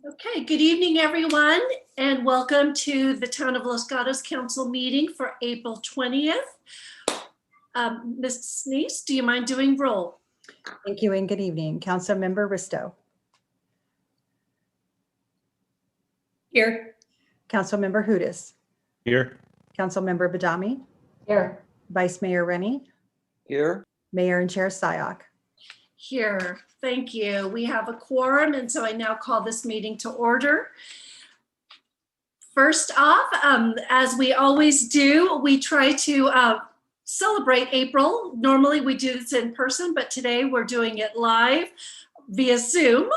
Okay, good evening, everyone, and welcome to the Town of Los Gatos Council meeting for April 20th. Ms. Sneese, do you mind doing roll? Thank you and good evening. Councilmember Risto. Here. Councilmember Hudis. Here. Councilmember Badami. Here. Vice Mayor Rennie. Here. Mayor and Chair Sayoc. Here, thank you. We have a quorum, and so I now call this meeting to order. First off, as we always do, we try to celebrate April. Normally we do this in person, but today we're doing it live via Zoom.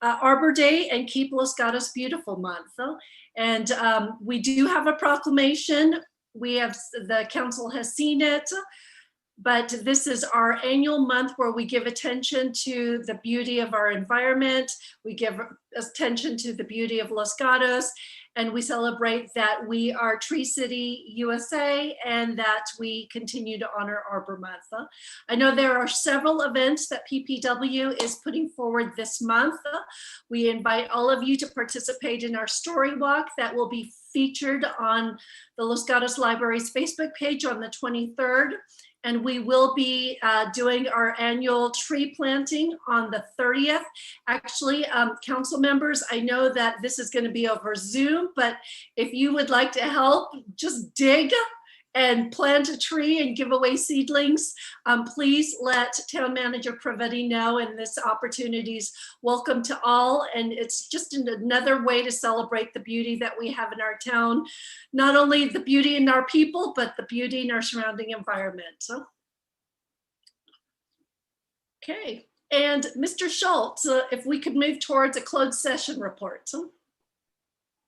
Arbor Day and Keep Los Gatos Beautiful Month. And we do have a proclamation. The council has seen it, but this is our annual month where we give attention to the beauty of our environment. We give attention to the beauty of Los Gatos, and we celebrate that we are Tree City, USA, and that we continue to honor Arbor Month. I know there are several events that PPW is putting forward this month. We invite all of you to participate in our story walk that will be featured on the Los Gatos Library's Facebook page on the 23rd. And we will be doing our annual tree planting on the 30th. Actually, council members, I know that this is going to be over Zoom, but if you would like to help, just dig and plant a tree and give away seedlings, please let Town Manager Pravetti know, and this opportunity is welcome to all. And it's just another way to celebrate the beauty that we have in our town. Not only the beauty in our people, but the beauty in our surrounding environment. So, okay, and Mr. Schultz, if we could move towards a closed session report.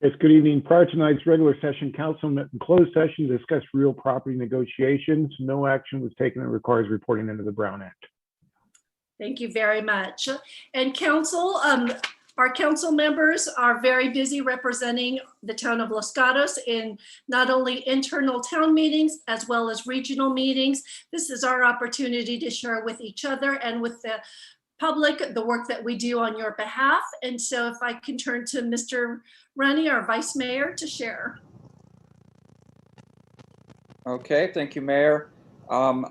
Yes, good evening. Prior to tonight's regular session, council met in closed session to discuss real property negotiations. No action was taken and requires reporting under the Brown Act. Thank you very much. And council, our council members are very busy representing the town of Los Gatos in not only internal town meetings as well as regional meetings. This is our opportunity to share with each other and with the public the work that we do on your behalf. And so if I can turn to Mr. Rennie, our Vice Mayor, to share. Okay, thank you, Mayor. On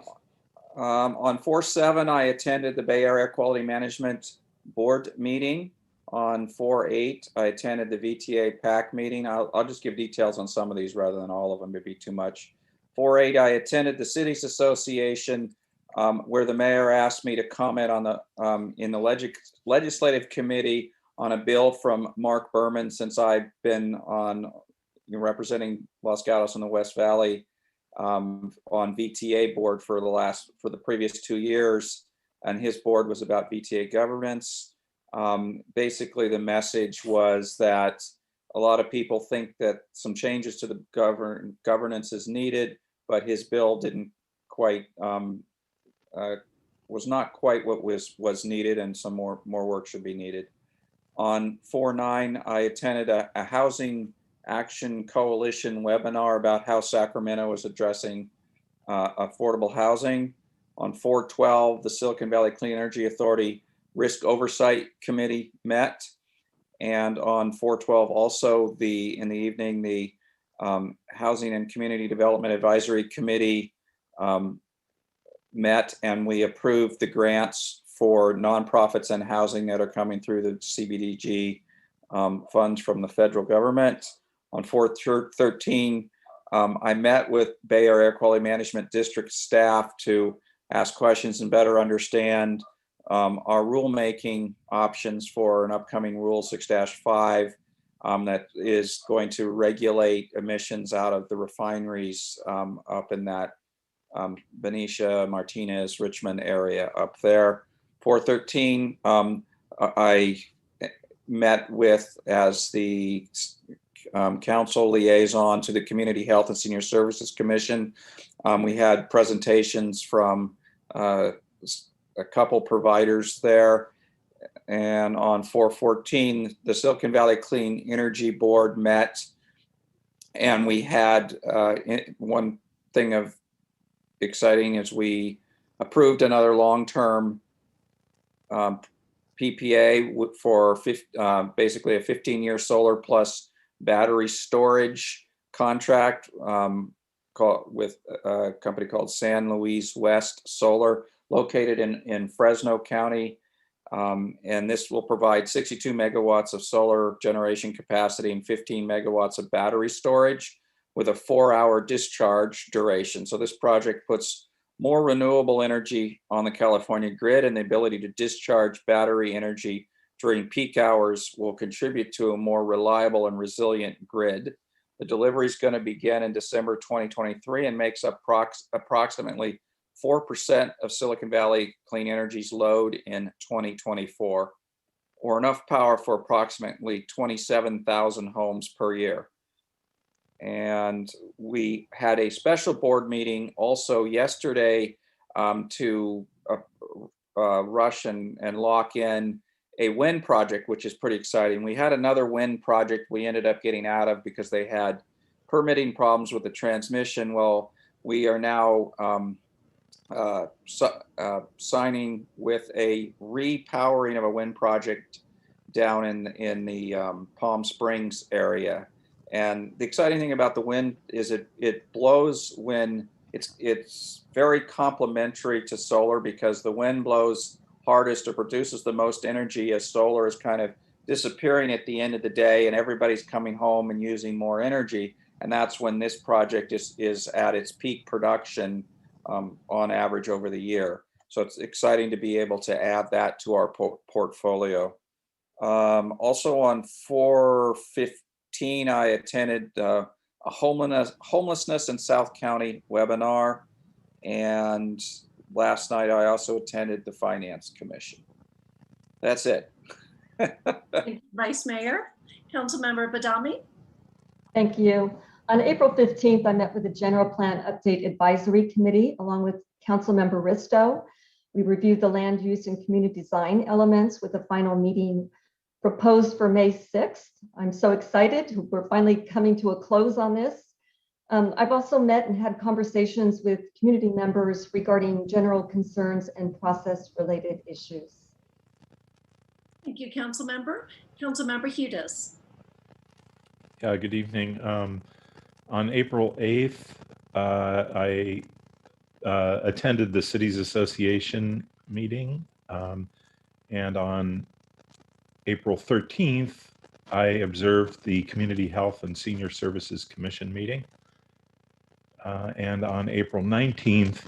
4/7, I attended the Bay Area Quality Management Board meeting. On 4/8, I attended the VTA PAC meeting. I'll just give details on some of these rather than all of them, it'd be too much. 4/8, I attended the Cities Association, where the mayor asked me to comment on the in the legislative committee on a bill from Mark Berman, since I've been on representing Los Gatos in the West Valley on VTA board for the previous 2 years, and his board was about VTA governance. Basically, the message was that a lot of people think that some changes to the governance is needed, but his bill didn't quite was not quite what was needed, and some more work should be needed. On 4/9, I attended a Housing Action Coalition webinar about how Sacramento is addressing affordable housing. On 4/12, the Silicon Valley Clean Energy Authority Risk Oversight Committee met. And on 4/12, also in the evening, the Housing and Community Development Advisory Committee met, and we approved the grants for nonprofits and housing that are coming through the CBDG funds from the federal government. On 4/13, I met with Bay Area Quality Management District staff to ask questions and better understand our rulemaking options for an upcoming Rule 6-5 that is going to regulate emissions out of the refineries up in that Benicia, Martinez, Richmond area up there. 4/13, I met with, as the council liaison to the Community Health and Senior Services Commission. We had presentations from a couple providers there. And on 4/14, the Silicon Valley Clean Energy Board met, and we had one thing of exciting is we approved another long-term PPA for basically a 15-year solar plus battery storage contract with a company called San Luis West Solar, located in Fresno County. And this will provide 62 megawatts of solar generation capacity and 15 megawatts of battery storage with a 4-hour discharge duration. So this project puts more renewable energy on the California grid, and the ability to discharge battery energy during peak hours will contribute to a more reliable and resilient grid. The delivery is going to begin in December 2023 and makes up approximately 4% of Silicon Valley Clean Energy's load in 2024, or enough power for approximately 27,000 homes per year. And we had a special board meeting also yesterday to rush and lock in a wind project, which is pretty exciting. We had another wind project we ended up getting out of because they had permitting problems with the transmission. Well, we are now signing with a repowering of a wind project down in the Palm Springs area. And the exciting thing about the wind is it blows when it's very complementary to solar, because the wind blows hardest or produces the most energy as solar is kind of disappearing at the end of the day and everybody's coming home and using more energy. And that's when this project is at its peak production on average over the year. So it's exciting to be able to add that to our portfolio. Also on 4/15, I attended a homelessness in South County webinar. And last night I also attended the Finance Commission. That's it. Thank you, Vice Mayor. Councilmember Badami. Thank you. On April 15th, I met with the General Plan Update Advisory Committee along with Councilmember Risto. We reviewed the land use and community design elements with a final meeting proposed for May 6th. I'm so excited. We're finally coming to a close on this. I've also met and had conversations with community members regarding general concerns and process-related issues. Thank you, Councilmember. Councilmember Hudas. Good evening. On April 8th, I attended the Cities Association meeting. And on April 13th, I observed the Community Health and Senior Services Commission meeting. And on April 19th,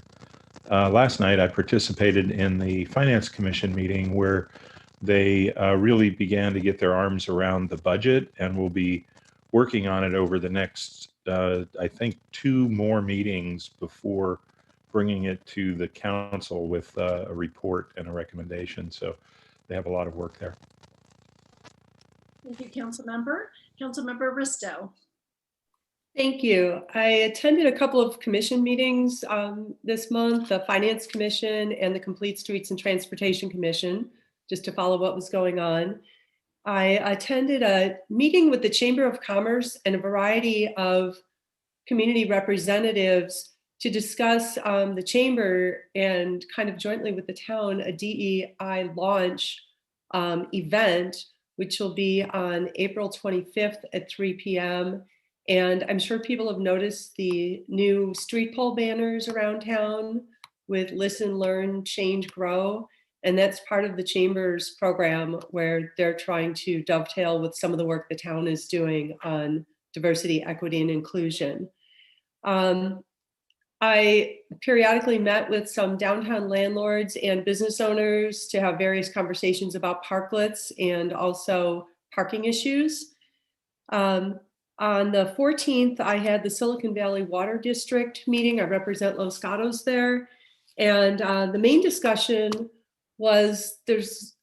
last night, I participated in the Finance Commission meeting where they really began to get their arms around the budget, and will be working on it over the next, I think, 2 more meetings before bringing it to the council with a report and a recommendation. So they have a lot of work there. Thank you, Councilmember. Councilmember Risto. Thank you. I attended a couple of commission meetings this month, the Finance Commission and the Complete Streets and Transportation Commission, just to follow what was going on. I attended a meeting with the Chamber of Commerce and a variety of community representatives to discuss the Chamber and kind of jointly with the town, a DEI launch event, which will be on April 25th at 3 p.m. And I'm sure people have noticed the new street pole banners around town with Listen, Learn, Change, Grow. And that's part of the Chamber's program where they're trying to dovetail with some of the work the town is doing on diversity, equity, and inclusion. I periodically met with some downtown landlords and business owners to have various conversations about parklets and also parking issues. On the 14th, I had the Silicon Valley Water District meeting. I represent Los Gatos there. And the main discussion was there's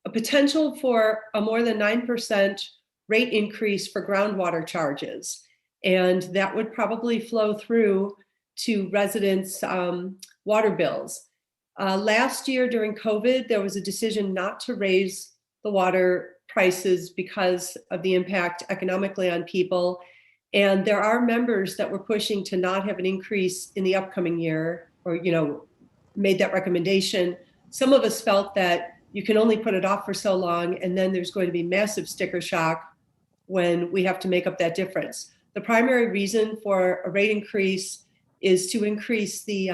a potential for a more than 9% rate increase for groundwater charges. And that would probably flow through to residents' water bills. Last year during COVID, there was a decision not to raise the water prices because of the impact economically on people. And there are members that were pushing to not have an increase in the upcoming year, or, made that recommendation. Some of us felt that you can only put it off for so long, and then there's going to be massive sticker shock when we have to make up that difference. The primary reason for a rate increase is to increase the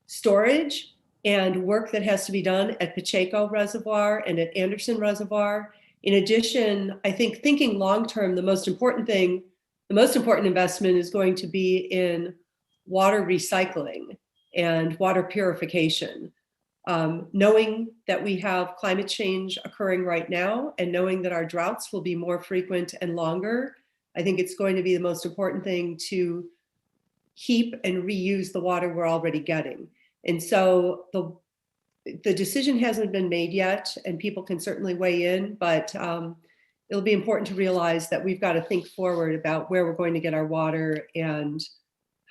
storage and work that has to be done at Pacheco Reservoir and at Anderson Reservoir. In addition, I think thinking long-term, the most important investment is going to be in water recycling and water purification. Knowing that we have climate change occurring right now and knowing that our droughts will be more frequent and longer, I think it's going to be the most important thing to keep and reuse the water we're already getting. And so the decision hasn't been made yet, and people can certainly weigh in, but it'll be important to realize that we've got to think forward about where we're going to get our water and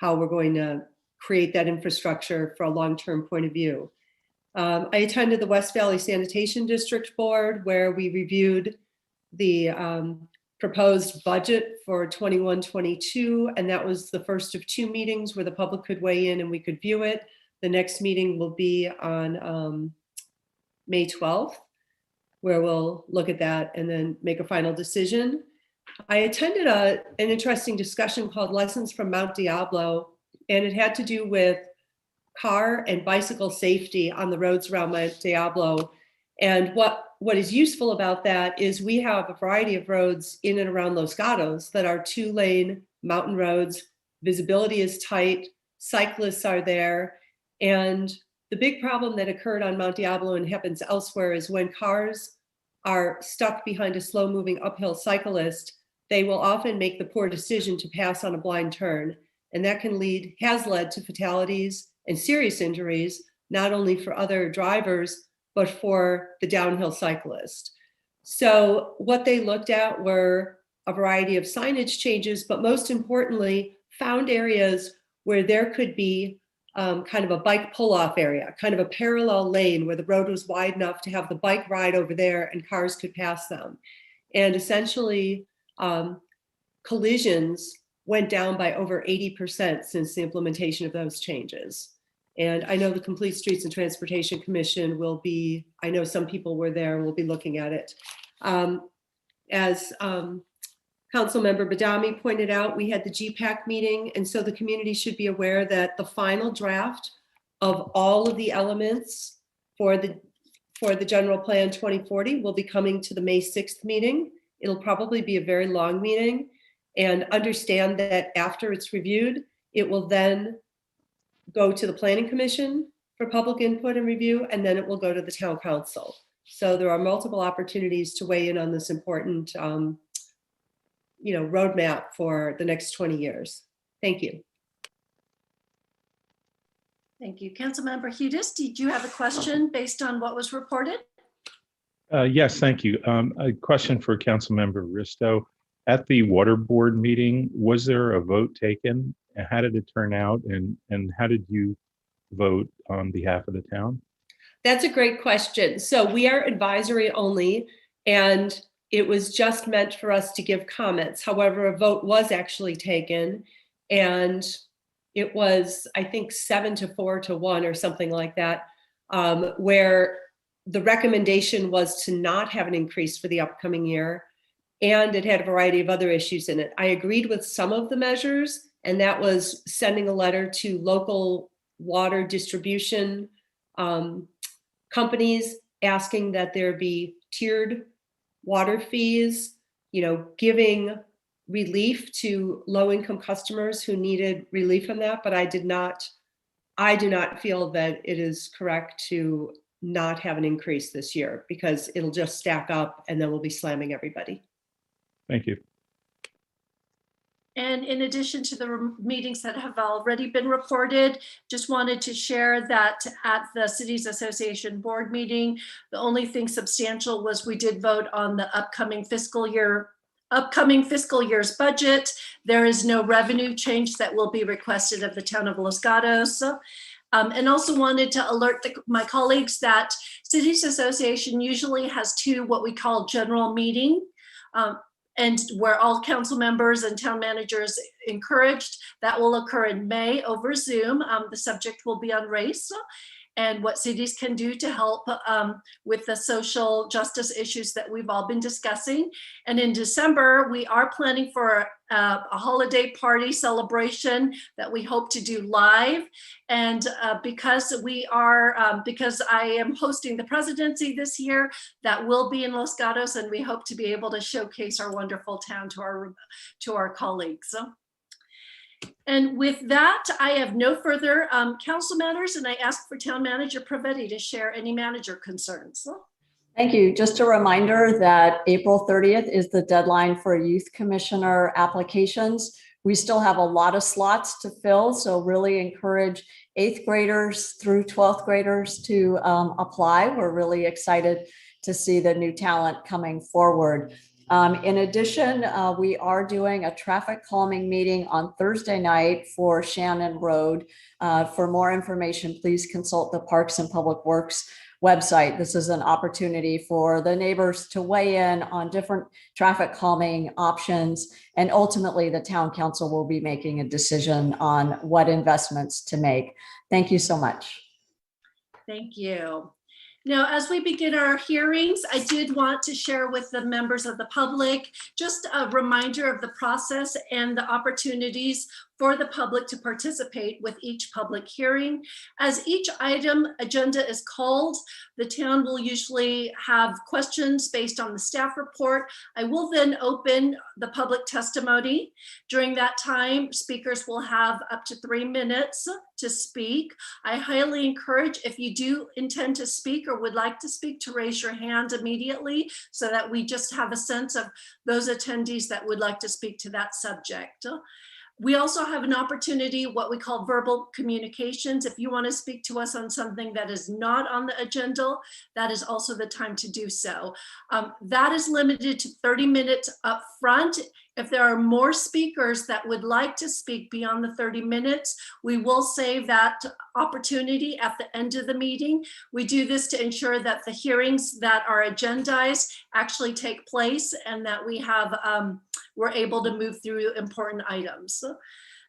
how we're going to create that infrastructure for a long-term point of view. I attended the West Valley Sanitation District Board, where we reviewed the proposed budget for 21-22, and that was the first of 2 meetings where the public could weigh in and we could view it. The next meeting will be on May 12th, where we'll look at that and then make a final decision. I attended an interesting discussion called Lessons from Mount Diablo, and it had to do with car and bicycle safety on the roads around Mount Diablo. And what is useful about that is we have a variety of roads in and around Los Gatos that are 2-lane mountain roads. Visibility is tight, cyclists are there. And the big problem that occurred on Mount Diablo and happens elsewhere is when cars are stuck behind a slow-moving uphill cyclist, they will often make the poor decision to pass on a blind turn. And that has led to fatalities and serious injuries, not only for other drivers, but for the downhill cyclist. So what they looked at were a variety of signage changes, but most importantly, found areas where there could be kind of a bike pull-off area, kind of a parallel lane where the road was wide enough to have the bike ride over there and cars could pass them. And essentially, collisions went down by over 80% since the implementation of those changes. And I know the Complete Streets and Transportation Commission will be, I know some people were there and will be looking at it. As Councilmember Badami pointed out, we had the GPAC meeting, and so the community should be aware that the final draft of all of the elements for the General Plan 2040 will be coming to the May 6th meeting. It'll probably be a very long meeting, and understand that after it's reviewed, it will then go to the Planning Commission for public input and review, and then it will go to the Town Council. So there are multiple opportunities to weigh in on this important roadmap for the next 20 years. Thank you. Thank you. Councilmember Hudis, did you have a question based on what was reported? Yes, thank you. A question for Councilmember Risto. At the Water Board meeting, was there a vote taken? How did it turn out? And how did you vote on behalf of the town? That's a great question. So we are advisory only, and it was just meant for us to give comments. However, a vote was actually taken, and it was, I think, 7-4-1 or something like that, where the recommendation was to not have an increase for the upcoming year, and it had a variety of other issues in it. I agreed with some of the measures, and that was sending a letter to local water distribution companies asking that there be tiered water fees, giving relief to low-income customers who needed relief from that. But I do not feel that it is correct to not have an increase this year, because it'll just stack up and then we'll be slamming everybody. Thank you. And in addition to the meetings that have already been reported, just wanted to share that at the Cities Association board meeting, the only thing substantial was we did vote on the upcoming fiscal year's budget. There is no revenue change that will be requested of the town of Los Gatos. And also wanted to alert my colleagues that Cities Association usually has 2 what we call general meeting, and where all council members and town managers encouraged. That will occur in May over Zoom. The subject will be on race. and what cities can do to help with the social justice issues that we've all been discussing. And in December, we are planning for a holiday party celebration that we hope to do live. And because I am hosting the presidency this year, that will be in Los Gatos, and we hope to be able to showcase our wonderful town to our colleagues. And with that, I have no further council matters, and I ask for Town Manager Pravetti to share any manager concerns. Thank you. Just a reminder that April 30th is the deadline for youth commissioner applications. We still have a lot of slots to fill, so really encourage 8th graders through 12th graders to apply. We're really excited to see the new talent coming forward. In addition, we are doing a traffic calming meeting on Thursday night for Shannon Road. For more information, please consult the Parks and Public Works website. This is an opportunity for the neighbors to weigh in on different traffic calming options. And ultimately, the town council will be making a decision on what investments to make. Thank you so much. Thank you. Now, as we begin our hearings, I did want to share with the members of the public just a reminder of the process and the opportunities for the public to participate with each public hearing. As each item agenda is called, the town will usually have questions based on the staff report. I will then open the public testimony. During that time, speakers will have up to 3 minutes to speak. I highly encourage, if you do intend to speak or would like to speak, to raise your hand immediately so that we just have a sense of those attendees that would like to speak to that subject. We also have an opportunity, what we call verbal communications. If you want to speak to us on something that is not on the agenda, that is also the time to do so. That is limited to 30 minutes up front. If there are more speakers that would like to speak beyond the 30 minutes, we will save that opportunity at the end of the meeting. We do this to ensure that the hearings that are agendized actually take place and that we have we're able to move through important items.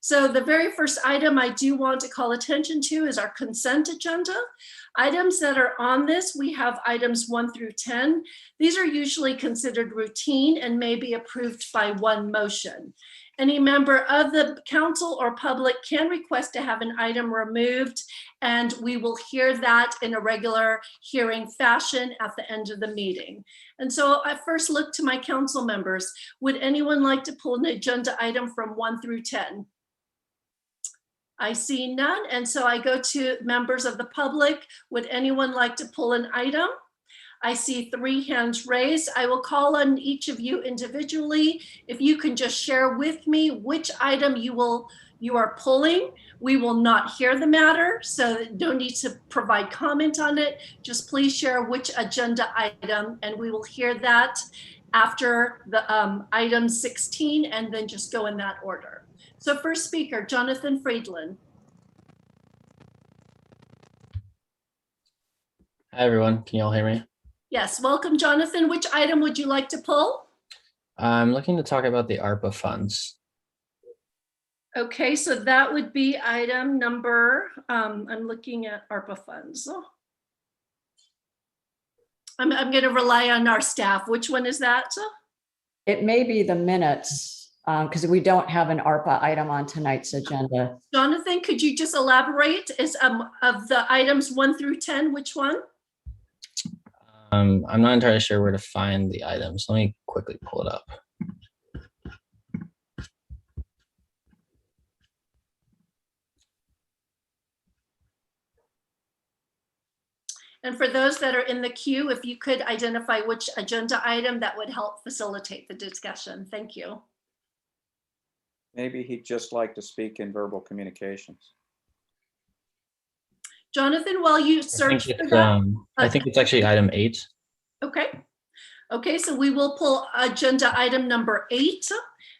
So the very first item I do want to call attention to is our consent agenda. Items that are on this, we have items 1 through 10. These are usually considered routine and may be approved by one motion. Any member of the council or public can request to have an item removed, and we will hear that in a regular hearing fashion at the end of the meeting. And so I first look to my council members. Would anyone like to pull an agenda item from 1 through 10? I see none, and so I go to members of the public. Would anyone like to pull an item? I see 3 hands raised. I will call on each of you individually. If you can just share with me which item you are pulling. We will not hear the matter, so no need to provide comment on it. Just please share which agenda item, and we will hear that after the item 16, and then just go in that order. So first speaker, Jonathan Friedland. Hi, everyone. Can you all hear me? Yes, welcome, Jonathan. Which item would you like to pull? I'm looking to talk about the ARPA funds. Okay, so that would be item number, I'm looking at ARPA funds. I'm going to rely on our staff. Which one is that? It may be the minutes because we don't have an ARPA item on tonight's agenda. Jonathan, could you just elaborate? Is of the items 1 through 10, which one? I'm not entirely sure where to find the items. Let me quickly pull it up. And for those that are in the queue, if you could identify which agenda item, that would help facilitate the discussion. Thank you. Maybe he'd just like to speak in verbal communications. Jonathan, while you search for that. I think it's actually item 8. Okay. Okay, so we will pull agenda item number 8.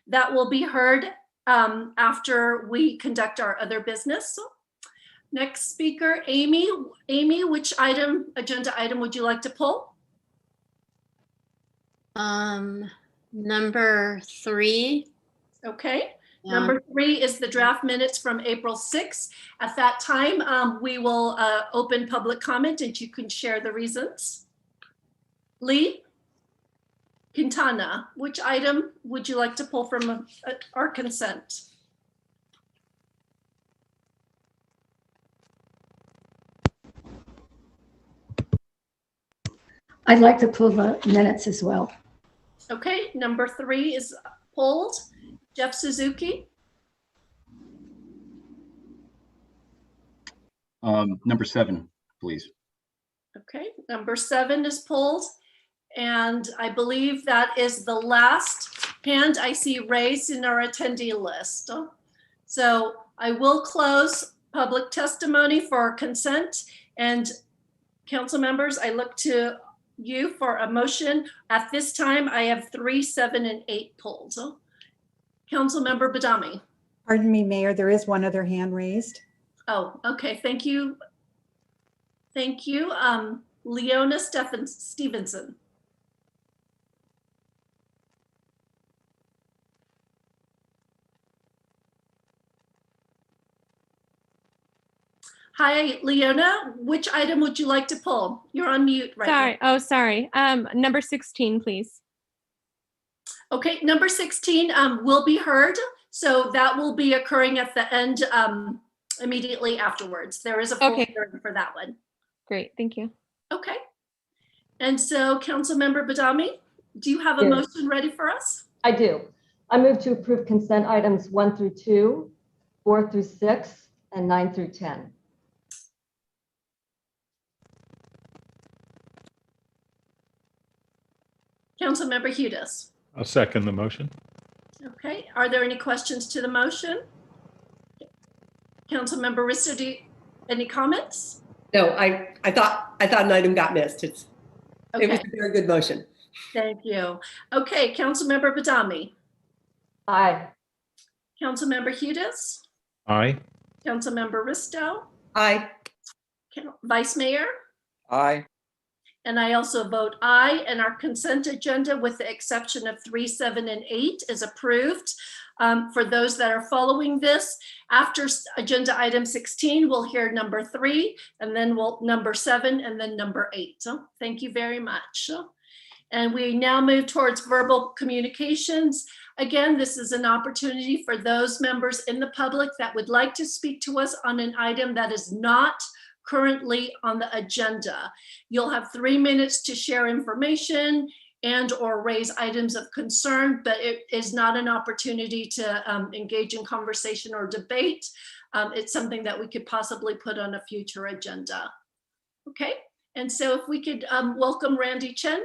That will be heard after we conduct our other business. Next speaker, Amy. Amy, which agenda item would you like to pull? Number 3. Okay, Number 3 is the draft minutes from April 6th. At that time, we will open public comment and you can share the reasons. Lee? Quintana, which item would you like to pull from our consent? I'd like to pull the minutes as well. Okay, number 3 is pulled. Jeff Suzuki? Number 7, please. Okay, number 7 is pulled. And I believe that is the last hand I see raised in our attendee list. So I will close public testimony for consent. And council members, I look to you for a motion. At this time, I have 3, 7, and 8 pulled. Councilmember Badami. Pardon me, Mayor, there is one other hand raised. Oh, okay, thank you. Thank you. Leona Stevenson. Hi, Leona. Which item would you like to pull? You're on mute right Sorry. now. Oh, sorry. Number 16, please. Okay, number 16 will be heard. So that will be occurring at the end immediately afterwards. There is a full Okay. hearing for that one. Great. Thank you. Okay. And so Councilmember Badami, do you have a Yes. motion ready for us? I do. I move to approve consent items 1 through 2, 4 through 6, and 9 through 10. Councilmember Hudas. I'll second the motion. Okay, are there any questions to the motion? Councilmember Risto, any comments? No, I thought an item got missed. It was Okay, a very good motion. thank you. Okay, Councilmember Badami, Aye. Councilmember Hudas, Aye. Councilmember Risto, Aye. Vice Mayor, Aye. and I also vote aye, and our consent agenda, with the exception of 3, 7, and 8, is approved. For those that are following this, after agenda item 16, we'll hear number 3, and then number 7, and then number 8. So thank you very much. And we now move towards verbal communications. Again, this is an opportunity for those members in the public that would like to speak to us on an item that is not currently on the agenda. You'll have 3 minutes to share information and or raise items of concern, but it is not an opportunity to engage in conversation or debate. It's something that we could possibly put on a future agenda. Okay, and so if we could welcome Randy Chen.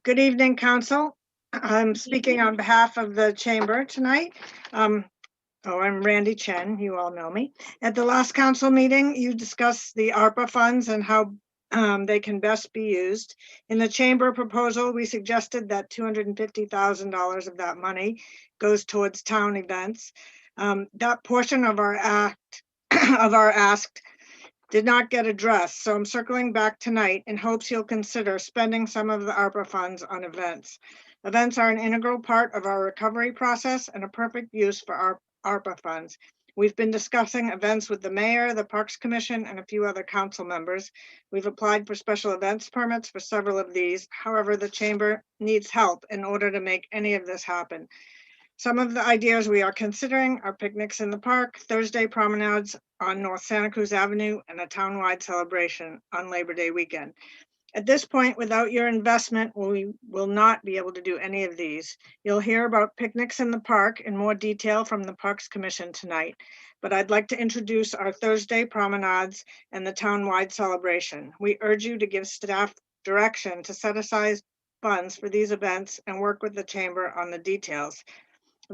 Good evening, Council. I'm speaking on behalf of the Chamber tonight. I'm Randy Chen, you all know me. At the last council meeting, you discussed the ARPA funds and how they can best be used. In the Chamber proposal, we suggested that $250,000 of that money goes towards town events. That portion of our ask did not get addressed, so I'm circling back tonight in hopes you'll consider spending some of the ARPA funds on events. Events are an integral part of our recovery process and a perfect use for our ARPA funds. We've been discussing events with the mayor, the Parks Commission, and a few other council members. We've applied for special events permits for several of these. However, the Chamber needs help in order to make any of this happen. Some of the ideas we are considering are picnics in the park, Thursday promenades on North Santa Cruz Avenue, and a townwide celebration on Labor Day weekend. At this point, without your investment, we will not be able to do any of these. You'll hear about picnics in the park in more detail from the Parks Commission tonight, but I'd like to introduce our Thursday promenades and the townwide celebration. We urge you to give staff direction to set aside funds for these events and work with the Chamber on the details.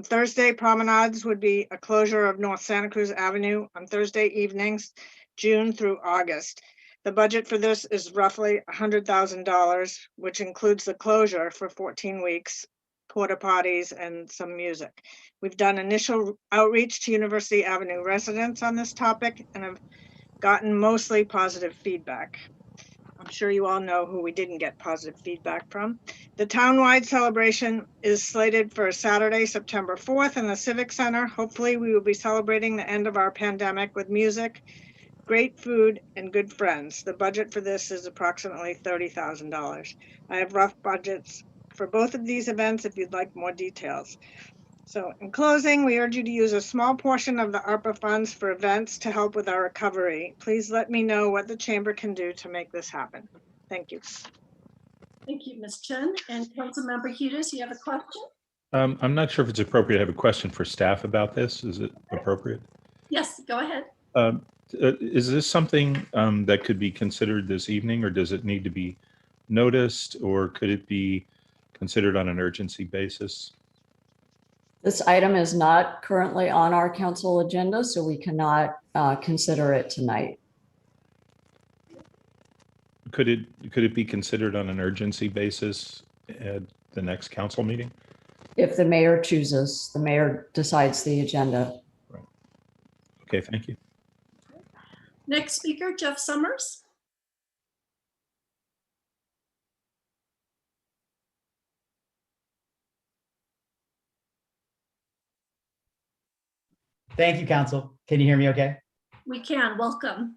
Thursday promenades would be a closure of North Santa Cruz Avenue on Thursday evenings, June through August. The budget for this is roughly $100,000, which includes the closure for 14 weeks, porta potties, and some music. We've done initial outreach to University Avenue residents on this topic and have gotten mostly positive feedback. I'm sure you all know who we didn't get positive feedback from. The townwide celebration is slated for Saturday, September 4th in the Civic Center. Hopefully we will be celebrating the end of our pandemic with music, great food, and good friends. The budget for this is approximately $30,000. I have rough budgets for both of these events if you'd like more details. So in closing, we urge you to use a small portion of the ARPA funds for events to help with our recovery. Please let me know what the chamber can do to make this happen. Thank you. Thank you, Ms. Chen. And Councilmember Hughes, you have a question? I'm not sure if it's appropriate. I have a question for staff about this. Is it appropriate? Yes, go ahead. Is this something that could be considered this evening, or does it need to be noticed, or could it be considered on an urgency basis? This item is not currently on our council agenda, so we cannot consider it tonight. Could it be considered on an urgency basis at the next council meeting? If the mayor chooses, the mayor decides the agenda. Right. Okay, thank you. Next speaker, Jeff Summers. Thank you, Council. Can you hear me okay? We can. Welcome.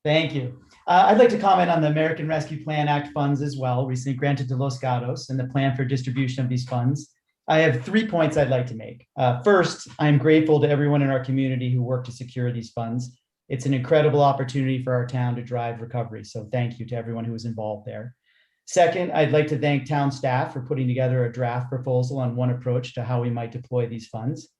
Thank you. I'd like to comment on the American Rescue Plan Act funds as well, recently granted to Los Gatos, and the plan for distribution of these funds. I have 3 points I'd like to make. First, I'm grateful to everyone in our community who worked to secure these funds. It's an incredible opportunity for our town to drive recovery, so thank you to everyone who was involved there. Second, I'd like to thank town staff for putting together a draft proposal on one approach to how we might deploy these funds.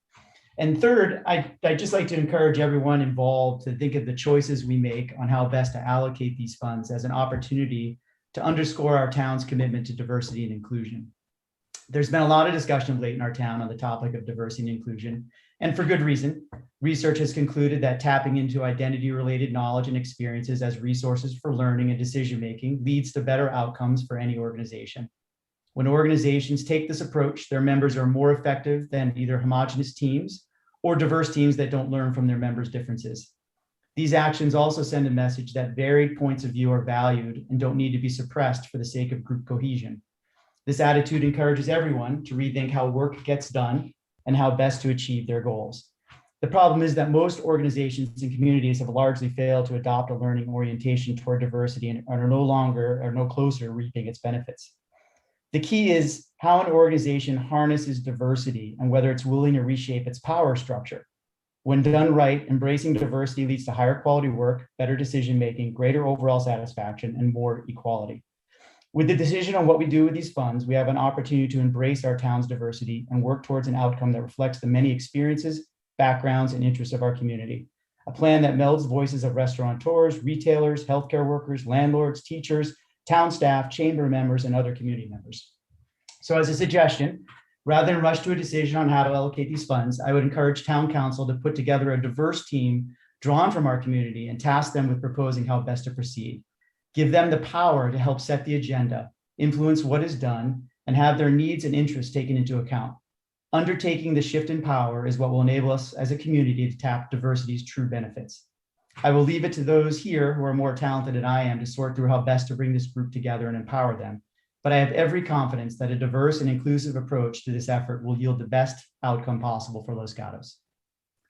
And third, I'd just like to encourage everyone involved to think of the choices we make on how best to allocate these funds as an opportunity to underscore our town's commitment to diversity and inclusion. There's been a lot of discussion of late in our town on the topic of diversity and inclusion, and for good reason. Research has concluded that tapping into identity-related knowledge and experiences as resources for learning and decision-making leads to better outcomes for any organization. When organizations take this approach, their members are more effective than either homogeneous teams or diverse teams that don't learn from their members' differences. These actions also send a message that varied points of view are valued and don't need to be suppressed for the sake of group cohesion. This attitude encourages everyone to rethink how work gets done and how best to achieve their goals. The problem is that most organizations and communities have largely failed to adopt a learning orientation toward diversity and are no closer to reaping its benefits. The key is how an organization harnesses diversity and whether it's willing to reshape its power structure. When done right, embracing diversity leads to higher quality work, better decision-making, greater overall satisfaction, and more equality. With the decision on what we do with these funds, we have an opportunity to embrace our town's diversity and work towards an outcome that reflects the many experiences, backgrounds, and interests of our community. A plan that melds voices of restaurateurs, retailers, healthcare workers, landlords, teachers, town staff, chamber members, and other community members. So as a suggestion, rather than rush to a decision on how to allocate these funds, I would encourage town council to put together a diverse team drawn from our community and task them with proposing how best to proceed. Give them the power to help set the agenda, influence what is done, and have their needs and interests taken into account. Undertaking the shift in power is what will enable us as a community to tap diversity's true benefits. I will leave it to those here who are more talented than I am to sort through how best to bring this group together and empower them. But I have every confidence that a diverse and inclusive approach to this effort will yield the best outcome possible for Los Gatos.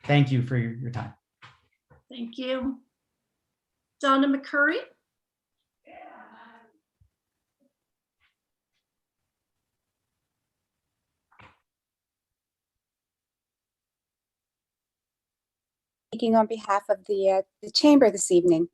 Thank you for your time. Thank you. Donna McCurry. Speaking on behalf of the chamber this evening.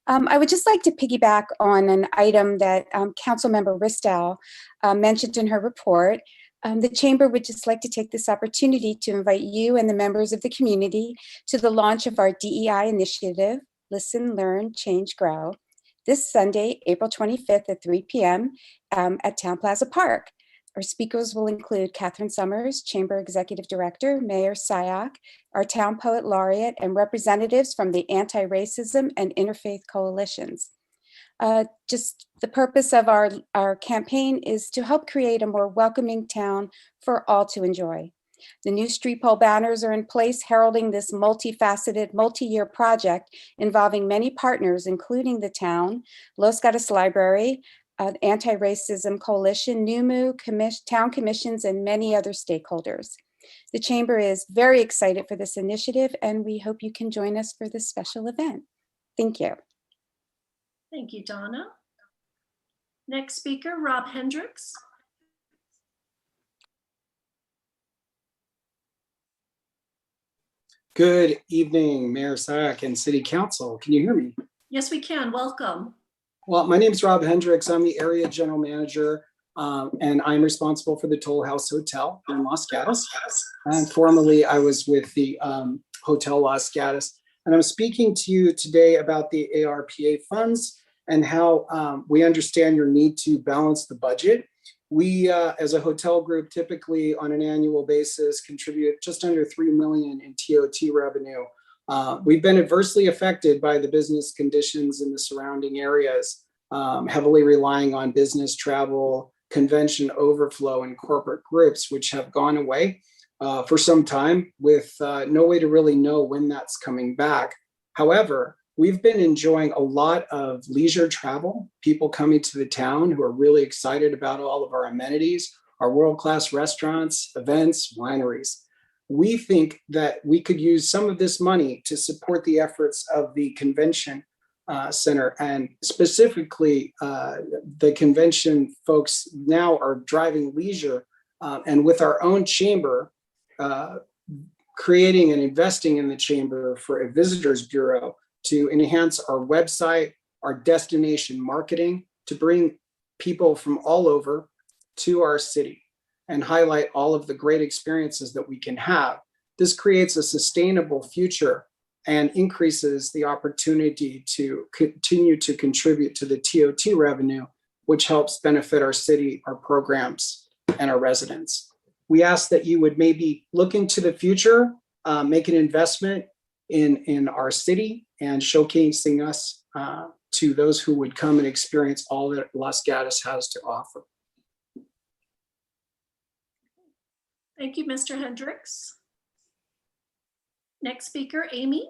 I would just like to piggyback on an item that Councilmember Ristow mentioned in her report. The chamber would just like to take this opportunity to invite you and the members of the community to the launch of our DEI initiative, Listen, Learn, Change, Grow, this Sunday, April 25th at 3 p.m. At Town Plaza Park. Our speakers will include Catherine Summers, Chamber Executive Director, Mayor Syak, our Town Poet Laureate, and representatives from the anti-racism and interfaith coalitions. Just the purpose of our campaign is to help create a more welcoming town for all to enjoy. The new street pole banners are in place heralding this multifaceted, multi-year project involving many partners, including the town, Los Gatos Library, Anti-Racism Coalition, NUMU, town commissions, and many other stakeholders. The Chamber is very excited for this initiative, and we hope you can join us for this special event. Thank you. Thank you, Donna. Next speaker, Rob Hendricks. Good evening, Mayor Sack and City Council. Can you hear me? Yes, we can. Welcome. Well, my name is Rob Hendricks. I'm the area general manager, and I'm responsible for the Toll House Hotel in Los Gatos. And formerly, I was with the Hotel Los Gatos. And I'm speaking to you today about the ARPA funds and how we understand your need to balance the budget. We, as a hotel group, typically on an annual basis contribute just under $3 million in TOT revenue. We've been adversely affected by the business conditions in the surrounding areas, heavily relying on business travel, convention overflow, and corporate groups, which have gone away for some time with no way to really know when that's coming back. However, we've been enjoying a lot of leisure travel, people coming to the town who are really excited about all of our amenities, our world-class restaurants, events, wineries. We think that we could use some of this money to support the efforts of the convention center, and specifically the convention folks now are driving leisure, and with our own chamber, creating and investing in the chamber for a visitors bureau to enhance our website, our destination marketing, to bring people from all over to our city and highlight all of the great experiences that we can have. This creates a sustainable future and increases the opportunity to continue to contribute to the TOT revenue, which helps benefit our city, our programs, and our residents. We ask that you would maybe look into the future, make an investment in our city, and showcasing us to those who would come and experience all that Los Gatos has to offer. Thank you, Mr. Hendricks. Next speaker, Amy.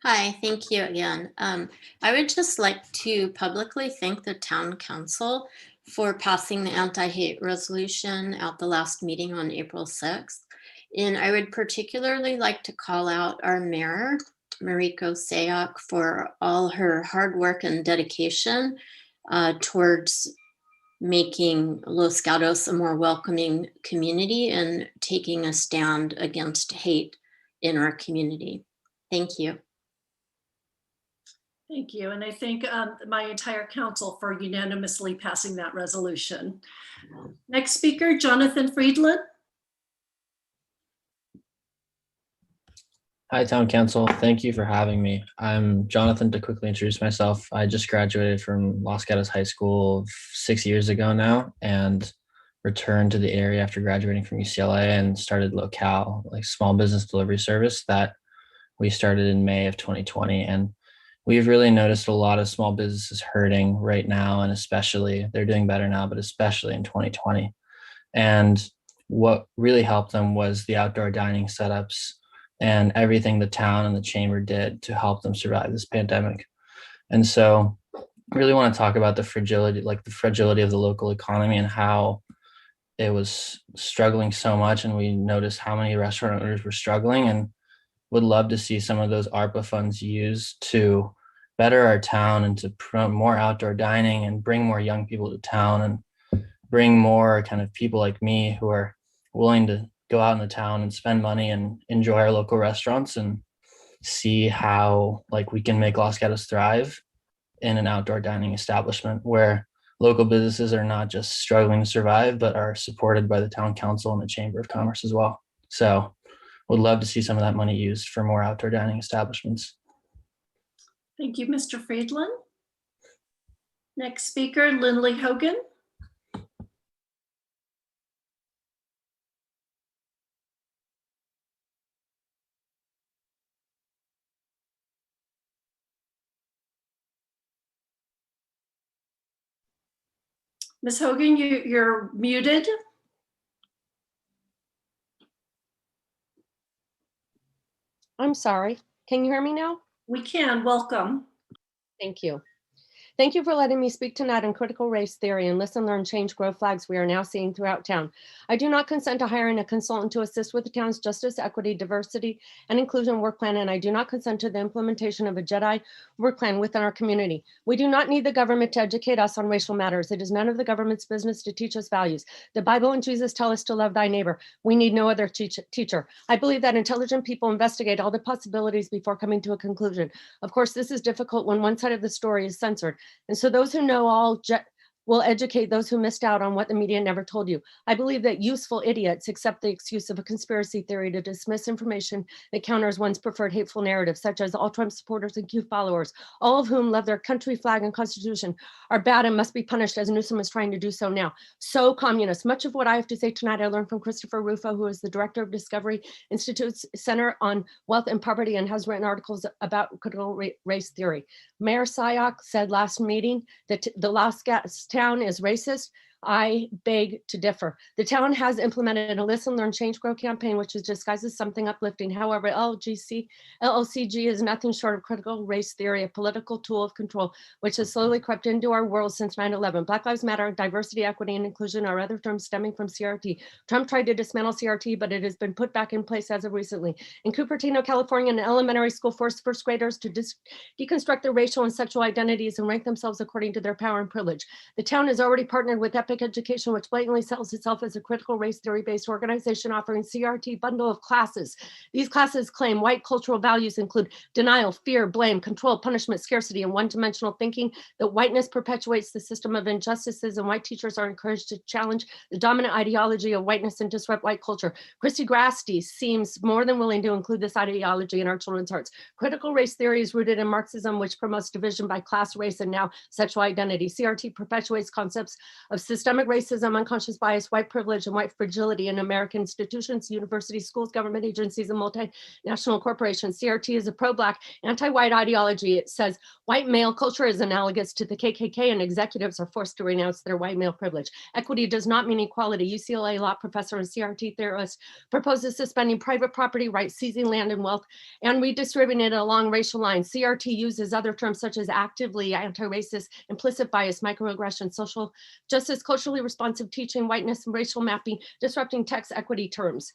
Hi, thank you again. I would just like to publicly thank the town council for passing the anti-hate resolution at the last meeting on April 6th. And I would particularly like to call out our mayor, Mariko Sayak, for all her hard work and dedication towards making Los Gatos a more welcoming community and taking a stand against hate in our community. Thank you. Thank you. And I thank my entire council for unanimously passing that resolution. Next speaker, Jonathan Friedland. Hi, Town Council. Thank you for having me. I'm Jonathan. To quickly introduce myself, I just graduated from Los Gatos High School 6 years ago now, and returned to the area after graduating from UCLA and started Locale, like small business delivery service that we started in May of 2020. And we've really noticed a lot of small businesses hurting right now, and especially, they're doing better now, but especially in 2020. And what really helped them was the outdoor dining setups and everything the town and the chamber did to help them survive this pandemic. And so I really want to talk about the fragility of the local economy and how it was struggling so much. And we noticed how many restaurant owners were struggling, and would love to see some of those ARPA funds used to better our town and to promote more outdoor dining and bring more young people to town and bring more kind of people like me who are willing to go out in the town and spend money and enjoy our local restaurants and see how we can make Los Gatos thrive in an outdoor dining establishment where local businesses are not just struggling to survive, but are supported by the town council and the Chamber of Commerce as well. So would love to see some of that money used for more outdoor dining establishments. Thank you, Mr. Friedland. Next speaker, Lindley Hogan. Ms. Hogan, you're muted. I'm sorry. Can you hear me now? We can. Welcome. Thank you. Thank you for letting me speak tonight on critical race theory and listen, learn, change, grow flags we are now seeing throughout town. I do not consent to hiring a consultant to assist with the town's justice, equity, diversity, and inclusion work plan, and I do not consent to the implementation of a JEDI work plan within our community. We do not need the government to educate us on racial matters. It is none of the government's business to teach us values. The Bible and Jesus tell us to love thy neighbor. We need no other teacher. I believe that intelligent people investigate all the possibilities before coming to a conclusion. Of course, this is difficult when one side of the story is censored. And so those who know all will educate those who missed out on what the media never told you. I believe that useful idiots accept the excuse of a conspiracy theory to dismiss information that counters one's preferred hateful narrative, such as all Trump supporters and Q followers, all of whom love their country, flag, and constitution, are bad and must be punished as Newsom is trying to do so now. So communists. Much of what I have to say tonight I learned from Christopher Rufo, who is the director of Discovery Institute's Center on Wealth and Poverty and has written articles about critical race theory. Mayor Sayoc said last meeting that the Los Gatos town is racist. I beg to differ. The town has implemented a Listen, Learn, Change, Grow campaign, which is disguised as something uplifting. However, LLCG is nothing short of critical race theory, a political tool of control, which has slowly crept into our world since 9/11. Black Lives Matter, diversity, equity, and inclusion are other terms stemming from CRT. Trump tried to dismantle CRT, but it has been put back in place as of recently. In Cupertino, California, an elementary school forced first graders to deconstruct their racial and sexual identities and rank themselves according to their power and privilege. The town has already partnered with Epic Education, which blatantly sells itself as a critical race theory-based organization offering CRT bundle of classes. These classes claim white cultural values include denial, fear, blame, control, punishment, scarcity, and one-dimensional thinking, that whiteness perpetuates the system of injustices, and white teachers are encouraged to challenge the dominant ideology of whiteness and disrupt white culture. Christy Grasty seems more than willing to include this ideology in our children's hearts. Critical race theory is rooted in Marxism, which promotes division by class, race, and now sexual identity. CRT perpetuates concepts of systemic racism, unconscious bias, white privilege, and white fragility in American institutions, universities, schools, government agencies, and multinational corporations. CRT is a pro-Black, anti-white ideology. It says white male culture is analogous to the KKK, and executives are forced to renounce their white male privilege. Equity does not mean equality. UCLA law professor and CRT theorist proposes suspending private property rights, seizing land and wealth, and redistributing it along racial lines. CRT uses other terms such as actively anti-racist, implicit bias, microaggression, social justice, culturally responsive teaching, whiteness and racial mapping, disrupting text equity terms.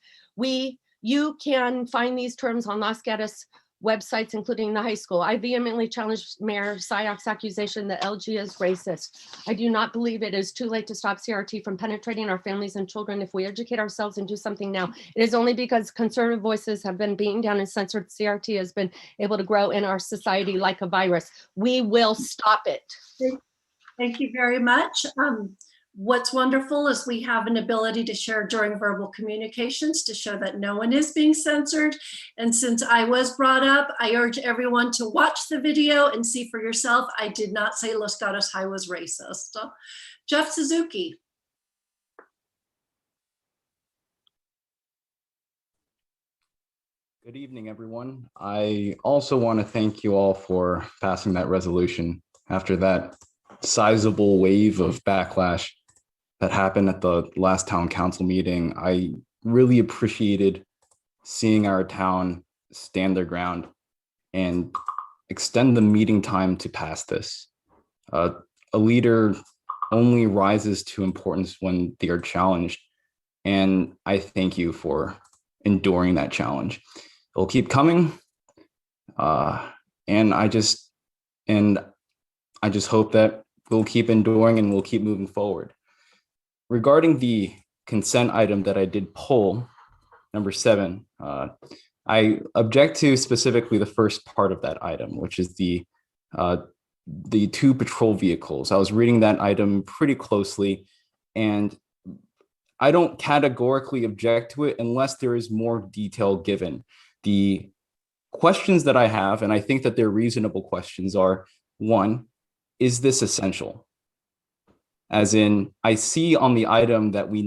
You can find these terms on Los Gatos websites, including the high school. I vehemently challenge Mayor Sayoc's accusation that LG is racist. I do not believe it is too late to stop CRT from penetrating our families and children. If we educate ourselves and do something now, it is only because conservative voices have been beaten down and censored. CRT has been able to grow in our society like a virus. We will stop it. Thank you very much. What's wonderful is we have an ability to share during verbal communications to show that no one is being censored. And since I was brought up, I urge everyone to watch the video and see for yourself. I did not say Los Gatos High was racist. Jeff Suzuki. Good evening, everyone. I also want to thank you all for passing that resolution after that sizable wave of backlash that happened at the last town council meeting. I really appreciated seeing our town stand their ground and extend the meeting time to pass this. A leader only rises to importance when they are challenged, and I thank you for enduring that challenge. It'll keep coming, and I just hope that we'll keep enduring and we'll keep moving forward. Regarding the consent item that I did pull, number 7, I object to specifically the first part of that item, which is the 2 patrol vehicles. I was reading that item pretty closely, and I don't categorically object to it unless there is more detail given. The questions that I have, and I think that they're reasonable questions, are: 1, is this essential? As in, I see on the item that we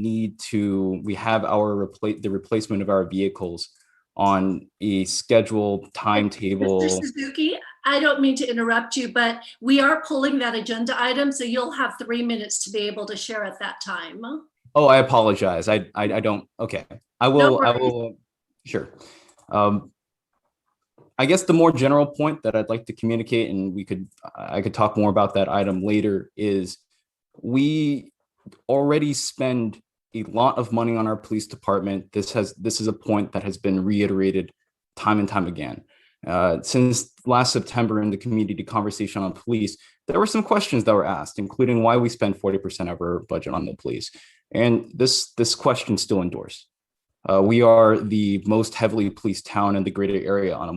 have the replacement of our vehicles on a scheduled timetable. Mr. Suzuki, I don't mean to interrupt you, but we are pulling that agenda item, so you'll have 3 minutes to be able to share at that time. Oh, I apologize. I don't. Okay, I will. I worries. will. Sure. I guess the more general point that I'd like to communicate, and I could talk more about that item later, is we already spend a lot of money on our police department. This is a point that has been reiterated time and time again. Since last September in the community conversation on police, there were some questions that were asked, including why we spend 40% of our budget on the police. And this question still endures. We are the most heavily policed town in the greater area on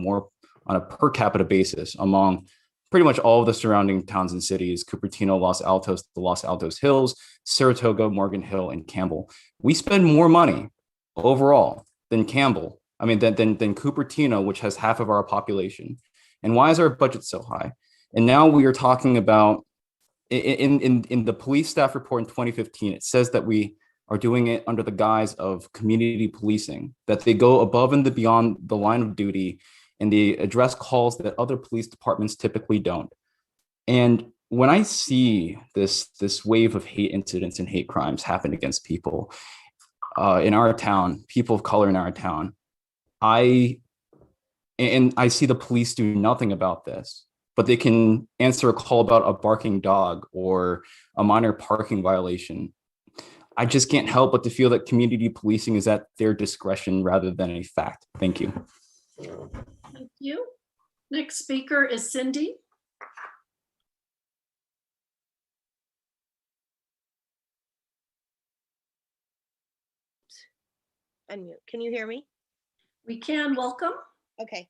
a per capita basis among pretty much all of the surrounding towns and cities: Cupertino, Los Altos, the Los Altos Hills, Saratoga, Morgan Hill, and Campbell. We spend more money overall than Campbell. I mean, than Cupertino, which has half of our population. And why is our budget so high? And now we are talking about in the police staff report in 2015, it says that we are doing it under the guise of community policing, that they go above and beyond the line of duty and they address calls that other police departments typically don't. And when I see this wave of hate incidents and hate crimes happen against people in our town, people of color in our town, I see the police do nothing about this, but they can answer a call about a barking dog or a minor parking violation. I just can't help but to feel that community policing is at their discretion rather than a fact. Thank you. Thank you. Next speaker is Cindy. Unmute. Can you hear me? We can. Welcome. Okay.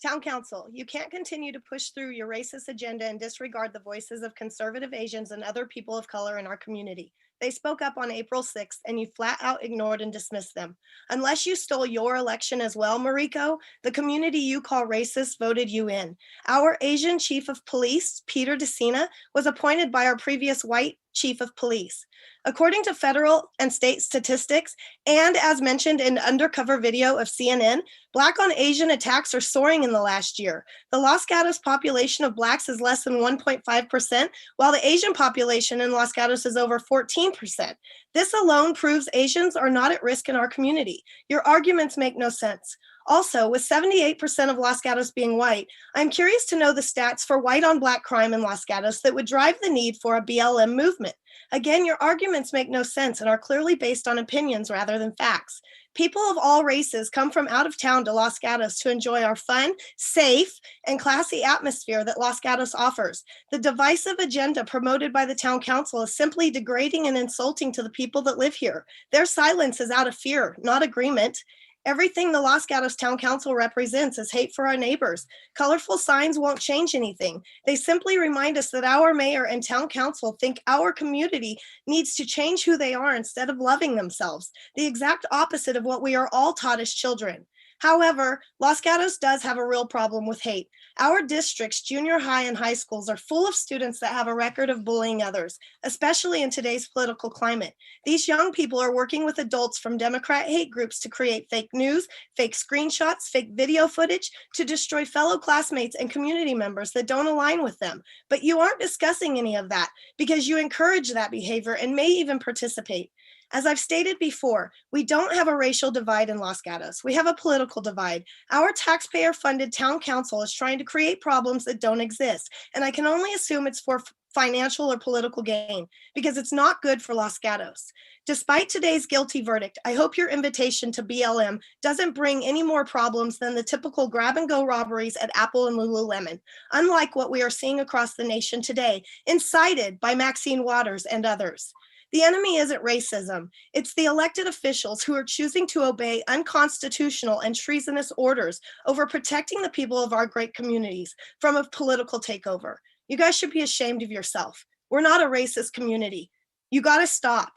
Town Council, you can't continue to push through your racist agenda and disregard the voices of conservative Asians and other people of color in our community. They spoke up on April 6th and you flat out ignored and dismissed them. Unless you stole your election as well, Mariko, the community you call racist voted you in. Our Asian chief of police, Peter DeCina, was appointed by our previous white chief of police. According to federal and state statistics, and as mentioned in undercover video of CNN, Black on Asian attacks are soaring in the last year. The Los Gatos population of Blacks is less than 1.5%, while the Asian population in Los Gatos is over 14%. This alone proves Asians are not at risk in our community. Your arguments make no sense. Also, with 78% of Los Gatos being white, I'm curious to know the stats for white on Black crime in Los Gatos that would drive the need for a BLM movement. Again, your arguments make no sense and are clearly based on opinions rather than facts. People of all races come from out of town to Los Gatos to enjoy our fun, safe, and classy atmosphere that Los Gatos offers. The divisive agenda promoted by the town council is simply degrading and insulting to the people that live here. Their silence is out of fear, not agreement. Everything the Los Gatos Town Council represents is hate for our neighbors. Colorful signs won't change anything. They simply remind us that our mayor and town council think our community needs to change who they are instead of loving themselves, the exact opposite of what we are all taught as children. However, Los Gatos does have a real problem with hate. Our district's junior high and high schools are full of students that have a record of bullying others, especially in today's political climate. These young people are working with adults from Democrat hate groups to create fake news, fake screenshots, fake video footage to destroy fellow classmates and community members that don't align with them. But you aren't discussing any of that because you encourage that behavior and may even participate. As I've stated before, we don't have a racial divide in Los Gatos. We have a political divide. Our taxpayer-funded town council is trying to create problems that don't exist, and I can only assume it's for financial or political gain because it's not good for Los Gatos. Despite today's guilty verdict, I hope your invitation to BLM doesn't bring any more problems than the typical grab-and-go robberies at Apple and Lululemon, unlike what we are seeing across the nation today, incited by Maxine Waters and others. The enemy isn't racism. It's the elected officials who are choosing to obey unconstitutional and treasonous orders over protecting the people of our great communities from a political takeover. You guys should be ashamed of yourself. We're not a racist community. You got to stop.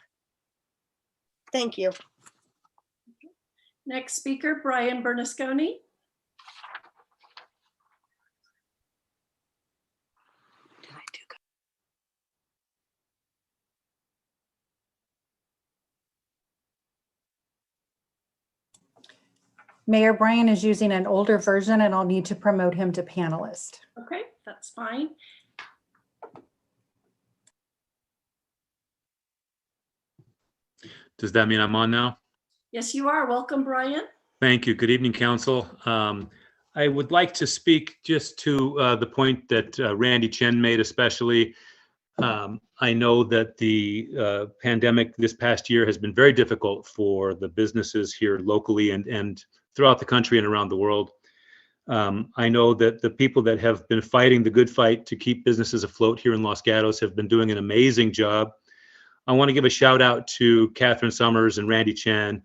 Thank you. Next speaker, Brian Bernasconi. Mayor Brian is using an older version and I'll need to promote him to panelist. Okay, that's fine. Does that mean I'm on now? Yes, you are. Welcome, Brian. Thank you. Good evening, Council. I would like to speak just to the point that Randy Chen made, especially. I know that the pandemic this past year has been very difficult for the businesses here locally and throughout the country and around the world. I know that the people that have been fighting the good fight to keep businesses afloat here in Los Gatos have been doing an amazing job. I want to give a shout out to Catherine Summers and Randy Chen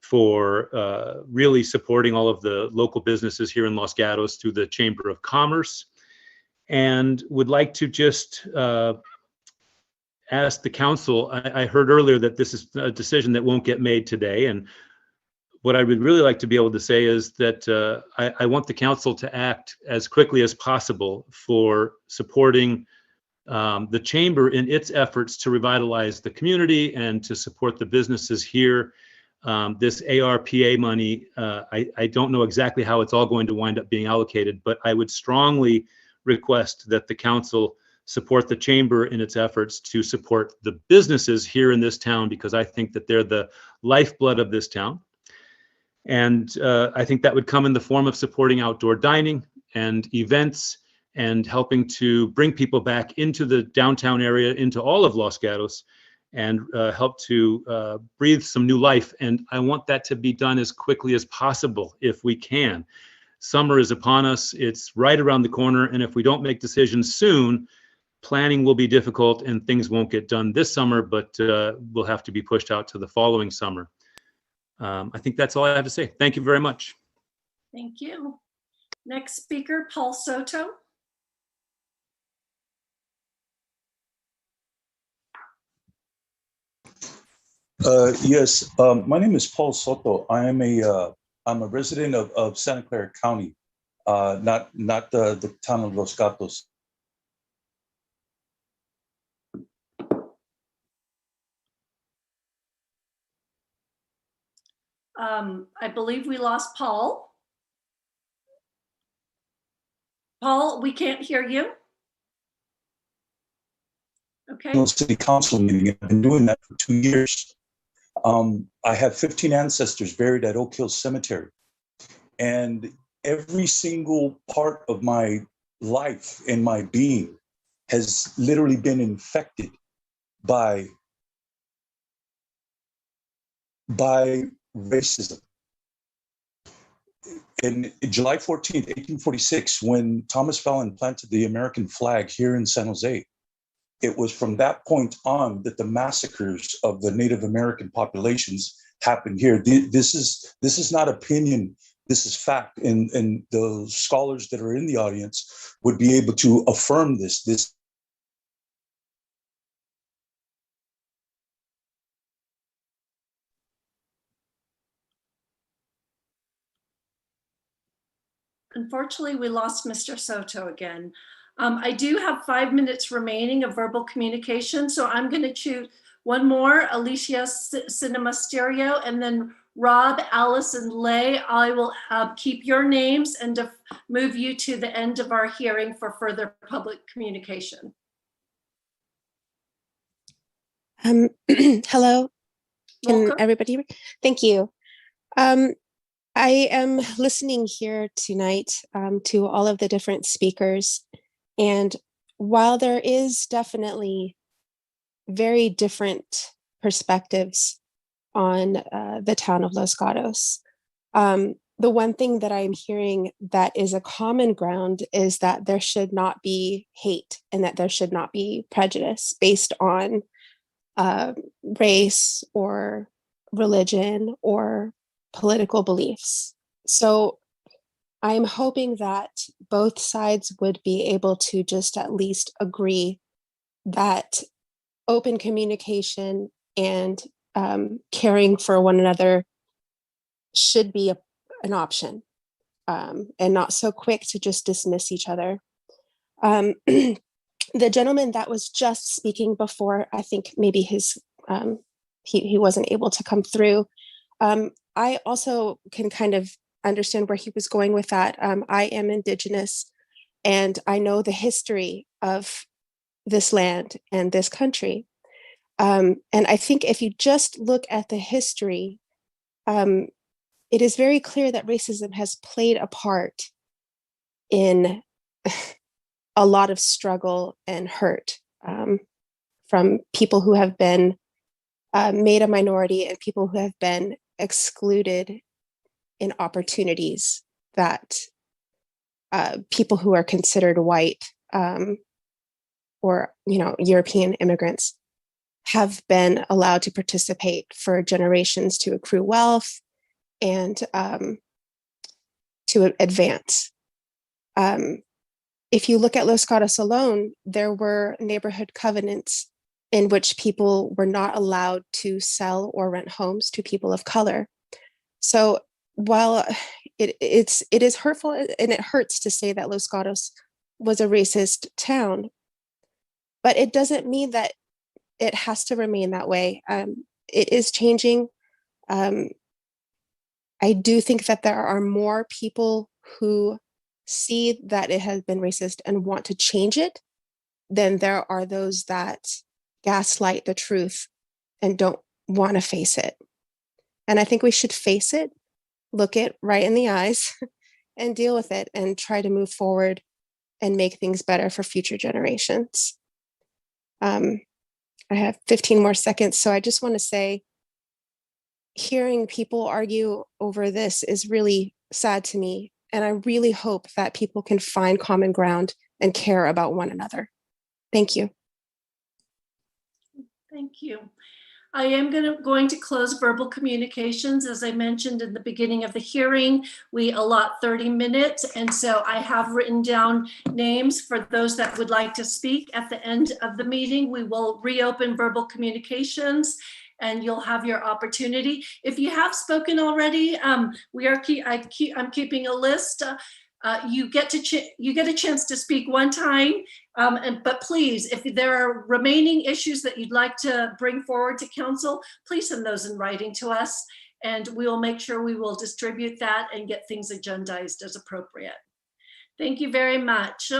for really supporting all of the local businesses here in Los Gatos through the Chamber of Commerce, and would like to just ask the council. I heard earlier that this is a decision that won't get made today, and what I would really like to be able to say is that I want the council to act as quickly as possible for supporting the chamber in its efforts to revitalize the community and to support the businesses here. This ARPA money, I don't know exactly how it's all going to wind up being allocated, but I would strongly request that the council support the chamber in its efforts to support the businesses here in this town, because I think that they're the lifeblood of this town. And I think that would come in the form of supporting outdoor dining and events, and helping to bring people back into the downtown area, into all of Los Gatos, and help to breathe some new life. And I want that to be done as quickly as possible if we can. Summer is upon us. It's right around the corner. And if we don't make decisions soon, planning will be difficult and things won't get done this summer, but will have to be pushed out to the following summer. I think that's all I have to say. Thank you very much. Thank you. Next speaker, Paul Soto. Yes, my name is Paul Soto. I'm a resident of Santa Clara County, not the town of Los Gatos. I believe we lost Paul. Paul, we can't hear you. Okay. City council meeting. I've been doing that for 2 years. I have 15 ancestors buried at Oak Hill Cemetery, and every single part of my life and my being has literally been infected by racism. In July 14th, 1846, when Thomas Fallon planted the American flag here in San Jose, it was from that point on that the massacres of the Native American populations happened here. This is not opinion. This is fact. And the scholars that are in the audience would be able to affirm this. Unfortunately, we lost Mr. Soto again. I do have 5 minutes remaining of verbal communication, so I'm going to choose one more, Alicia Cinema Stereo, and then Rob, Alice, and Lay. I will keep your names and move you to the end of our hearing for further public communication. Hello, can Welcome. everybody? Thank you. I am listening here tonight to all of the different speakers. And while there is definitely very different perspectives on the town of Los Gatos, the one thing that I'm hearing that is a common ground is that there should not be hate and that there should not be prejudice based on race or religion or political beliefs. So I'm hoping that both sides would be able to just at least agree that open communication and caring for one another should be an option, and not so quick to just dismiss each other. The gentleman that was just speaking before, I think maybe he wasn't able to come through. I also can kind of understand where he was going with that. I am Indigenous, and I know the history of this land and this country. And I think if you just look at the history, it is very clear that racism has played a part in a lot of struggle and hurt from people who have been made a minority and people who have been excluded in opportunities that people who are considered white or European immigrants have been allowed to participate for generations to accrue wealth and to advance. If you look at Los Gatos alone, there were neighborhood covenants in which people were not allowed to sell or rent homes to people of color. So while it is hurtful and it hurts to say that Los Gatos was a racist town, but it doesn't mean that it has to remain that way. It is changing. I do think that there are more people who see that it has been racist and want to change it than there are those that gaslight the truth and don't want to face it. And I think we should face it, look it right in the eyes and deal with it and try to move forward and make things better for future generations. I have 15 more seconds, so I just want to say, hearing people argue over this is really sad to me. And I really hope that people can find common ground and care about one another. Thank you. Thank you. I am going to close verbal communications. As I mentioned in the beginning of the hearing, we allot 30 minutes. And so I have written down names for those that would like to speak. At the end of the meeting, we will reopen verbal communications and you'll have your opportunity. If you have spoken already, I'm keeping a list. You get a chance to speak one time, but please, if there are remaining issues that you'd like to bring forward to council, please send those in writing to us, and we will make sure we will distribute that and get things agendized as appropriate. Thank you very much.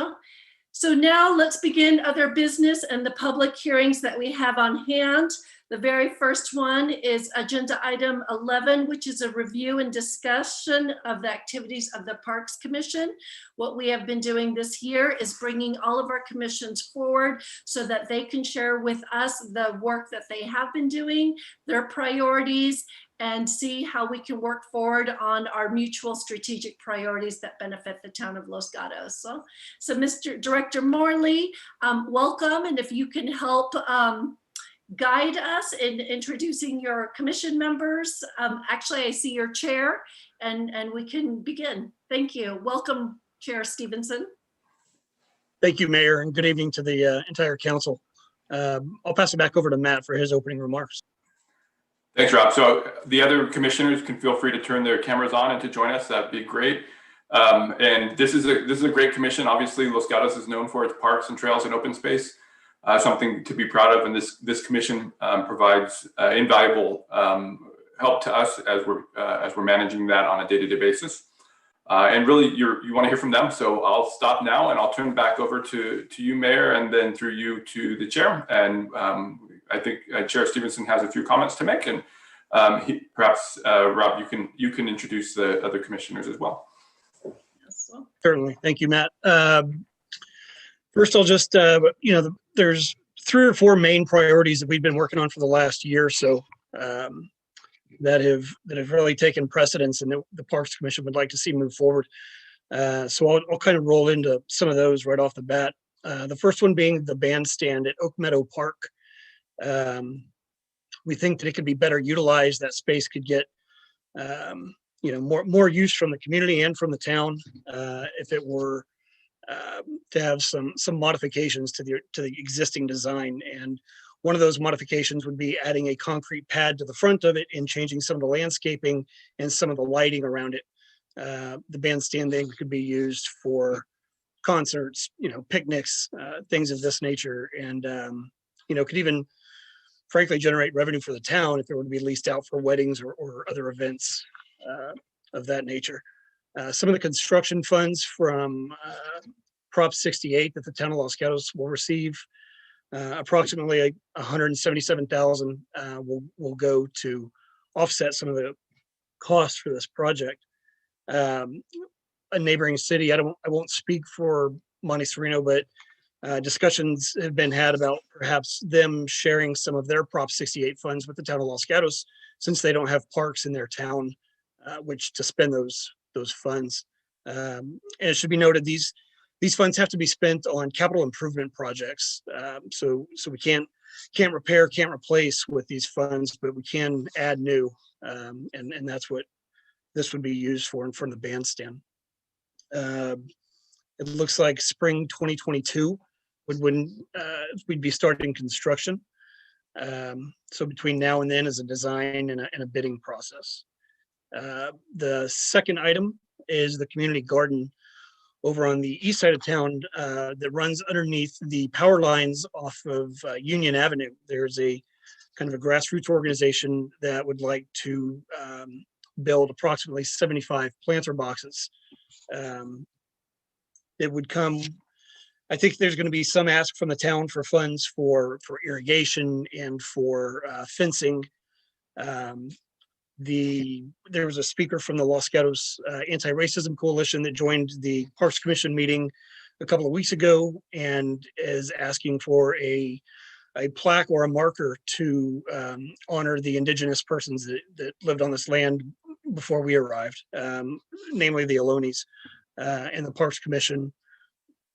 So now let's begin other business and the public hearings that we have on hand. The very first one is agenda item 11, which is a review and discussion of the activities of the Parks Commission. What we have been doing this year is bringing all of our commissions forward so that they can share with us the work that they have been doing, their priorities, and see how we can work forward on our mutual strategic priorities that benefit the town of Los Gatos. So Mr. Director Morley, welcome. And if you can help guide us in introducing your commission members. Actually, I see your chair and we can begin. Thank you. Welcome, Chair Stevenson. Thank you, Mayor, and good evening to the entire council. I'll pass it back over to Matt for his opening remarks. Thanks, Rob. So the other commissioners can feel free to turn their cameras on and to join us. That'd be great. And this is a great commission. Obviously, Los Gatos is known for its parks and trails and open space. Something to be proud of, and this commission provides invaluable help to us as we're managing that on a day-to-day basis. And really, you want to hear from them, so I'll stop now and I'll turn back over to you, Mayor, and then through you to the chair. And I think Chair Stevenson has a few comments to make, and perhaps Rob, you can introduce the other commissioners as well. Certainly, thank you, Matt. First, I'll just, there's 3 or 4 main priorities that we've been working on for the last year or so that have really taken precedence and the Parks Commission would like to see move forward. So I'll kind of roll into some of those right off the bat. The first one being the bandstand at Oak Meadow Park. We think that it could be better utilized. That space could get, more use from the community and from the town if it were to have some modifications to the existing design. And one of those modifications would be adding a concrete pad to the front of it and changing some of the landscaping and some of the lighting around it. The bandstand then could be used for concerts, picnics, things of this nature, and could even frankly generate revenue for the town if it were to be leased out for weddings or other events of that nature. Some of the construction funds from Prop 68 that the town of Los Gatos will receive, approximately 177,000 will go to offset some of the costs for this project. A neighboring city, I won't speak for Monte Sereno, but discussions have been had about perhaps them sharing some of their Prop 68 funds with the town of Los Gatos, since they don't have parks in their town, which to spend those funds. And it should be noted, these funds have to be spent on capital improvement projects. So we can't repair, can't replace with these funds, but we can add new. And that's what this would be used for in front of the bandstand. It looks like spring 2022 when we'd be starting construction. So between now and then is a design and a bidding process. The second item is the community garden over on the east side of town that runs underneath the power lines off of Union Avenue. There's a kind of a grassroots organization that would like to build approximately 75 planter boxes. It would come, I think there's going to be some ask from the town for funds for irrigation and for fencing. There was a speaker from the Los Gatos Anti-Racism Coalition that joined the Parks Commission meeting a couple of weeks ago and is asking for a plaque or a marker to honor the indigenous persons that lived on this land before we arrived, namely the Alonis. And the Parks Commission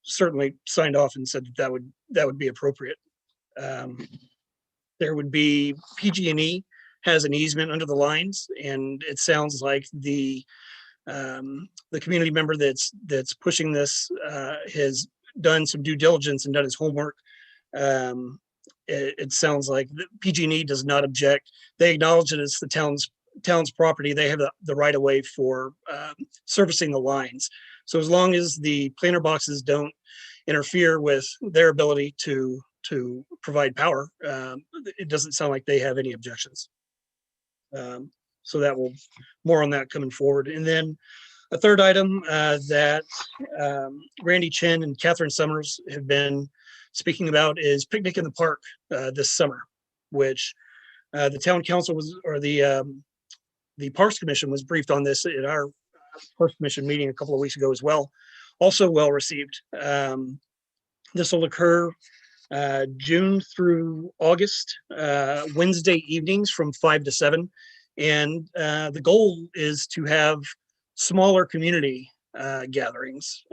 certainly signed off and said that would be appropriate. There would be PG&E has an easement under the lines, and it sounds like the community member that's pushing this has done some due diligence and done his homework. It sounds like PG&E does not object. They acknowledge that it's the town's property. They have the right of way for servicing the lines. So as long as the planter boxes don't interfere with their ability to provide power, it doesn't sound like they have any objections. So that will more on that coming forward. And then a third item that Randy Chen and Catherine Summers have been speaking about is picnic in the park this summer, which the town council the Parks Commission was briefed on this at our Parks Commission meeting a couple of weeks ago as well. Also well received. This will occur June through August, Wednesday evenings from 5 to 7. And the goal is to have smaller community gatherings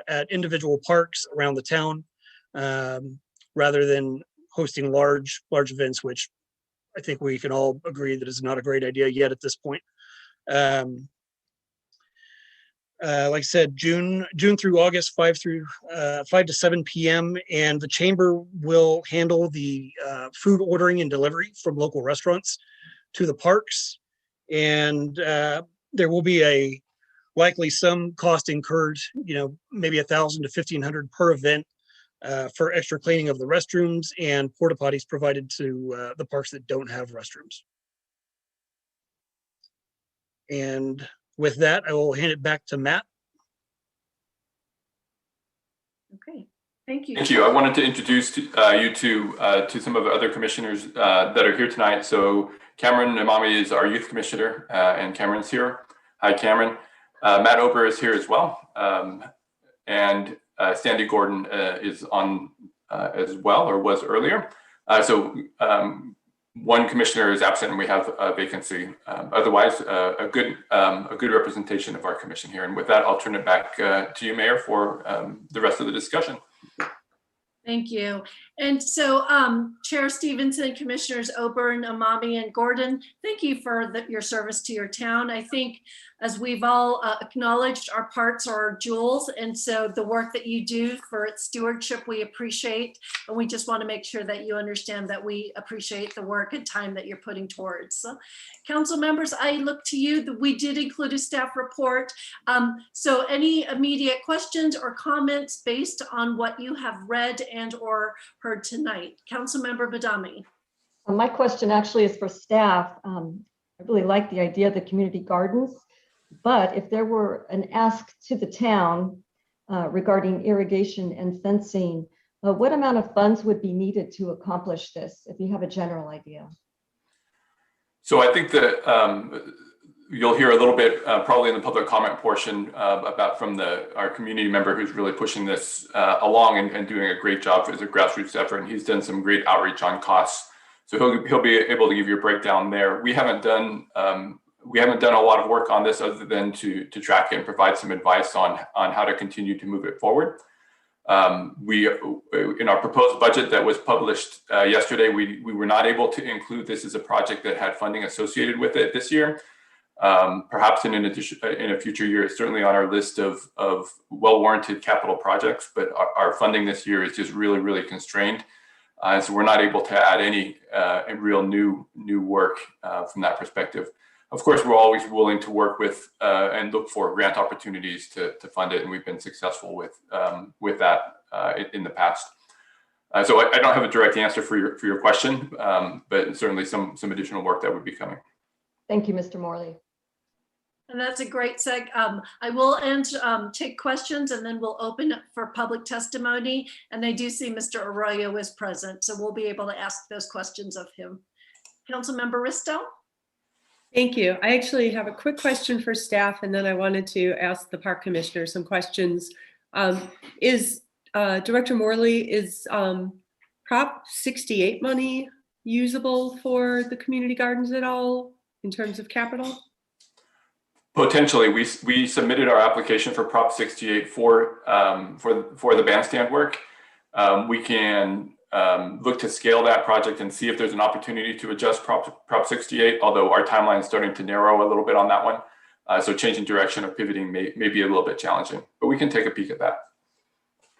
at individual parks around the town, rather than hosting large events, which I think we can all agree that is not a great idea yet at this point. Like I said, June through August, 5 to 7 p.m. And the chamber will handle the food ordering and delivery from local restaurants to the parks. And there will be likely some cost incurred, maybe $1,000 to $1,500 per event for extra cleaning of the restrooms and porta potties provided to the parks that don't have restrooms. And with that, I will hand it back to Matt. Okay, thank you. Thank you. I wanted to introduce you to some of the other commissioners that are here tonight. So Cameron Imami is our youth commissioner, and Cameron's here. Hi, Cameron. Matt Ober is here as well. And Sandy Gordon is on as well, or was earlier. So one commissioner is absent and we have a vacancy. Otherwise, a good representation of our commission here. And with that, I'll turn it back to you, Mayor, for the rest of the discussion. Thank you. And so Chair Stevenson, Commissioners Ober, Amami, and Gordon, thank you for your service to your town. I think as we've all acknowledged, our parks are our jewels. And so the work that you do for its stewardship, we appreciate. And we just want to make sure that you understand that we appreciate the work and time that you're putting towards. So, council members, I look to you. We did include a staff report. So any immediate questions or comments based on what you have read and or heard tonight? Councilmember Badami. My question actually is for staff. I really like the idea of the community gardens. But if there were an ask to the town regarding irrigation and fencing, what amount of funds would be needed to accomplish this, if you have a general idea? So I think that you'll hear a little bit probably in the public comment portion about from our community member who's really pushing this along and doing a great job as a grassroots effort. And he's done some great outreach on costs. So he'll be able to give you a breakdown there. We haven't done a lot of work on this other than to track it and provide some advice on how to continue to move it forward. In our proposed budget that was published yesterday, we were not able to include this as a project that had funding associated with it this year. Perhaps in a future year, it's certainly on our list of well-warranted capital projects, but our funding this year is just really, really constrained. So we're not able to add any real new work from that perspective. Of course, we're always willing to work with and look for grant opportunities to fund it, and we've been successful with that in the past. So I don't have a direct answer for your question, but certainly some additional work that would be coming. Thank you, Mr. Morley. And that's a great seg. I will take questions, and then we'll open up for public testimony. And I do see Mr. Arroyo is present, so we'll be able to ask those questions of him. Councilmember Risto? Thank you. I actually have a quick question for staff, and then I wanted to ask the park commissioner some questions. Is Director Morley, is Prop 68 money usable for the community gardens at all in terms of capital? Potentially, we submitted our application for Prop 68 for the bandstand work. We can look to scale that project and see if there's an opportunity to adjust Prop 68, although our timeline is starting to narrow a little bit on that one. So changing direction or pivoting may be a little bit challenging, but we can take a peek at that.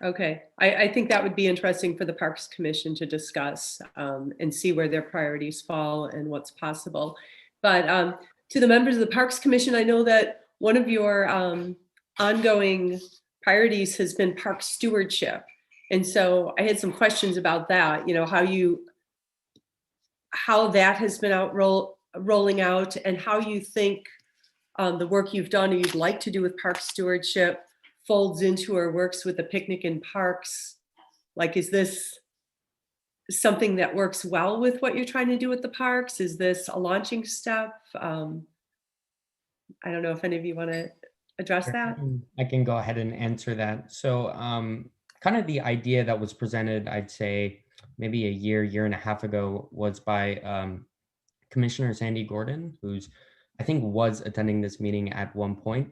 Okay, I think that would be interesting for the Parks Commission to discuss and see where their priorities fall and what's possible. But to the members of the Parks Commission, I know that one of your ongoing priorities has been park stewardship. And so I had some questions about that, how that has been rolling out, and how you think the work you've done or you'd like to do with park stewardship folds into or works with the picnic in parks. Like, is this something that works well with what you're trying to do with the parks? Is this a launching step? I don't know if any of you want to address that. I can go ahead and answer that. So kind of the idea that was presented, I'd say maybe a year and a half ago, was by Commissioner Sandy Gordon, who's, I think, was attending this meeting at one point.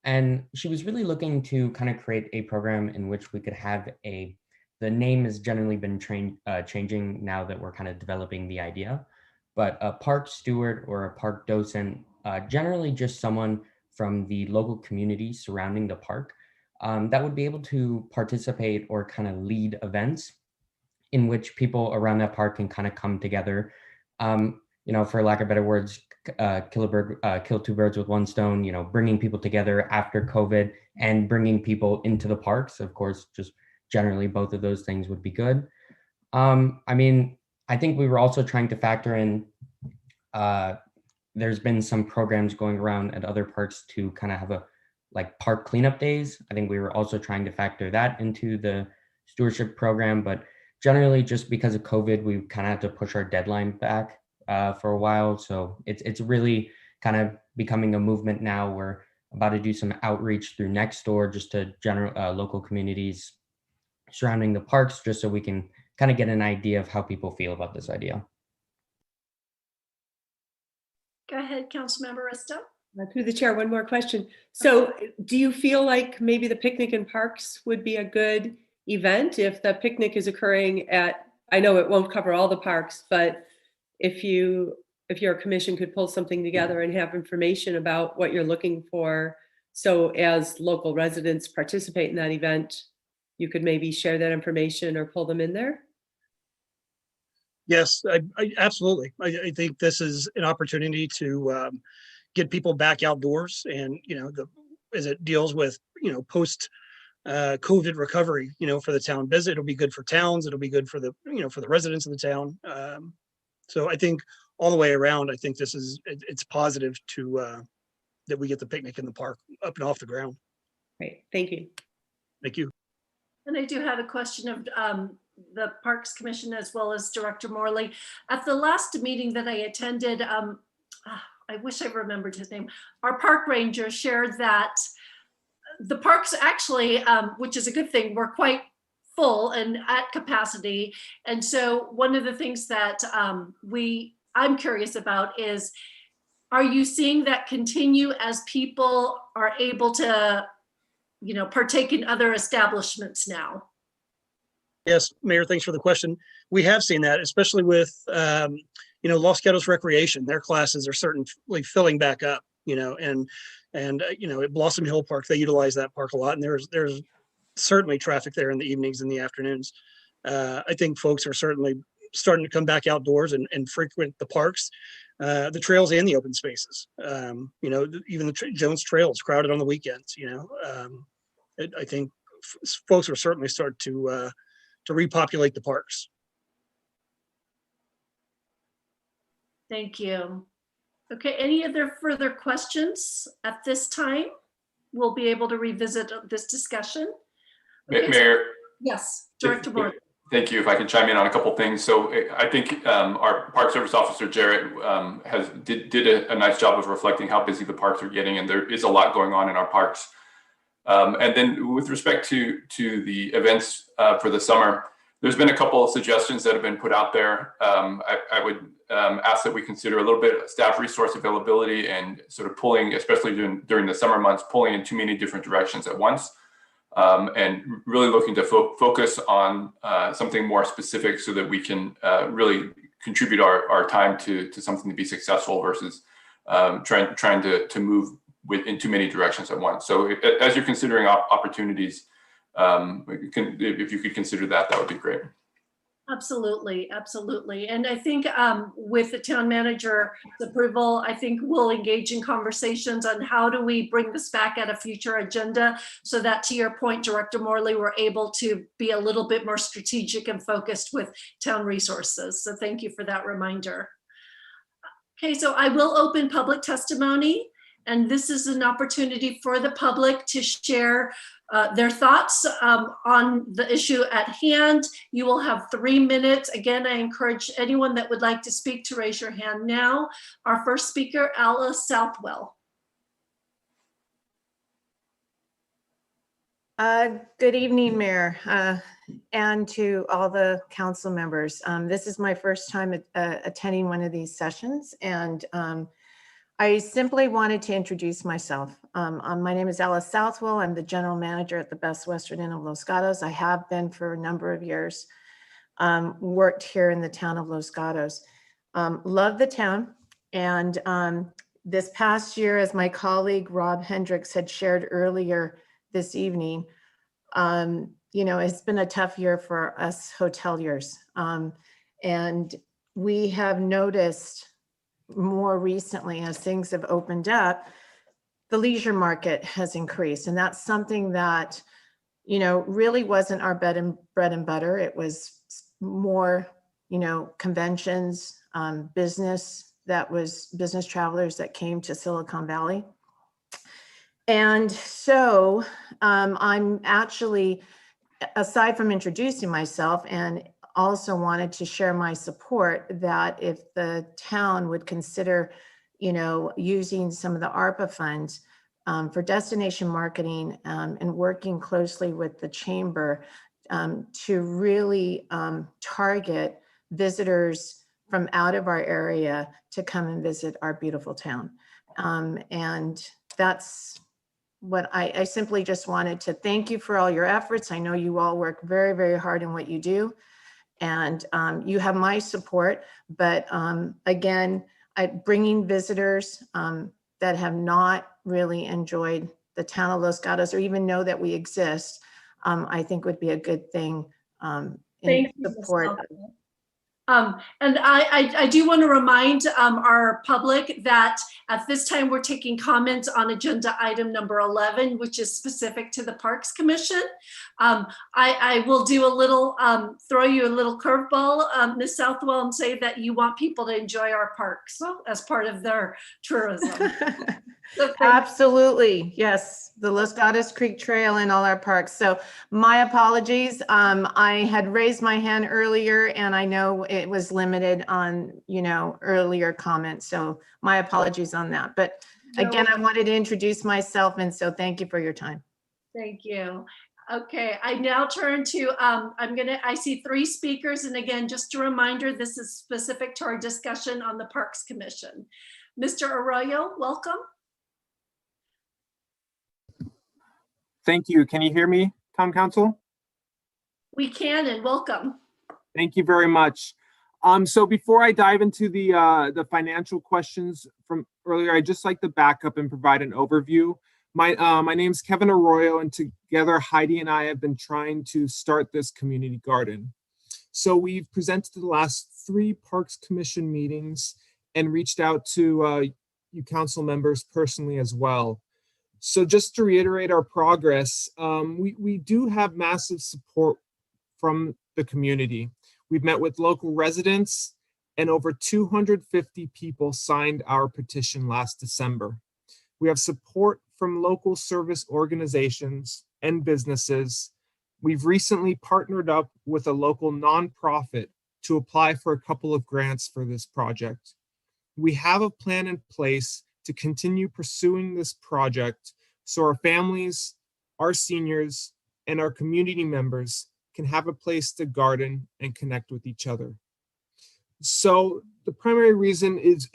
And she was really looking to kind of create a program in which we could have the name has generally been changing now that we're kind of developing the idea, but a park steward or a park docent, generally just someone from the local community surrounding the park that would be able to participate or kind of lead events in which people around that park can kind of come together. For lack of better words, kill two birds with one stone, bringing people together after COVID and bringing people into the parks. Of course, just generally both of those things would be good. I think we were also trying to factor in, there's been some programs going around at other parks to kind of have park cleanup days. I think we were also trying to factor that into the stewardship program, but generally just because of COVID, we kind of had to push our deadline back for a while. So it's really kind of becoming a movement now. We're about to do some outreach through Nextdoor just to general local communities surrounding the parks, just so we can kind of get an idea of how people feel about this idea. Go ahead, Councilmember Risto. Through the chair, one more question. So do you feel like maybe the picnic in parks would be a good event if the picnic is occurring at, I know it won't cover all the parks, but if your commission could pull something together and have information about what you're looking for, so as local residents participate in that event, you could maybe share that information or pull them in there? Yes, I absolutely. I think this is an opportunity to get people back outdoors, and as it deals with post COVID recovery, for the town visit, it'll be good for towns. It'll be good for the for the residents of the town. So I think all the way around, I think it's positive to that we get the picnic in the park up and off the ground. Great, thank you. Thank you. And I do have a question of the Parks Commission as well as Director Morley. At the last meeting that I attended, I wish I remembered his name. Our park ranger shared that the parks actually, which is a good thing, were quite full and at capacity. And so one of the things that I'm curious about is, are you seeing that continue as people are able to, partake in other establishments now? Yes, Mayor, thanks for the question. We have seen that, especially with, Los Gatos Recreation. Their classes are certainly filling back up, and at Blossom Hill Park, they utilize that park a lot, and there's certainly traffic there in the evenings and the afternoons. I think folks are certainly starting to come back outdoors and frequent the parks, the trails and the open spaces. Even the Jones Trail is crowded on the weekends. I think folks are certainly starting to repopulate the parks. Thank you. Okay, any other further questions at this time? We'll be able to revisit this discussion. Okay, Mayor. Yes, Director Moore. Thank you. If I can chime in on a couple things. So I think our Park Service Officer, Jarrett, did a nice job of reflecting how busy the parks are getting, and there is a lot going on in our parks. And then with respect to the events for the summer, there's been a couple of suggestions that have been put out there. I would ask that we consider a little bit of staff resource availability and sort of pulling, especially during the summer months, pulling in too many different directions at once. And really looking to focus on something more specific so that we can really contribute our time to something to be successful versus trying to move in too many directions at once. So as you're considering opportunities, if you could consider that would be great. Absolutely, absolutely. And I think with the town manager's approval, I think we'll engage in conversations on how do we bring this back at a future agenda so that, to your point, Director Morley, we're able to be a little bit more strategic and focused with town resources. So thank you for that reminder. Okay, so I will open public testimony, and this is an opportunity for the public to share their thoughts on the issue at hand. You will have 3 minutes. Again, I encourage anyone that would like to speak to raise your hand now. Our first speaker, Alice Southwell. Good evening, Mayor, and to all the council members. This is my first time attending one of these sessions, and I simply wanted to introduce myself. My name is Alice Southwell. I'm the general manager at the Best Western Inn of Los Gatos. I have been for a number of years, worked here in the town of Los Gatos. Love the town. And this past year, as my colleague Rob Hendricks had shared earlier this evening, it's been a tough year for us hoteliers. And we have noticed more recently, as things have opened up, the leisure market has increased. And that's something that, really wasn't our bread and butter. It was more, conventions, business travelers that came to Silicon Valley. And so I'm actually, aside from introducing myself, and also wanted to share my support that if the town would consider, using some of the ARPA funds for destination marketing and working closely with the chamber to really target visitors from out of our area to come and visit our beautiful town. And that's what I simply just wanted to thank you for all your efforts. I know you all work very, very hard in what you do. And you have my support, but again, bringing visitors that have not really enjoyed the town of Los Gatos or even know that we exist, I think would be a good thing in support. And I do want to remind our public that at this time we're taking comments on agenda item number 11, which is specific to the Parks Commission. I will do a little, throw you a little curveball, Ms. Southwell, and say that you want people to enjoy our parks as part of their tourism. Absolutely. Yes. The Los Gatos Creek Trail and all our parks. So my apologies. I had raised my hand earlier and I know it was limited on, earlier comments. So my apologies on that. But again, I wanted to introduce myself. And so thank you for your time. Thank you. Okay, I now turn to, I see 3 speakers. And again, just a reminder, this is specific to our discussion on the Parks Commission. Mr. Arroyo, welcome. Thank you. Can you hear me, Town Council? We can, and welcome. Thank you very much. So before I dive into the financial questions from earlier, I'd just like to back up and provide an overview. My name's Kevin Arroyo, and together Heidi and I have been trying to start this community garden. So we've presented the last 3 Parks Commission meetings and reached out to you council members personally as well. So just to reiterate our progress, we do have massive support from the community. We've met with local residents and over 250 people signed our petition last December. We have support from local service organizations and businesses. We've recently partnered up with a local nonprofit to apply for a couple of grants for this project. We have a plan in place to continue pursuing this project so our families, our seniors, and our community members can have a place to garden and connect with each other. So the primary reason is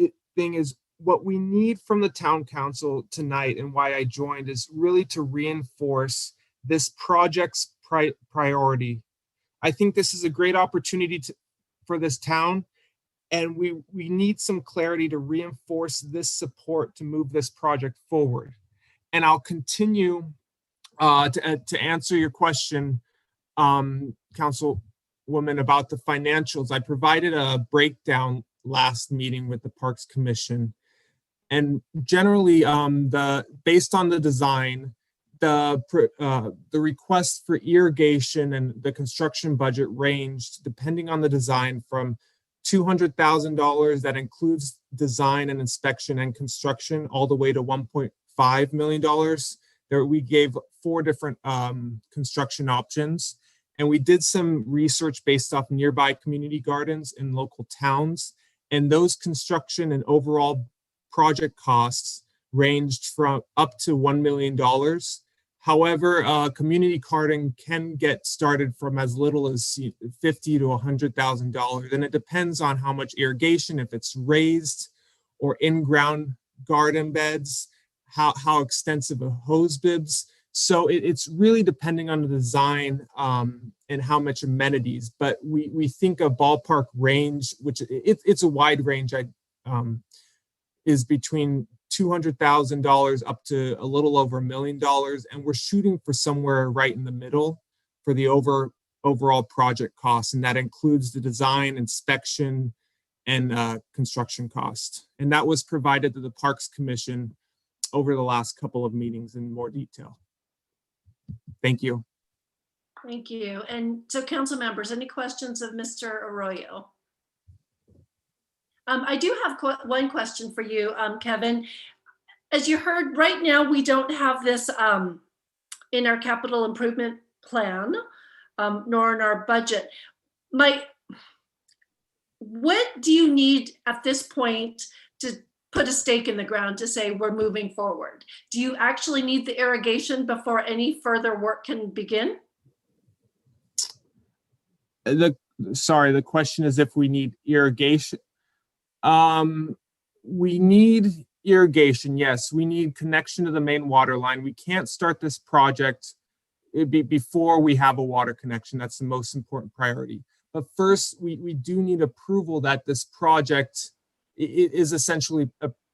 what we need from the town council tonight, and why I joined, is really to reinforce this project's priority. I think this is a great opportunity for this town, and we need some clarity to reinforce this support to move this project forward. And I'll continue to answer your question, Councilwoman, about the financials. I provided a breakdown last meeting with the Parks Commission. And generally, based on the design, the request for irrigation and the construction budget ranged, depending on the design, from $200,000 that includes design and inspection and construction, all the way to $1.5 million. There, we gave 4 different construction options. And we did some research based off nearby community gardens in local towns. And those construction and overall project costs ranged from up to $1 million. However, community garden can get started from as little as $50,000 to $100,000. And it depends on how much irrigation, if it's raised or in-ground garden beds, how extensive a hose bibs. So it's really depending on the design and how much amenities. But we think a ballpark range, which it's a wide range, is between $200,000 up to a little over $1 million. And we're shooting for somewhere right in the middle for the overall project cost. And that includes the design, inspection, and construction cost. And that was provided to the Parks Commission over the last couple of meetings in more detail. Thank you. Thank you. And so council members, any questions of Mr. Arroyo? I do have one question for you, Kevin. As you heard, right now, we don't have this in our capital improvement plan, nor in our budget. What do you need at this point to put a stake in the ground to say we're moving forward? Do you actually need the irrigation before any further work can begin? Sorry, the question is if we need irrigation. We need irrigation, yes. We need connection to the main water line. We can't start this project before we have a water connection. That's the most important priority. But first, we do need approval that this project is essentially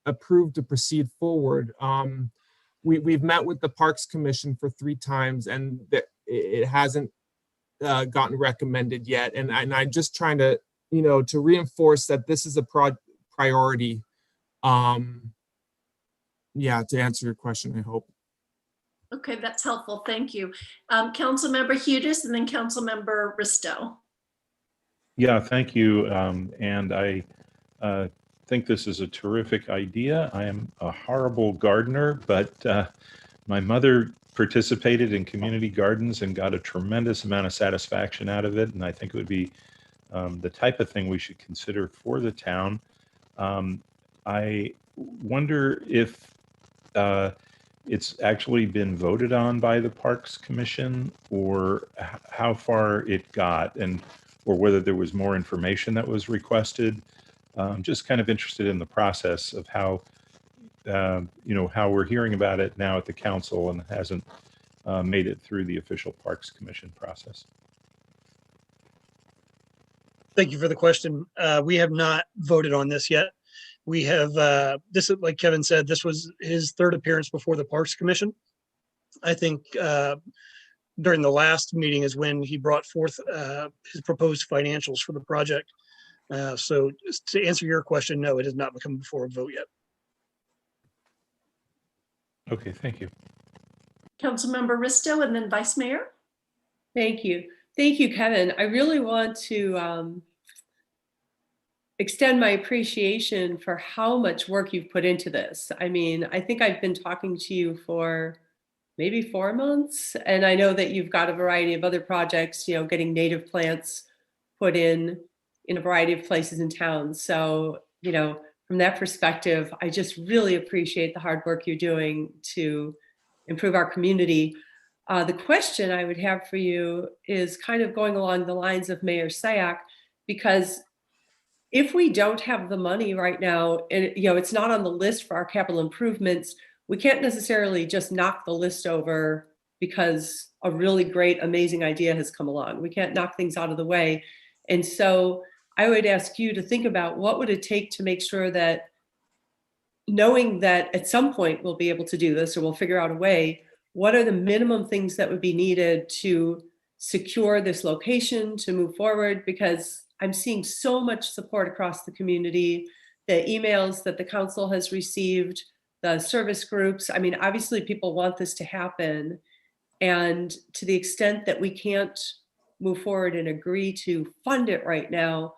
approved to proceed forward. We've met with the Parks Commission for 3 times, and it hasn't gotten recommended yet. And I'm just trying to, to reinforce that this is a priority. Yeah, to answer your question, I hope. Okay, that's helpful. Thank you. Councilmember Hudis and then Councilmember Risto. Yeah, thank you. And I think this is a terrific idea. I am a horrible gardener, but my mother participated in community gardens and got a tremendous amount of satisfaction out of it. And I think it would be the type of thing we should consider for the town. I wonder if it's actually been voted on by the Parks Commission, or how far it got, and or whether there was more information that was requested. Just kind of interested in the process of how, how we're hearing about it now at the council and hasn't made it through the official Parks Commission process. Thank you for the question. We have not voted on this yet. We have, this is like Kevin said, this was his third appearance before the Parks Commission. I think during the last meeting is when he brought forth his proposed financials for the project. So to answer your question, no, it has not become before a vote yet. Okay, thank you. Councilmember Risto and then Vice Mayor. Thank you. Thank you, Kevin. I really want to extend my appreciation for how much work you've put into this. I mean, I think I've been talking to you for maybe 4 months, and I know that you've got a variety of other projects, getting native plants put in a variety of places in town. So, from that perspective, I just really appreciate the hard work you're doing to improve our community. The question I would have for you is kind of going along the lines of Mayor Sayak, because if we don't have the money right now, and it's not on the list for our capital improvements, we can't necessarily just knock the list over because a really great, amazing idea has come along. We can't knock things out of the way. And so I would ask you to think about what would it take to make sure that, knowing that at some point we'll be able to do this or we'll figure out a way, what are the minimum things that would be needed to secure this location to move forward? Because I'm seeing so much support across the community, the emails that the council has received, the service groups. I mean, obviously people want this to happen. And to the extent that we can't move forward and agree to fund it right now,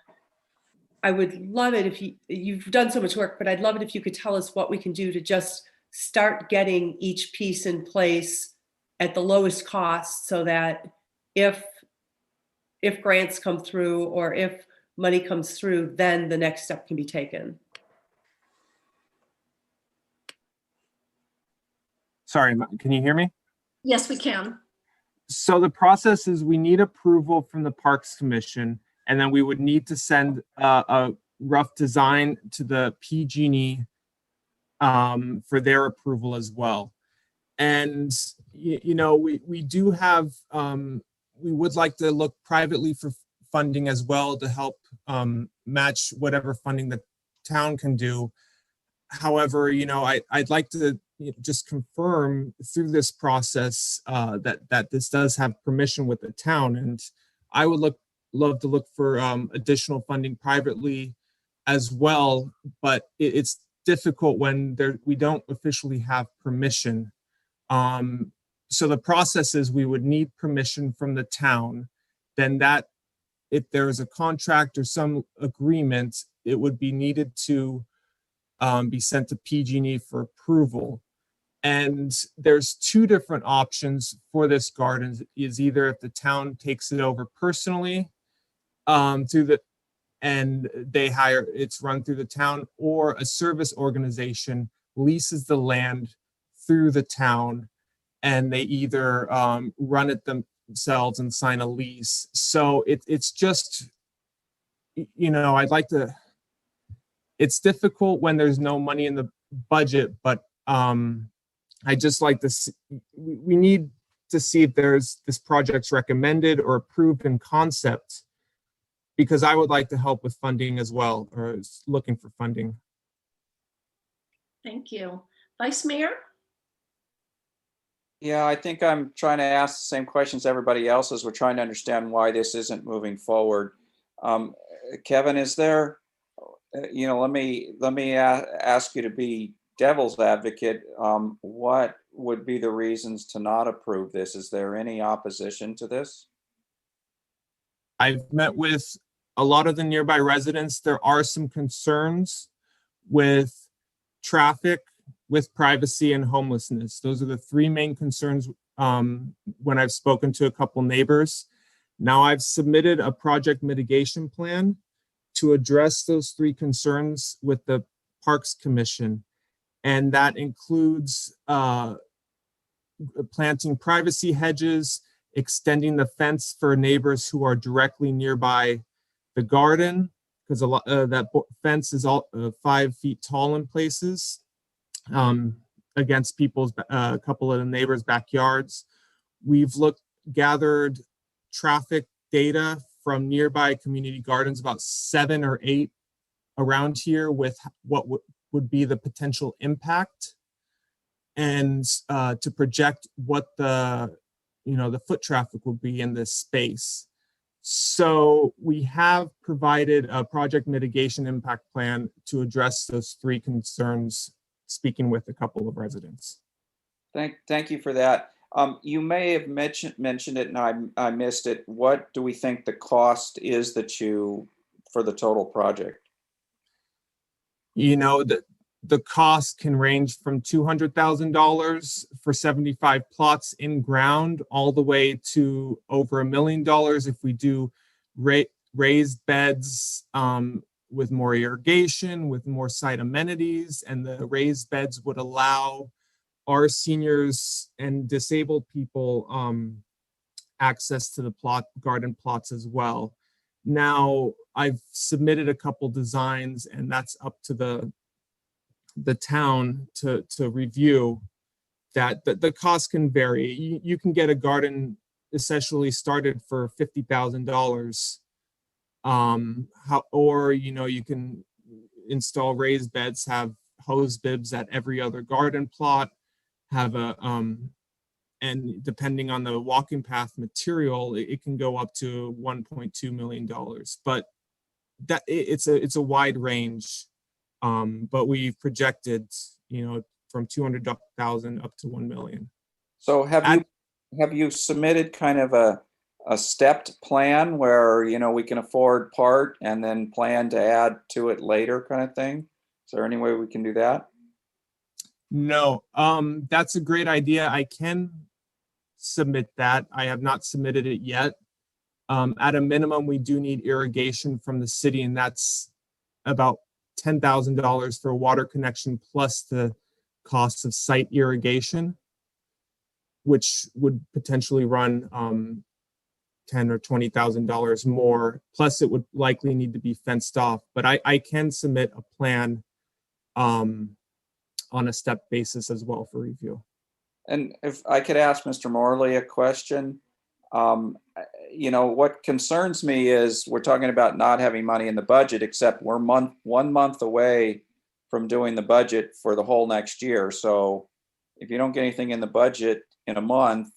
I would love it if you've done so much work, but I'd love it if you could tell us what we can do to just start getting each piece in place at the lowest cost, so that if grants come through or if money comes through, then the next step can be taken. Sorry, can you hear me? Yes, we can. So the process is we need approval from the Parks Commission, and then we would need to send a rough design to the PG&E for their approval as well. And, we do have, we would like to look privately for funding as well to help match whatever funding the town can do. However, I'd like to just confirm through this process that this does have permission with the town, and I would love to look for additional funding privately as well, but it's difficult when we don't officially have permission. So the process is we would need permission from the town, then that if there is a contract or some agreement, it would be needed to be sent to PG&E for approval. And there's two different options for this garden. Is either if the town takes it over personally and they hire, it's run through the town, or a service organization leases the land through the town and they either run it themselves and sign a lease. So it's just, I'd like to, it's difficult when there's no money in the budget, but I just like to see, we need to see if this project's recommended or approved in concept, because I would like to help with funding as well, or looking for funding. Thank you. Vice Mayor? Yeah, I think I'm trying to ask the same questions everybody else is. We're trying to understand why this isn't moving forward. Kevin, is there, let me ask you to be devil's advocate. What would be the reasons to not approve this? Is there any opposition to this? I've met with a lot of the nearby residents. There are some concerns with traffic, with privacy, and homelessness. Those are the three main concerns when I've spoken to a couple neighbors. Now I've submitted a project mitigation plan to address those three concerns with the Parks Commission. And that includes planting privacy hedges, extending the fence for neighbors who are directly nearby the garden, because a lot that fence is all 5 feet tall in places, against people's a couple of the neighbors' backyards. We've gathered traffic data from nearby community gardens, about 7 or 8 around here, with what would be the potential impact, and to project what the foot traffic will be in this space. So we have provided a project mitigation impact plan to address those three concerns, speaking with a couple of residents. Thank you for that. You may have mentioned it and I missed it. What do we think the cost is for the total project? You know, the cost can range from $200,000 for 75 plots in ground, all the way to over $1 million if we do raised beds with more irrigation, with more site amenities. And the raised beds would allow our seniors and disabled people access to the garden plots as well. Now, I've submitted a couple designs, and that's up to the town to review. That the cost can vary. You can get a garden essentially started for $50,000, or you can install raised beds, have hose bibs at every other garden plot, have and depending on the walking path material, it can go up to $1.2 million. But that it's a wide range. But we've projected, from 200,000 up to 1 million. So have you submitted kind of a stepped plan where we can afford part and then plan to add to it later, kind of thing? Is there any way we can do that? No, that's a great idea. I can submit that. I have not submitted it yet. At a minimum, we do need irrigation from the city, and that's about $10,000 for a water connection plus the cost of site irrigation, which would potentially run $10,000 or $20,000 more. Plus, it would likely need to be fenced off. But I can submit a plan on a step basis as well for review. And if I could ask Mr. Morley a question, what concerns me is we're talking about not having money in the budget, except we're 1 month away from doing the budget for the whole next year. So if you don't get anything in the budget in a month,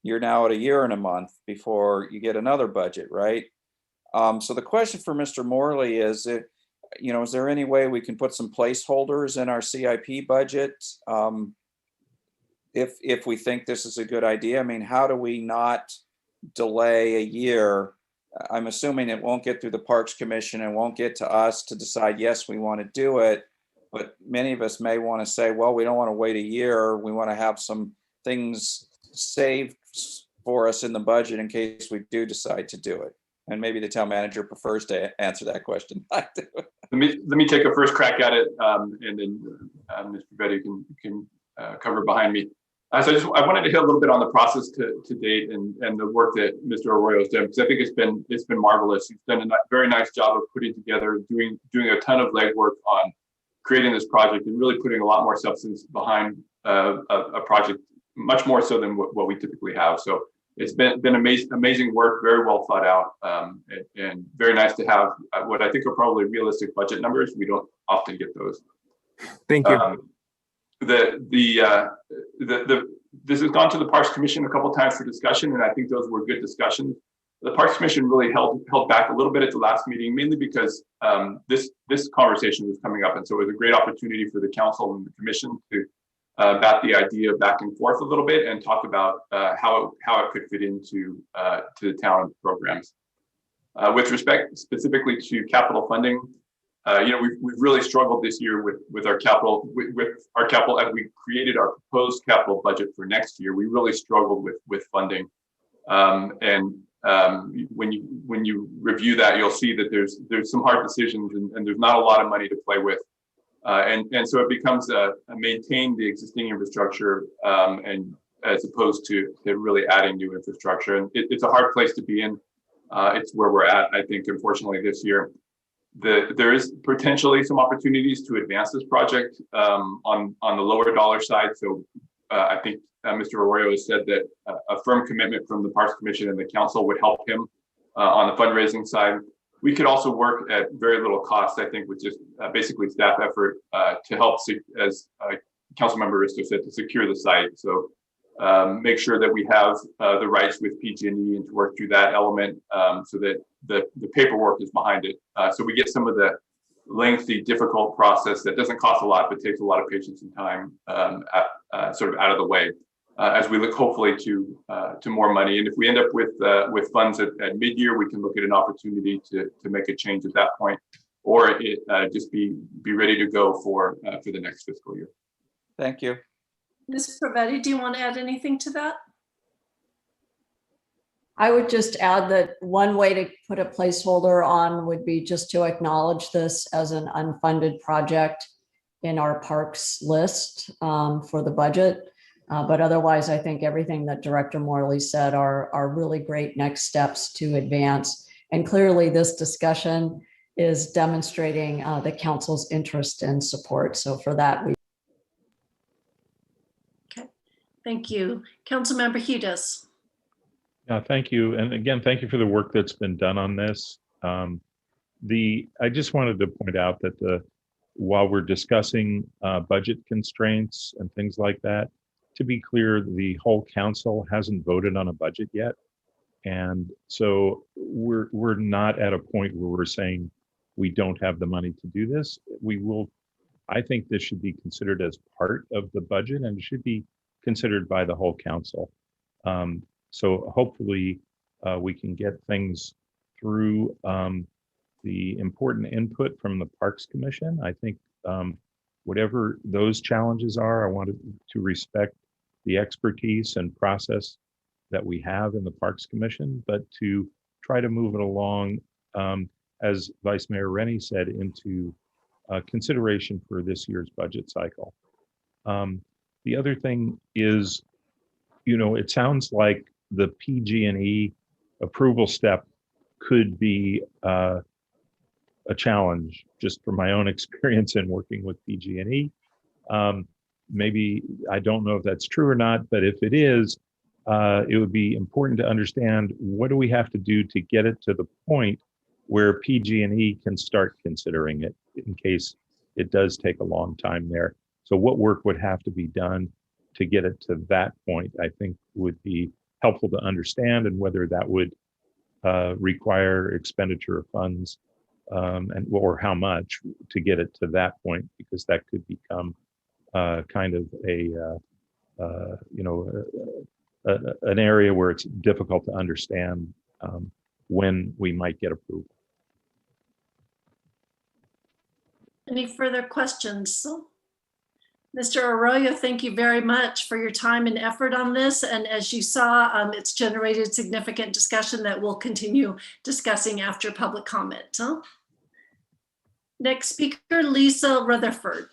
you're now at a year and a month before you get another budget, right? So the question for Mr. Morley is, is there any way we can put some placeholders in our CIP budget if we think this is a good idea? I mean, how do we not delay a year? I'm assuming it won't get through the Parks Commission and won't get to us to decide, yes, we want to do it. But many of us may want to say, well, we don't want to wait a year. We want to have some things saved for us in the budget in case we do decide to do it. And maybe the town manager prefers to answer that question. Let me take a first crack at it, and then Mr. Betty can cover behind me. So I wanted to hit a little bit on the process to date and the work that Mr. Arroyo has done, because I think it's been marvelous. He's done a very nice job of putting together, doing a ton of legwork on creating this project and really putting a lot more substance behind a project, much more so than what we typically have. So it's been amazing work, very well thought out, and very nice to have what I think are probably realistic budget numbers. We don't often get those. Thank you. This has gone to the Parks Commission a couple of times for discussion, and I think those were good discussions. The Parks Commission really held back a little bit at the last meeting, mainly because this conversation was coming up, and so it was a great opportunity for the council and the commission to bat the idea back and forth a little bit and talk about how it could fit into to the town programs. With respect specifically to capital funding, we've really struggled this year with our capital, with our capital as we created our proposed capital budget for next year. We really struggled with funding, when you review that, you'll see that there's some hard decisions and there's not a lot of money to play with, and so it becomes a maintain the existing infrastructure, and as opposed to really adding new infrastructure. And it's a hard place to be in. It's where we're at, I think, unfortunately, this year. There is potentially some opportunities to advance this project on the lower dollar side. So I think Mr. Arroyo has said that a firm commitment from the Parks Commission and the council would help him on the fundraising side. We could also work at very little cost, I think, with just basically staff effort to help, as Councilmember Risto said, to secure the site. So make sure that we have the rights with PG&E and to work through that element, so that the paperwork is behind it. So we get some of the lengthy, difficult process that doesn't cost a lot, but takes a lot of patience and time sort of out of the way, as we look hopefully to more money. And if we end up with funds at mid-year, we can look at an opportunity to make a change at that point, or just be ready to go for the next fiscal year. Thank you. Ms. Pravetti, do you want to add anything to that? I would just add that one way to put a placeholder on would be just to acknowledge this as an unfunded project in our parks list for the budget. But otherwise, I think everything that Director Morley said are really great next steps to advance. And clearly this discussion is demonstrating the council's interest and support. So for that, we. Okay, thank you. Councilmember Hudas. Thank you. And again, thank you for the work that's been done on this. I just wanted to point out that while we're discussing budget constraints and things like that, to be clear, the whole council hasn't voted on a budget yet. And so we're not at a point where we're saying we don't have the money to do this. I think this should be considered as part of the budget and it should be considered by the whole council. So hopefully we can get things through the important input from the Parks Commission. I think whatever those challenges are, I wanted to respect the expertise and process that we have in the Parks Commission, but to try to move it along, as Vice Mayor Rennie said, into consideration for this year's budget cycle. The other thing is, it sounds like the PG&E approval step could be a challenge, just from my own experience in working with PG&E. Maybe, I don't know if that's true or not, but if it is, it would be important to understand what do we have to do to get it to the point where PG&E can start considering it in case it does take a long time there. So what work would have to be done to get it to that point, I think would be helpful to understand, and whether that would require expenditure of funds or how much to get it to that point, because that could become kind of an area where it's difficult to understand when we might get approval. Any further questions? Mr. Arroyo, thank you very much for your time and effort on this. And as you saw, it's generated significant discussion that we'll continue discussing after public comment. Next speaker, Lisa Rutherford.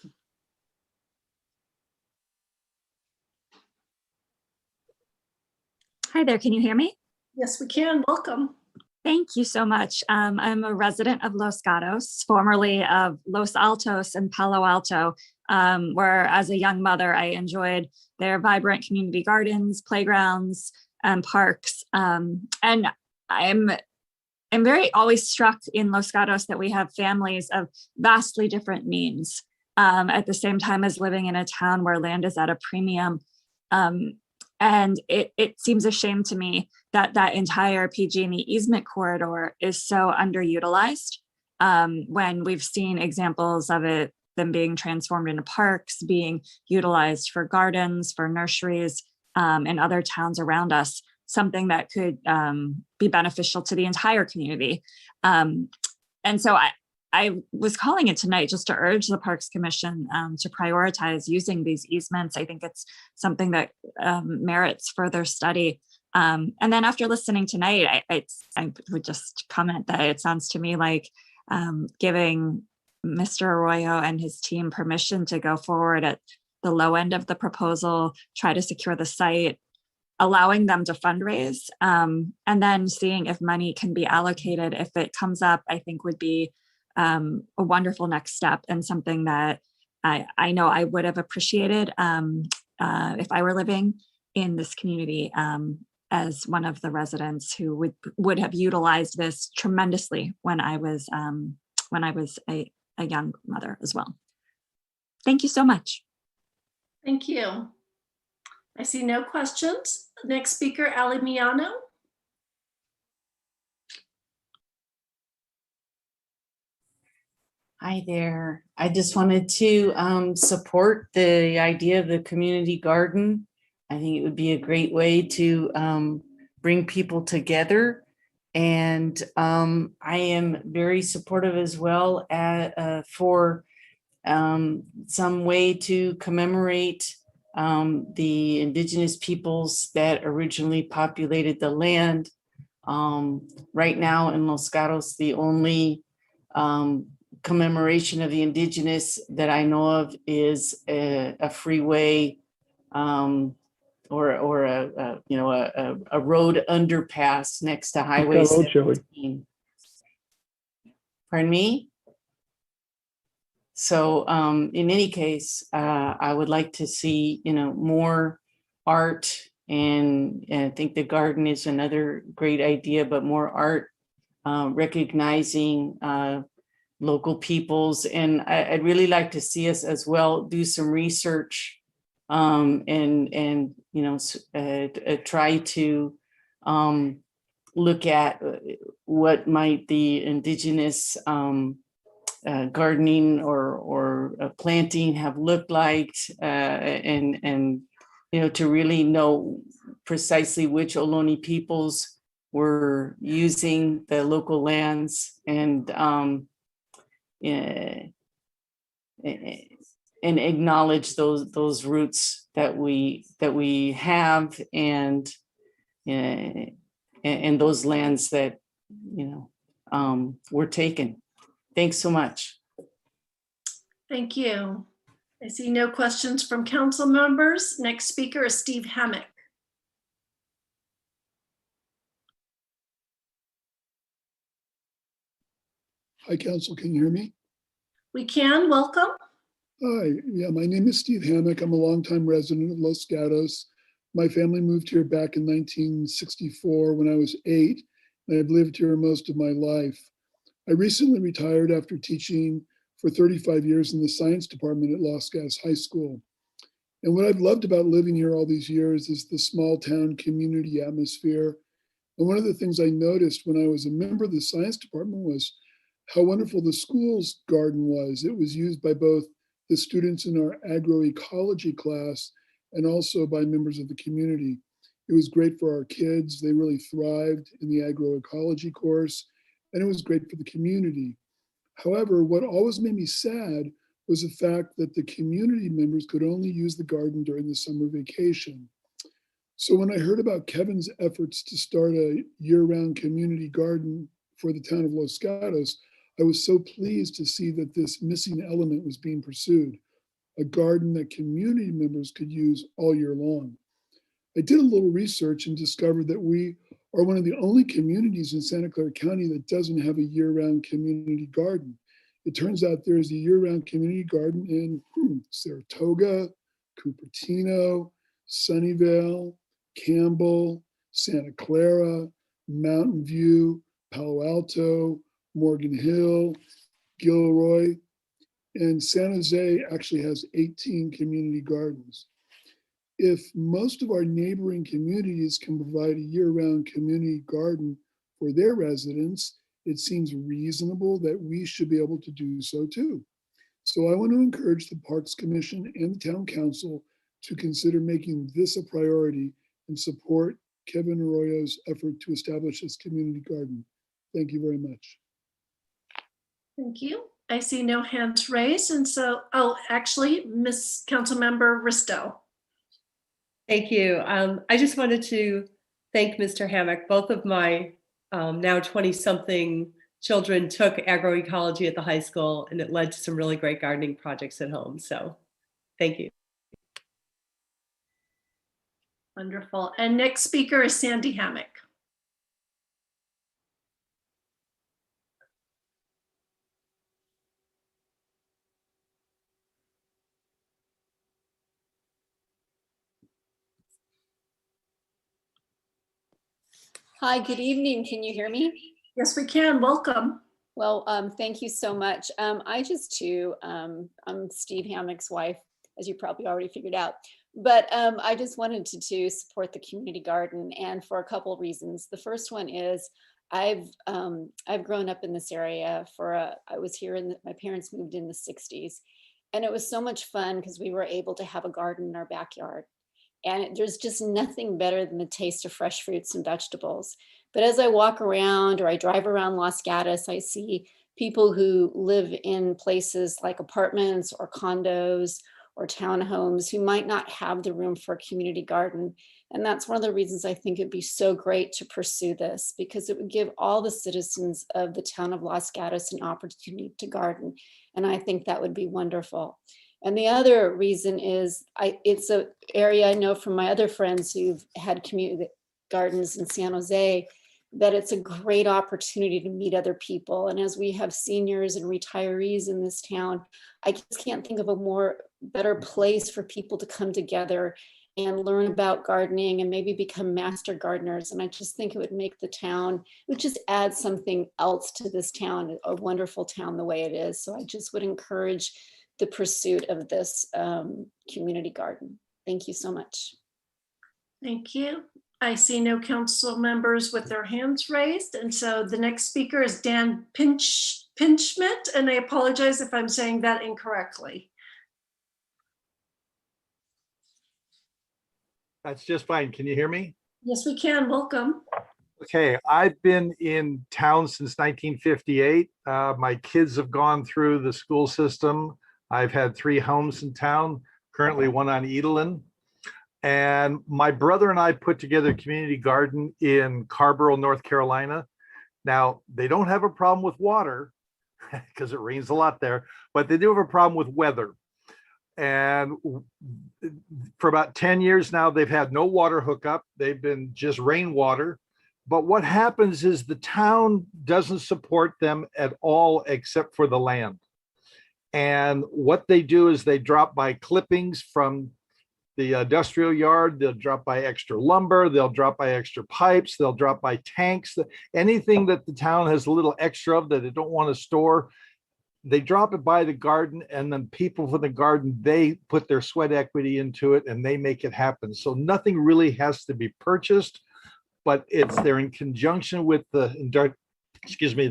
Hi there, can you hear me? Yes, we can. Welcome. Thank you so much. I'm a resident of Los Gatos, formerly of Los Altos and Palo Alto, where as a young mother, I enjoyed their vibrant community gardens, playgrounds, and parks. And I'm very always struck in Los Gatos that we have families of vastly different means, at the same time as living in a town where land is at a premium. And it seems a shame to me that that entire PG&E easement corridor is so underutilized, when we've seen examples of them being transformed into parks, being utilized for gardens, for nurseries, in other towns around us, something that could be beneficial to the entire community. And so I was calling it tonight just to urge the Parks Commission to prioritize using these easements. I think it's something that merits further study. And then after listening tonight, I would just comment that it sounds to me like giving Mr. Arroyo and his team permission to go forward at the low end of the proposal, try to secure the site, allowing them to fundraise, and then seeing if money can be allocated. If it comes up, I think would be a wonderful next step, and something that I know I would have appreciated if I were living in this community as one of the residents who would have utilized this tremendously when I was a young mother as well. Thank you so much. Thank you. I see no questions. Next speaker, Ali Miano. Hi there. I just wanted to support the idea of the community garden. I think it would be a great way to bring people together. And I am very supportive as well for some way to commemorate the indigenous peoples that originally populated the land. Right now in Los Gatos, the only commemoration of the indigenous that I know of is a freeway or a road underpass next to Highway 17. Pardon me? So in any case, I would like to see, more art, and I think the garden is another great idea, but more art recognizing local peoples. And I'd really like to see us as well do some research and try to look at what might the indigenous gardening or planting have looked like, and to really know precisely which Ohlone peoples were using the local lands, and acknowledge those roots that we have, and those lands that were taken. Thanks so much. Thank you. I see no questions from council members. Next speaker is Steve Hammock. Hi, council. Can you hear me? We can. Welcome. Hi. Yeah, my name is Steve Hammock. I'm a longtime resident of Los Gatos. My family moved here back in 1964 when I was 8, and I've lived here most of my life. I recently retired after teaching for 35 years in the science department at Los Gatos High School. And what I've loved about living here all these years is the small town community atmosphere. And one of the things I noticed when I was a member of the science department was how wonderful the school's garden was. It was used by both the students in our agroecology class and also by members of the community. It was great for our kids. They really thrived in the agroecology course, and it was great for the community. However, what always made me sad was the fact that the community members could only use the garden during the summer vacation. So when I heard about Kevin's efforts to start a year-round community garden for the town of Los Gatos, I was so pleased to see that this missing element was being pursued, a garden that community members could use all year long. I did a little research and discovered that we are one of the only communities in Santa Clara County that doesn't have a year-round community garden. It turns out there is a year-round community garden in Saratoga, Cupertino, Sunnyvale, Campbell, Santa Clara, Mountain View, Palo Alto, Morgan Hill, Gilroy, and San Jose actually has 18 community gardens. If most of our neighboring communities can provide a year-round community garden for their residents, it seems reasonable that we should be able to do so too. So I want to encourage the Parks Commission and the Town Council to consider making this a priority and support Kevin Arroyo's effort to establish this community garden. Thank you very much. Thank you. I see no hands raised. And so, oh, actually, Miss Councilmember Risto. Thank you. I just wanted to thank Mr. Hammock. Both of my now 20-something children took agroecology at the high school, and it led to some really great gardening projects at home. So thank you. Wonderful. And next speaker is Sandy Hammock. Hi, good evening. Can you hear me? Yes, we can. Welcome. Well, thank you so much. I just too, I'm Steve Hammock's wife, as you probably already figured out. But I just wanted to support the community garden, and for a couple of reasons. The first one is I've grown up in this area I was here my parents moved in the 60s, and it was so much fun because we were able to have a garden in our backyard. And there's just nothing better than the taste of fresh fruits and vegetables. But as I walk around or I drive around Los Gatos, I see people who live in places like apartments or condos or townhomes who might not have the room for a community garden. And that's one of the reasons I think it'd be so great to pursue this, because it would give all the citizens of the town of Los Gatos an opportunity to garden. And I think that would be wonderful. And the other reason is it's an area I know from my other friends who've had community gardens in San Jose, that it's a great opportunity to meet other people. And as we have seniors and retirees in this town, I just can't think of a better place for people to come together and learn about gardening and maybe become master gardeners. And I just think it would make the town, it would just add something else to this town, a wonderful town the way it is. So I just would encourage the pursuit of this community garden. Thank you so much. Thank you. I see no council members with their hands raised. And so the next speaker is Dan Pinchmit, and I apologize if I'm saying that incorrectly. That's just fine. Can you hear me? Yes, we can. Welcome. Okay, I've been in town since 1958. My kids have gone through the school system. I've had 3 homes in town, currently one on Edelin. And my brother and I put together a community garden in Carborough, North Carolina. Now, they don't have a problem with water because it rains a lot there, but they do have a problem with weather. And for about 10 years now, they've had no water hookup. They've been just rainwater. But what happens is the town doesn't support them at all except for the land. And what they do is they drop by clippings from the industrial yard. They'll drop by extra lumber. They'll drop by extra pipes. They'll drop by tanks. Anything that the town has a little extra of that they don't want to store, they drop it by the garden, and then people from the garden, they put their sweat equity into it and they make it happen. So nothing really has to be purchased, but they're in conjunction with the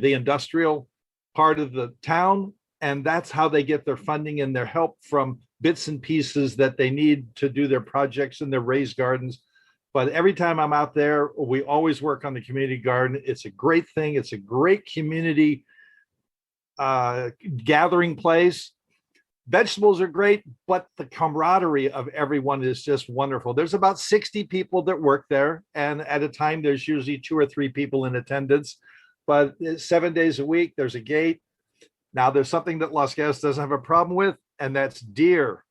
industrial part of the town. And that's how they get their funding and their help from bits and pieces that they need to do their projects and their raised gardens. But every time I'm out there, we always work on the community garden. It's a great thing. It's a great community gathering place. Vegetables are great, but the camaraderie of everyone is just wonderful. There's about 60 people that work there, and at a time there's usually 2 or 3 people in attendance, but 7 days a week there's a gate. Now there's something that Los Gatos doesn't have a problem with, and that's deer.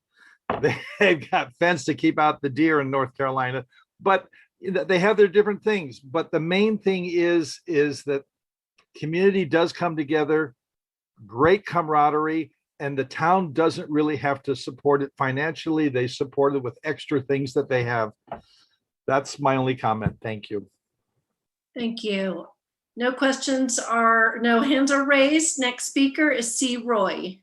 They've got fence to keep out the deer in North Carolina, but they have their different things. But the main thing is that community does come together, great camaraderie, and the town doesn't really have to support it financially. They support it with extra things that they have. That's my only comment. Thank you. Thank you. No hands are raised. Next speaker is C. Roy.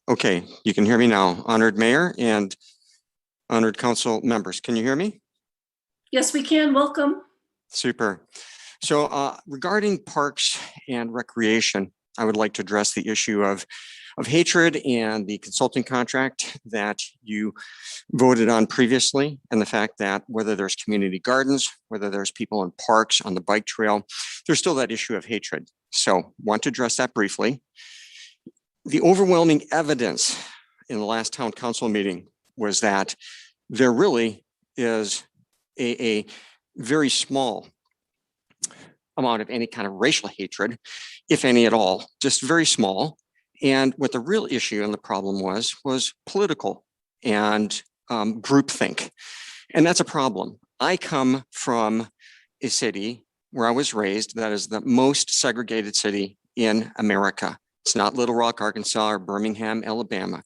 Okay, you can hear me now. Honored Mayor and honored council members, can you hear me? Yes, we can. Welcome. Super. So regarding parks and recreation, I would like to address the issue of of hatred and the consulting contract that you voted on previously, and the fact that whether there's community gardens, whether there's people in parks, on the bike trail, there's still that issue of hatred. So want to address that briefly. The overwhelming evidence in the last town council meeting was that there really is a very small amount of any kind of racial hatred, if any at all, just very small. And what the real issue and the problem was political and groupthink. And that's a problem. I come from a city where I was raised that is the most segregated city in America. It's not Little Rock, Arkansas, or Birmingham, Alabama.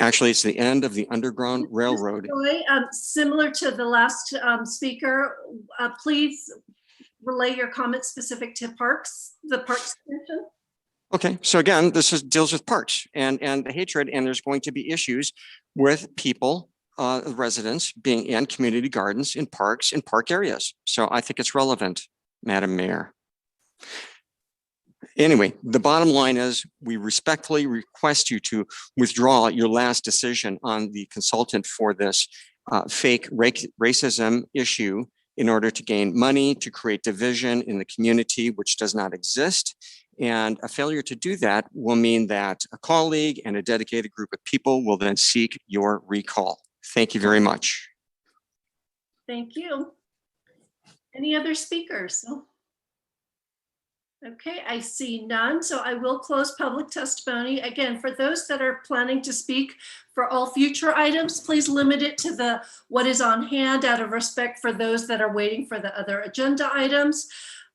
Actually, it's the end of the Underground Railroad. Joy, similar to the last speaker, please relay your comments specific to parks, the Parks Commission. Okay, so again, this deals with parks and the hatred, and there's going to be issues with people, residents being in community gardens, in parks, in park areas. So I think it's relevant, Madam Mayor. Anyway, the bottom line is we respectfully request you to withdraw your last decision on the consultant for this fake racism issue in order to gain money, to create division in the community, which does not exist. And a failure to do that will mean that a colleague and a dedicated group of people will then seek your recall. Thank you very much. Thank you. Any other speakers? Okay, I see none, so I will close public testimony. Again, for those that are planning to speak for all future items, please limit it to what is on hand out of respect for those that are waiting for the other agenda items.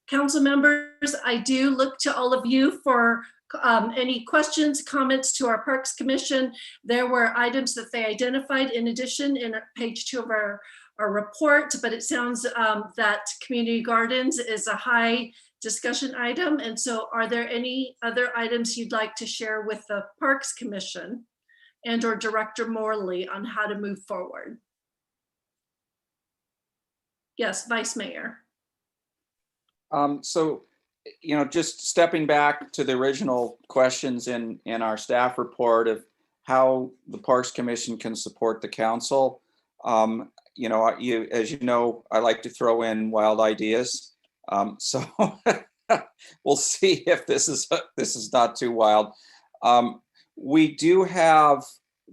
Council members, I do look to all of you for any questions, comments to our Parks Commission. There were items that they identified in addition in page 2 of our report, but it sounds that community gardens is a high discussion item. And so are there any other items you'd like to share with the Parks Commission and or Director Morley on how to move forward? Yes, Vice Mayor. So, just stepping back to the original questions in our staff report of how the Parks Commission can support the council. As you know, I like to throw in wild ideas. So we'll see if this is not too wild. We do have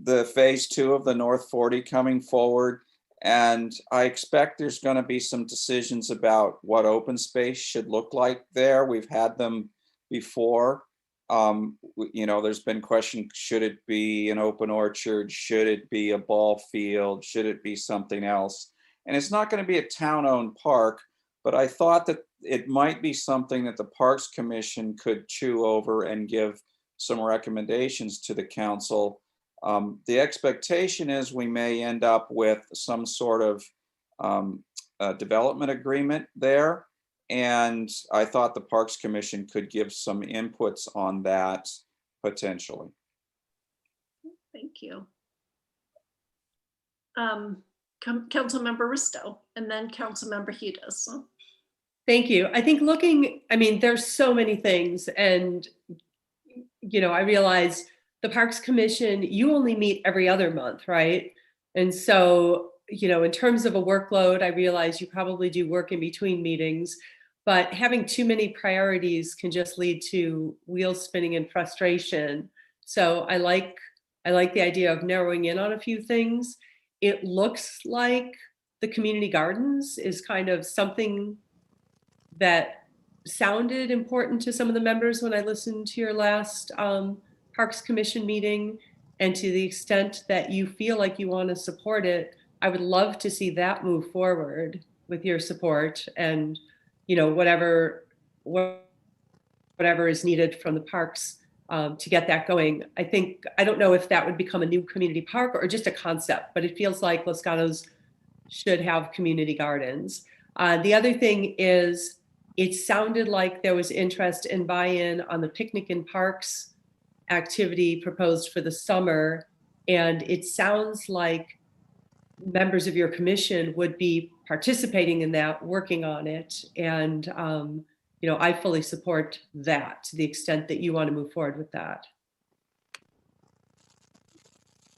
the phase 2 of the North 40 coming forward, and I expect there's going to be some decisions about what open space should look like there. We've had them before. There's been questions, should it be an open orchard? Should it be a ball field? Should it be something else? And it's not going to be a town-owned park, but I thought that it might be something that the Parks Commission could chew over and give some recommendations to the council. The expectation is we may end up with some sort of development agreement there. And I thought the Parks Commission could give some inputs on that potentially. Thank you. Councilmember Risto and then Councilmember Hughes. Thank you. I think there's so many things, and I realize the Parks Commission, you only meet every other month, right? And so, in terms of a workload, I realize you probably do work in between meetings, but having too many priorities can just lead to wheels spinning and frustration. So I like the idea of narrowing in on a few things. It looks like the community gardens is kind of something that sounded important to some of the members when I listened to your last Parks Commission meeting. And to the extent that you feel like you want to support it, I would love to see that move forward with your support and, whatever is needed from the parks to get that going. I don't know if that would become a new community park or just a concept, but it feels like Los Gatos should have community gardens. The other thing is, it sounded like there was interest and buy-in on the picnic in parks activity proposed for the summer. And it sounds like members of your commission would be participating in that, working on it. And, I fully support that to the extent that you want to move forward with that.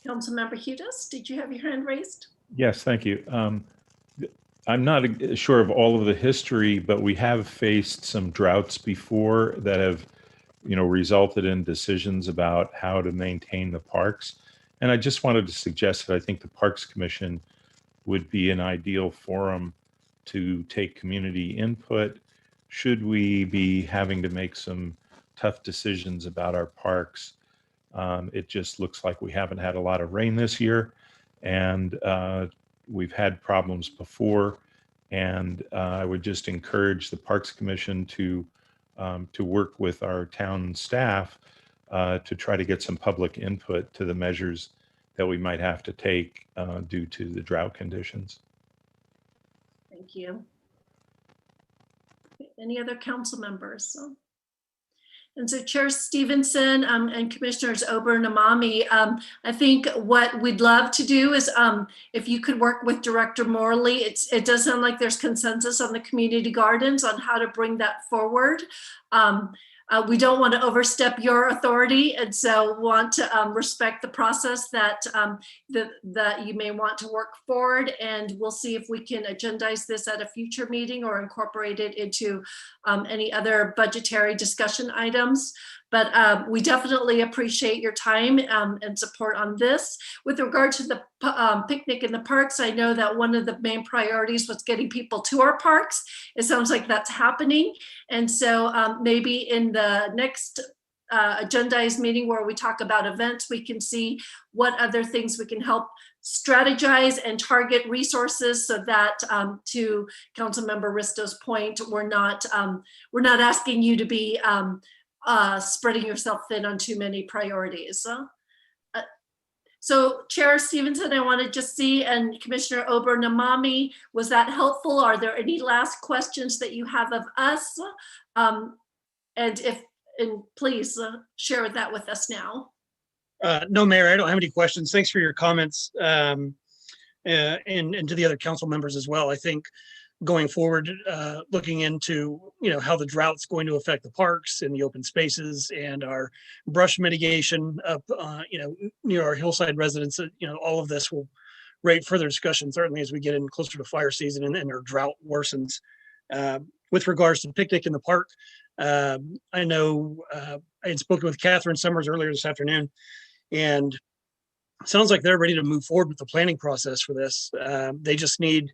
Councilmember Hudis, did you have your hand raised? Yes, thank you. I'm not sure of all of the history, but we have faced some droughts before that have, resulted in decisions about how to maintain the parks. And I just wanted to suggest that I think the Parks Commission would be an ideal forum to take community input should we be having to make some tough decisions about our parks. It just looks like we haven't had a lot of rain this year, and we've had problems before. And I would just encourage the Parks Commission to work with our town staff to try to get some public input to the measures that we might have to take due to the drought conditions. Thank you. Any other council members? And so Chair Stevenson and Commissioners Ober and Amami, I think what we'd love to do is if you could work with Director Morley, it does sound like there's consensus on the community gardens on how to bring that forward. We don't want to overstep your authority, and so want to respect the process that that you may want to work forward. And we'll see if we can agendize this at a future meeting or incorporate it into any other budgetary discussion items. But we definitely appreciate your time and support on this. With regard to the picnic in the parks, I know that one of the main priorities was getting people to our parks. It sounds like that's happening. And so maybe in the next agendized meeting where we talk about events, we can see what other things we can help strategize and target resources so that to Councilmember Risto's point, we're not asking you to be spreading yourself thin on too many priorities. So Chair Stevenson, I want to just see, and Commissioner Ober Namami, was that helpful? Are there any last questions that you have of us? And please share that with us now. No, Mayor, I don't have any questions. Thanks for your comments and to the other council members as well. I think going forward, looking into how the drought's going to affect the parks and the open spaces and our brush mitigation up near our hillside residents, all of this will rate further discussion, certainly as we get in closer to fire season and our drought worsens. With regards to the picnic in the park, I know I had spoken with Catherine Summers earlier this afternoon, and it sounds like they're ready to move forward with the planning process for this. They just need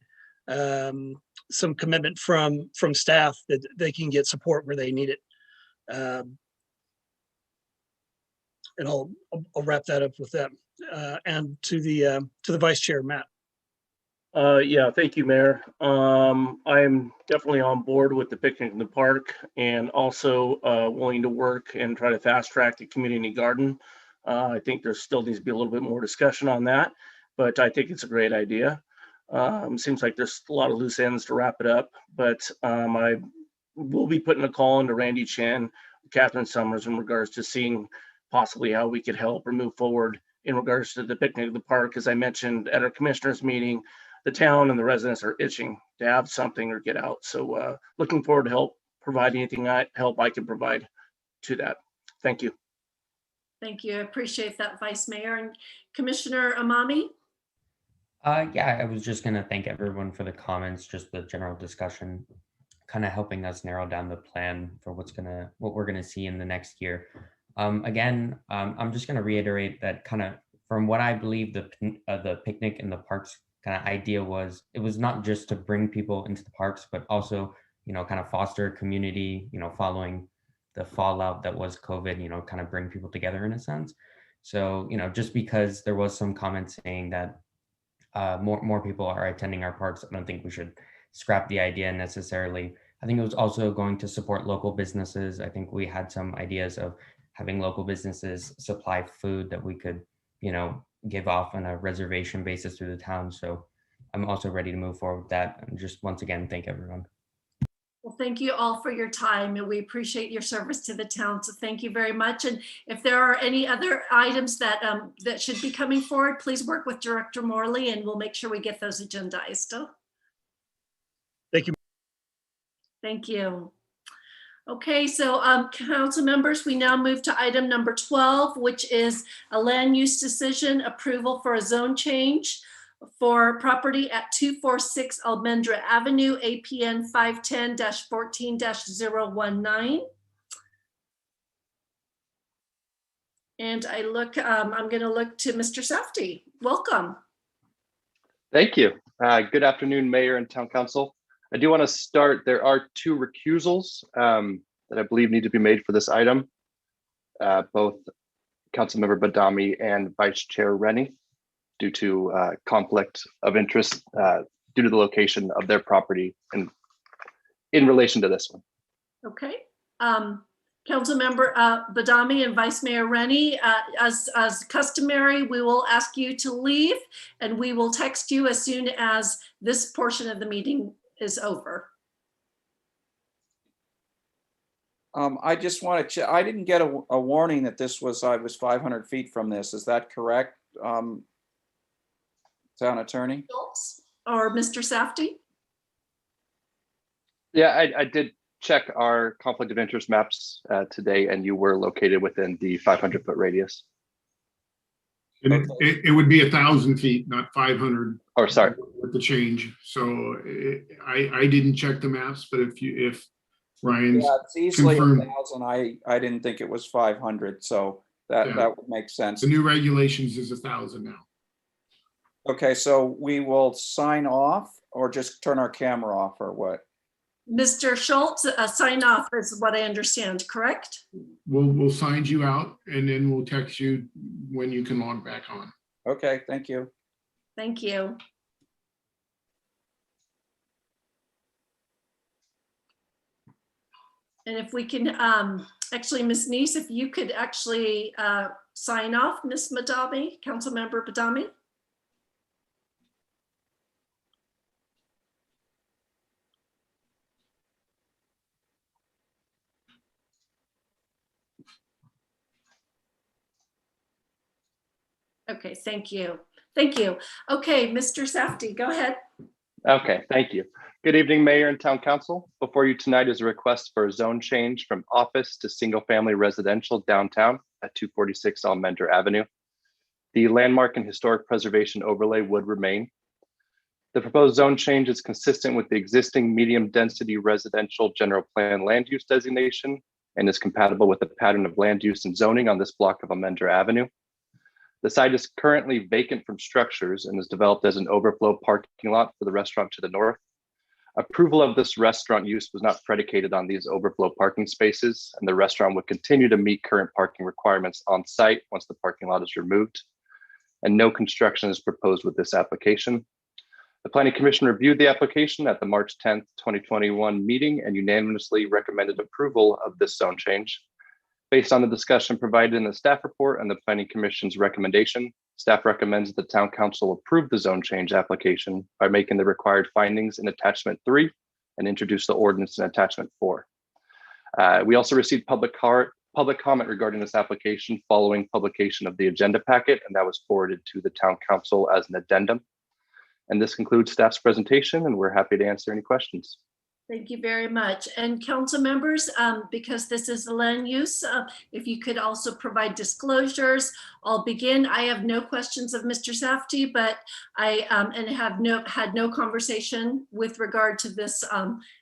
some commitment from staff that they can get support where they need it. And I'll wrap that up with them. And to the Vice Chair, Matt. Yeah, thank you, Mayor. I'm definitely on board with the picnic in the park, and also willing to work and try to fast track the community garden. I think there still needs to be a little bit more discussion on that, but I think it's a great idea. Seems like there's a lot of loose ends to wrap it up, but I will be putting a call into Randy Chan, Catherine Summers in regards to seeing possibly how we could help or move forward in regards to the picnic in the park. As I mentioned at our commissioners meeting, the town and the residents are itching to have something or get out. So looking forward to help provide anything help I can provide to that. Thank you. Thank you. I appreciate that, Vice Mayor. And Commissioner Amami? Yeah, I was just going to thank everyone for the comments, just the general discussion, kind of helping us narrow down the plan for what we're gonna see in the next year. Again, I'm just going to reiterate that kind of from what I believe the picnic in the parks kind of idea was, it was not just to bring people into the parks, but also, kind of foster community, following the fallout that was COVID, kind of bring people together in a sense. So, just because there was some comments saying that more people are attending our parks, I don't think we should scrap the idea necessarily. I think it was also going to support local businesses. I think we had some ideas of having local businesses supply food that we could, give off on a reservation basis through the town. So I'm also ready to move forward with that. And just once again, thank everyone. Well, thank you all for your time, and we appreciate your service to the town. So thank you very much. And if there are any other items that that should be coming forward, please work with Director Morley, and we'll make sure we get those agendized. Thank you. Thank you. Okay, so council members, we now move to item number 12, which is a land use decision approval for a zone change for property at 246 Almendra Avenue, APN 510-14-019. And I'm going to look to Mr. Safdie. Welcome. Thank you. Good afternoon, Mayor and Town Council. I do want to start, there are 2 recusals that I believe need to be made for this item. Both Councilmember Badami and Vice Chair Rennie, due to conflict of interest due to the location of their property and in relation to this one. Okay. Councilmember Badami and Vice Mayor Rennie, as customary, we will ask you to leave and we will text you as soon as this portion of the meeting is over. I just want to check. I didn't get a warning that I was 500 feet from this. Is that correct, Town Attorney? Or Mr. Safdie? Yeah, I did check our conflict of interest maps today, and you were located within the 500-foot radius. And it would be 1,000 feet, not 500. Oh, sorry. With the change. So I didn't check the maps, but if Ryan's it's easily confirmed, 1,000. I didn't think it was 500, so that would make sense. the new regulations is 1,000 now. Okay, so we will sign off or just turn our camera off or what? Mr. Schultz, sign off is what I understand, correct? We'll sign you out and then we'll text you when you can log back on. Okay, thank you. Thank you. And if we can, actually, Ms. Neese, if you could actually sign off, Ms. Badami, Councilmember Badami. Okay, thank you. Thank you. Okay, Mr. Safdie, go ahead. Okay, thank you. Good evening, Mayor and Town Council. Before you tonight is a request for a zone change from office to single-family residential downtown at 246 Almendra Avenue. The landmark and historic preservation overlay would remain. The proposed zone change is consistent with the existing medium-density residential general plan land use designation and is compatible with the pattern of land use and zoning on this block of Almendra Avenue. The site is currently vacant from structures and is developed as an overflow parking lot for the restaurant to the north. Approval of this restaurant use was not predicated on these overflow parking spaces, and the restaurant would continue to meet current parking requirements on site once the parking lot is removed. And no construction is proposed with this application. The Planning Commission reviewed the application at the March 10th, 2021 meeting and unanimously recommended approval of this zone change. Based on the discussion provided in the staff report and the Planning Commission's recommendation, staff recommends the Town Council approve the zone change application by making the required findings in Attachment 3 and introduce the ordinance in Attachment 4. We also received public comment regarding this application following publication of the agenda packet, and that was forwarded to the Town Council as an addendum. And this concludes staff's presentation, and we're happy to answer any questions. Thank you very much. And council members, because this is a land use, if you could also provide disclosures. I'll begin. I have no questions of Mr. Safdie, but I and have had no conversation with regard to this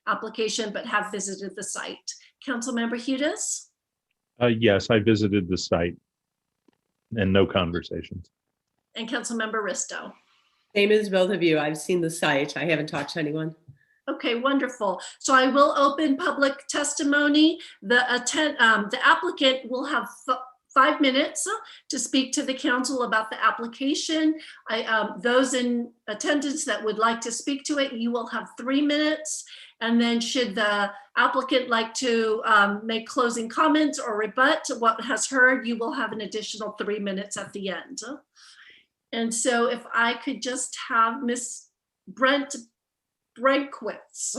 application, but have visited the site. Councilmember Hudis? Yes, I visited the site and no conversations. And Councilmember Risto? Same as both of you. I've seen the site. I haven't talked to anyone. Okay, wonderful. So I will open public testimony. The applicant will have 5 minutes to speak to the council about the application. Those in attendance that would like to speak to it, you will have 3 minutes. And then should the applicant like to make closing comments or rebut what has heard, you will have an additional 3 minutes at the end. And so if I could just have Miss Brett Brankwitz.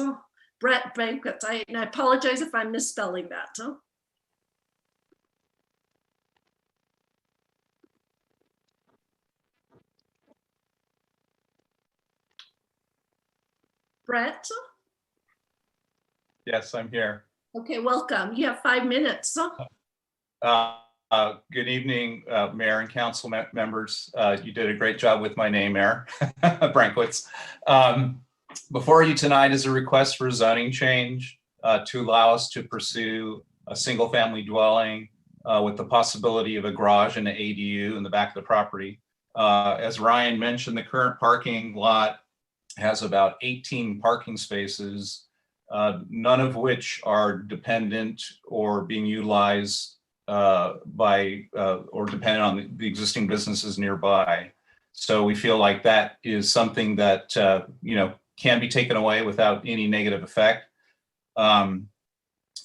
I apologize if I'm misspelling that. Brett? Yes, I'm here. Okay, welcome. You have 5 minutes. Good evening, Mayor and council members. You did a great job with my name, Mayor Brankwitz. Before you tonight is a request for a zoning change to allow us to pursue a single family dwelling with the possibility of a garage and an ADU in the back of the property. As Ryan mentioned, the current parking lot has about 18 parking spaces, none of which are dependent or being utilized or dependent on the existing businesses nearby. So we feel like that is something that can be taken away without any negative effect. The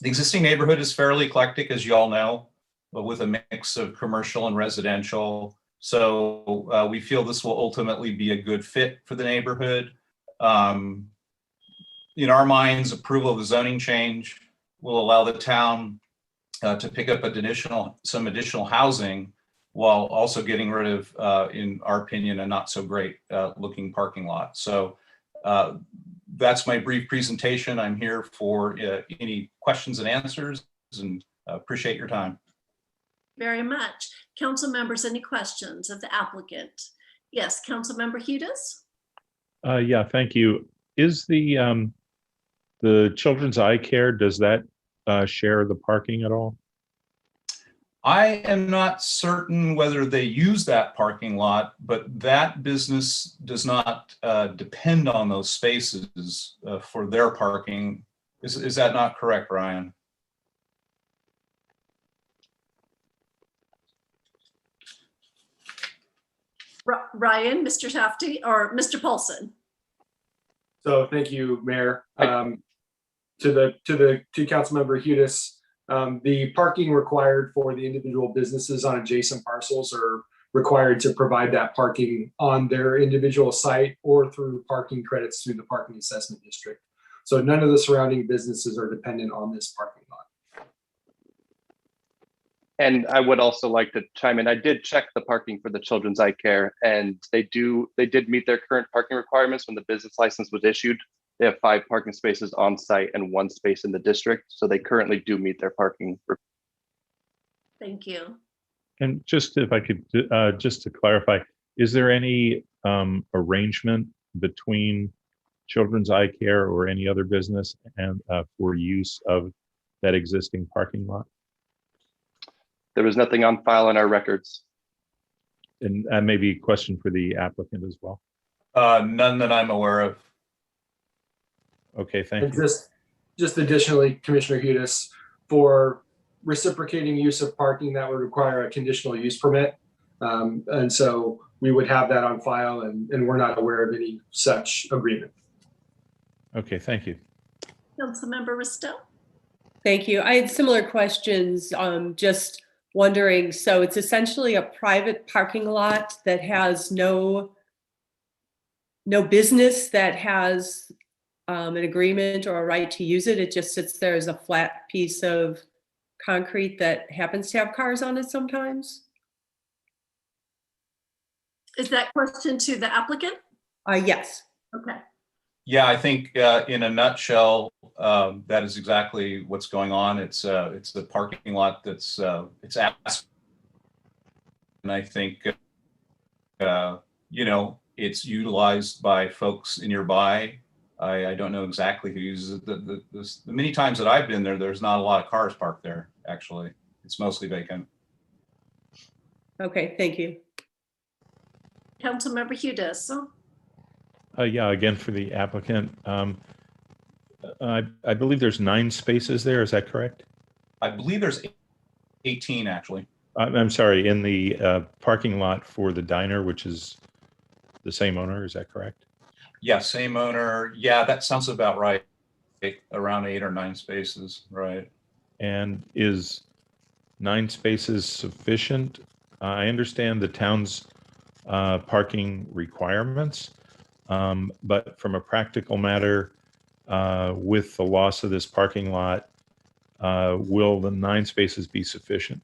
existing neighborhood is fairly eclectic, as you all know, but with a mix of commercial and residential. So we feel this will ultimately be a good fit for the neighborhood. In our minds, approval of the zoning change will allow the town to pick up some additional housing while also getting rid of, in our opinion, a not so great looking parking lot. So that's my brief presentation. I'm here for any questions and answers, and appreciate your time. Very much. Council members, any questions of the applicant? Yes, Council Member Hudis? Yeah, thank you. Is the Children's Eye Care, does that share the parking at all? I am not certain whether they use that parking lot, but that business does not depend on those spaces for their parking. Is that not correct, Ryan? Ryan, Mr. Tafty, or Mr. Paulson? So thank you, Mayor. To the council member Hudis, the parking required for the individual businesses on adjacent parcels are required to provide that parking on their individual site or through parking credits through the parking assessment district. So none of the surrounding businesses are dependent on this parking lot. And I would also like to chime in. I did check the parking for the Children's Eye Care, and they did meet their current parking requirements when the business license was issued. They have 5 parking spaces on site and 1 space in the district. So they currently do meet their parking. Thank you. And just if I could, just to clarify, is there any arrangement between Children's Eye Care or any other business and for use of that existing parking lot? There was nothing on file in our records. And maybe a question for the applicant as well. None that I'm aware of. Okay, thank And you. just additionally, Commissioner Hudis, for reciprocating use of parking, that would require a conditional use permit. And so we would have that on file, and we're not aware of any such agreement. Okay, thank you. Councilmember Risto? Thank you. I had similar questions, just wondering, so it's essentially a private parking lot that has no business that has an agreement or a right to use it. It just sits there as a flat piece of concrete that happens to have cars on it sometimes? Is that question to the applicant? Yes. Okay. Yeah, I think in a nutshell, that is exactly what's going on. It's the parking lot that's it's asphalt, and I think it's utilized by folks nearby. I don't know exactly who uses it. The many times that I've been there, there's not a lot of cars parked there. Actually, it's mostly vacant. Okay, thank you. Councilmember Hudis? Yeah, again for the applicant. I believe there's 9 spaces there. Is that correct? I believe there's 18 actually. I'm sorry, in the parking lot for the diner, which is the same owner. Is that correct? Yeah, same owner. Yeah, that sounds about right. Around 8 or 9 spaces, right? And is 9 spaces sufficient? I understand the town's parking requirements, but from a practical matter, with the loss of this parking lot, will the 9 spaces be sufficient?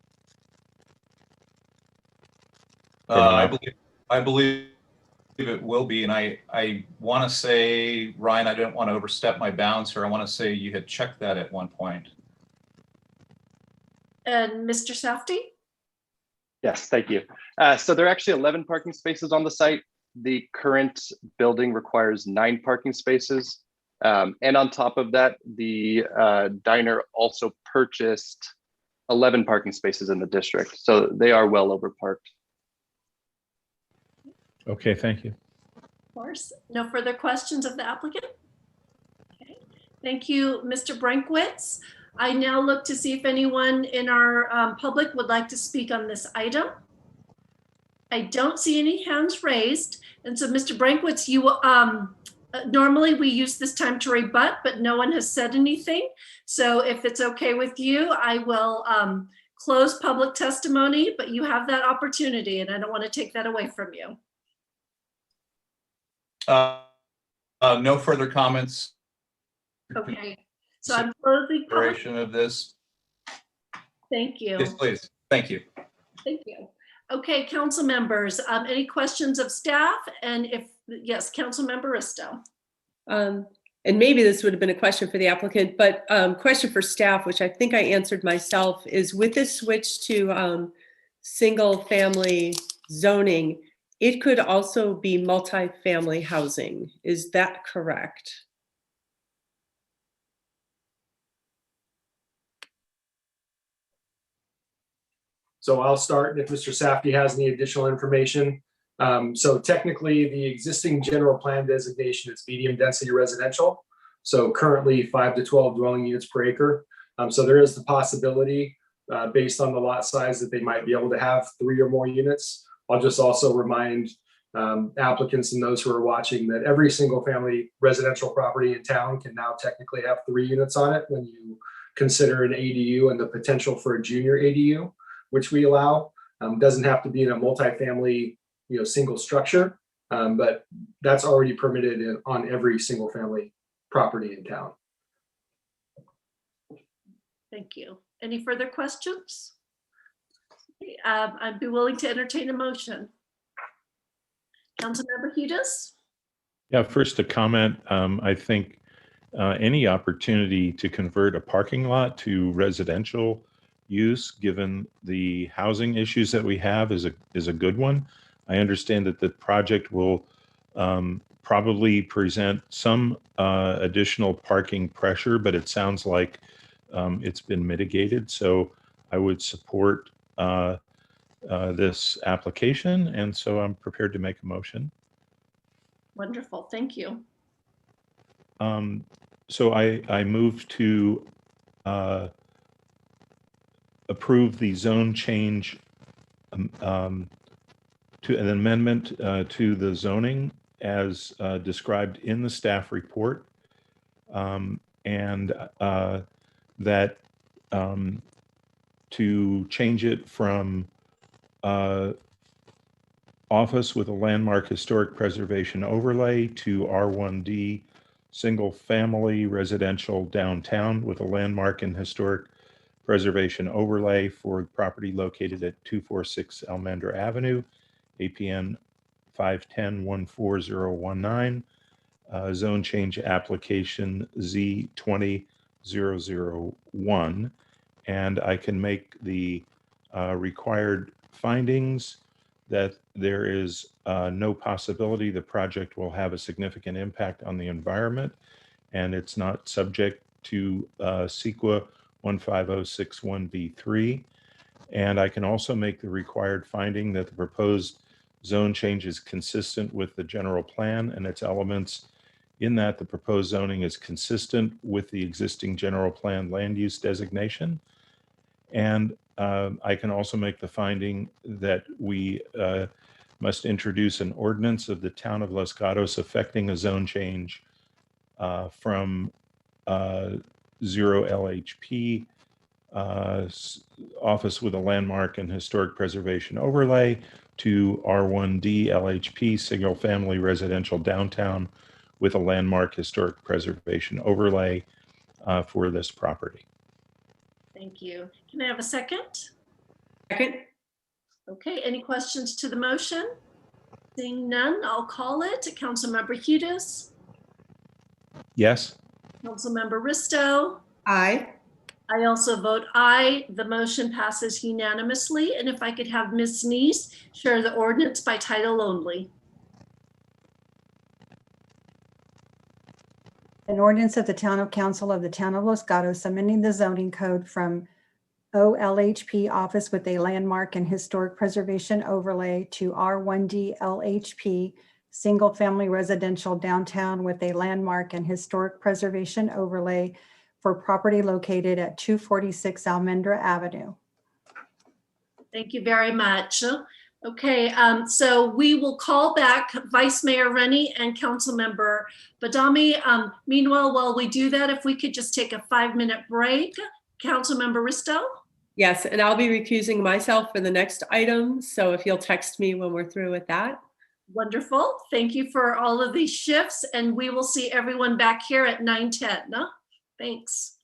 I believe it will be, and I want to say, Ryan, I don't want to overstep my bounds here. I want to say you had checked that at one point. And Mr. Safdie? Yes, thank you. So there are actually 11 parking spaces on the site. The current building requires 9 parking spaces. And on top of that, the diner also purchased 11 parking spaces in the district. So they are well over parked. Okay, thank you. Of course. No further questions of the applicant? Okay. Thank you, Mr. Brankwitz. I now look to see if anyone in our public would like to speak on this item. I don't see any hands raised. And so Mr. Brankwitz, you normally we use this time to rebut, but no one has said anything. So if it's okay with you, I will close public testimony, but you have that opportunity and I don't want to take that away from you. No further comments. Okay, so I'm closing public. Consideration of this. Thank you. Yes, please. Thank you. Thank you. Okay, council members, any questions of staff? And if, yes, council member Risto. And maybe this would have been a question for the applicant, but question for staff, which I think I answered myself, is with this switch to single family zoning, it could also be multifamily housing. Is that correct? So I'll start if Mr. Safdie has any additional information. So technically the existing general plan designation is medium density residential. So currently 5 to 12 dwelling units per acre. So there is the possibility based on the lot size that they might be able to have 3 or more units. I'll just also remind applicants and those who are watching that every single family residential property in town can now technically have 3 units on it when you consider an ADU and the potential for a junior ADU, which we allow. Doesn't have to be in a multifamily, single structure, but that's already permitted on every single family property in town. Thank you. Any further questions? I'd be willing to entertain a motion. Councilmember Hudis? Yeah, first a comment. I think any opportunity to convert a parking lot to residential use, given the housing issues that we have, is a good one. I understand that the project will probably present some additional parking pressure, but it sounds like it's been mitigated. So I would support this application, and so I'm prepared to make a motion. Wonderful, thank you. So I move to approve the zone change to an amendment to the zoning as described in the staff report, and that to change it from office with a landmark historic preservation overlay to R1D single family residential downtown with a landmark and historic preservation overlay for property located at 246 Almendra Avenue, APN 510-14019, zone change application Z20001. And I can make the required findings that there is no possibility the project will have a significant impact on the environment, and it's not subject to CEQA 15061B3. And I can also make the required finding that the proposed zone change is consistent with the general plan and its elements, in that the proposed zoning is consistent with the existing general plan land use designation. And I can also make the finding that we must introduce an ordinance of the town of Los Gatos affecting a zone change from 0 LHP office with a landmark and historic preservation overlay to R1D LHP single family residential downtown with a landmark historic preservation overlay for this property. Thank you. Can I have a second? Second. Okay, any questions to the motion? Seeing none, I'll call it. Councilmember Hudis. Yes. Councilmember Risto. Aye. I also vote aye. The motion passes unanimously. And if I could have Ms. Neese share the ordinance by title only. An ordinance of the Town of Council of the Town of Los Gatos amending the zoning code from OLHP Office with a Landmark and Historic Preservation Overlay to R1D LHP Single Family Residential Downtown with a Landmark and Historic Preservation Overlay for property located at 246 Almendra Avenue. Thank you very much. Okay, so we will call back Vice Mayor Rennie and Councilmember Badami. Meanwhile, while we do that, if we could just take a 5-minute break. Councilmember Risto? Yes, and I'll be recusing myself for the next item. So if you'll text me when we're through with that. Wonderful. Thank you for all of these shifts, and we will see everyone back here at 9:10. Thanks.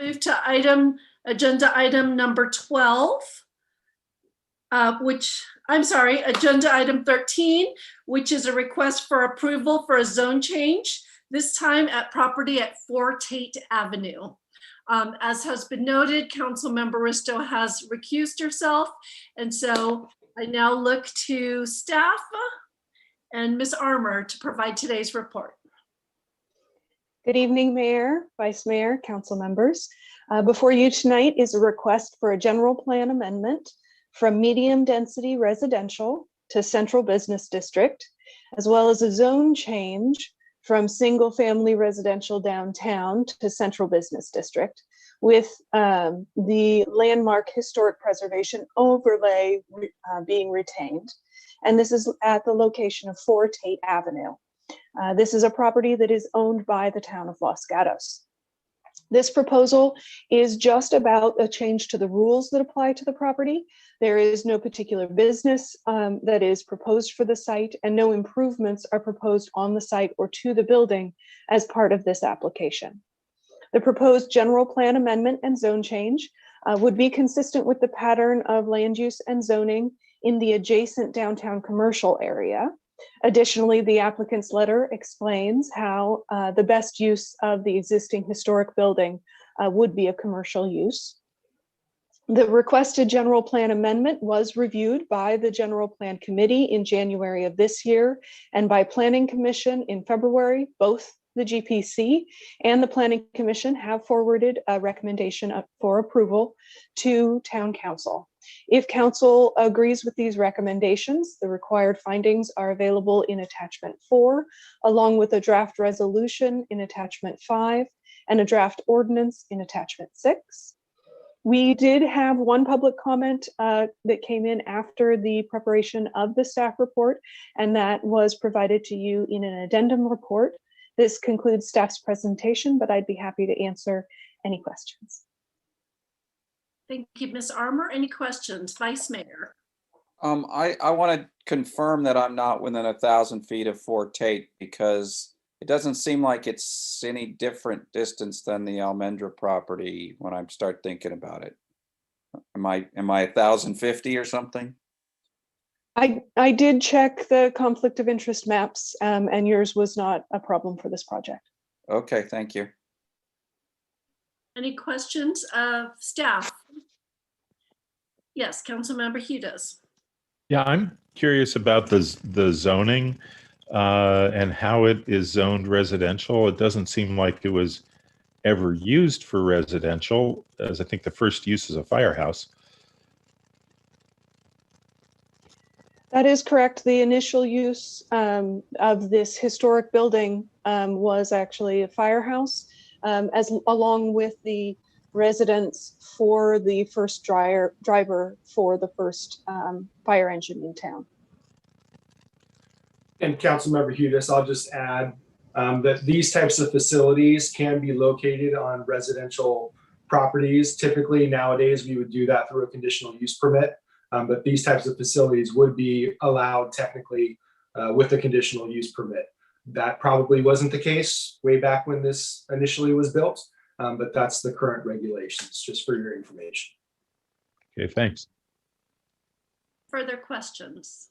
Move to agenda item number 12, agenda item 13, which is a request for approval for a zone change, this time at property at 4 Tate Avenue. As has been noted, Councilmember Risto has recused herself, and so I now look to staff and Ms. Armour to provide today's report. Good evening, Mayor, Vice Mayor, council members. Before you tonight is a request for a general plan amendment from medium density residential to central business district, as well as a zone change from single family residential downtown to central business district, with the landmark historic preservation overlay being retained. And this is at the location of 4 Tate Avenue. This is a property that is owned by the town of Los Gatos. This proposal is just about a change to the rules that apply to the property. There is no particular business that is proposed for the site, and no improvements are proposed on the site or to the building as part of this application. The proposed general plan amendment and zone change would be consistent with the pattern of land use and zoning in the adjacent downtown commercial area. Additionally, the applicant's letter explains how the best use of the existing historic building would be a commercial use. The requested general plan amendment was reviewed by the General Plan Committee in January of this year and by Planning Commission in February. Both the GPC and the Planning Commission have forwarded a recommendation for approval to Town Council. If Council agrees with these recommendations, the required findings are available in Attachment 4, along with a draft resolution in Attachment 5 and a draft ordinance in Attachment 6. We did have one public comment that came in after the preparation of the staff report, and that was provided to you in an addendum report. This concludes staff's presentation, but I'd be happy to answer any questions. Thank you, Ms. Armour. Any questions? Vice Mayor. I want to confirm that I'm not within 1,000 feet of 4 Tate, because it doesn't seem like it's any different distance than the Almendra property when I start thinking about it. Am I 1,050 or something? I did check the conflict of interest maps, and yours was not a problem for this project. Okay, thank you. Any questions of staff? Yes, Councilmember Hudis. Yeah, I'm curious about the zoning and how it is zoned residential. It doesn't seem like it was ever used for residential, as I think the first use is a firehouse. That is correct. The initial use of this historic building was actually a firehouse, along with the residence for the first driver for the first fire engine in town. And Councilmember Hudis, I'll just add that these types of facilities can be located on residential properties. Typically nowadays, we would do that through a conditional use permit. But these types of facilities would be allowed technically with a conditional use permit. That probably wasn't the case way back when this initially was built, but that's the current regulations, just for your information. Okay, thanks. Further questions?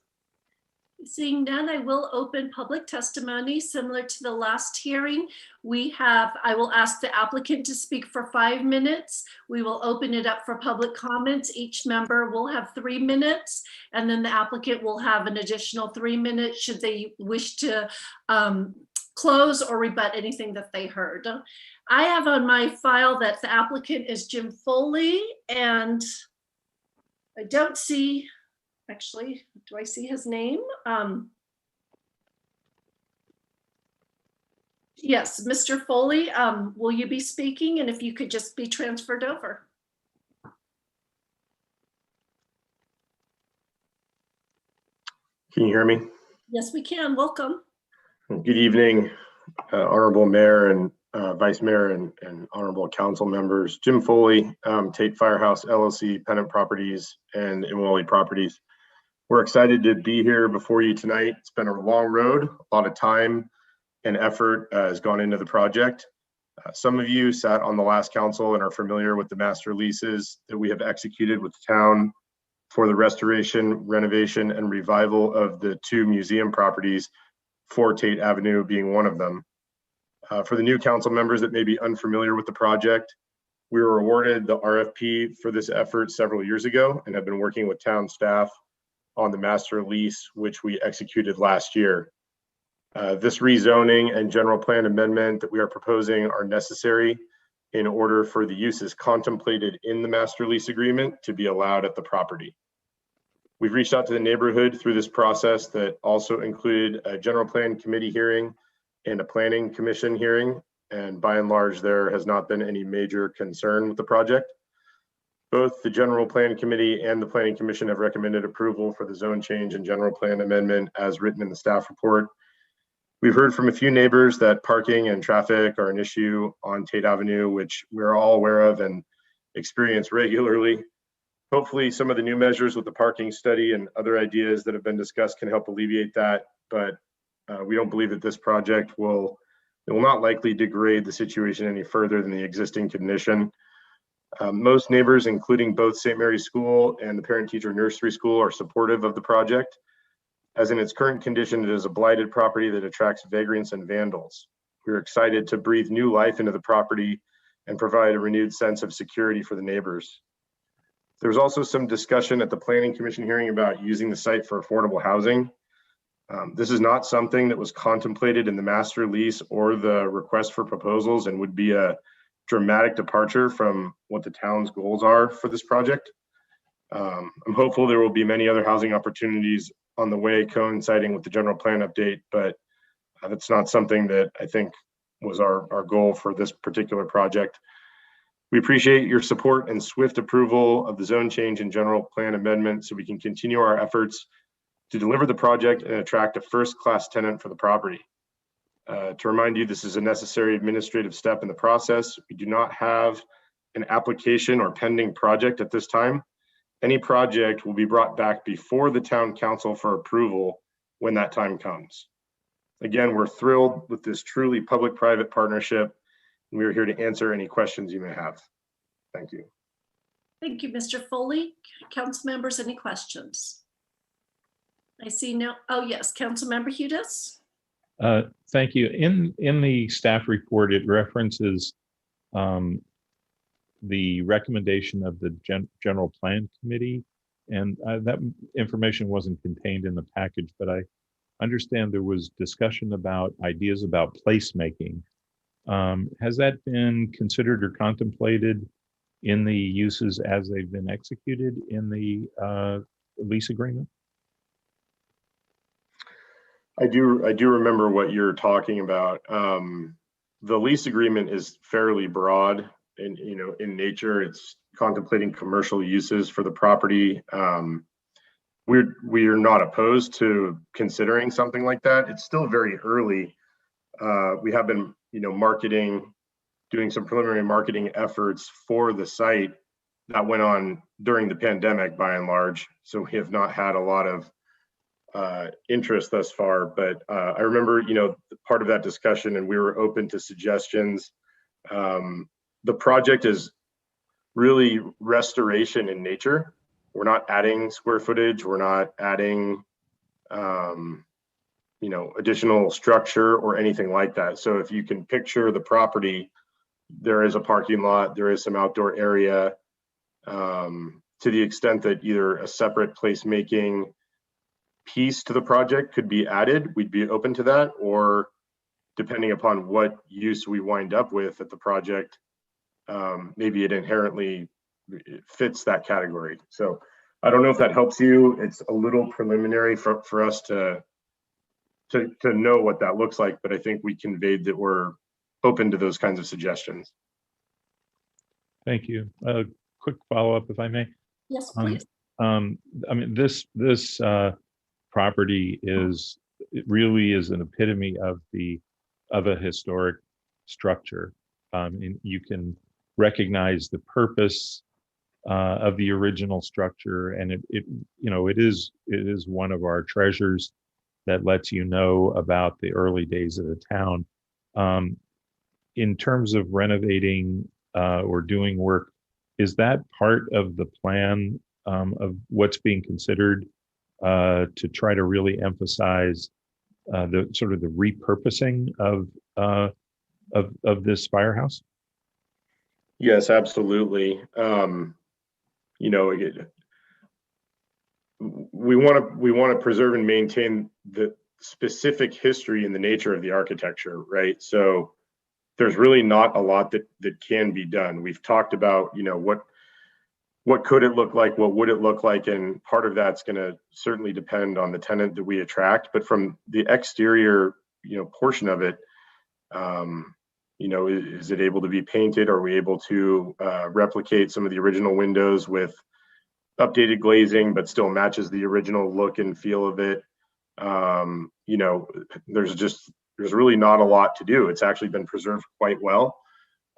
Seeing none, I will open public testimony similar to the last hearing. I will ask the applicant to speak for 5 minutes. We will open it up for public comments. Each member will have 3 minutes, and then the applicant will have an additional 3 minutes should they wish to close or rebut anything that they heard. I have on my file that the applicant is Jim Foley, and I don't see, actually, do I see his name? Yes, Mr. Foley, will you be speaking? And if you could just be transferred over. Can you hear me? Yes, we can. Welcome. Good evening, Honorable Mayor and Vice Mayor and Honorable Council members. Jim Foley, Tate Firehouse LLC, Pennant Properties, and Imwali Properties. We're excited to be here before you tonight. It's been a long road. A lot of time and effort has gone into the project. Some of you sat on the last council and are familiar with the master leases that we have executed with the town for the restoration, renovation, and revival of the 2 museum properties, 4 Tate Avenue being one of them. For the new council members that may be unfamiliar with the project, we were awarded the RFP for this effort several years ago and have been working with town staff on the master lease, which we executed last year. This rezoning and general plan amendment that we are proposing are necessary in order for the uses contemplated in the master lease agreement to be allowed at the property. We've reached out to the neighborhood through this process that also included a general plan committee hearing and a planning commission hearing. And by and large, there has not been any major concern with the project. Both the general plan committee and the planning commission have recommended approval for the zone change and general plan amendment as written in the staff report. We've heard from a few neighbors that parking and traffic are an issue on Tate Avenue, which we're all aware of and experience regularly. Hopefully some of the new measures with the parking study and other ideas that have been discussed can help alleviate that, but we don't believe that this project will not likely degrade the situation any further than the existing condition. Most neighbors, including both St. Mary's School and the Parent Teacher Nursery School, are supportive of the project. As in its current condition, it is a blighted property that attracts vagrants and vandals. We're excited to breathe new life into the property and provide a renewed sense of security for the neighbors. There was also some discussion at the Planning Commission hearing about using the site for affordable housing. This is not something that was contemplated in the master lease or the request for proposals and would be a dramatic departure from what the town's goals are for this project. I'm hopeful there will be many other housing opportunities on the way coinciding with the general plan update, but that's not something that I think was our goal for this particular project. We appreciate your support and swift approval of the zone change and general plan amendment so we can continue our efforts to deliver the project and attract a first-class tenant for the property. To remind you, this is a necessary administrative step in the process. We do not have an application or pending project at this time. Any project will be brought back before the town council for approval when that time comes. Again, we're thrilled with this truly public-private partnership. We are here to answer any questions you may have. Thank you. Thank you, Mr. Foley. Council members, any questions? I see no, oh yes, Councilmember Hudas. Thank you. In the staff report, it references the recommendation of the general plan committee, and that information wasn't contained in the package, but I understand there was discussion about ideas about placemaking. Has that been considered or contemplated in the uses as they've been executed in the lease agreement? I do remember what you're talking about. The lease agreement is fairly broad in nature. It's contemplating commercial uses for the property. We are not opposed to considering something like that. It's still very early. We have been doing some preliminary marketing efforts for the site that went on during the pandemic by and large. So we have not had a lot of interest thus far, but I remember, part of that discussion, and we were open to suggestions. The project is really restoration in nature. We're not adding square footage. We're not adding, additional structure or anything like that. So if you can picture the property, there is a parking lot, there is some outdoor area. To the extent that either a separate placemaking piece to the project could be added, we'd be open to that, or depending upon what use we wind up with at the project, maybe it inherently fits that category. So I don't know if that helps you. It's a little preliminary for us to know what that looks like, but I think we conveyed that we're open to those kinds of suggestions. Thank you. A quick follow-up, if I may. Yes, please. This property really is an epitome of a historic structure. And you can recognize the purpose of the original structure, and it is one of our treasures that lets you know about the early days of the town. in terms of renovating or doing work, is that part of the plan of what's being considered to try to really emphasize the sort of the repurposing of this firehouse? Yes, absolutely. You know, we want to preserve and maintain the specific history and the nature of the architecture, right? So there's really not a lot that can be done. We've talked about, you know, what could it look like, what would it look like, and part of that's going to certainly depend on the tenant that we attract. But from the exterior, you know, portion of it, you know, is it able to be painted? Are we able to replicate some of the original windows with updated glazing, but still matches the original look and feel of it? You know, there's really not a lot to do. It's actually been preserved quite well.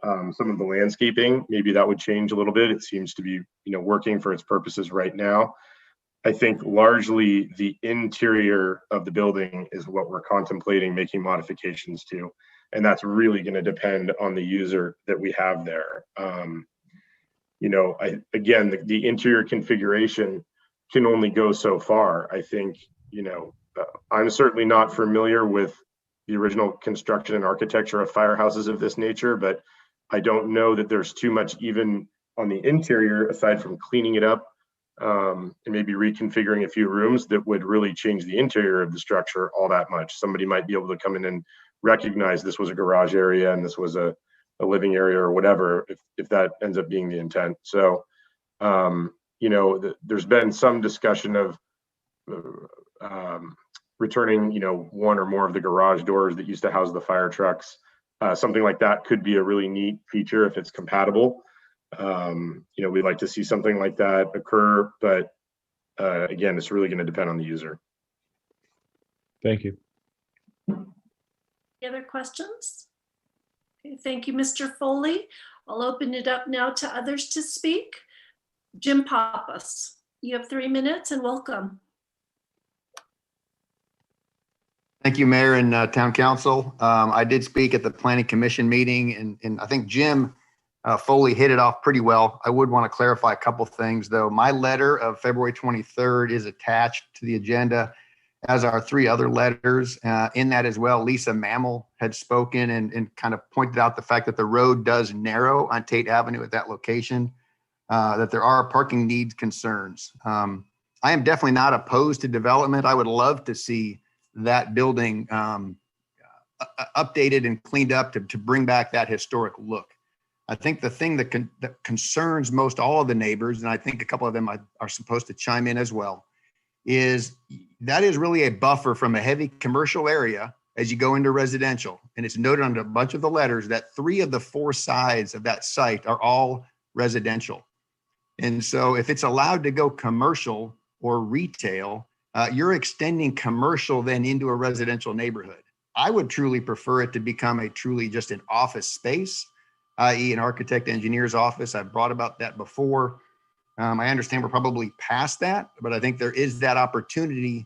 Some of the landscaping, maybe that would change a little bit. It seems to be, you know, working for its purposes right now. I think largely the interior of the building is what we're contemplating making modifications to. And that's really going to depend on the user that we have there. You know, again, the interior configuration can only go so far. I think, you know, I'm certainly not familiar with the original construction and architecture of firehouses of this nature, but I don't know that there's too much even on the interior, aside from cleaning it up and maybe reconfiguring a few rooms, that would really change the interior of the structure all that much. Somebody might be able to come in and recognize this was a garage area and this was a living area or whatever, if that ends up being the intent. So, you know, there's been some discussion of returning, you know, one or more of the garage doors that used to house the fire trucks. Something like that could be a really neat feature if it's compatible. You know, we'd like to see something like that occur, but again, it's really going to depend on the user. Thank you. Any other questions? Okay, thank you, Mr. Foley. I'll open it up now to others to speak. Jim Pappas, you have 3 minutes and welcome. Thank you, Mayor and Town Council. I did speak at the Planning Commission meeting, and I think Jim Foley hit it off pretty well. I would want to clarify a couple things, though. My letter of February 23rd is attached to the agenda, as are 3 other letters. In that as well, Lisa Mammal had spoken and kind of pointed out the fact that the road does narrow on Tate Avenue at that location, that there are parking needs concerns. I am definitely not opposed to development. I would love to see that building updated and cleaned up to bring back that historic look. I think the thing that concerns most all of the neighbors, and I think a couple of them are supposed to chime in as well, is that is really a buffer from a heavy commercial area as you go into residential. And it's noted on a bunch of the letters that 3 of the 4 sides of that site are all residential. And so if it's allowed to go commercial or retail, you're extending commercial then into a residential neighborhood. I would truly prefer it to become a truly just an office space, i.e. an architect engineer's office. I've brought about that before. I understand we're probably past that, but I think there is that opportunity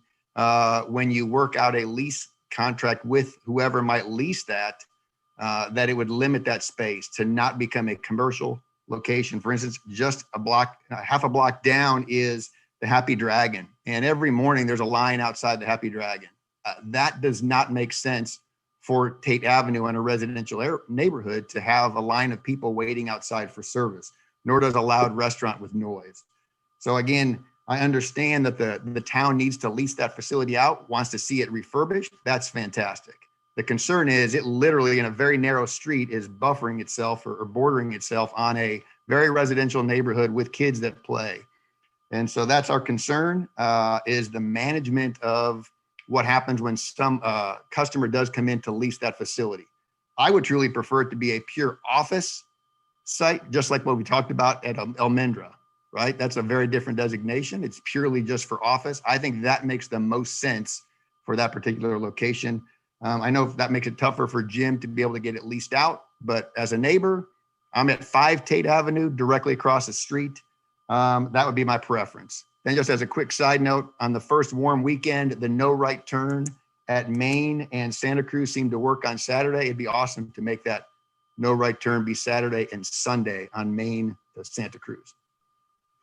when you work out a lease contract with whoever might lease that, that it would limit that space to not become a commercial location. For instance, just a block, half a block down is the Happy Dragon. And every morning there's a line outside the Happy Dragon. That does not make sense for Tate Avenue in a residential neighborhood to have a line of people waiting outside for service, nor does a loud restaurant with noise. So again, I understand that the town needs to lease that facility out, wants to see it refurbished. That's fantastic. The concern is it literally in a very narrow street is buffering itself or bordering itself on a very residential neighborhood with kids that play. And so that's our concern, is the management of what happens when some customer does come in to lease that facility. I would truly prefer it to be a pure office site, just like what we talked about at Almendra, right? That's a very different designation. It's purely just for office. I think that makes the most sense for that particular location. I know that makes it tougher for Jim to be able to get it leased out, but as a neighbor, I'm at 5 Tate Avenue, directly across the street. That would be my preference. Then just as a quick side note, on the first warm weekend, the no right turn at Main and Santa Cruz seemed to work on Saturday. It'd be awesome to make that no right turn be Saturday and Sunday on Main to Santa Cruz.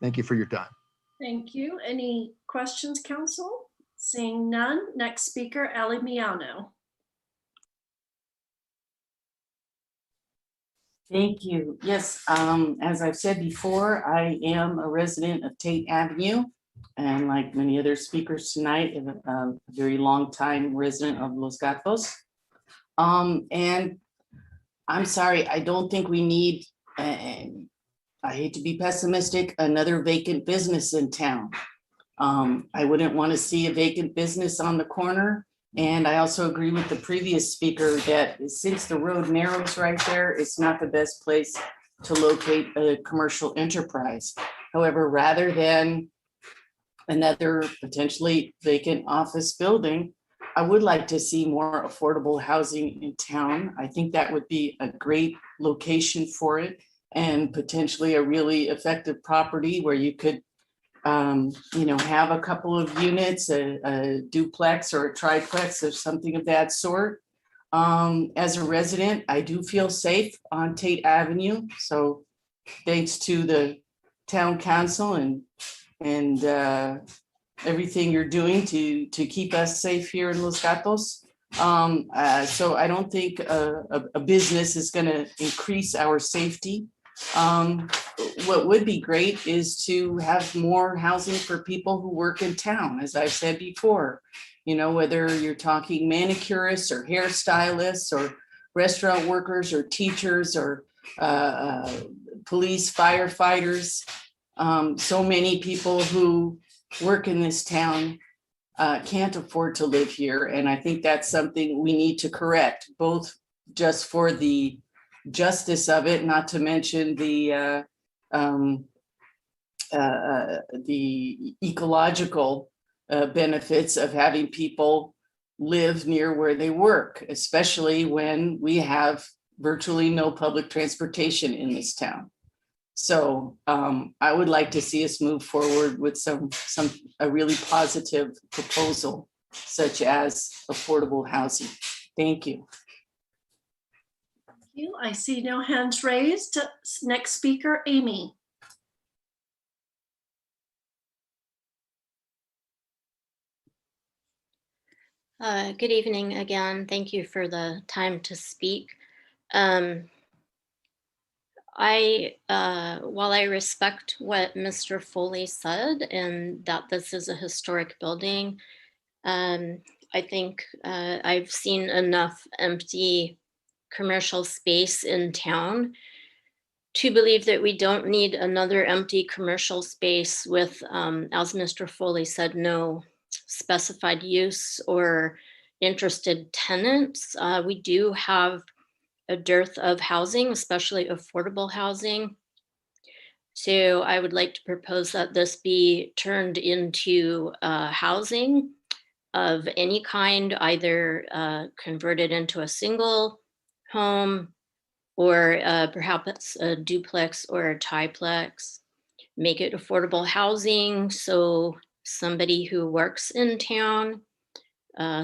Thank you for your time. Thank you. Any questions, council? Seeing none. Next speaker, Ali Miano. Thank you. Yes, as I've said before, I am a resident of Tate Avenue. And like many other speakers tonight, a very long time resident of Los Gatos. And I'm sorry, I don't think we need, and I hate to be pessimistic, another vacant business in town. I wouldn't want to see a vacant business on the corner. And I also agree with the previous speaker that since the road narrows right there, it's not the best place to locate a commercial enterprise. However, rather than another potentially vacant office building, I would like to see more affordable housing in town. I think that would be a great location for it and potentially a really effective property where you could have a couple of units, a duplex or a triplex or something of that sort. As a resident, I do feel safe on Tate Avenue. So thanks to the town council and everything you're doing to keep us safe here in Los Gatos. So I don't think a business is going to increase our safety. What would be great is to have more housing for people who work in town, as I've said before. Whether you're talking manicurists or hairstylists or restaurant workers or teachers or police, firefighters. So many people who work in this town can't afford to live here. And I think that's something we need to correct, both just for the justice of it, not to mention the ecological benefits of having people live near where they work, especially when we have virtually no public transportation in this town. So I would like to see us move forward with a really positive proposal, such as affordable housing. Thank you. Thank you. I see no hands raised. Next speaker, Amy. Good evening again. Thank you for the time to speak. While I respect what Mr. Foley said and that this is a historic building, I think I've seen enough empty commercial space in town to believe that we don't need another empty commercial space with, as Mr. Foley said, no specified use or interested tenants. We do have a dearth of housing, especially affordable housing. So I would like to propose that this be turned into housing of any kind, either converted into a single home or perhaps a duplex or a triplex. Make it affordable housing so somebody who works in town,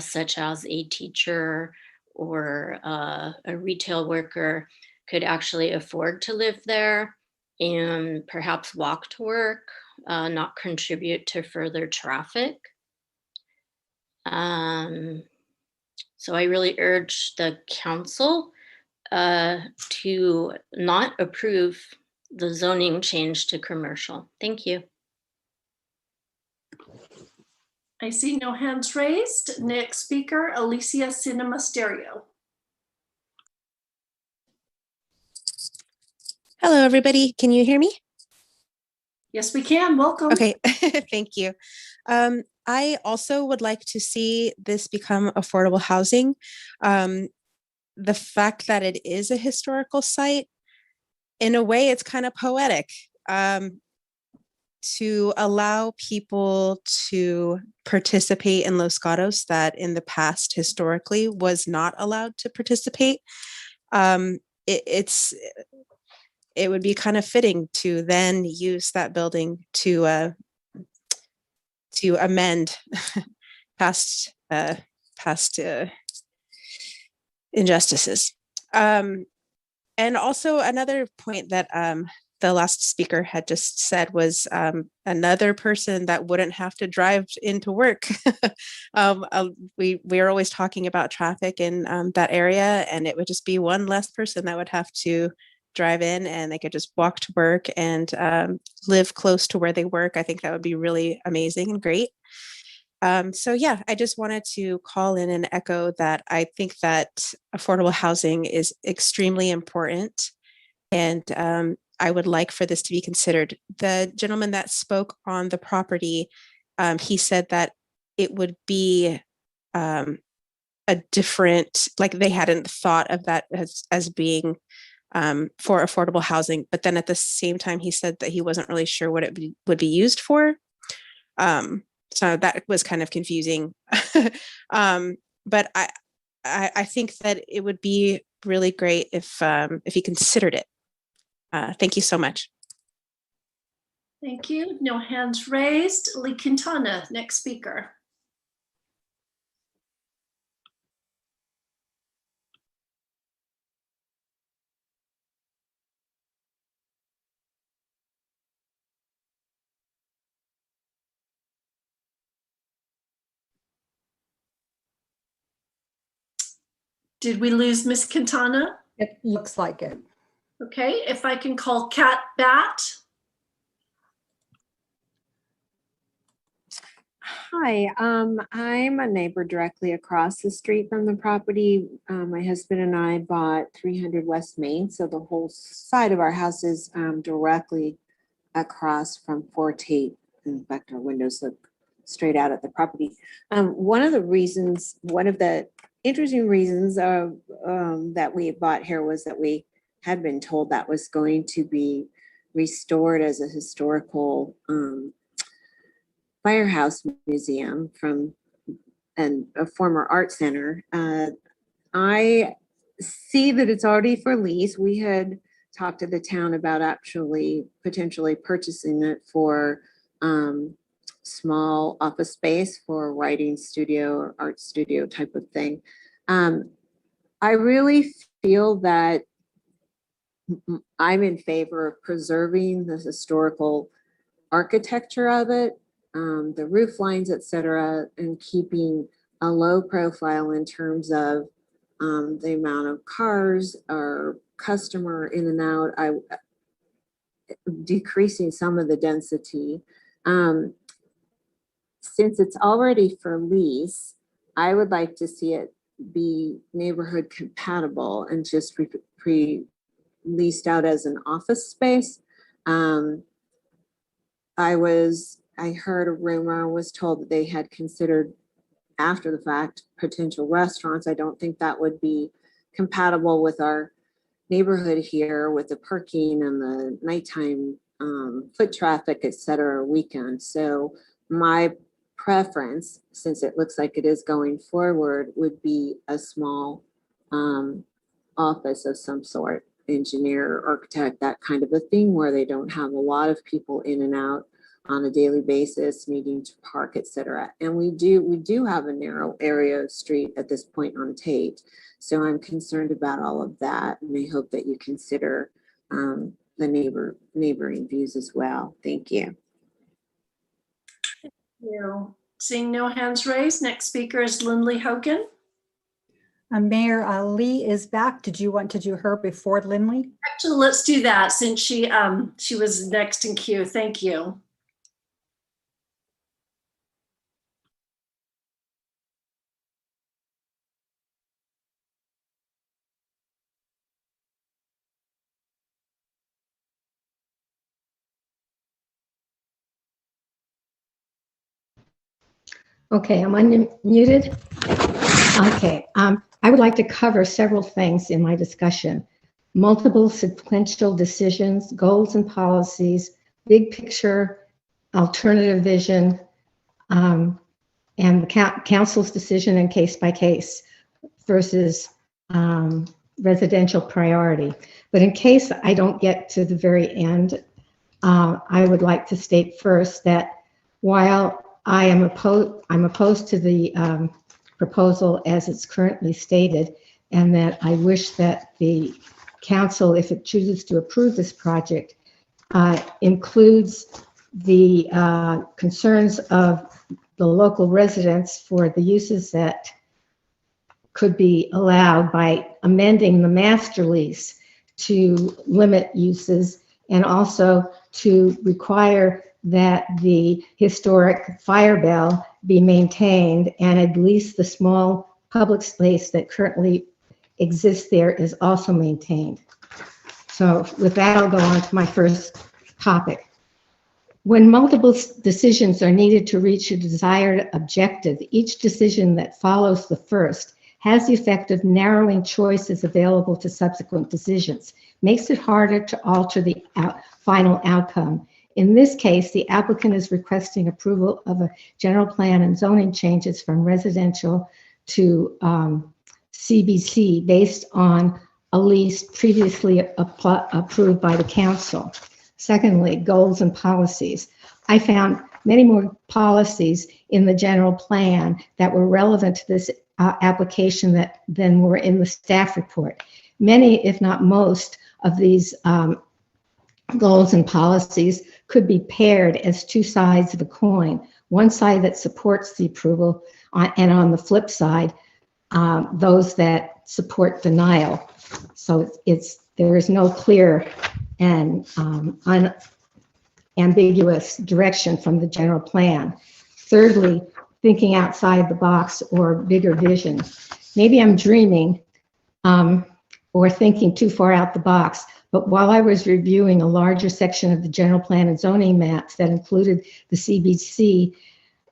such as a teacher or a retail worker, could actually afford to live there and perhaps walk to work, not contribute to further traffic. So I really urge the council to not approve the zoning change to commercial. Thank you. I see no hands raised. Next speaker, Alicia Cinema Stereo. Hello, everybody. Can you hear me? Yes, we can. Welcome. Okay, thank you. I also would like to see this become affordable housing. The fact that it is a historical site, in a way, it's kind of poetic. To allow people to participate in Los Gatos that in the past historically was not allowed to participate. It would be kind of fitting to then use that building to amend past injustices. And And also another point that the last speaker had just said was another person that wouldn't have to drive into work. We are always talking about traffic in that area, and it would just be one less person that would have to drive in, and they could just walk to work and live close to where they work. I think that would be really amazing and great. So yeah, I just wanted to call in and echo that I think that affordable housing is extremely important, and I would like for this to be considered. The gentleman that spoke on the property, he said that it would be a different, like they hadn't thought of that as being for affordable housing, but then at the same time, he said that he wasn't really sure what it would be used for. So that was kind of confusing. But I think that it would be really great if he considered it. Thank you so much. Thank you. No hands raised. Lee Quintana, next speaker. Did we lose Miss Quintana? It looks like it. Okay, if I can call Kat Bat. Hi, I'm a neighbor directly across the street from the property. My husband and I bought 300 West Main, so the whole side of our house is directly across from 4 Tate. In fact, our windows look straight out at the property. One of the interesting reasons that we bought here was that we had been told that was going to be restored as a historical firehouse museum from a former art center. I see that it's already for lease. We had talked to the town about actually potentially purchasing it for small office space for writing studio or art studio type of thing. I really feel that I'm in favor of preserving the historical architecture of it, the roof lines, et cetera, and keeping a low profile in terms of the amount of cars or customer in and out, decreasing some of the density. Since it's already for lease, I would like to see it be neighborhood compatible and just leased out as an office space. I heard a rumor, was told that they had considered after the fact potential restaurants. I don't think that would be compatible with our neighborhood here with the parking and the nighttime foot traffic, et cetera, weekend. So my preference, since it looks like it is going forward, would be a small office of some sort, engineer, architect, that kind of a thing, where they don't have a lot of people in and out on a daily basis, needing to park, et cetera. And we do have a narrow area of street at this point on Tate. So I'm concerned about all of that, and I hope that you consider the neighboring views as well. Thank you. Thank you. Seeing no hands raised, next speaker is Lindley Hogan. Mayor, Lee is back. Did you want to do her before Lindley? Actually, let's do that since she was next in queue. Thank you. Okay, am I muted? Okay, I would like to cover several things in my discussion. Multiple sequential decisions, goals and policies, big picture, alternative vision, and the council's decision in case by case versus residential priority. But in case I don't get to the very end, I would like to state first that while I'm opposed to the proposal as it's currently stated, and that I wish that the council, if it chooses to approve this project, includes the concerns of the local residents for the uses that could be allowed by amending the master lease to limit uses, and also to require that the historic fire bell be maintained, and at least the small public space that currently exists there is also maintained. So with that, I'll go on to my first topic. When multiple decisions are needed to reach a desired objective, each decision that follows the first has the effect of narrowing choices available to subsequent decisions, makes it harder to alter the final outcome. In this case, the applicant is requesting approval of a general plan and zoning changes from residential to CBC based on a lease previously approved by the council. Secondly, goals and policies. I found many more policies in the general plan that were relevant to this application than were in the staff report. Many, if not most, of these goals and policies could be paired as two sides of a coin. One side that supports the approval, and on the flip side, those that support denial. So there is no clear and unambiguous direction from the general plan. Thirdly, thinking outside the box or bigger vision. Maybe I'm dreaming or thinking too far out the box, but while I was reviewing a larger section of the general plan and zoning maps that included the CBC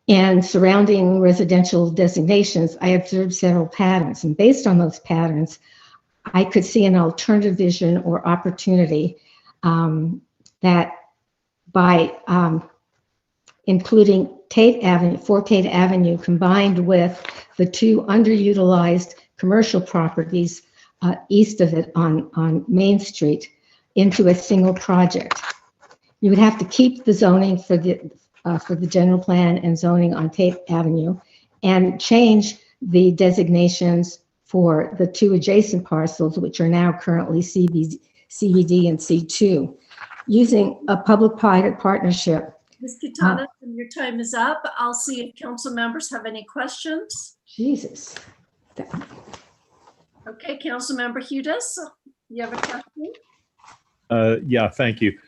and surrounding residential designations, I observed several patterns. And based on those patterns, I could see an alternative vision or opportunity that by including Tate Avenue, 4 Tate Avenue, combined with the two underutilized commercial properties east of it on Main Street into a single project. You would have to keep the zoning for the general plan and zoning on Tate Avenue and change the designations for the two adjacent parcels, which are now currently CBD and C2. Using a public-private partnership. Ms. Katana, your time is up. I'll see if council members have any questions. Jesus. Okay, Council Member Hudas, you have a question? Yeah, thank you.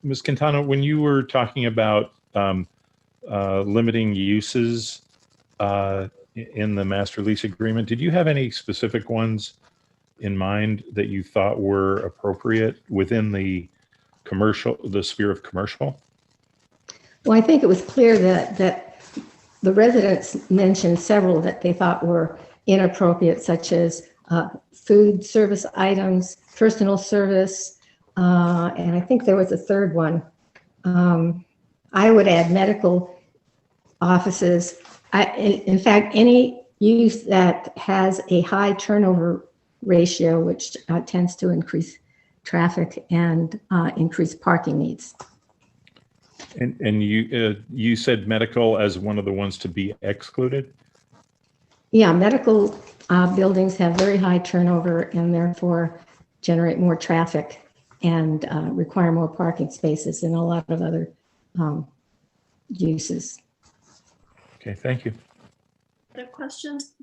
Ms. Quintana, when you were talking about limiting uses in the master lease agreement, did you have any specific ones in mind that you thought were appropriate within the sphere of commercial? Well, I think it was clear that the residents mentioned several that they thought were inappropriate, such as food service items, personal service, and I think there was a third one. I would add medical offices. In fact, any use that has a high turnover ratio, which tends to increase traffic and increase parking needs. And you said medical as one of the ones to be excluded? Yeah, medical buildings have very high turnover and therefore generate more traffic and require more parking spaces than a lot of other uses. Okay, thank you. Other questions?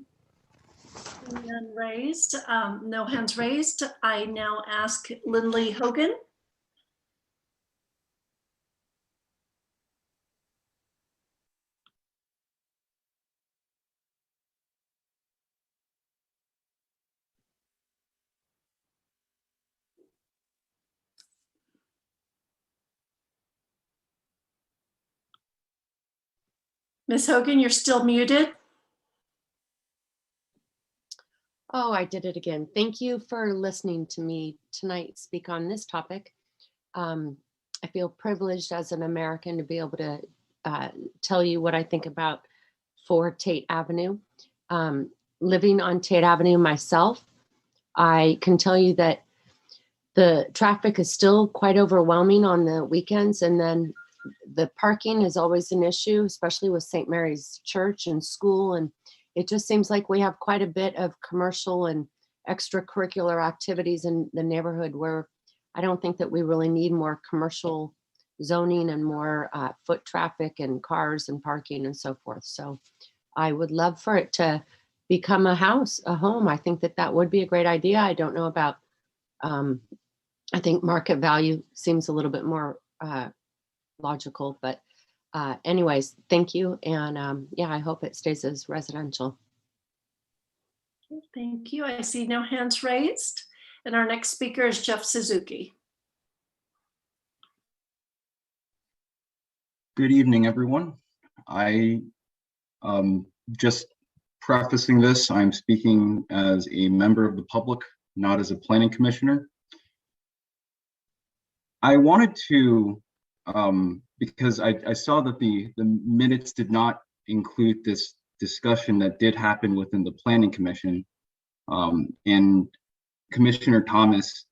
None raised. No hands raised. I now ask Lindley Hogan. Ms. Hogan, you're still muted. Oh, I did it again. Thank you for listening to me tonight speak on this topic. I feel privileged as an American to be able to tell you what I think about 4 Tate Avenue. Living on Tate Avenue myself, I can tell you that the traffic is still quite overwhelming on the weekends, and then the parking is always an issue, especially with St. Mary's Church and school. And it just seems like we have quite a bit of commercial and extracurricular activities in the neighborhood, where I don't think that we really need more commercial zoning and more foot traffic and cars and parking and so forth. So I would love for it to become a house, a home. I think that that would be a great idea. I don't know about, I think market value seems a little bit more logical, but anyways, thank you. And yeah, I hope it stays as residential. Thank you. I see no hands raised. And our next speaker is Jeff Suzuki. Good evening, everyone. I just prefacing this, I'm speaking as a member of the public, not as a planning commissioner. I wanted to, because I saw that the minutes did not include this discussion that did happen within the planning commission, and Commissioner Thomas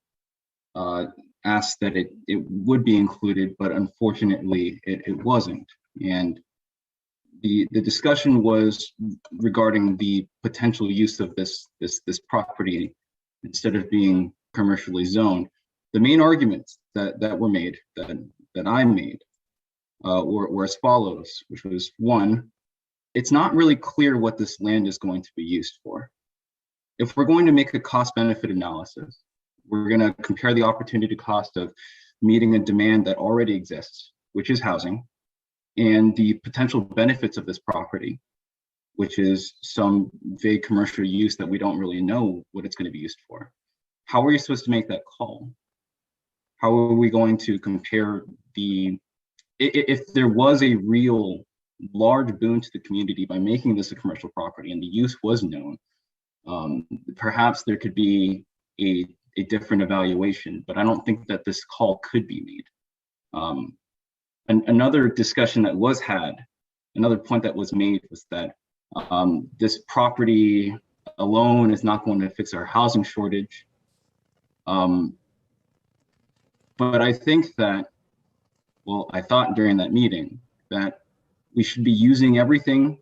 asked that it would be included, but unfortunately it wasn't. And the discussion was regarding the potential use of this property instead of being commercially zoned. The main arguments that were made, that I made, were as follows, which was, one, it's not really clear what this land is going to be used for. If we're going to make a cost-benefit analysis, we're going to compare the opportunity cost of meeting a demand that already exists, which is housing, and the potential benefits of this property, which is some vague commercial use that we don't really know what it's going to be used for. How are you supposed to make that call? How are we going to compare if there was a real large boon to the community by making this a commercial property and the use was known, perhaps there could be a different evaluation, but I don't think that this call could be made. Another discussion that was had, another point that was made was that this property alone is not going to fix our housing shortage. But I think that, well, I thought during that meeting that we should be using everything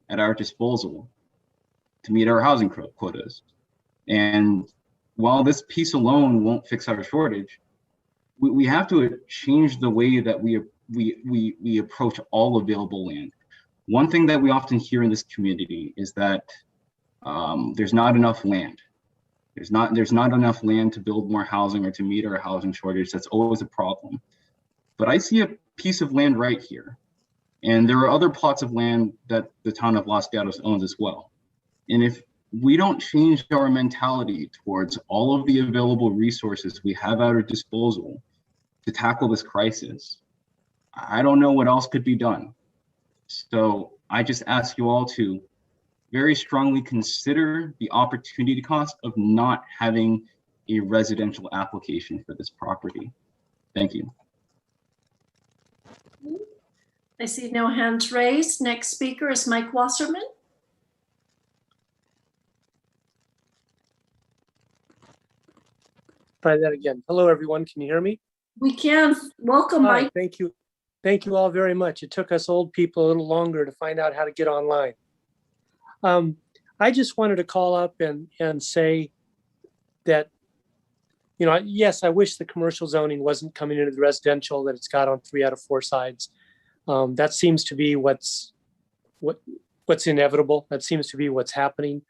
at our disposal to meet our housing quotas. And while this piece alone won't fix our shortage, we have to change the way that we approach all available land. One thing that we often hear in this community is that there's not enough land. There's not enough land to build more housing or to meet our housing shortage. That's always a problem. But I see a piece of land right here. And there are other plots of land that the town of Los Gatos owns as well. And if we don't change our mentality towards all of the available resources we have at our disposal to tackle this crisis, I don't know what else could be done. So I just ask you all to very strongly consider the opportunity cost of not having a residential application for this property. Thank you. I see no hands raised. Next speaker is Mike Wasserman. Try that again. Hello, everyone. Can you hear me? We can. Welcome, Hi, Mike. thank you. Thank you all very much. It took us old people a little longer to find out how to get online. I just wanted to call up and say that, yes, I wish the commercial zoning wasn't coming into the residential, that it's got on 3 out of 4 sides. That seems to be what's inevitable. That seems to be what's happening.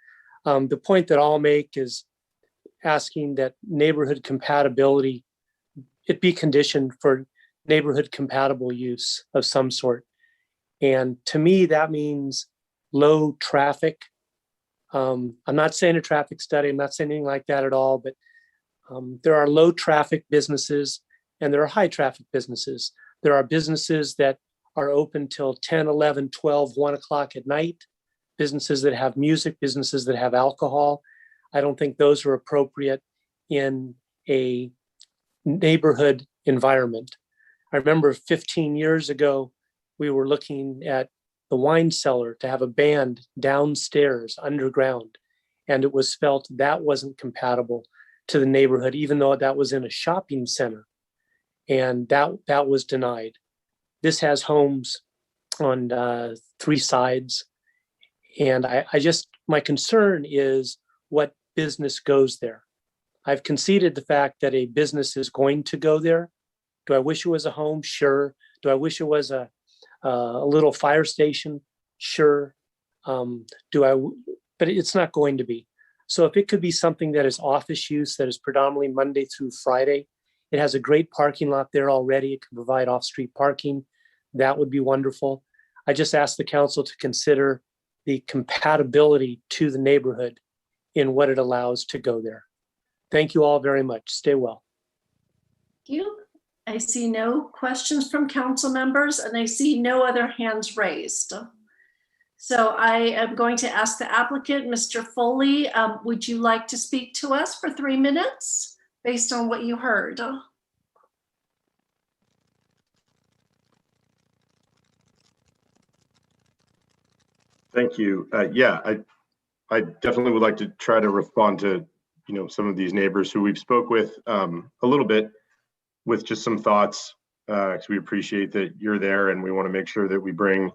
The point that I'll make is asking that neighborhood compatibility, it be conditioned for neighborhood compatible use of some sort. And to me, that means low traffic. I'm not saying a traffic study, I'm not saying anything like that at all, but there are low traffic businesses and there are high traffic businesses. There are businesses that are open till 10, 11, 12, 1 o'clock at night, businesses that have music, businesses that have alcohol. I don't think those are appropriate in a neighborhood environment. I remember 15 years ago, we were looking at the wine cellar to have a band downstairs underground, and it was felt that wasn't compatible to the neighborhood, even though that was in a shopping center, and that was denied. This has homes on 3 sides, and I just, my concern is what business goes there. I've conceded the fact that a business is going to go there. Do I wish it was a home? Sure. Do I wish it was a little fire station? Sure. But it's not going to be. So if it could be something that is office use, that is predominantly Monday through Friday, it has a great parking lot there already. It can provide off-street parking. That would be wonderful. I just asked the council to consider the compatibility to the neighborhood in what it allows to go there. Thank you all very much. Stay well. Thank you. I see no questions from council members and I see no other hands raised. So I am going to ask the applicant, Mr. Foley, would you like to speak to us for 3 minutes based on what you heard? Thank you. Yeah, I definitely would like to try to respond to, some of these neighbors who we've spoke with a little bit with just some thoughts, because we appreciate that you're there and we want to make sure that we bring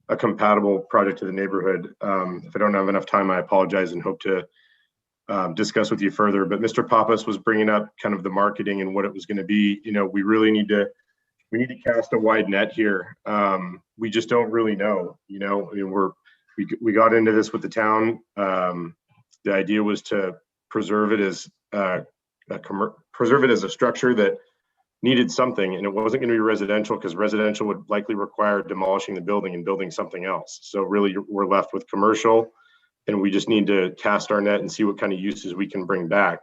a compatible project to the neighborhood. If I don't have enough time, I apologize and hope to discuss with you further. But Mr. Pappas was bringing up kind of the marketing and what it was going to be. We really need to cast a wide net here. We just don't really know. We got into this with the town. The idea was to preserve it as a structure that needed something, and it wasn't going to be residential because residential would likely require demolishing the building and building something else. So really, we're left with commercial, and we just need to cast our net and see what kind of uses we can bring back.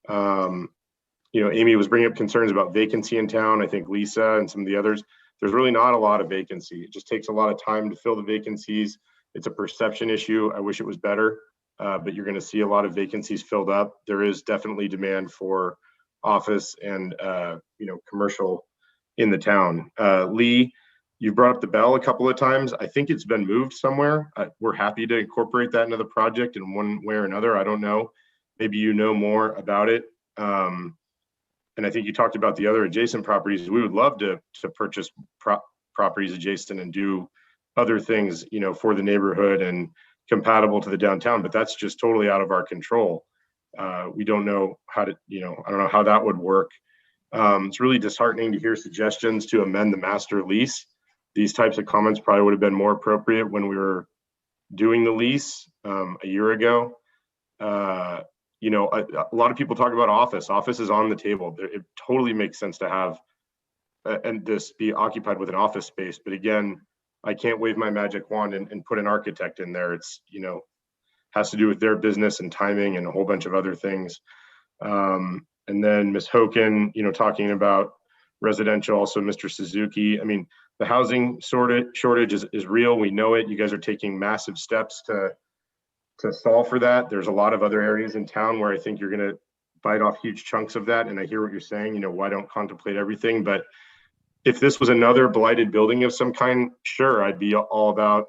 Amy was bringing up concerns about vacancy in town. I think Lisa and some of the others. There's really not a lot of vacancy. It just takes a lot of time to fill the vacancies. It's a perception issue. I wish it was better, but you're going to see a lot of vacancies filled up. There is definitely demand for office and commercial in the town. Lee, you brought up the bell a couple of times. I think it's been moved somewhere. We're happy to incorporate that into the project in one way or another. I don't know. Maybe you know more about it. And I think you talked about the other adjacent properties. We would love to purchase properties adjacent and do other things, for the neighborhood and compatible to the downtown, but that's just totally out of our control. We don't know how to, I don't know how that would work. It's really disheartening to hear suggestions to amend the master lease. These types of comments probably would have been more appropriate when we were doing the lease a year ago. A lot of people talk about office. Office is on the table. It totally makes sense to have and this be occupied with an office space. But again, I can't wave my magic wand and put an architect in there. It's, has to do with their business and timing and a whole bunch of other things. And then Ms. Hoken, talking about residential, also Mr. Suzuki. I mean, the housing shortage is real. We know it. You guys are taking massive steps to solve for that. There's a lot of other areas in town where I think you're going to bite off huge chunks of that. And I hear what you're saying, why don't contemplate everything? But if this was another blighted building of some kind, sure, I'd be all about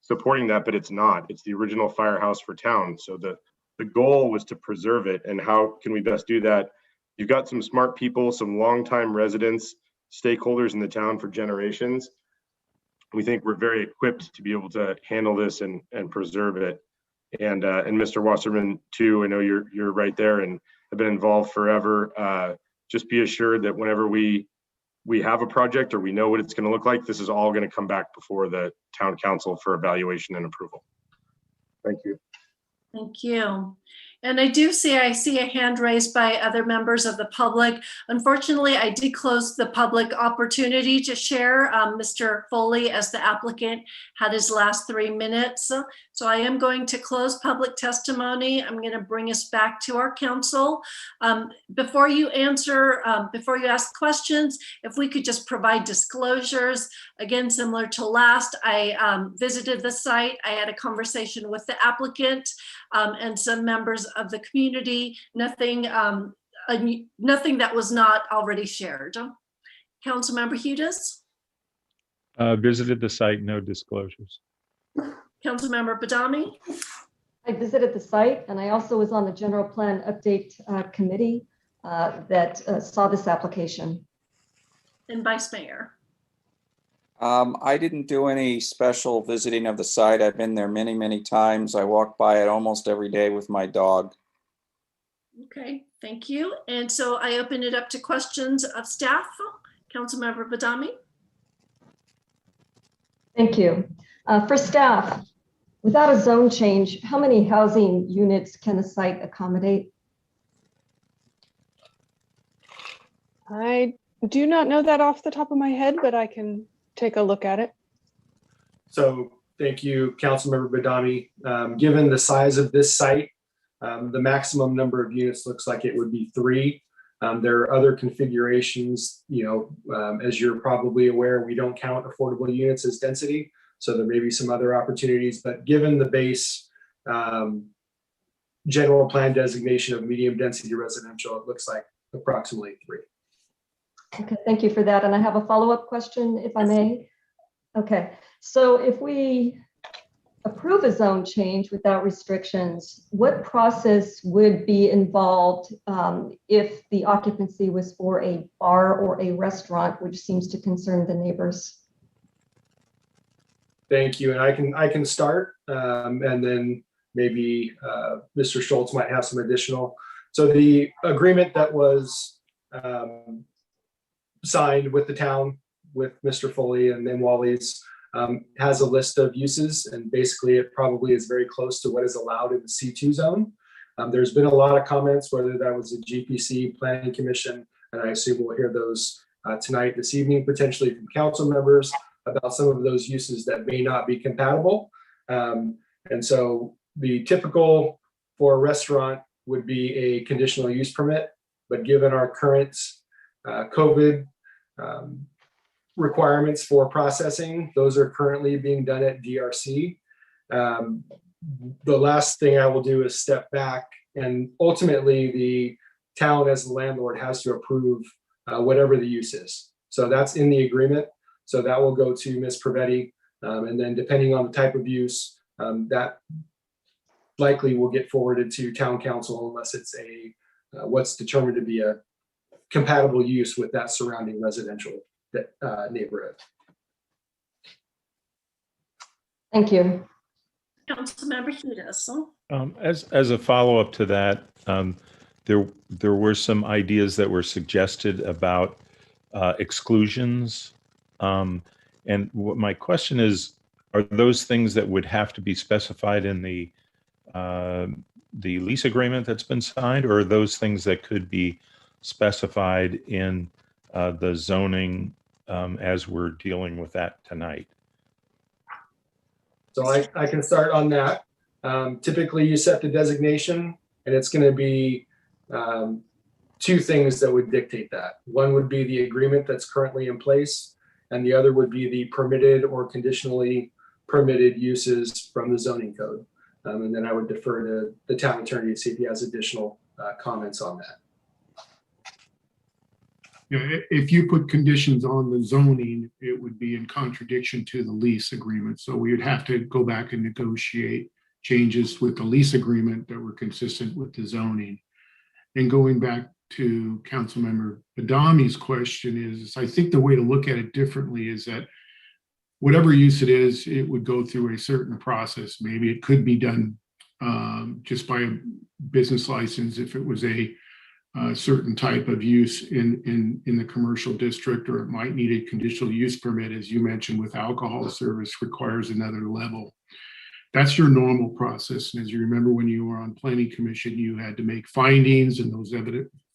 supporting that, but it's not. It's the original firehouse for town. So the goal was to preserve it. And how can we best do that? You've got some smart people, some longtime residents, stakeholders in the town for generations. We think we're very equipped to be able to handle this and preserve it. And Mr. Wasserman too, I know you're right there and have been involved forever. Just be assured that whenever we have a project or we know what it's going to look like, this is all going to come back before the town council for evaluation and approval. Thank you. Thank you. And I see a hand raised by other members of the public. Unfortunately, I did close the public opportunity to share. Mr. Foley, as the applicant, had his last 3 minutes. So I am going to close public testimony. I'm going to bring us back to our council. Before you ask questions, if we could just provide disclosures. Again, similar to last, I visited the site. I had a conversation with the applicant and some members of the community. Nothing that was not already shared. Councilmember Hudis? Visited the site, no disclosures. Councilmember Badami? I visited the site and I also was on the general plan update committee that saw this application. And Vice Mayor? I didn't do any special visiting of the site. I've been there many, many times. I walk by it almost every day with my dog. Okay, thank you. And so I open it up to questions of staff. Councilmember Badami. Thank you. For staff, without a zone change, how many housing units can the site accommodate? I do not know that off the top of my head, but I can take a look at it. So thank you, Councilmember Badami. Given the size of this site, the maximum number of units looks like it would be 3. There are other configurations, as you're probably aware, we don't count affordable units as density. So there may be some other opportunities, but given the base general plan designation of medium density residential, it looks like approximately 3. Okay, thank you for that. And I have a follow-up question, if I may. Okay, so if we approve a zone change without restrictions, what process would be involved if the occupancy was for a bar or a restaurant, which seems to concern the neighbors? Thank you, and I can start, and then maybe Mr. Schultz might have some additional. So the agreement that was signed with the town, with Mr. Foley and then Wally's, has a list of uses, and basically it probably is very close to what is allowed in the C2 zone. There's been a lot of comments, whether that was a GPC, Planning Commission, and I assume we'll hear those tonight, this evening, potentially from council members about some of those uses that may not be compatible. And so the typical for a restaurant would be a conditional use permit, but given our current COVID requirements for processing, those are currently being done at DRC. The last thing I will do is step back, and ultimately the town as the landlord has to approve whatever the use is. So that's in the agreement. So that will go to Ms. Privetti, and then depending on the type of use, that likely will get forwarded to town council unless it's a what's determined to be a compatible use with that surrounding residential neighborhood. Thank you. Councilmember Hudis. As a follow-up to that, there were some ideas that were suggested about exclusions. And what my question is, are those things that would have to be specified in the lease agreement that's been signed, or are those things that could be specified in the zoning as we're dealing with that tonight? So I can start on that. Typically you set the designation, and it's going to be 2 things that would dictate that. One would be the agreement that's currently in place, and the other would be the permitted or conditionally permitted uses from the zoning code. And then I would defer to the town attorney to see if he has additional comments on that. Yeah, if you put conditions on the zoning, it would be in contradiction to the lease agreement. So we would have to go back and negotiate changes with the lease agreement that were consistent with the zoning. And going back to Councilmember Badami's question is, I think the way to look at it differently is that whatever use it is, it would go through a certain process. Maybe it could be done just by a business license if it was a certain type of use in the commercial district, or it might need a conditional use permit, as you mentioned, with alcohol service requires another level. That's your normal process. And as you remember, when you were on Planning Commission, you had to make findings, and those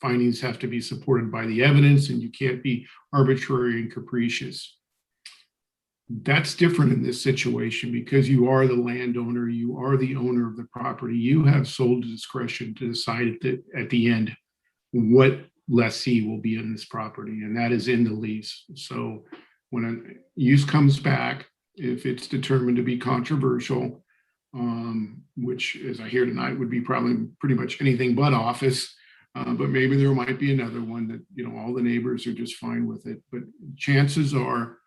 findings have to be supported by the evidence, and you can't be arbitrary and capricious. That's different in this situation because you are the landowner, you are the owner of the property. You have sole discretion to decide at the end what lessee will be in this property, and that is in the lease. So when a use comes back, if it's determined to be controversial, which as I hear tonight would be probably pretty much anything but office, but maybe there might be another one that all the neighbors are just fine with it. But chances are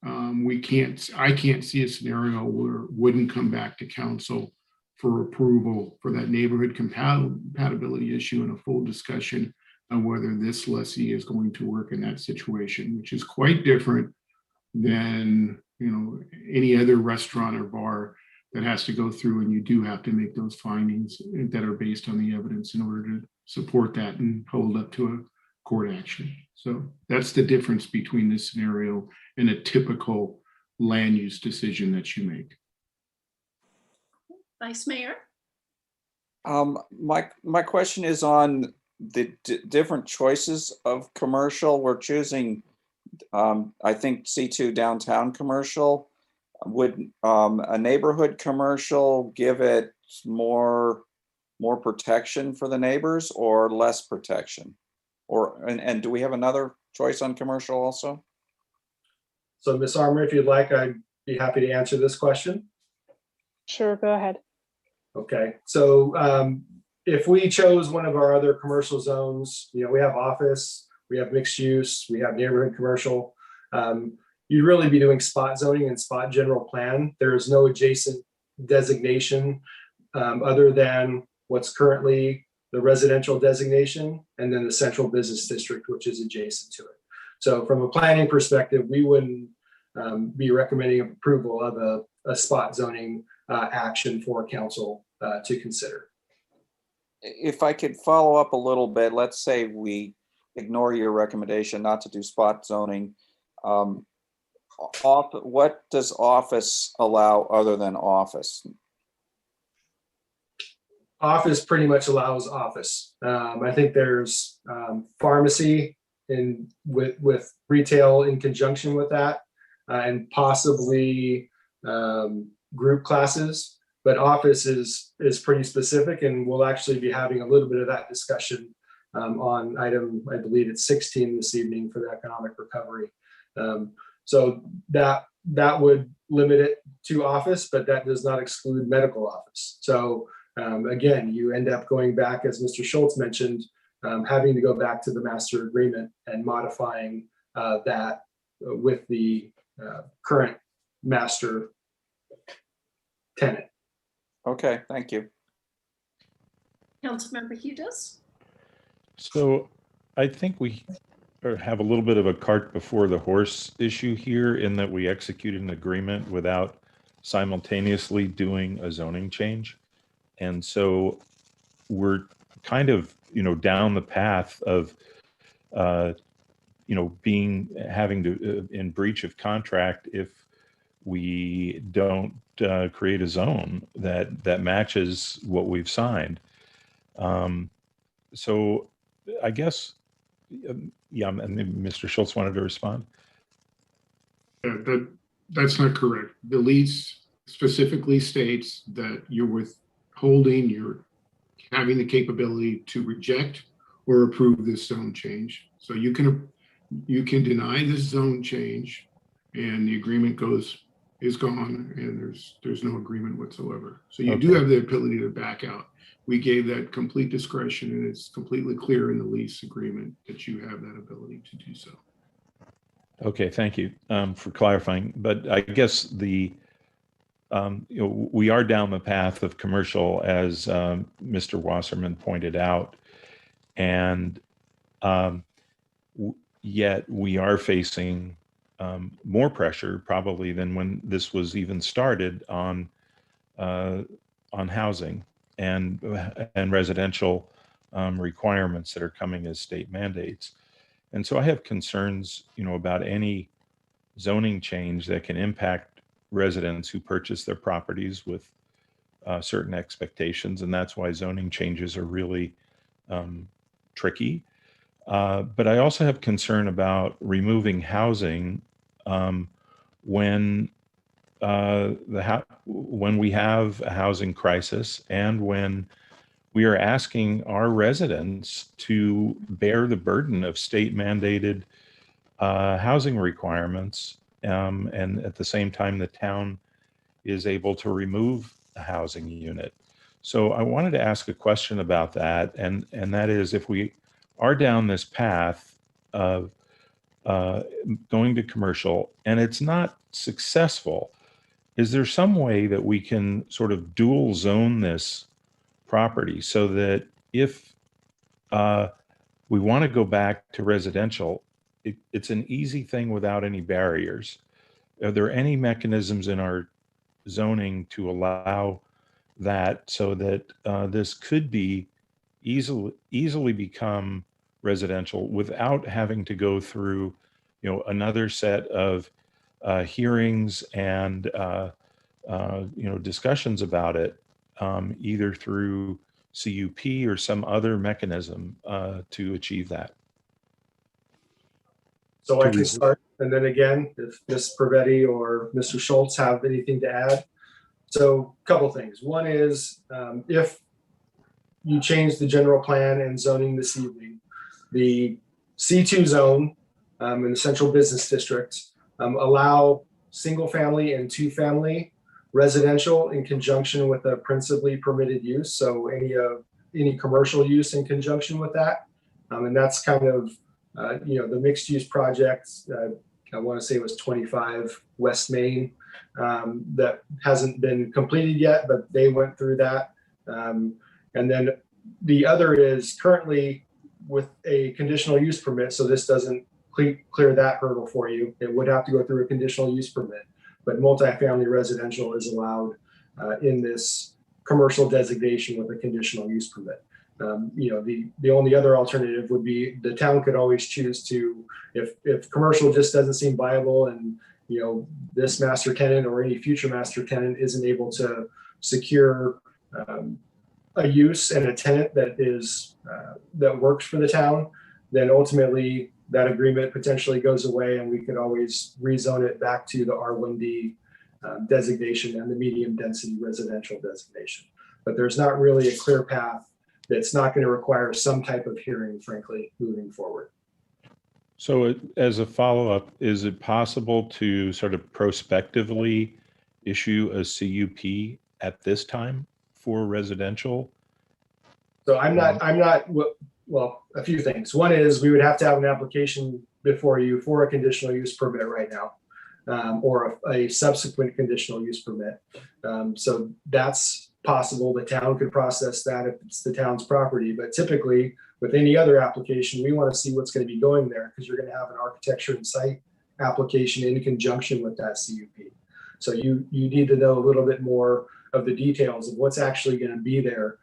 I can't see a scenario where it wouldn't come back to council for approval for that neighborhood compatibility issue and a full discussion on whether this lessee is going to work in that situation, which is quite different than any other restaurant or bar that has to go through, and you do have to make those findings that are based on the evidence in order to support that and hold up to a court action. So that's the difference between this scenario and a typical land use decision that you make. Vice Mayor? My question is on the different choices of commercial. We're choosing, I think, C2 downtown commercial. Would a neighborhood commercial give it more protection for the neighbors or less protection? And do we have another choice on commercial also? So Ms. Armour, if you'd like, I'd be happy to answer this question. Sure, go ahead. Okay, so if we chose one of our other commercial zones, we have office, we have mixed use, we have neighborhood commercial. You'd really be doing spot zoning and spot general plan. There is no adjacent designation other than what's currently the residential designation and then the central business district, which is adjacent to it. So from a planning perspective, we wouldn't be recommending approval of a spot zoning action for council to consider. If I could follow up a little bit, let's say we ignore your recommendation not to do spot zoning. What does office allow other than office? Office pretty much allows office. I think there's pharmacy with retail in conjunction with that, and possibly group classes. But office is pretty specific, and we'll actually be having a little bit of that discussion on item, I believe it's 16 this evening for the economic recovery. So that would limit it to office, but that does not exclude medical office. So again, you end up going back, as Mr. Schultz mentioned, having to go back to the master agreement and modifying that with the current master tenant. Okay, thank you. Councilmember Hudas? So I think we have a little bit of a cart before the horse issue here in that we executed an agreement without simultaneously doing a zoning change. And so we're kind of, down the path of, having to, in breach of contract if we don't create a zone that matches what we've signed. So I guess, yeah, and Mr. Schultz wanted to respond. Yeah, that's not correct. The lease specifically states that you're withholding, you're having the capability to reject or approve this zone change. So you can deny this zone change and the agreement is gone, and there's no agreement whatsoever. So you do have the ability to back out. We gave that complete discretion, and it's completely clear in the lease agreement that you have that ability to do so. Okay, thank you for clarifying. But I guess we are down the path of commercial, as Mr. Wasserman pointed out, and yet we are facing more pressure probably than when this was even started on housing and residential requirements that are coming as state mandates. And so I have concerns, about any zoning change that can impact residents who purchase their properties with certain expectations. And that's why zoning changes are really tricky. But I also have concern about removing housing when we have a housing crisis and when we are asking our residents to bear the burden of state mandated housing requirements, and at the same time the town is able to remove a housing unit. So I wanted to ask a question about that, and that is, if we are down this path of going to commercial and it's not successful, is there some way that we can sort of dual zone this property so that if we want to go back to residential, it's an easy thing without any barriers? Are there any mechanisms in our zoning to allow that so that this could be easily become residential without having to go through, another set of hearings and discussions about it, either through CUP or some other mechanism to achieve that. So I can start, and then again, if Ms. Pravetti or Mr. Schultz have anything to add. So a couple things. One is if you change the general plan and zoning this evening, the C2 zone in the central business district allow single family and two family residential in conjunction with a principally permitted use. So any commercial use in conjunction with that. And that's kind of, the mixed use projects, I want to say it was 25 West Main that hasn't been completed yet, but they went through that. And then the other is currently with a conditional use permit. So this doesn't clear that hurdle for you. It would have to go through a conditional use permit, but multifamily residential is allowed in this commercial designation with a conditional use permit. The only other alternative would be the town could always choose to, if commercial just doesn't seem viable and this master tenant or any future master tenant isn't able to secure a use and a tenant that is that works for the town, then ultimately that agreement potentially goes away and we could always rezone it back to the R1D designation and the medium density residential designation. But there's not really a clear path that's not going to require some type of hearing, frankly, moving forward. So as a follow-up, is it possible to sort of prospectively issue a CUP at this time for residential? So I'm not, well, a few things. One is we would have to have an application before you for a conditional use permit right now, or a subsequent conditional use permit. So that's possible. The town could process that if it's the town's property, but typically with any other application, we want to see what's going to be going there because you're going to have an architecture and site application in conjunction with that CUP. So you need to know a little bit more of the details of what's actually going to be there.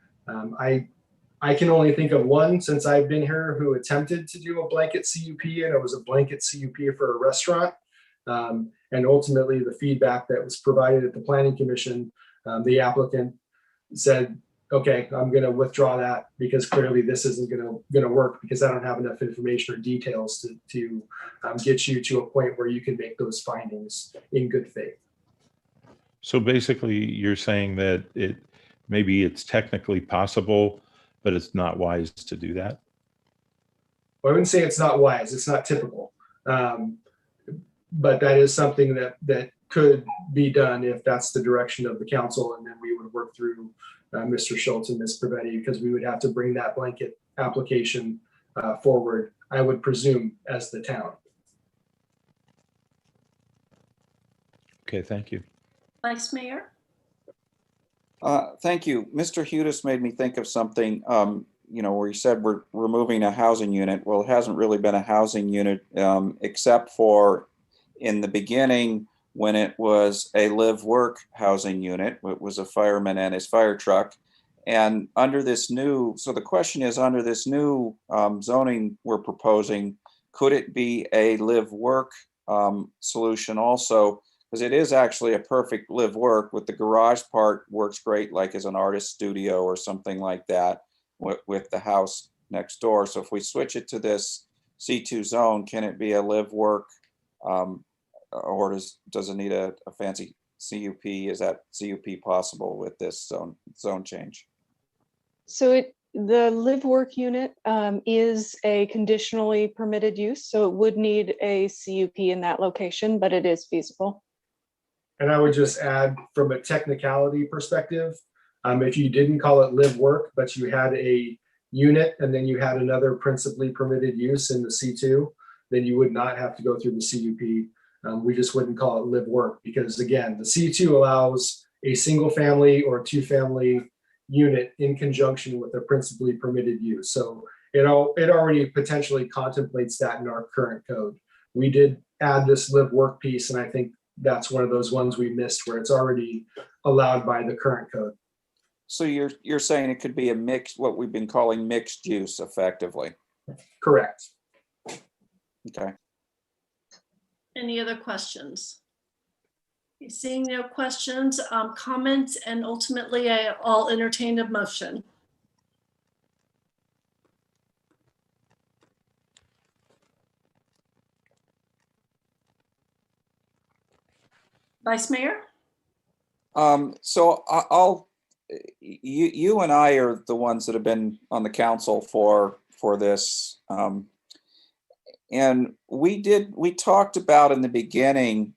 I can only think of one since I've been here who attempted to do a blanket CUP, and it was a blanket CUP for a restaurant. And ultimately the feedback that was provided at the Planning Commission, the applicant said, okay, I'm going to withdraw that because clearly this isn't going to work because I don't have enough information or details to get you to a point where you can make those findings in good faith. So basically you're saying that maybe it's technically possible, but it's not wise to do that? Well, I wouldn't say it's not wise. It's not typical. But that is something that could be done if that's the direction of the council. And then we would work through Mr. Schultz and Ms. Pravetti because we would have to bring that blanket application forward, I would presume, as the town. Okay, thank you. Vice Mayor? Thank you. Mr. Hudis made me think of something, where he said we're removing a housing unit. Well, it hasn't really been a housing unit except for in the beginning when it was a live-work housing unit. It was a fireman and his fire truck. And under this new, so the question is, under this new zoning we're proposing, could it be a live-work solution also? Because it is actually a perfect live-work with the garage part works great, like as an artist studio or something like that with the house next door. So if we switch it to this C2 zone, can it be a live-work or does it need a fancy CUP? Is that CUP possible with this zone change? So the live work unit is a conditionally permitted use, so it would need a CUP in that location, but it is feasible. And I would just add from a technicality perspective, if you didn't call it live work, but you had a unit and then you had another principally permitted use in the C2, then you would not have to go through the CUP. We just wouldn't call it live work because again, the C2 allows a single family or two family unit in conjunction with a principally permitted use. So it already potentially contemplates that in our current code. We did add this live work piece, and I think that's one of those ones we missed where it's already allowed by the current code. So you're saying it could be a mixed, what we've been calling mixed use effectively? Correct. Okay. Any other questions? Seeing no questions, comments, and ultimately I'll entertain a motion. Vice Mayor? So you and I are the ones that have been on the council for this. And we talked about in the beginning,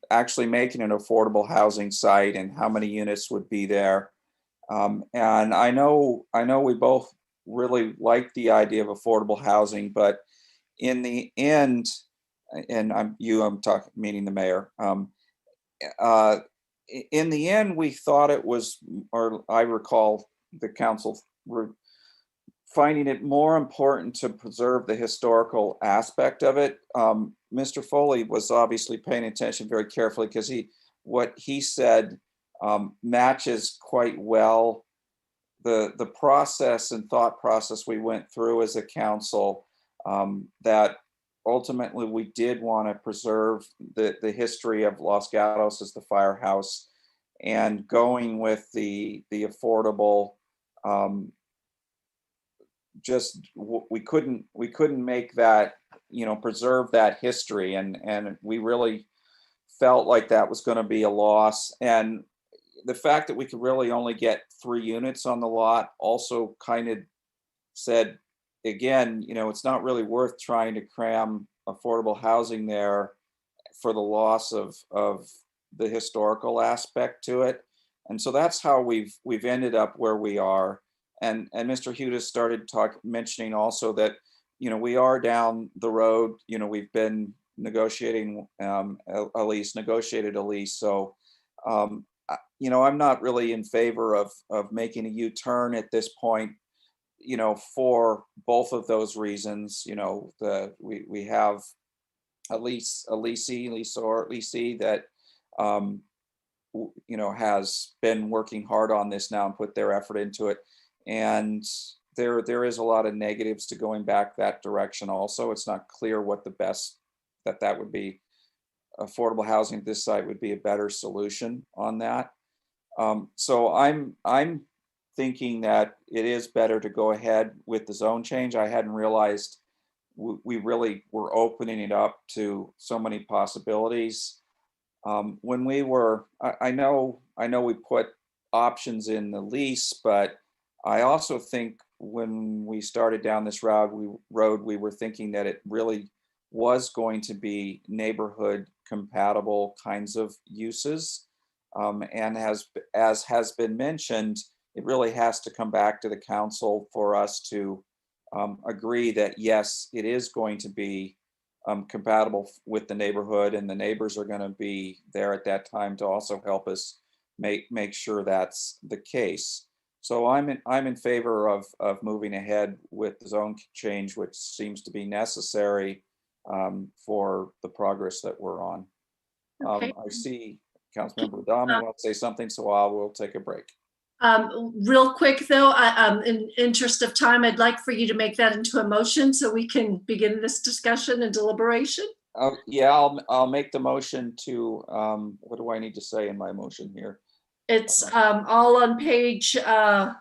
actually making an affordable housing site and how many units would be there. And I know we both really like the idea of affordable housing, but in the end, and I'm talking, meaning the mayor, in the end, we thought it was, or I recall the council finding it more important to preserve the historical aspect of it. Mr. Foley was obviously paying attention very carefully because what he said matches quite well the process and thought process we went through as a council, that ultimately we did want to preserve the history of Los Gatos as the firehouse, and going with the affordable, we couldn't make that, preserve that history, and we really felt like that was going to be a loss. And the fact that we could really only get 3 units on the lot also kind of said, again, it's not really worth trying to cram affordable housing there for the loss of the historical aspect to it. And so that's how we've ended up where we are. And Mr. Hudis started mentioning also that, we are down the road, we've been negotiated a lease. So, I'm not really in favor of making a U-turn at this point, for both of those reasons. We have a leasee that, has been working hard on this now and put their effort into it. And there is a lot of negatives to going back that direction also. It's not clear what the best, that would be, affordable housing at this site would be a better solution on that. So I'm thinking that it is better to go ahead with the zone change. I hadn't realized we really were opening it up to so many possibilities. When we were, I know we put options in the lease, but I also think when we started down this road, we were thinking that it really was going to be neighborhood compatible kinds of uses. And as has been mentioned, it really has to come back to the council for us to agree that yes, it is going to be compatible with the neighborhood, and the neighbors are going to be there at that time to also help us make sure that's the case. So I'm in favor of moving ahead with the zone change, which seems to be necessary for the progress that we're on. Okay. I see Councilmember Adami wants to say something, so we'll take a break. Real quick though, in interest of time, I'd like for you to make that into a motion so we can begin this discussion and deliberation. Yeah, I'll make the motion to, what do I need to say in my motion here? It's all on page 5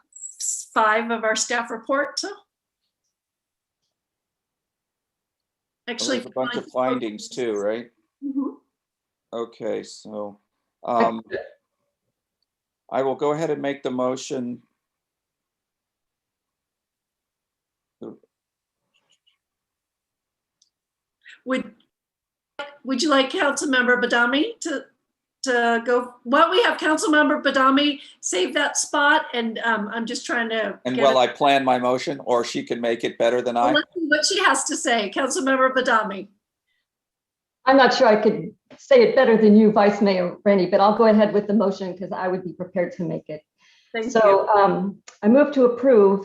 of our staff report. Actually, there's a bunch of findings too, right? Mm-hmm. Okay, so I will go ahead and make the motion. Would you like Councilmember Badami to go? Well, we have Councilmember Badami save that spot, and I'm just trying to. And I plan my motion, or she can make it better than I? Let's see what she has to say. Councilmember Badami. I'm not sure I could say it better than you, Vice Mayor Rennie, but I'll go ahead with the motion because I would be prepared to make it. Thank you. I move to approve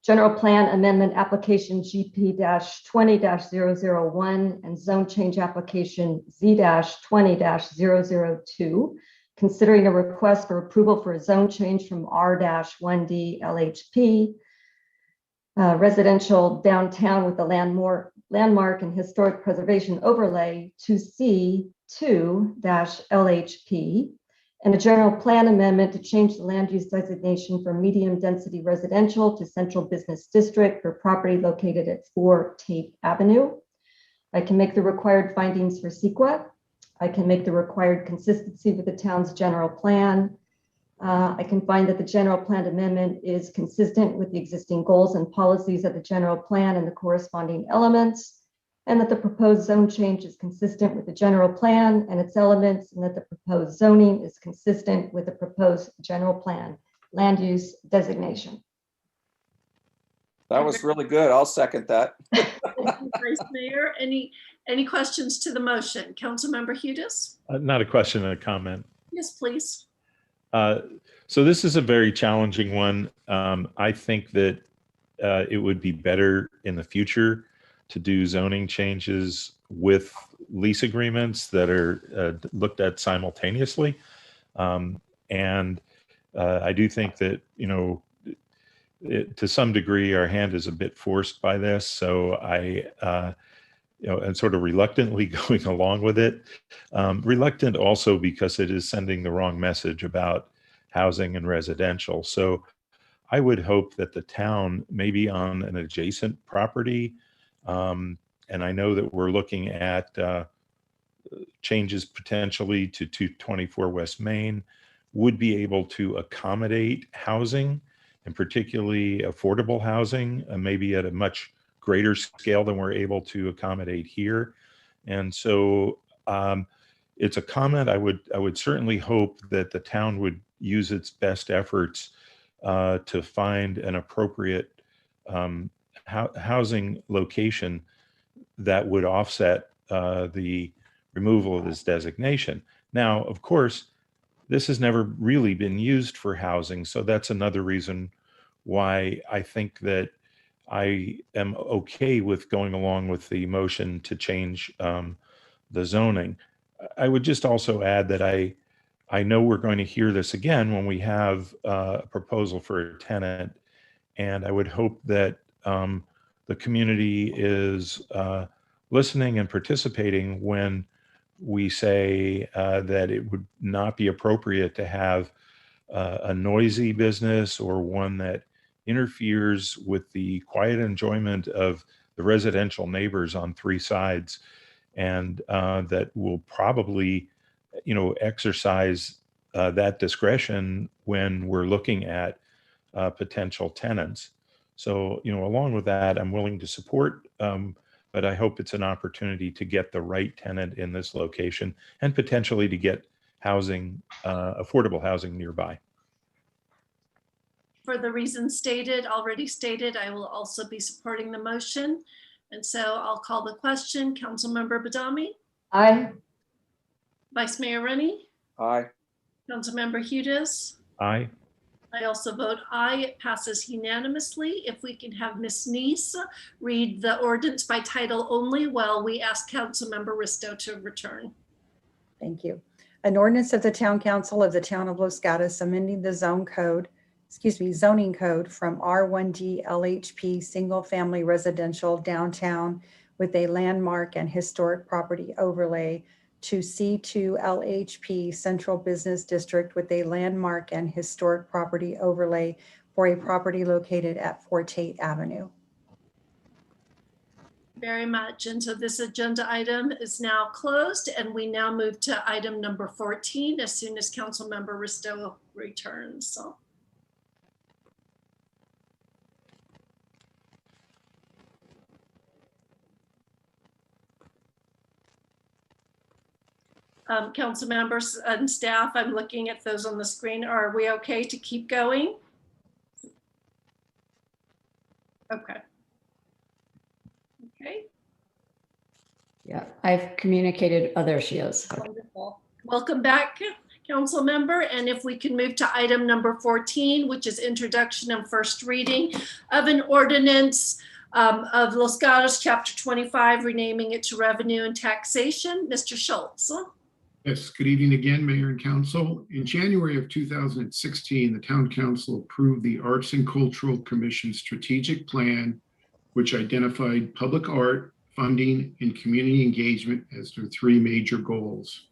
General Plan Amendment Application GP-20-001 and Zone Change Application Z-20-002, considering a request for approval for a zone change from R-1D LHP residential downtown with the landmark and historic preservation overlay to C2-LHP, and a general plan amendment to change the land use designation from medium density residential to central business district for property located at 4 Tate Avenue. I can make the required findings for CEQA. I can make the required consistency with the town's general plan. I can find that the general plan amendment is consistent with the existing goals and policies of the general plan and the corresponding elements, and that the proposed zone change is consistent with the general plan and its elements, and that the proposed zoning is consistent with the proposed general plan land use designation. That was really good. I'll second that. Thank you, Vice Mayor. Any questions to the motion? Councilmember Hudes? Not a question, a comment. Yes, please. So this is a very challenging one. I think that it would be better in the future to do zoning changes with lease agreements that are looked at simultaneously. And I do think that, to some degree, our hand is a bit forced by this. So I and sort of reluctantly going along with it. Reluctant also because it is sending the wrong message about housing and residential. So I would hope that the town, maybe on an adjacent property, and I know that we're looking at changes potentially to 224 West Main, would be able to accommodate housing, and particularly affordable housing, maybe at a much greater scale than we're able to accommodate here. And so it's a comment. I would certainly hope that the town would use its best efforts to find an appropriate housing location that would offset the removal of this designation. Now, of course, this has never really been used for housing, so that's another reason why I think that I am okay with going along with the motion to change the zoning. I would just also add that I know we're going to hear this again when we have a proposal for a tenant, and I would hope that the community is listening and participating when we say that it would not be appropriate to have a noisy business or one that interferes with the quiet enjoyment of the residential neighbors on 3 sides, and that will probably, exercise that discretion when we're looking at potential tenants. So, along with that, I'm willing to support, but I hope it's an opportunity to get the right tenant in this location and potentially to get housing, affordable housing nearby. For the reasons already stated, I will also be supporting the motion. And so I'll call the question. Councilmember Badami? Aye. Vice Mayor Rennie? Aye. Councilmember Hudes? Aye. I also vote aye. It passes unanimously. If we can have Ms. Neese read the ordinance by title only while we ask Councilmember Risto to return. Thank you. An ordinance of the Town Council of the Town of Los Gatos amending the zoning code from R1D LHP single family residential downtown with a landmark and historic property overlay to C2 LHP Central Business District with a landmark and historic property overlay for a property located at 4 Tate Avenue. Very much. And so this agenda item is now closed, and we now move to item number 14 as soon as Councilmember Risto returns. So. Council members and staff, I'm looking at those on the screen. Are we okay to keep going? Okay. Okay. Yeah, I've communicated. Oh, there she is. Wonderful. Welcome back, council member. And if we can move to item number 14, which is introduction and first reading of an ordinance of Los Gatos, Chapter 25, renaming it to Revenue and Taxation. Mr. Schultz. Yes, good evening again, Mayor and Council. In January of 2016, the Town Council approved the Arts and Cultural Commission strategic plan, which identified public art, funding, and community engagement as their three major goals.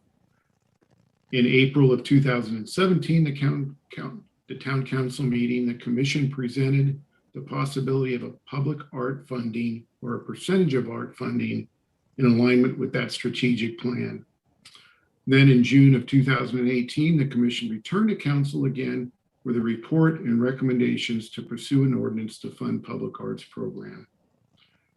In April of 2017, the Town Council meeting, the Commission presented the possibility of a public art funding or a percentage of art funding in alignment with that strategic plan. Then in June of 2018, the Commission returned to Council again with a report and recommendations to pursue an ordinance to fund public arts program.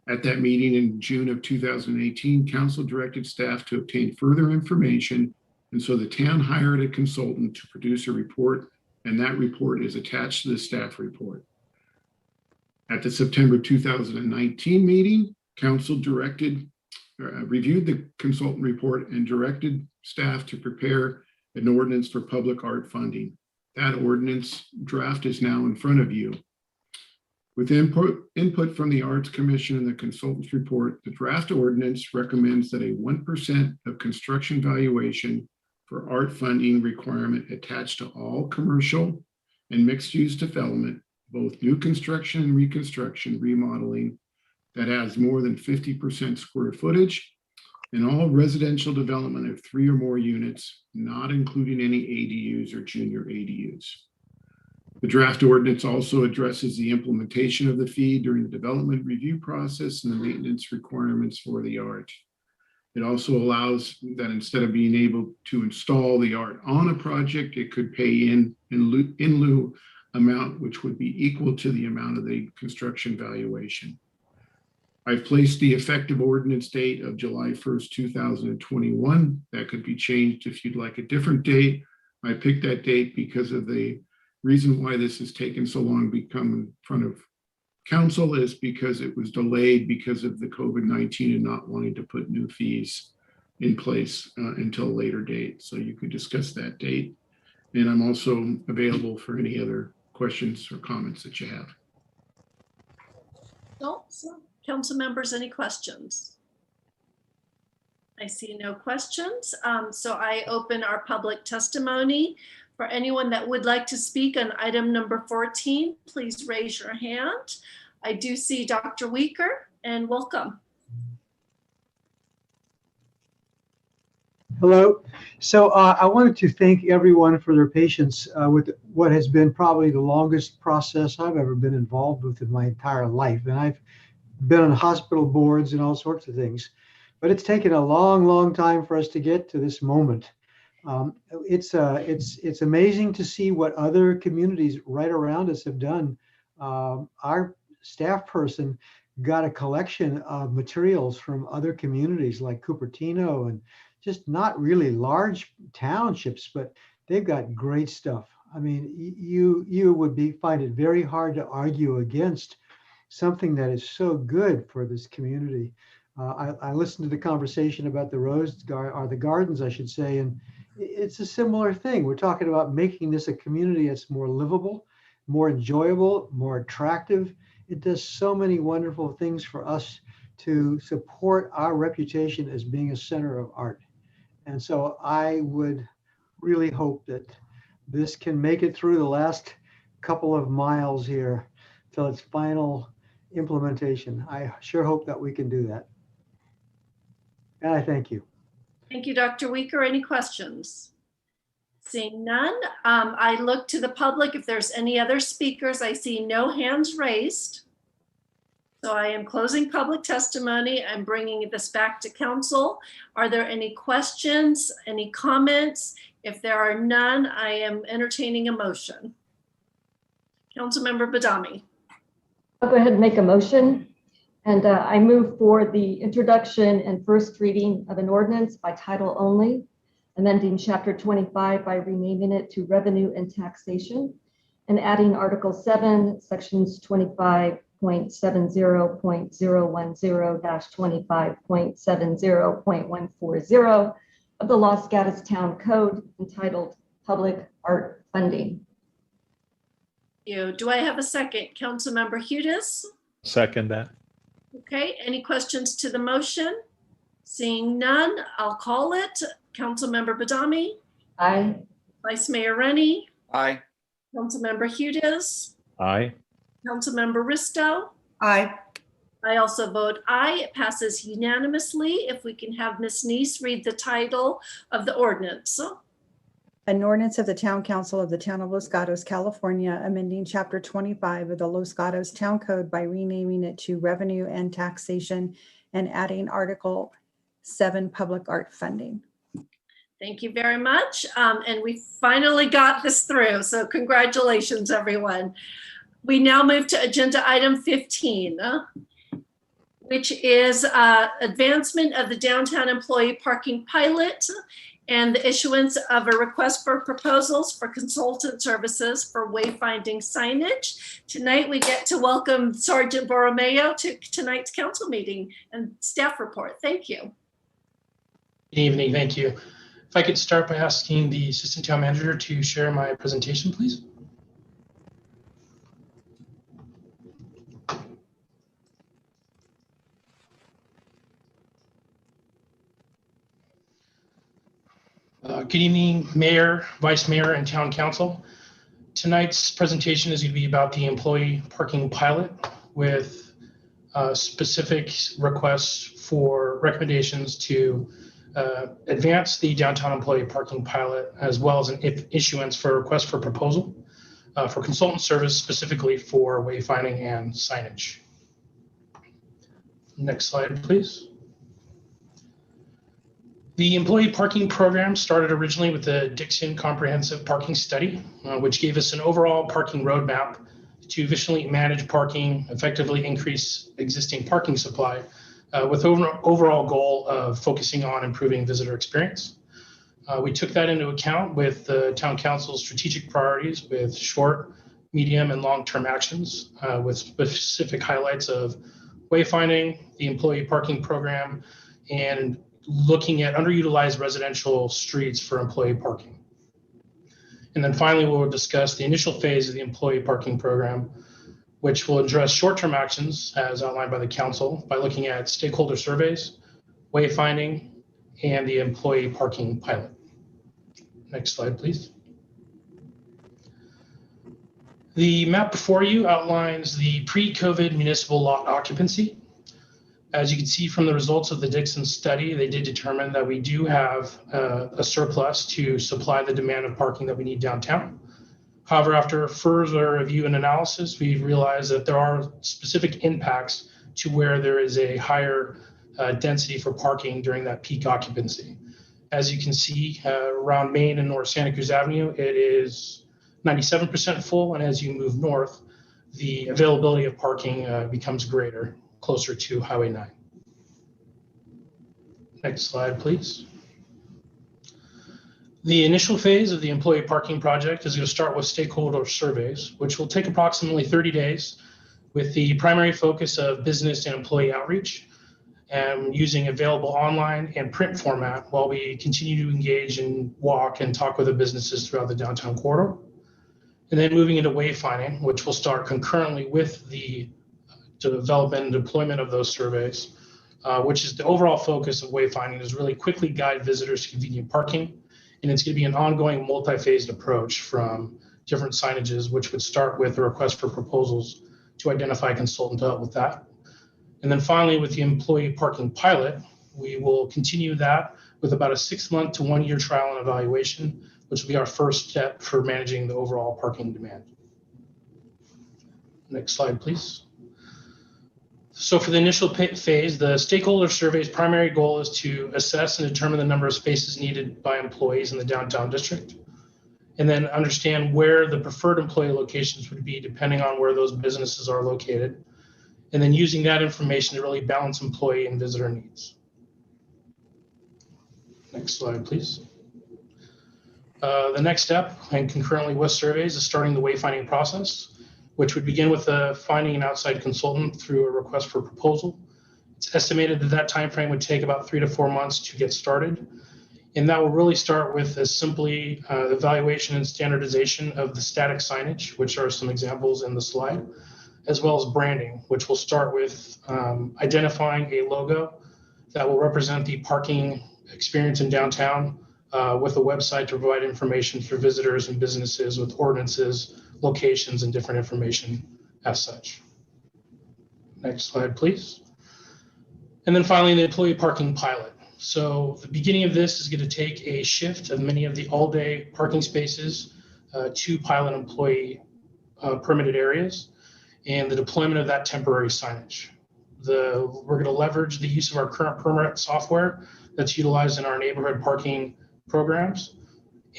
At that meeting in June of 2018, Council directed staff to obtain further information, and so the town hired a consultant to produce a report, and that report is attached to the staff report. At the September 2019 meeting, Council reviewed the consultant report and directed staff to prepare an ordinance for public art funding. That ordinance draft is now in front of you. With input from the Arts Commission and the consultant's report, the draft ordinance recommends that a 1% of construction valuation for art funding requirement attached to all commercial and mixed-use development, both new construction and reconstruction, remodeling, that has more than 50% square footage, and all residential development of 3 or more units, not including any ADUs or junior ADUs. The draft ordinance also addresses the implementation of the fee during the development review process and the maintenance requirements for the art. It also allows that instead of being able to install the art on a project, it could pay in lieu amount, which would be equal to the amount of the construction valuation. I've placed the effective ordinance date of July 1st, 2021. That could be changed if you'd like a different date. I picked that date because of the reason why this has taken so long to come in front of council is because it was delayed because of the COVID-19 and not wanting to put new fees in place until a later date. So you could discuss that date. And I'm also available for any other questions or comments that you have. Council members, any questions? I see no questions. So I open our public testimony. For anyone that would like to speak on item number 14, please raise your hand. I do see Dr. Weaker, and welcome. Hello. So I wanted to thank everyone for their patience with what has been probably the longest process I've ever been involved with in my entire life. And I've been on hospital boards and all sorts of things, but it's taken a long, long time for us to get to this moment. It's amazing to see what other communities right around us have done. Our staff person got a collection of materials from other communities like Cupertino and just not really large townships, but they've got great stuff. I mean, you would find it very hard to argue against something that is so good for this community. I listened to the conversation about the gardens, I should say, and it's a similar thing. We're talking about making this a community that's more livable, more enjoyable, more attractive. It does so many wonderful things for us to support our reputation as being a center of art. And so I would really hope that this can make it through the last couple of miles here till its final implementation. I sure hope that we can do that. And I thank you. Thank you, Dr. Weaker. Any questions? Seeing none, I look to the public. If there's any other speakers, I see no hands raised. So I am closing public testimony. I'm bringing this back to council. Are there any questions, any comments? If there are none, I am entertaining a motion. Councilmember Badami. I'll go ahead and make a motion. And I move for the introduction and first reading of an ordinance by title only, amending Chapter 25 by renaming it to Revenue and Taxation, and adding Article 7, Sections 25.70.010-25.70.140 of the Los Gatos Town Code, entitled public art funding. Do I have a second? Councilmember Hudes? Second that. Okay, any questions to the motion? Seeing none, I'll call it. Councilmember Badami? Aye. Vice Mayor Rennie? Aye. Councilmember Hudes? Aye. Councilmember Risto? Aye. I also vote aye. It passes unanimously. If we can have Ms. Neese read the title of the ordinance. An ordinance of the Town Council of the Town of Los Gatos, California, amending Chapter 25 of the Los Gatos Town Code by renaming it to Revenue and Taxation and adding Article 7 Public Art Funding. Thank you very much. And we finally got this through. So congratulations, everyone. We now move to agenda item 15, which is advancement of the downtown employee parking pilot and the issuance of a request for proposals for consultant services for wayfinding signage. Tonight, we get to welcome Sergeant Borromeo to tonight's council meeting and staff report. Thank you. Good evening, thank you. If I could start by asking the Assistant Town Manager to share my presentation, please. Good evening, Mayor, Vice Mayor, and Town Council. Tonight's presentation is going to be about the employee parking pilot with specific requests for recommendations to advance the downtown employee parking pilot, as well as an issuance for a request for proposal for consultant service specifically for wayfinding and signage. Next slide, please. The employee parking program started originally with the Dixon Comprehensive Parking Study, which gave us an overall parking roadmap to efficiently manage parking, effectively increase existing parking supply, with overall goal of focusing on improving visitor experience. We took that into account with the Town Council's strategic priorities with short, medium, and long-term actions, with specific highlights of wayfinding, the employee parking program, and looking at underutilized residential streets for employee parking. And then finally, we'll discuss the initial phase of the employee parking program, which will address short-term actions as outlined by the council by looking at stakeholder surveys, wayfinding, and the employee parking pilot. Next slide, please. The map before you outlines the pre-COVID municipal lot occupancy. As you can see from the results of the Dixon study, they did determine that we do have a surplus to supply the demand of parking that we need downtown. However, after further review and analysis, we've realized that there are specific impacts to where there is a higher density for parking during that peak occupancy. As you can see, around Main and North Santa Cruz Avenue, it is 97% full, and as you move north, the availability of parking becomes greater, closer to Highway 9. Next slide, please. The initial phase of the employee parking project is going to start with stakeholder surveys, which will take approximately 30 days with the primary focus of business and employee outreach and using available online and print format while we continue to engage and walk and talk with the businesses throughout the downtown corridor. And then moving into wayfinding, which will start concurrently with the development and deployment of those surveys, which is the overall focus of wayfinding is really quickly guide visitors to convenient parking. And it's going to be an ongoing multi-phased approach from different signages, which would start with a request for proposals to identify a consultant to help with that. And then finally, with the employee parking pilot, we will continue that with about a 6-month to 1-year trial and evaluation, which will be our first step for managing the overall parking demand. Next slide, please. So for the initial phase, the stakeholder survey's primary goal is to assess and determine the number of spaces needed by employees in the downtown district, and then understand where the preferred employee locations would be depending on where those businesses are located, and then using that information to really balance employee and visitor needs. Next slide, please. The next step, and concurrently with surveys, is starting the wayfinding process, which would begin with finding an outside consultant through a request for proposal. It's estimated that that timeframe would take about 3 to 4 months to get started. And that will really start with a simply evaluation and standardization of the static signage, which are some examples in the slide, as well as branding, which will start with identifying a logo that will represent the parking experience in downtown, with a website to provide information for visitors and businesses with ordinances, locations, and different information as such. Next slide, please. And then finally, the employee parking pilot. So the beginning of this is going to take a shift of many of the all-day parking spaces to pilot employee permitted areas and the deployment of that temporary signage. We're going to leverage the use of our current permit software that's utilized in our neighborhood parking programs,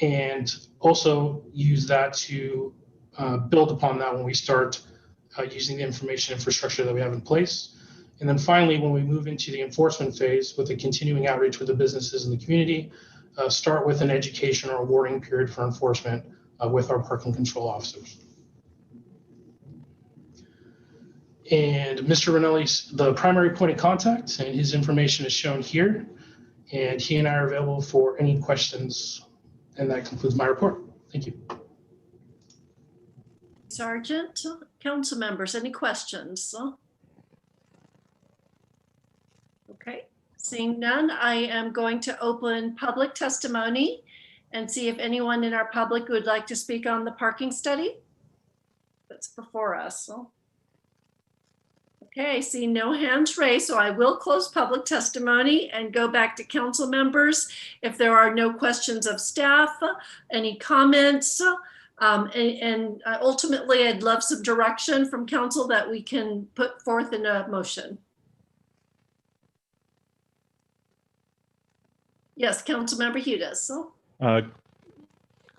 and also use that to build upon that when we start using the information infrastructure that we have in place. And then finally, when we move into the enforcement phase with the continuing outreach with the businesses in the community, start with an education or awarding period for enforcement with our parking control officers. And Mr. Ranelli's the primary point of contact, and his information is shown here. And he and I are available for any questions. And that concludes my report. Thank you. Sergeant, council members, any questions? Okay, seeing none, I am going to open public testimony and see if anyone in our public would like to speak on the parking study that's before us. Okay, see no hands raised, so I will close public testimony and go back to council members. If there are no questions of staff, any comments, and ultimately I'd love some direction from council that we can put forth in a motion. Yes, Councilmember Hudis.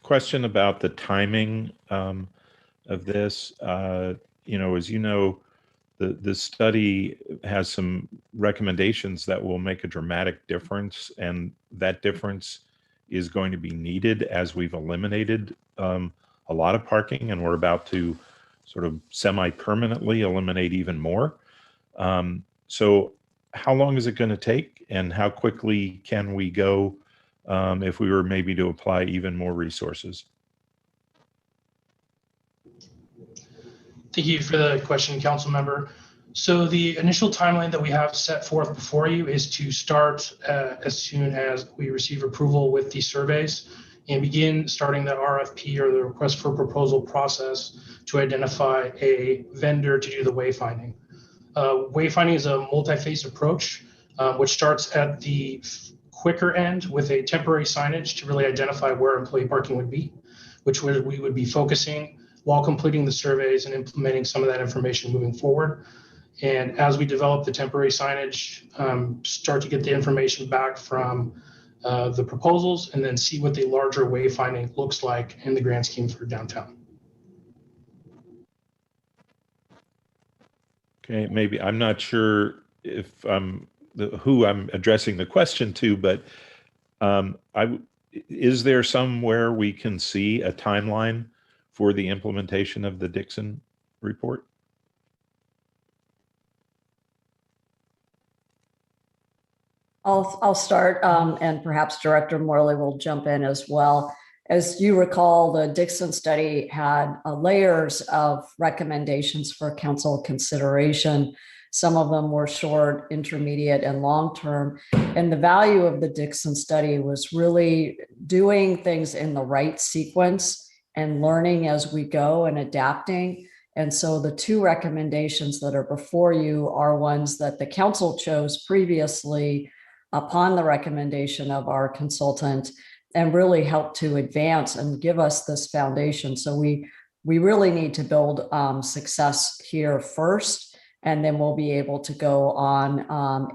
Question about the timing of this. You know, as you know, the study has some recommendations that will make a dramatic difference, and that difference is going to be needed as we've eliminated a lot of parking, and we're about to sort of semi-permanently eliminate even more. So how long is it going to take, and how quickly can we go if we were maybe to apply even more resources? Thank you for the question, council member. So the initial timeline that we have set forth before you is to start as soon as we receive approval with the surveys and begin starting the RFP, or the request for proposal process, to identify a vendor to do the wayfinding. Wayfinding is a multi-phase approach, which starts at the quicker end with a temporary signage to really identify where employee parking would be, which we would be focusing while completing the surveys and implementing some of that information moving forward. And as we develop the temporary signage, start to get the information back from the proposals, and then see what the larger wayfinding looks like in the grand scheme for downtown. Okay, maybe I'm not sure if who I'm addressing the question to, but is there somewhere we can see a timeline for the implementation of the Dixon report? I'll start, and perhaps Director Morley will jump in as well. As you recall, the Dixon study had layers of recommendations for council consideration. Some of them were short, intermediate, and long-term. And the value of the Dixon study was really doing things in the right sequence and learning as we go and adapting. And so the two recommendations that are before you are ones that the council chose previously upon the recommendation of our consultant, and really help to advance and give us this foundation. So we really need to build success here first, and then we'll be able to go on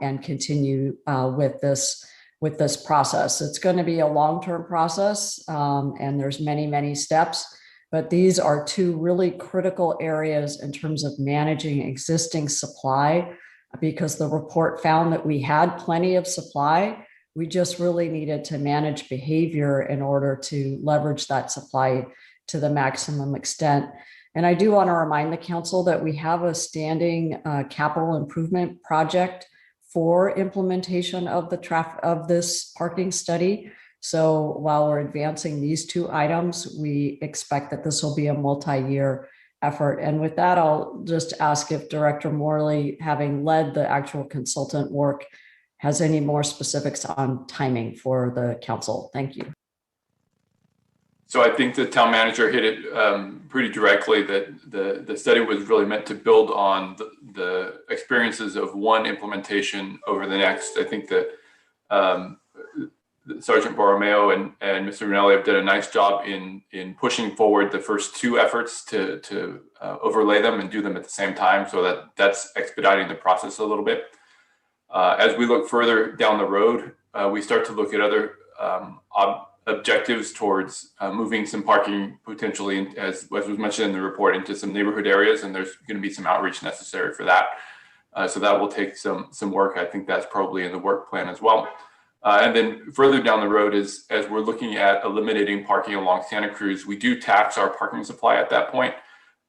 and continue with this process. It's going to be a long-term process, and there's many steps, but these are two really critical areas in terms of managing existing supply, because the report found that we had plenty of supply. We just really needed to manage behavior in order to leverage that supply to the maximum extent. And I do want to remind the council that we have a standing capital improvement project for implementation of this parking study. So while we're advancing these two items, we expect that this will be a multi-year effort. And with that, I'll just ask if Director Morley, having led the actual consultant work, has any more specifics on timing for the council. Thank you. So I think the town manager hit it pretty directly, that the study was really meant to build on the experiences of one implementation over the next. I think that Sergeant Borromeo and Mr. Ranelli have done a nice job in pushing forward the first two efforts to overlay them and do them at the same time. So that's expediting the process a little bit. As we look further down the road, we start to look at other objectives towards moving some parking potentially, as was mentioned in the report, into some neighborhood areas, and there's going to be some outreach necessary for that. So that will take some work. I think that's probably in the work plan as well. And then further down the road is, as we're looking at eliminating parking along Santa Cruz, we do tax our parking supply at that point.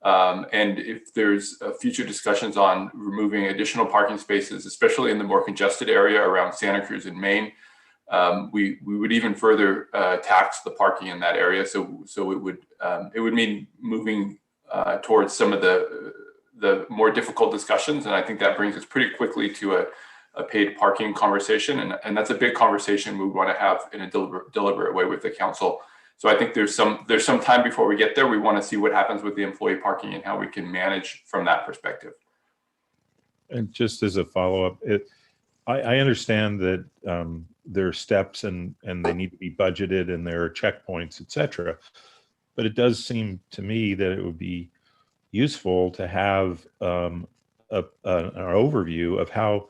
And if there's future discussions on removing additional parking spaces, especially in the more congested area around Santa Cruz and Maine, we would even further tax the parking in that area. So it would mean moving towards some of the more difficult discussions, and I think that brings us pretty quickly to a paid parking conversation, and that's a big conversation we want to have in a deliberate way with the council. So I think there's some time before we get there. We want to see what happens with the employee parking and how we can manage from that perspective. And just as a follow-up, I understand that there are steps and they need to be budgeted and there are checkpoints, et cetera. But it does seem to me that it would be useful to have an overview of how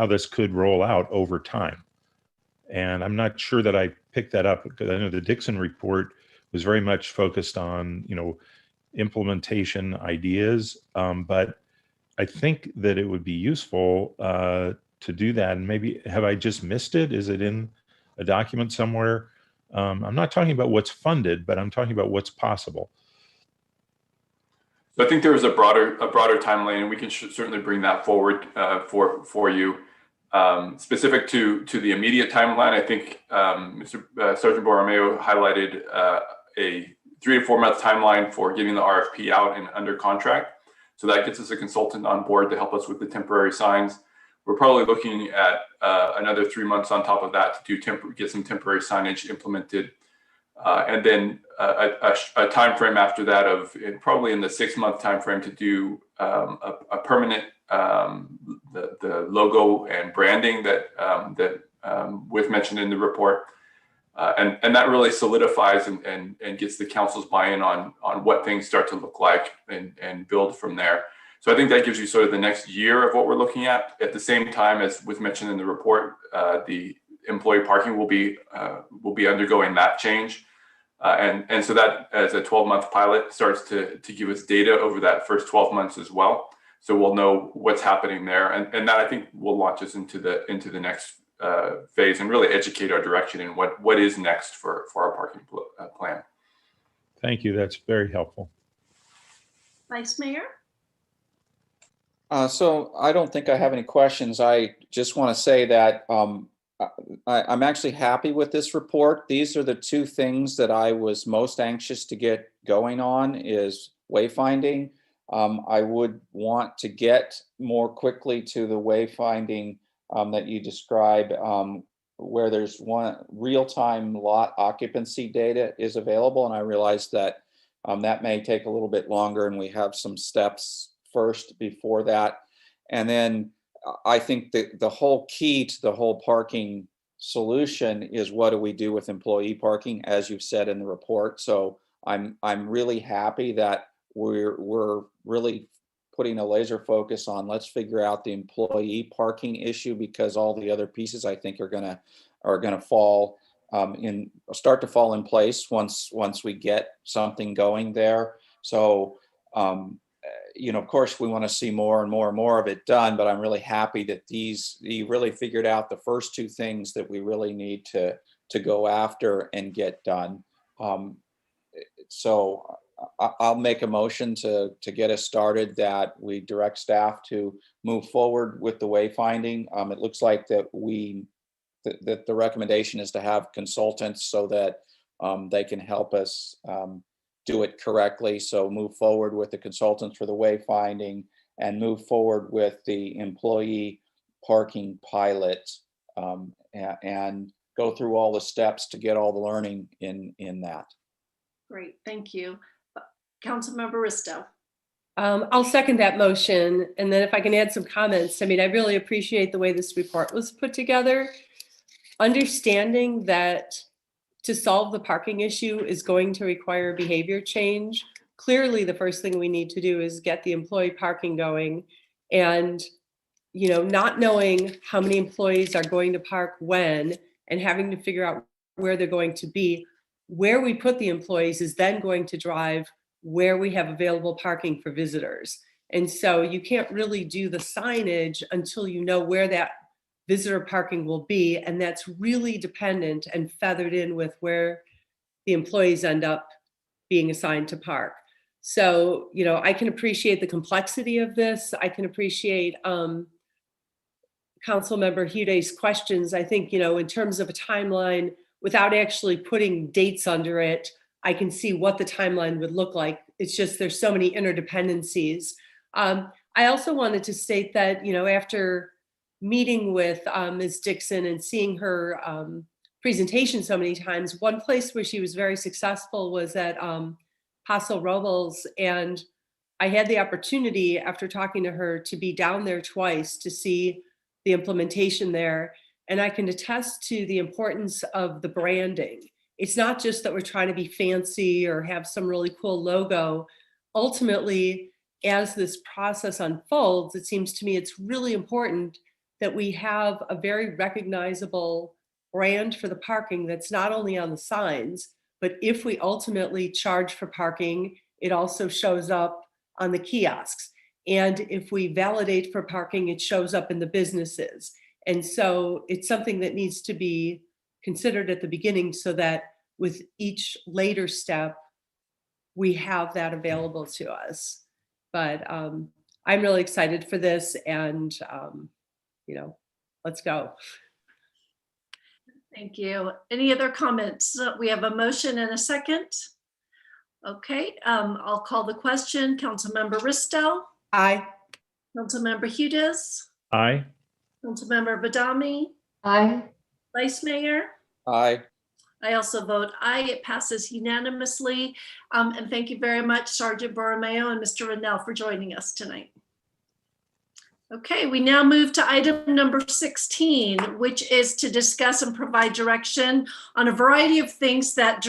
this could roll out over time. And I'm not sure that I picked that up, because I know the Dixon report was very much focused on, implementation ideas. But I think that it would be useful to do that. And maybe, have I just missed it? Is it in a document somewhere? I'm not talking about what's funded, but I'm talking about what's possible. So I think there was a broader timeline, and we can certainly bring that forward for you. Specific to the immediate timeline, I think Mr. Sergeant Borromeo highlighted a 3 to 4 month timeline for getting the RFP out and under contract. So that gets us a consultant on board to help us with the temporary signs. We're probably looking at another 3 months on top of that to get some temporary signage implemented. And then a time frame after that of probably in the 6 month time frame to do a permanent the logo and branding that was mentioned in the report, and that really solidifies and gets the council's buy-in on what things start to look like and build from there. So I think that gives you sort of the next year of what we're looking at. At the same time, as was mentioned in the report, the employee parking will be undergoing that change. And so that, as a 12-month pilot, starts to give us data over that first 12 months as well. So we'll know what's happening there, and that, I think, will launch us into the next phase and really educate our direction in what is next for our parking plan. Thank you. That's very helpful. Vice Mayor? So I don't think I have any questions. I just want to say that I'm actually happy with this report. These are the two things that I was most anxious to get going on, is wayfinding. I would want to get more quickly to the wayfinding that you describe, where there's one real-time lot occupancy data is available. And I realize that that may take a little bit longer, and we have some steps first before that. And then I think that the whole key to the whole parking solution is, what do we do with employee parking, as you've said in the report. So I'm really happy that we're really putting a laser focus on, let's figure out the employee parking issue, because all the other pieces, I think, are gonna fall start to fall in place once we get something going there. So of course, we want to see more and more and more of it done, but I'm really happy that you really figured out the first two things that we really need to go after and get done. So I'll make a motion to get us started, that we direct staff to move forward with the wayfinding. It looks like that we that the recommendation is to have consultants so that they can help us do it correctly. So move forward with the consultants for the wayfinding and move forward with the employee parking pilot and go through all the steps to get all the learning in that. Great, thank you. Councilmember Risto. I'll second that motion. And then if I can add some comments, I mean, I really appreciate the way this report was put together. Understanding that to solve the parking issue is going to require behavior change. Clearly, the first thing we need to do is get the employee parking going. And, you know, not knowing how many employees are going to park when and having to figure out where they're going to be, where we put the employees is then going to drive where we have available parking for visitors. And so you can't really do the signage until you know where that visitor parking will be. And that's really dependent and feathered in with where the employees end up being assigned to park. So, you know, I can appreciate the complexity of this. I can appreciate Councilmember Hude's questions. I think, you know, in terms of a timeline, without actually putting dates under it, I can see what the timeline would look like. It's just there's so many interdependencies. I also wanted to state that, you know, after meeting with Ms. Dixon and seeing her presentation so many times, one place where she was very successful was at Paso Robles. And I had the opportunity after talking to her to be down there twice to see the implementation there. And I can attest to the importance of the branding. It's not just that we're trying to be fancy or have some really cool logo. Ultimately, as this process unfolds, it seems to me it's really important that we have a very recognizable brand for the parking that's not only on the signs, but if we ultimately charge for parking, it also shows up on the kiosks. And if we validate for parking, it shows up in the businesses. And so it's something that needs to be considered at the beginning so that with each later step, we have that available to us. But I'm really excited for this and, you know, let's go. Thank you. Any other comments? We have a motion and a second. Okay, I'll call the question. Councilmember Risto. Aye. Councilmember Hudes. Aye. Councilmember Badami. Aye. Vice Mayor. Aye. I also vote aye. It passes unanimously. And thank you very much, Sergeant Borromeo and Mr. Rennell for joining us tonight. Okay, we now move to item number 16, which is to discuss and provide direction on a variety of things that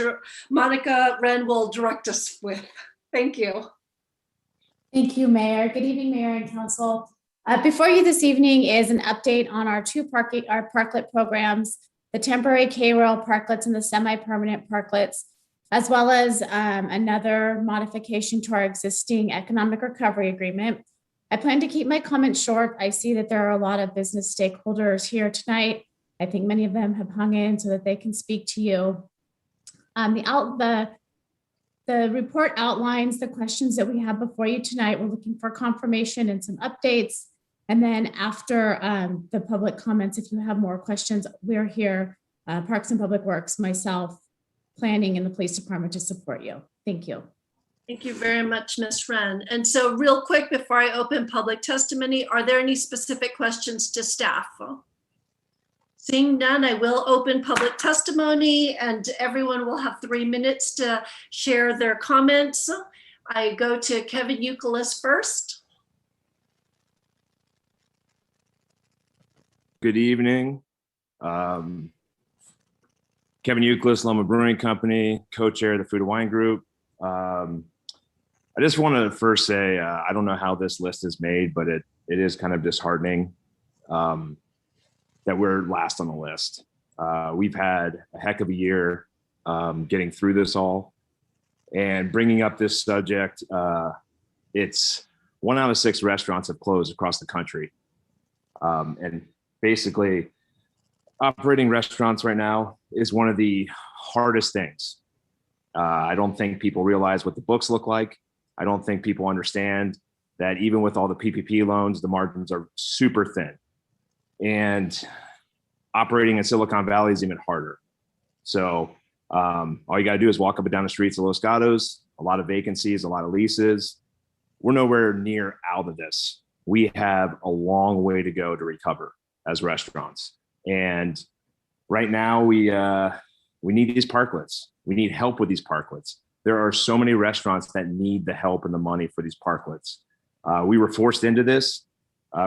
Monica Wren will direct us with. Thank you. Thank you, Mayor. Good evening, Mayor and Council. Before you this evening is an update on our our parklet programs, the temporary K-rail parklets and the semi-permanent parklets, as well as another modification to our existing economic recovery agreement. I plan to keep my comments short. I see that there are a lot of business stakeholders here tonight. I think many of them have hung in so that they can speak to you. The report outlines the questions that we have before you tonight. We're looking for confirmation and some updates. And then after the public comments, if you have more questions, we're here, Parks and Public Works, myself, planning, and the police department to support you. Thank you. Thank you very much, Ms. Wren. And so real quick, before I open public testimony, are there any specific questions to staff? Seeing none, I will open public testimony and everyone will have 3 minutes to share their comments. I go to Kevin Youkilis first. Good evening. Kevin Youkilis, Loma Brewing Company, co-chair of the Food and Wine Group. I just want to first say, I don't know how this list is made, but it is kind of disheartening that we're last on the list. We've had a heck of a year getting through this all and bringing up this subject. It's 1 out of 6 restaurants have closed across the country. And basically, operating restaurants right now is one of the hardest things. I don't think people realize what the books look like. I don't think people understand that even with all the PPP loans, the margins are super thin. And operating in Silicon Valley is even harder. So all you got to do is walk up and down the streets of Los Gatos, a lot of vacancies, a lot of leases. We're nowhere near out of this. We have a long way to go to recover as restaurants. And right now we need these parklets. We need help with these parklets. There are so many restaurants that need the help and the money for these parklets. We were forced into this.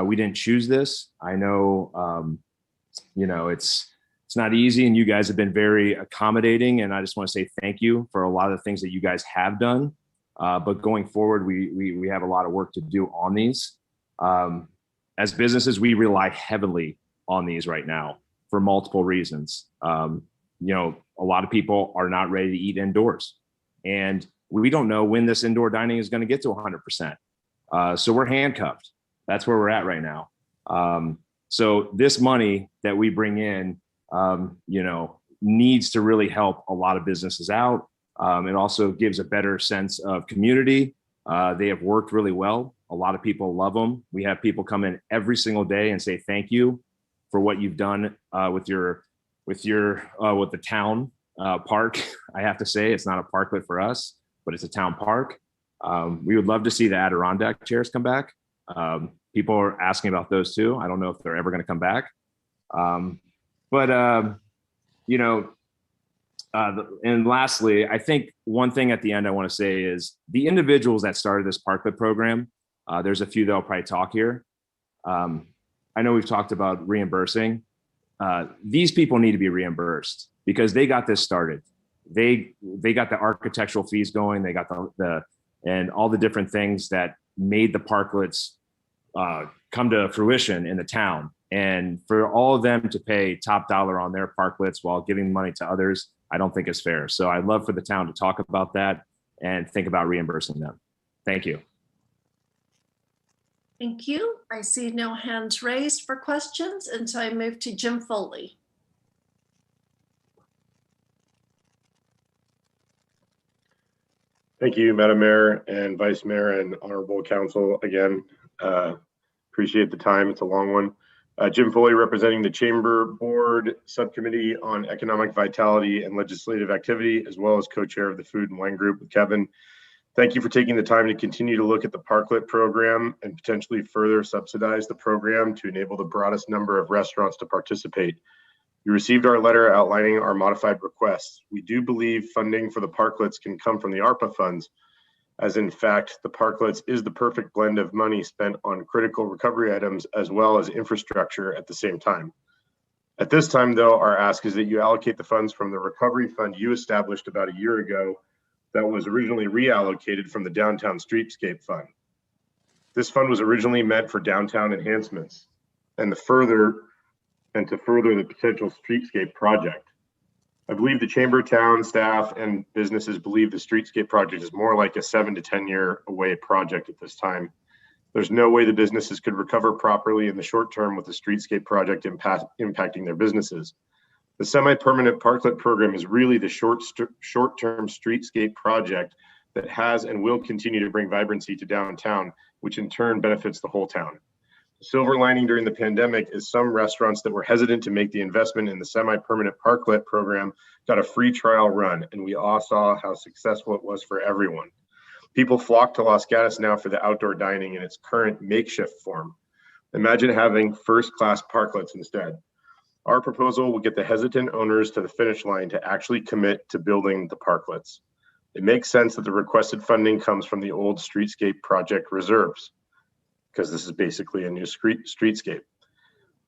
We didn't choose this. I know, it's not easy, and you guys have been very accommodating. And I just want to say thank you for a lot of the things that you guys have done. But going forward, we have a lot of work to do on these. As businesses, we rely heavily on these right now for multiple reasons. A lot of people are not ready to eat indoors, and we don't know when this indoor dining is going to get to 100%. So we're handcuffed. That's where we're at right now. So this money that we bring in, needs to really help a lot of businesses out. It also gives a better sense of community. They have worked really well. A lot of people love them. We have people come in every single day and say thank you for what you've done with the town park. I have to say, it's not a parklet for us, but it's a town park. We would love to see the Adirondack chairs come back. People are asking about those too. I don't know if they're ever going to come back. And lastly, I think one thing at the end I want to say is the individuals that started this parklet program, there's a few that will probably talk here. I know we've talked about reimbursing. These people need to be reimbursed because they got this started. They got the architectural fees going. They got and all the different things that made the parklets come to fruition in the town. And for all of them to pay top dollar on their parklets while giving money to others, I don't think is fair. So I'd love for the town to talk about that and think about reimbursing them. Thank you. Thank you. I see no hands raised for questions, and so I move to Jim Foley. Thank you, Madam Mayor and Vice Mayor and Honorable Council. Again, appreciate the time. It's a long one. Jim Foley, representing the Chamber Board Subcommittee on Economic Vitality and Legislative Activity, as well as co-chair of the Food and Wine Group with Kevin. Thank you for taking the time to continue to look at the parklet program and potentially further subsidize the program to enable the broadest number of restaurants to participate. You received our letter outlining our modified requests. We do believe funding for the parklets can come from the ARPA funds, as in fact, the parklets is the perfect blend of money spent on critical recovery items as well as infrastructure at the same time. At this time, though, our ask is that you allocate the funds from the recovery fund you established about a year ago that was originally reallocated from the Downtown Streetscape Fund. This fund was originally meant for downtown enhancements and to further the potential streetscape project. I believe the Chamber, town staff, and businesses believe the streetscape project is more like a 7 to 10 year away project at this time. There's no way the businesses could recover properly in the short term with the streetscape project impacting their businesses. The semi-permanent parklet program is really the short-term streetscape project that has and will continue to bring vibrancy to downtown, which in turn benefits the whole town. The silver lining during the pandemic is some restaurants that were hesitant to make the investment in the semi-permanent parklet program got a free trial run, and we all saw how successful it was for everyone. People flock to Los Gatos now for the outdoor dining in its current makeshift form. Imagine having first-class parklets instead. Our proposal will get the hesitant owners to the finish line to actually commit to building the parklets. It makes sense that the requested funding comes from the old streetscape project reserves, because this is basically a new streetscape.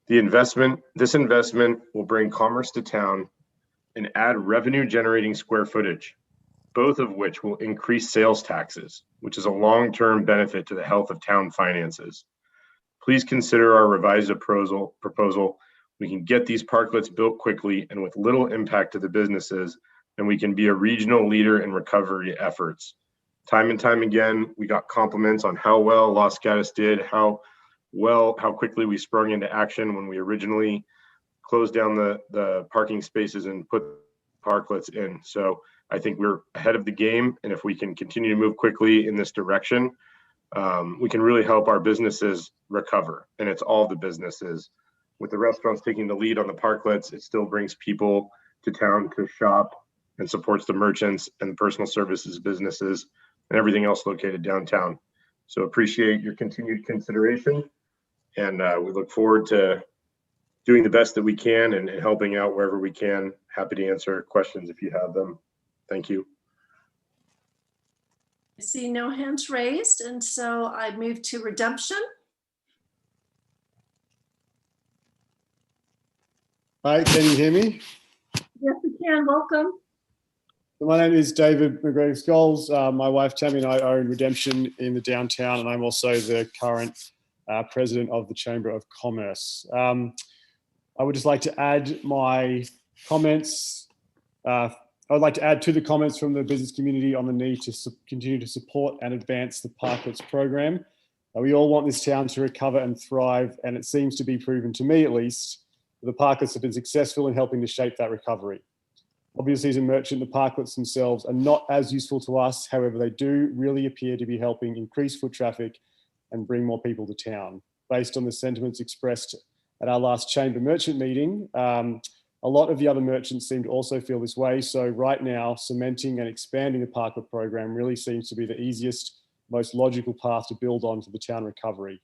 This investment will bring commerce to town and add revenue generating square footage, both of which will increase sales taxes, which is a long-term benefit to the health of town finances. Please consider our revised proposal. We can get these parklets built quickly and with little impact to the businesses, and we can be a regional leader in recovery efforts. Time and time again, we got compliments on how well Los Gatos did, how quickly we sprung into action when we originally closed down the parking spaces and put parklets in. So I think we're ahead of the game, and if we can continue to move quickly in this direction, we can really help our businesses recover, and it's all the businesses. with the restaurants taking the lead on the parklets, it still brings people to town to shop and supports the merchants and the personal services businesses and everything else located downtown. So appreciate your continued consideration, and we look forward to doing the best that we can and helping out wherever we can. Happy to answer questions if you have them. Thank you. I see no hands raised, and so I move to redemption. Hi, can you hear me? Yes, we can. Welcome. My name is David McGregor Scholes. My wife Tammy and I own Redemption in the downtown, and I'm also the current president of the Chamber of Commerce. I would just like to add my comments. I would like to add to the comments from the business community on the need to continue to support and advance the Parklets program. We all want this town to recover and thrive, and it seems to be proven to me at least that the Parklets have been successful in helping to shape that recovery. Obviously, as a merchant, the Parklets themselves are not as useful to us. However, they do really appear to be helping increase foot traffic and bring more people to town. Based on the sentiments expressed at our last chamber merchant meeting, a lot of the other merchants seem to also feel this way. So right now, cementing and expanding the Parklet program really seems to be the easiest, most logical path to build on for the town recovery.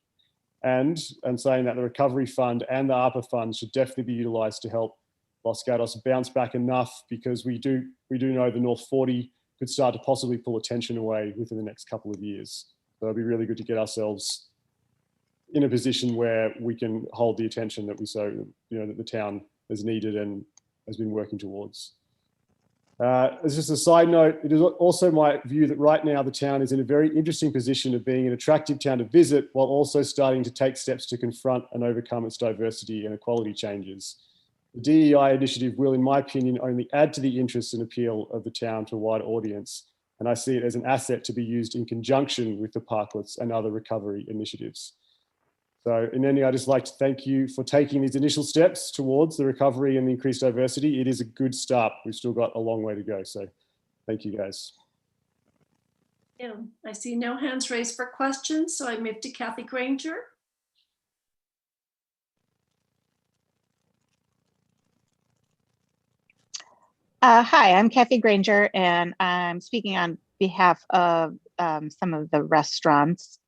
And I'm saying that the recovery fund and the ARPA funds should definitely be utilised to help Los Gatos bounce back enough, because we do know the North 40 could start to possibly pull attention away within the next couple of years. So it'd be really good to get ourselves in a position where we can hold the attention that that the town has needed and has been working towards. As just a side note, it is also my view that right now the town is in a very interesting position of being an attractive town to visit, while also starting to take steps to confront and overcome its diversity and equality changes. The DEI initiative will, in my opinion, only add to the interest and appeal of the town to a wider audience, and I see it as an asset to be used in conjunction with the Parklets and other recovery initiatives. So in ending, I'd just like to thank you for taking these initial steps towards the recovery and the increased diversity. It is a good start. We've still got a long way to go. So thank you, guys. Yeah, I see no hands raised for questions, so I move to Kathy Granger. Hi, I'm Kathy Granger, and I'm speaking on behalf of some of the restaurants.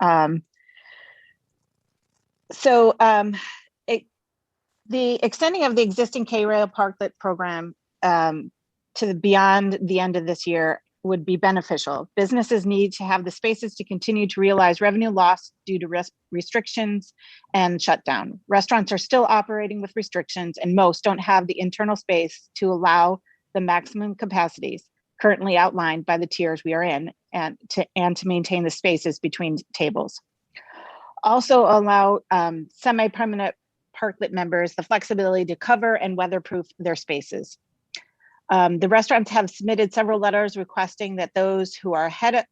The extending of the existing K-Rail Parklet program to beyond the end of this year would be beneficial. Businesses need to have the spaces to continue to realize revenue loss due to restrictions and shutdown. Restaurants are still operating with restrictions, and most don't have the internal space to allow the maximum capacities currently outlined by the tiers we are in, and to maintain the spaces between tables. Also allow semi-permanent Parklet members the flexibility to cover and weatherproof their spaces. The restaurants have submitted several letters requesting that those who are ahead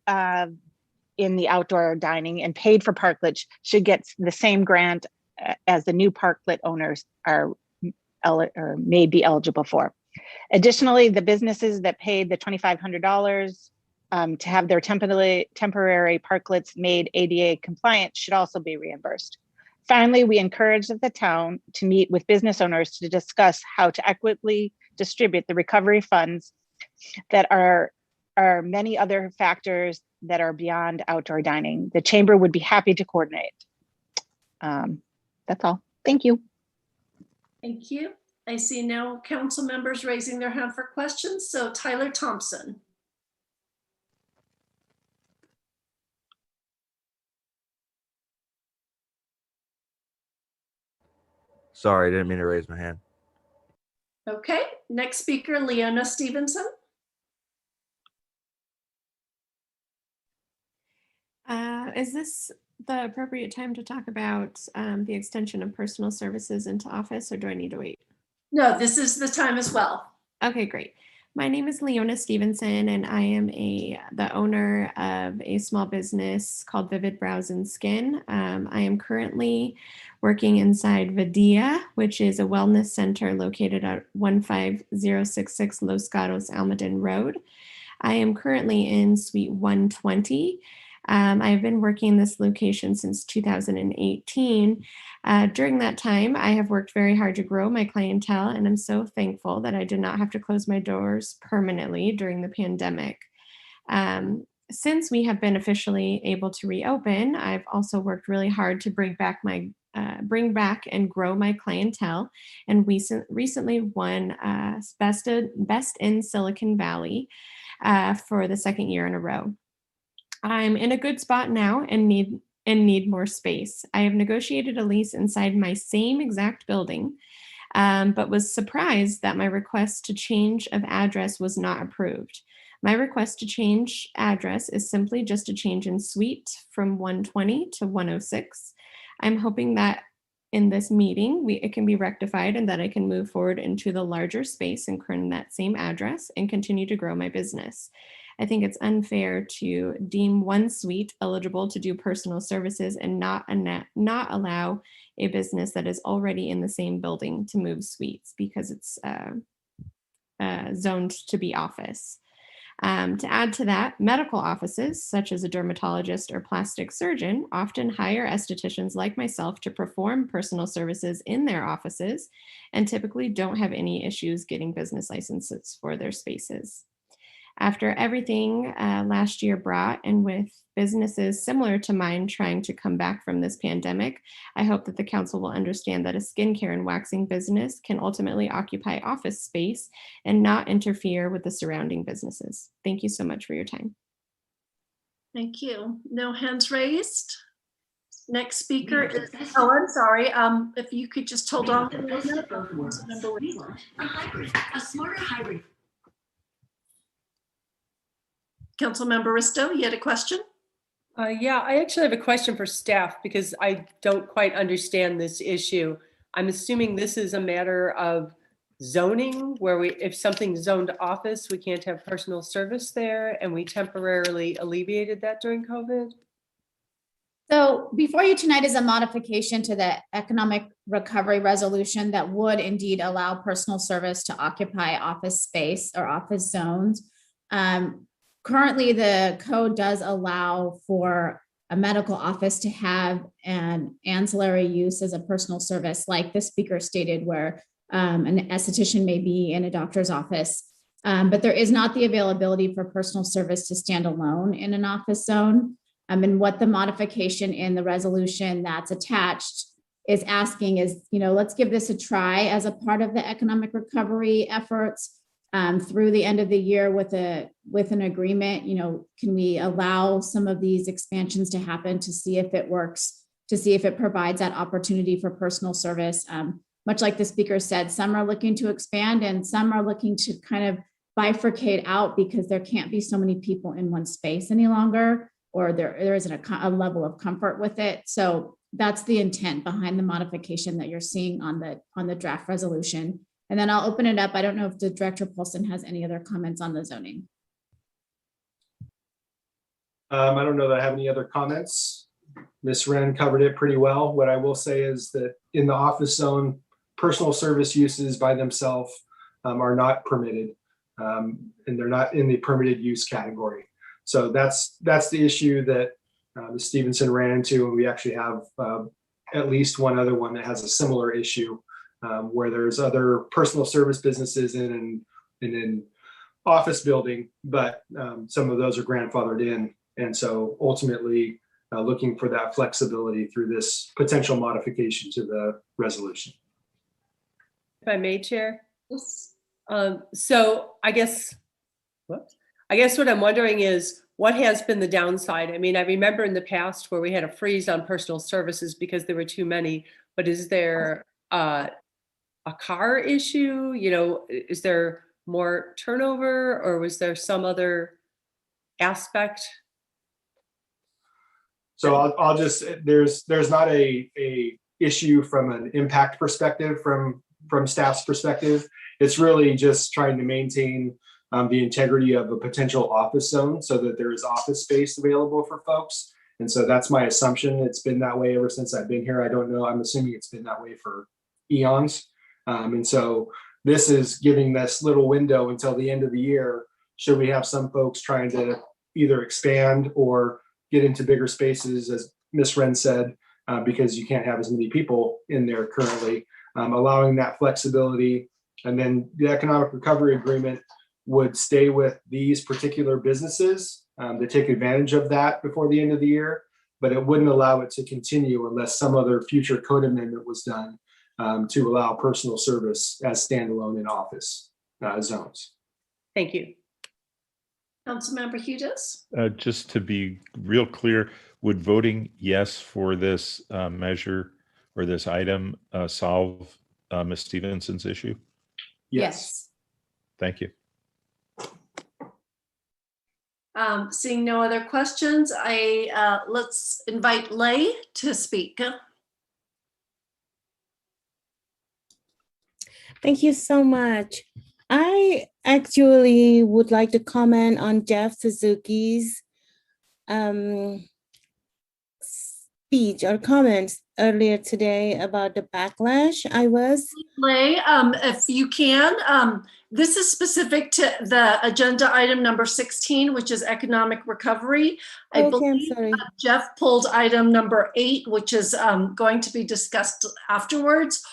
in the outdoor dining and paid for Parklet should get the same grant as the new Parklet owners are or may be eligible for. Additionally, the businesses that paid the $2,500 to have their temporary Parklets made ADA compliant should also be reimbursed. Finally, we encourage the town to meet with business owners to discuss how to equitably distribute the recovery funds that are many other factors that are beyond outdoor dining. The chamber would be happy to coordinate. That's all. Thank you. Thank you. I see no council members raising their hand for questions. So Tyler Thompson. Sorry, I didn't mean to raise my hand. Okay, next speaker, Leona Stevenson. Is this the appropriate time to talk about the extension of personal services into office, or do I need to wait? No, this is the time as well. Okay, great. My name is Leona Stevenson, and I am the owner of a small business called Vivid Brows and Skin. I am currently working inside Vidia, which is a wellness center located at 15066 Los Gatos Almaden Road. I am currently in Suite 120. I've been working this location since 2018. During that time, I have worked very hard to grow my clientele, and I'm so thankful that I did not have to close my doors permanently during the pandemic. Since we have been officially able to reopen, I've also worked really hard to bring back and grow my clientele, and recently won Best in Silicon Valley for the second year in a row. I'm in a good spot now and need more space. I have negotiated a lease inside my same exact building, but was surprised that my request to change of address was not approved. My request to change address is simply just a change in suite from 120 to 106. I'm hoping that in this meeting, it can be rectified and that I can move forward into the larger space and current that same address and continue to grow my business. I think it's unfair to deem one suite eligible to do personal services and not allow a business that is already in the same building to move suites because it's zoned to be office. To add to that, medical offices, such as a dermatologist or plastic surgeon, often hire estheticians like myself to perform personal services in their offices and typically don't have any issues getting business licenses for their spaces. After everything last year brought, and with businesses similar to mine trying to come back from this pandemic, I hope that the council will understand that a skincare and waxing business can ultimately occupy office space and not interfere with the surrounding businesses. Thank you so much for your time. Thank you. No hands raised. Next speaker is, oh, I'm sorry. If you could just hold on. A smarter hybrid. Councilmember Risto, you had a question? Yeah, I actually have a question for staff because I don't quite understand this issue. I'm assuming this is a matter of zoning where if something's zoned office, we can't have personal service there, and we temporarily alleviated that during COVID. So before you tonight is a modification to the economic recovery resolution that would indeed allow personal service to occupy office space or office zones. Currently, the code does allow for a medical office to have an ancillary use as a personal service, like the speaker stated, where an esthetician may be in a doctor's office. But there is not the availability for personal service to stand alone in an office zone. And what the modification in the resolution that's attached is asking is, let's give this a try as a part of the economic recovery efforts. Through the end of the year with an agreement, can we allow some of these expansions to happen to see if it works, to see if it provides that opportunity for personal service. Much like the speaker said, some are looking to expand and some are looking to kind of bifurcate out because there can't be so many people in one space any longer, or there isn't a level of comfort with it. So that's the intent behind the modification that you're seeing on the draft resolution. And then I'll open it up. I don't know if the Director Paulson has any other comments on the zoning. I don't know that I have any other comments. Ms. Wren covered it pretty well. What I will say is that in the office zone, personal service uses by themselves are not permitted, and they're not in the permitted use category. So that's the issue that Ms. Stevenson ran into, and we actually have at least one other one that has a similar issue. Where there's other personal service businesses in an office building, but some of those are grandfathered in. And so ultimately looking for that flexibility through this potential modification to the resolution. If I may, Chair. Yes. So I guess what I'm wondering is what has been the downside? I mean, I remember in the past where we had a freeze on personal services because there were too many, but is there a car issue? Is there more turnover, or was there some other aspect? So I'll just, there's not a issue from an impact perspective, from staff's perspective. It's really just trying to maintain the integrity of a potential office zone so that there is office space available for folks. And so that's my assumption. It's been that way ever since I've been here. I don't know. I'm assuming it's been that way for eons. And so this is giving this little window until the end of the year, should we have some folks trying to either expand or get into bigger spaces, as Ms. Wren said, because you can't have as many people in there currently, allowing that flexibility. And then the economic recovery agreement would stay with these particular businesses to take advantage of that before the end of the year, but it wouldn't allow it to continue unless some other future code amendment was done to allow personal service as standalone in office zones. Thank you. Councilmember Hughes? Just to be real clear, would voting yes for this measure or this item solve Ms. Stevenson's issue? Yes. Thank you. Seeing no other questions, let's invite Lay to speak. Thank you so much. I actually would like to comment on Jeff Suzuki's speech or comments earlier today about the backlash. Lay, if you can, this is specific to the agenda item number 16, which is economic recovery. I believe Jeff pulled item number 8, which is going to be discussed afterwards.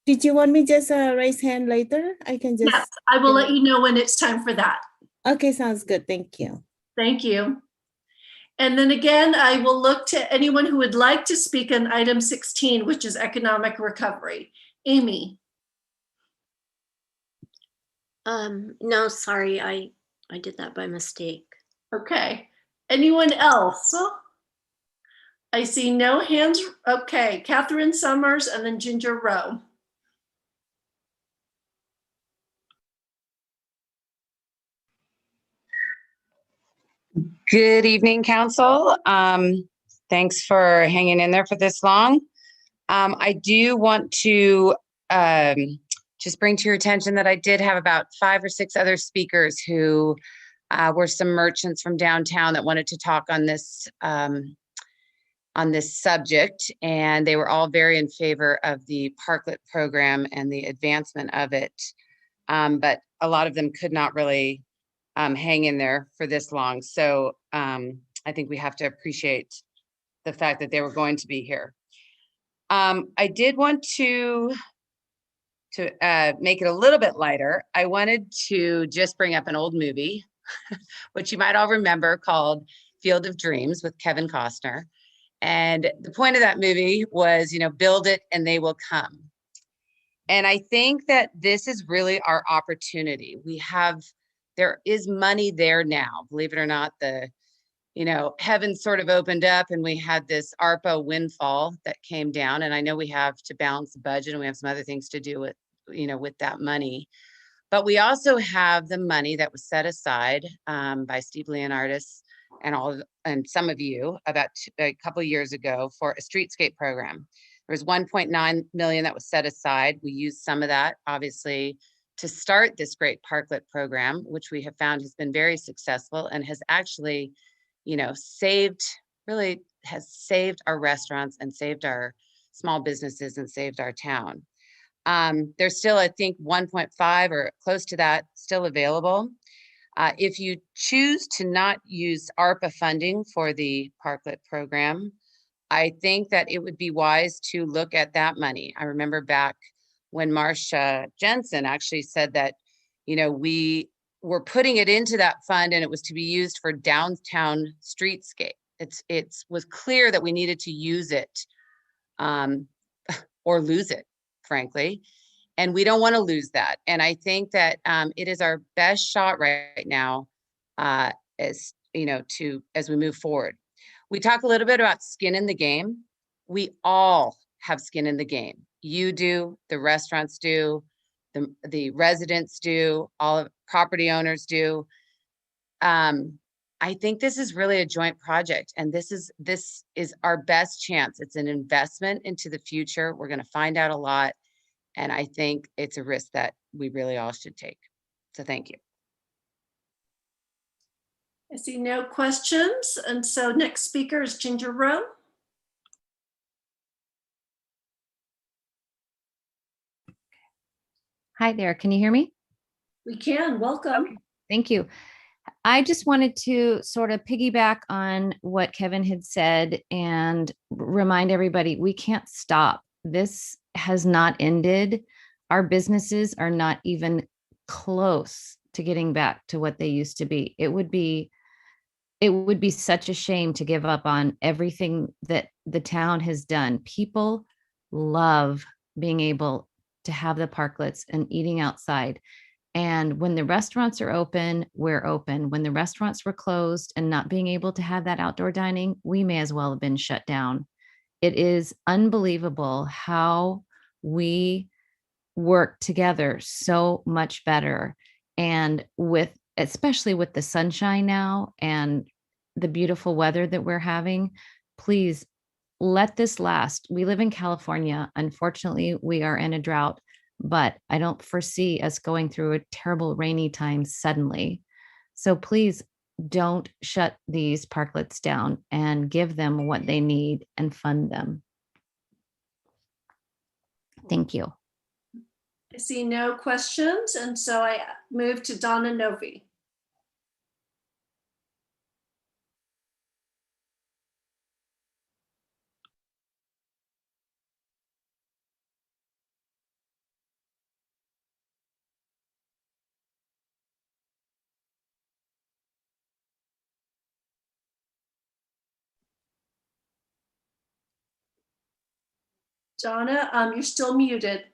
Did you want me just raise hand later? I can just. Yes, I will let you know when it's time for that. Okay, sounds good. Thank you. Thank you. And then again, I will look to anyone who would like to speak on item 16, which is economic recovery. Amy. No, sorry, I did that by mistake. Okay. Anyone else? I see no hands. Okay, Catherine Summers and then Ginger Rowe. Good evening, Council. Thanks for hanging in there for this long. I do want to just bring to your attention that I did have about 5 or 6 other speakers who were some merchants from downtown that wanted to talk on this subject, and they were all very in favor of the Parklet program and the advancement of it. But a lot of them could not really hang in there for this long. So I think we have to appreciate the fact that they were going to be here. I did want to make it a little bit lighter. I wanted to just bring up an old movie, which you might all remember, called Field of Dreams with Kevin Costner. And the point of that movie was, build it and they will come. And I think that this is really our opportunity. There is money there now, believe it or not. Heaven sort of opened up and we had this ARPA windfall that came down. And I know we have to balance the budget and we have some other things to do with that money. But we also have the money that was set aside by Steve Leonardis and some of you about a couple of years ago for a streetscape program. There was 1.9 million that was set aside. We used some of that, obviously, to start this great Parklet program, which we have found has been very successful and has actually, saved our restaurants and saved our small businesses and saved our town. There's still, I think, 1.5 or close to that still available. If you choose to not use ARPA funding for the Parklet program, I think that it would be wise to look at that money. I remember back when Marcia Jensen actually said that, we were putting it into that fund and it was to be used for downtown streetscape. It was clear that we needed to use it or lose it, frankly. And we don't want to lose that. And I think that it is our best shot right now as we move forward. We talk a little bit about skin in the game. We all have skin in the game. You do, the restaurants do, the residents do, all of property owners do. I think this is really a joint project, and this is our best chance. It's an investment into the future. We're going to find out a lot, and I think it's a risk that we really all should take. So thank you. I see no questions, and so next speaker is Ginger Rowe. Hi there, can you hear me? We can, welcome. Okay. Thank you. I just wanted to sort of piggyback on what Kevin had said and remind everybody we can't stop. This has not ended. Our businesses are not even close to getting back to what they used to be. It would be such a shame to give up on everything that the town has done. People love being able to have the parklets and eating outside. And when the restaurants are open, we're open. When the restaurants were closed and not being able to have that outdoor dining, we may as well have been shut down. It is unbelievable how we work together so much better. And especially with the sunshine now and the beautiful weather that we're having, please let this last. We live in California. Unfortunately, we are in a drought, but I don't foresee us going through a terrible rainy time suddenly. So please don't shut these parklets down and give them what they need and fund them. Thank you. I see no questions, and so I move to Donna Novi. Donna, you're still muted.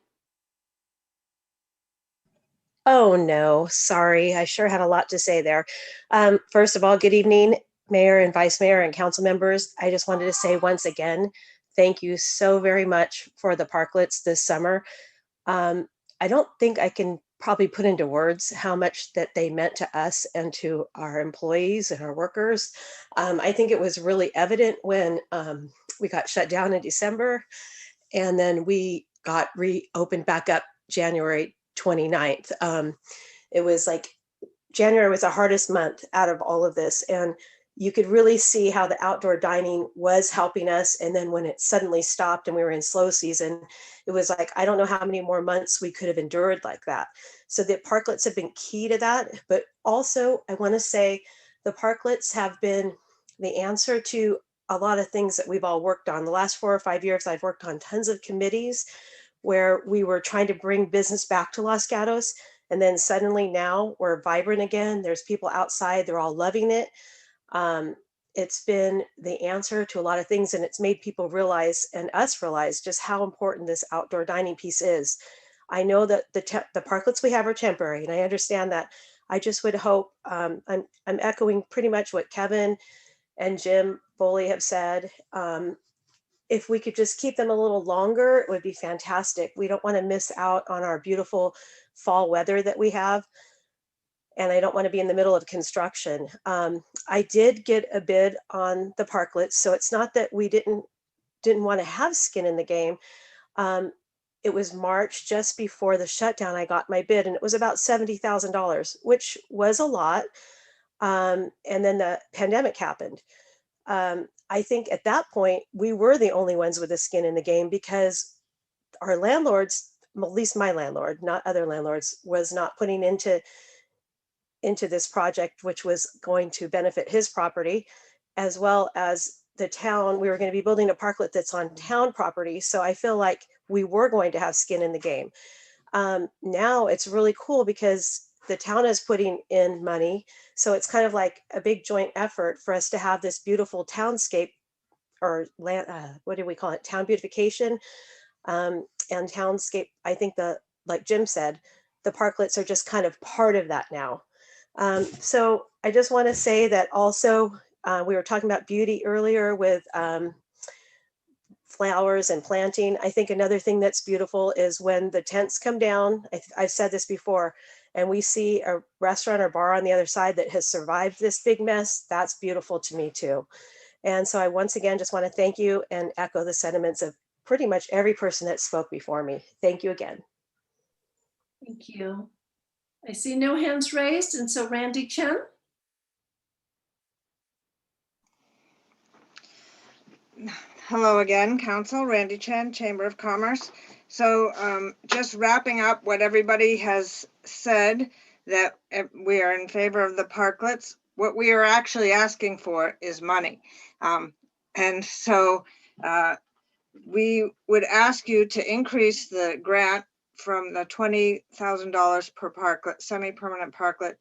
Oh, no, sorry. I sure had a lot to say there. First of all, good evening, Mayor and Vice Mayor and council members. I just wanted to say once again, thank you so very much for the parklets this summer. I don't think I can probably put into words how much that they meant to us and to our employees and our workers. I think it was really evident when we got shut down in December, and then we got reopened back up January 29th. It was like January was the hardest month out of all of this. And you could really see how the outdoor dining was helping us. And then when it suddenly stopped and we were in slow season, it was like, I don't know how many more months we could have endured like that. So the parklets have been key to that. But also, I want to say the parklets have been the answer to a lot of things that we've all worked on. The last 4 or 5 years, I've worked on tons of committees where we were trying to bring business back to Los Gatos. And then suddenly now we're vibrant again. There's people outside, they're all loving it. It's been the answer to a lot of things, and it's made people realize and us realize just how important this outdoor dining piece is. I know that the parklets we have are temporary, and I understand that. I just would hope, I'm echoing pretty much what Kevin and Jim Foley have said. If we could just keep them a little longer, it would be fantastic. We don't want to miss out on our beautiful fall weather that we have. And I don't want to be in the middle of construction. I did get a bid on the parklets, so it's not that we didn't want to have skin in the game. It was March, just before the shutdown, I got my bid, and it was about $70,000, which was a lot. And then the pandemic happened. I think at that point, we were the only ones with the skin in the game because our landlords, at least my landlord, not other landlords, was not putting into this project, which was going to benefit his property, as well as the town. We were going to be building a parklet that's on town property. So I feel like we were going to have skin in the game. Now it's really cool because the town is putting in money. So it's kind of like a big joint effort for us to have this beautiful townscape, or land, what do we call it? Town beautification and townscape. I think like Jim said, the parklets are just kind of part of that now. So I just want to say that also, we were talking about beauty earlier with flowers and planting. I think another thing that's beautiful is when the tents come down. I've said this before, and we see a restaurant or bar on the other side that has survived this big mess. That's beautiful to me too. And so I once again just want to thank you and echo the sentiments of pretty much every person that spoke before me. Thank you again. Thank you. I see no hands raised, and so Randy Chen. Hello again, Council. Randy Chen, Chamber of Commerce. So just wrapping up what everybody has said, that we are in favor of the parklets. What we are actually asking for is money. And so we would ask you to increase the grant from the $20,000 per parklet, semi-permanent parklet,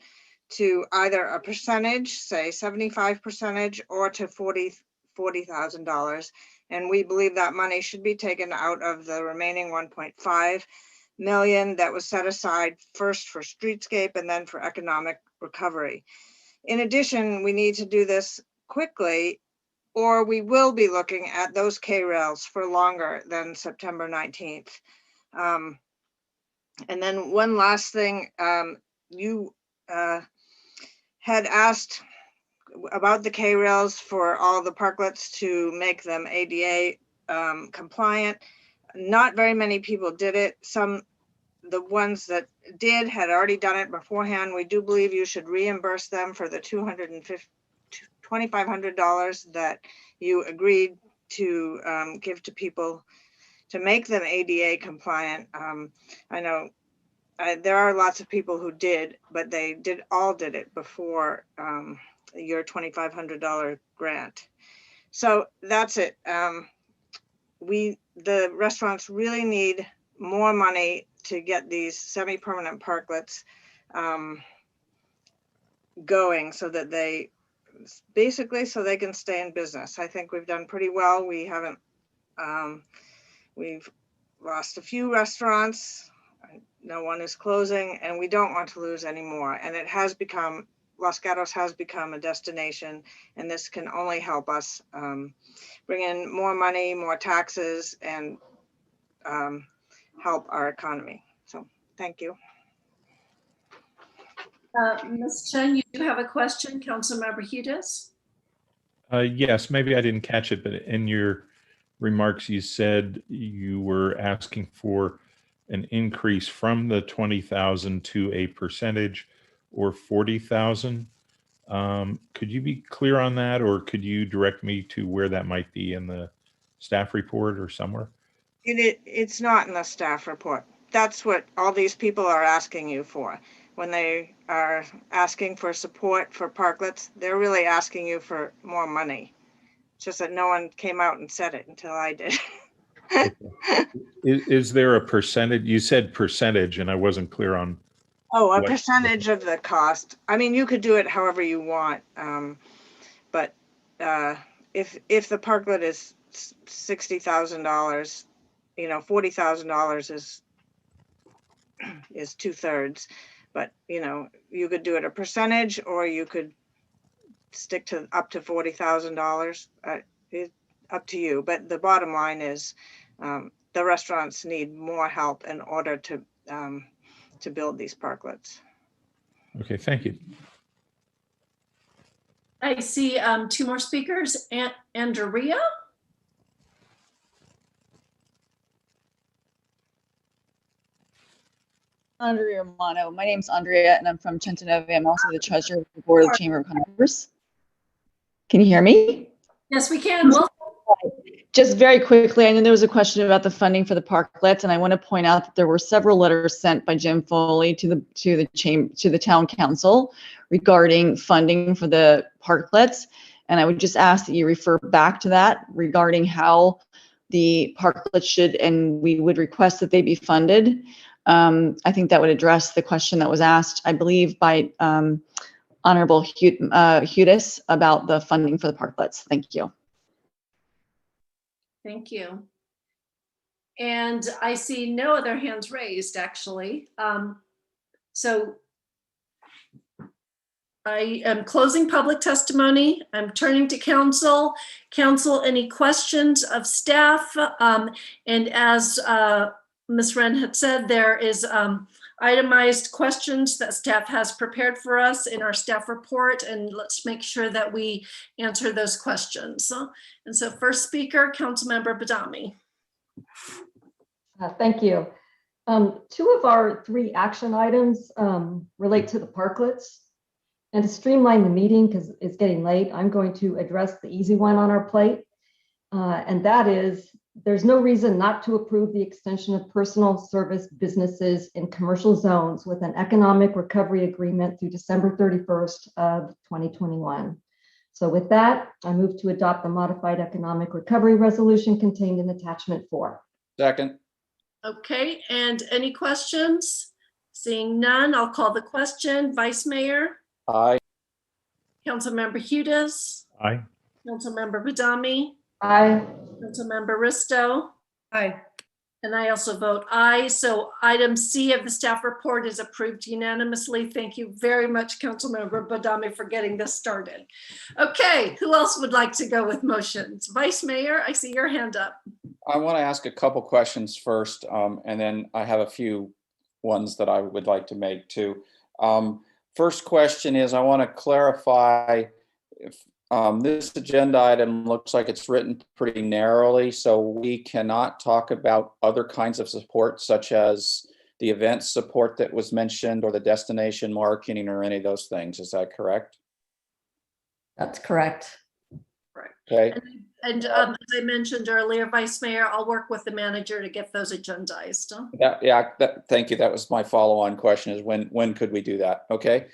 to either a percentage, say 75%, or to $40,000. And we believe that money should be taken out of the remaining 1.5 million that was set aside first for streetscape and then for economic recovery. In addition, we need to do this quickly, or we will be looking at those K-rails for longer than September 19th. And then one last thing, you had asked about the K-rails for all the parklets to make them ADA compliant. Not very many people did it. The ones that did had already done it beforehand. We do believe you should reimburse them for the $2,500 that you agreed to give to people to make them ADA compliant. I know there are lots of people who did, but they all did it before your $2,500 grant. So that's it. The restaurants really need more money to get these semi-permanent parklets going, so that they can stay in business. I think we've done pretty well. We haven't, we've lost a few restaurants. No one is closing, and we don't want to lose any more. And it has become, Los Gatos has become a destination, and this can only help us bring in more money, more taxes, and help our economy. So thank you. Ms. Chen, you do have a question, Councilmember Hudis? Yes, maybe I didn't catch it, but in your remarks, you said you were asking for an increase from the 20,000 to a percentage or 40,000. Could you be clear on that, or could you direct me to where that might be in the staff report or somewhere? It's not in the staff report. That's what all these people are asking you for. When they are asking for support for parklets, they're really asking you for more money. It's just that no one came out and said it until I did. Is there a percentage? You said percentage, and I wasn't clear on. Oh, a percentage of the cost. I mean, you could do it however you want. But if the parklet is $60,000, $40,000 is 2/3. But you could do it a percentage, or you could stick to up to $40,000. It's up to you. But the bottom line is, the restaurants need more help in order to build these parklets. Okay, thank you. I see two more speakers. Andrea? Andrea Romano. My name's Andrea, and I'm from Centonove. I'm also the treasurer of the Board of Chamber of Commerce. Can you hear me? Yes, we can. Well, just very quickly, I know there was a question about the funding for the parklets, and I want to point out that there were several letters sent by Jim Foley to the town council regarding funding for the parklets. And I would just ask that you refer back to that regarding how the parklets should, and we would request that they be funded. I think that would address the question that was asked, I believe, by Honorable Hudis about the funding for the parklets. Thank you. Thank you. And I see no other hands raised, actually. So I am closing public testimony. I'm turning to council. Council, any questions of staff? And as Ms. Wren had said, there is itemized questions that staff has prepared for us in our staff report, and let's make sure that we answer those questions. And so first speaker, Councilmember Badami. Thank you. Two of our three action items relate to the parklets. And to streamline the meeting, because it's getting late, I'm going to address the easy one on our plate. And that is there's no reason not to approve the extension of personal service businesses in commercial zones with an economic recovery agreement through December 31st of 2021. So with that, I move to adopt the modified economic recovery resolution contained in attachment 4. Second. Okay, and any questions? Seeing none, I'll call the question. Vice Mayor, Aye. Councilmember Hudas, Aye. Councilmember Badami, Aye. Councilmember Risto, Aye. and I also vote aye. So item C of the staff report is approved unanimously. Thank you very much, Councilmember Badami, for getting this started. Okay, who else would like to go with motions? Vice Mayor, I see your hand up. I want to ask a couple questions first, and then I have a few ones that I would like to make too. First question is, I want to clarify if this agenda item looks like it's written pretty narrowly, so we cannot talk about other kinds of support such as the event support that was mentioned or the destination marketing or any of those things. Is that correct? That's correct. Okay. And as I mentioned earlier, Vice Mayor, I'll work with the manager to get those agendized. Thank you. That was my follow-on question, is when could we do that? Okay.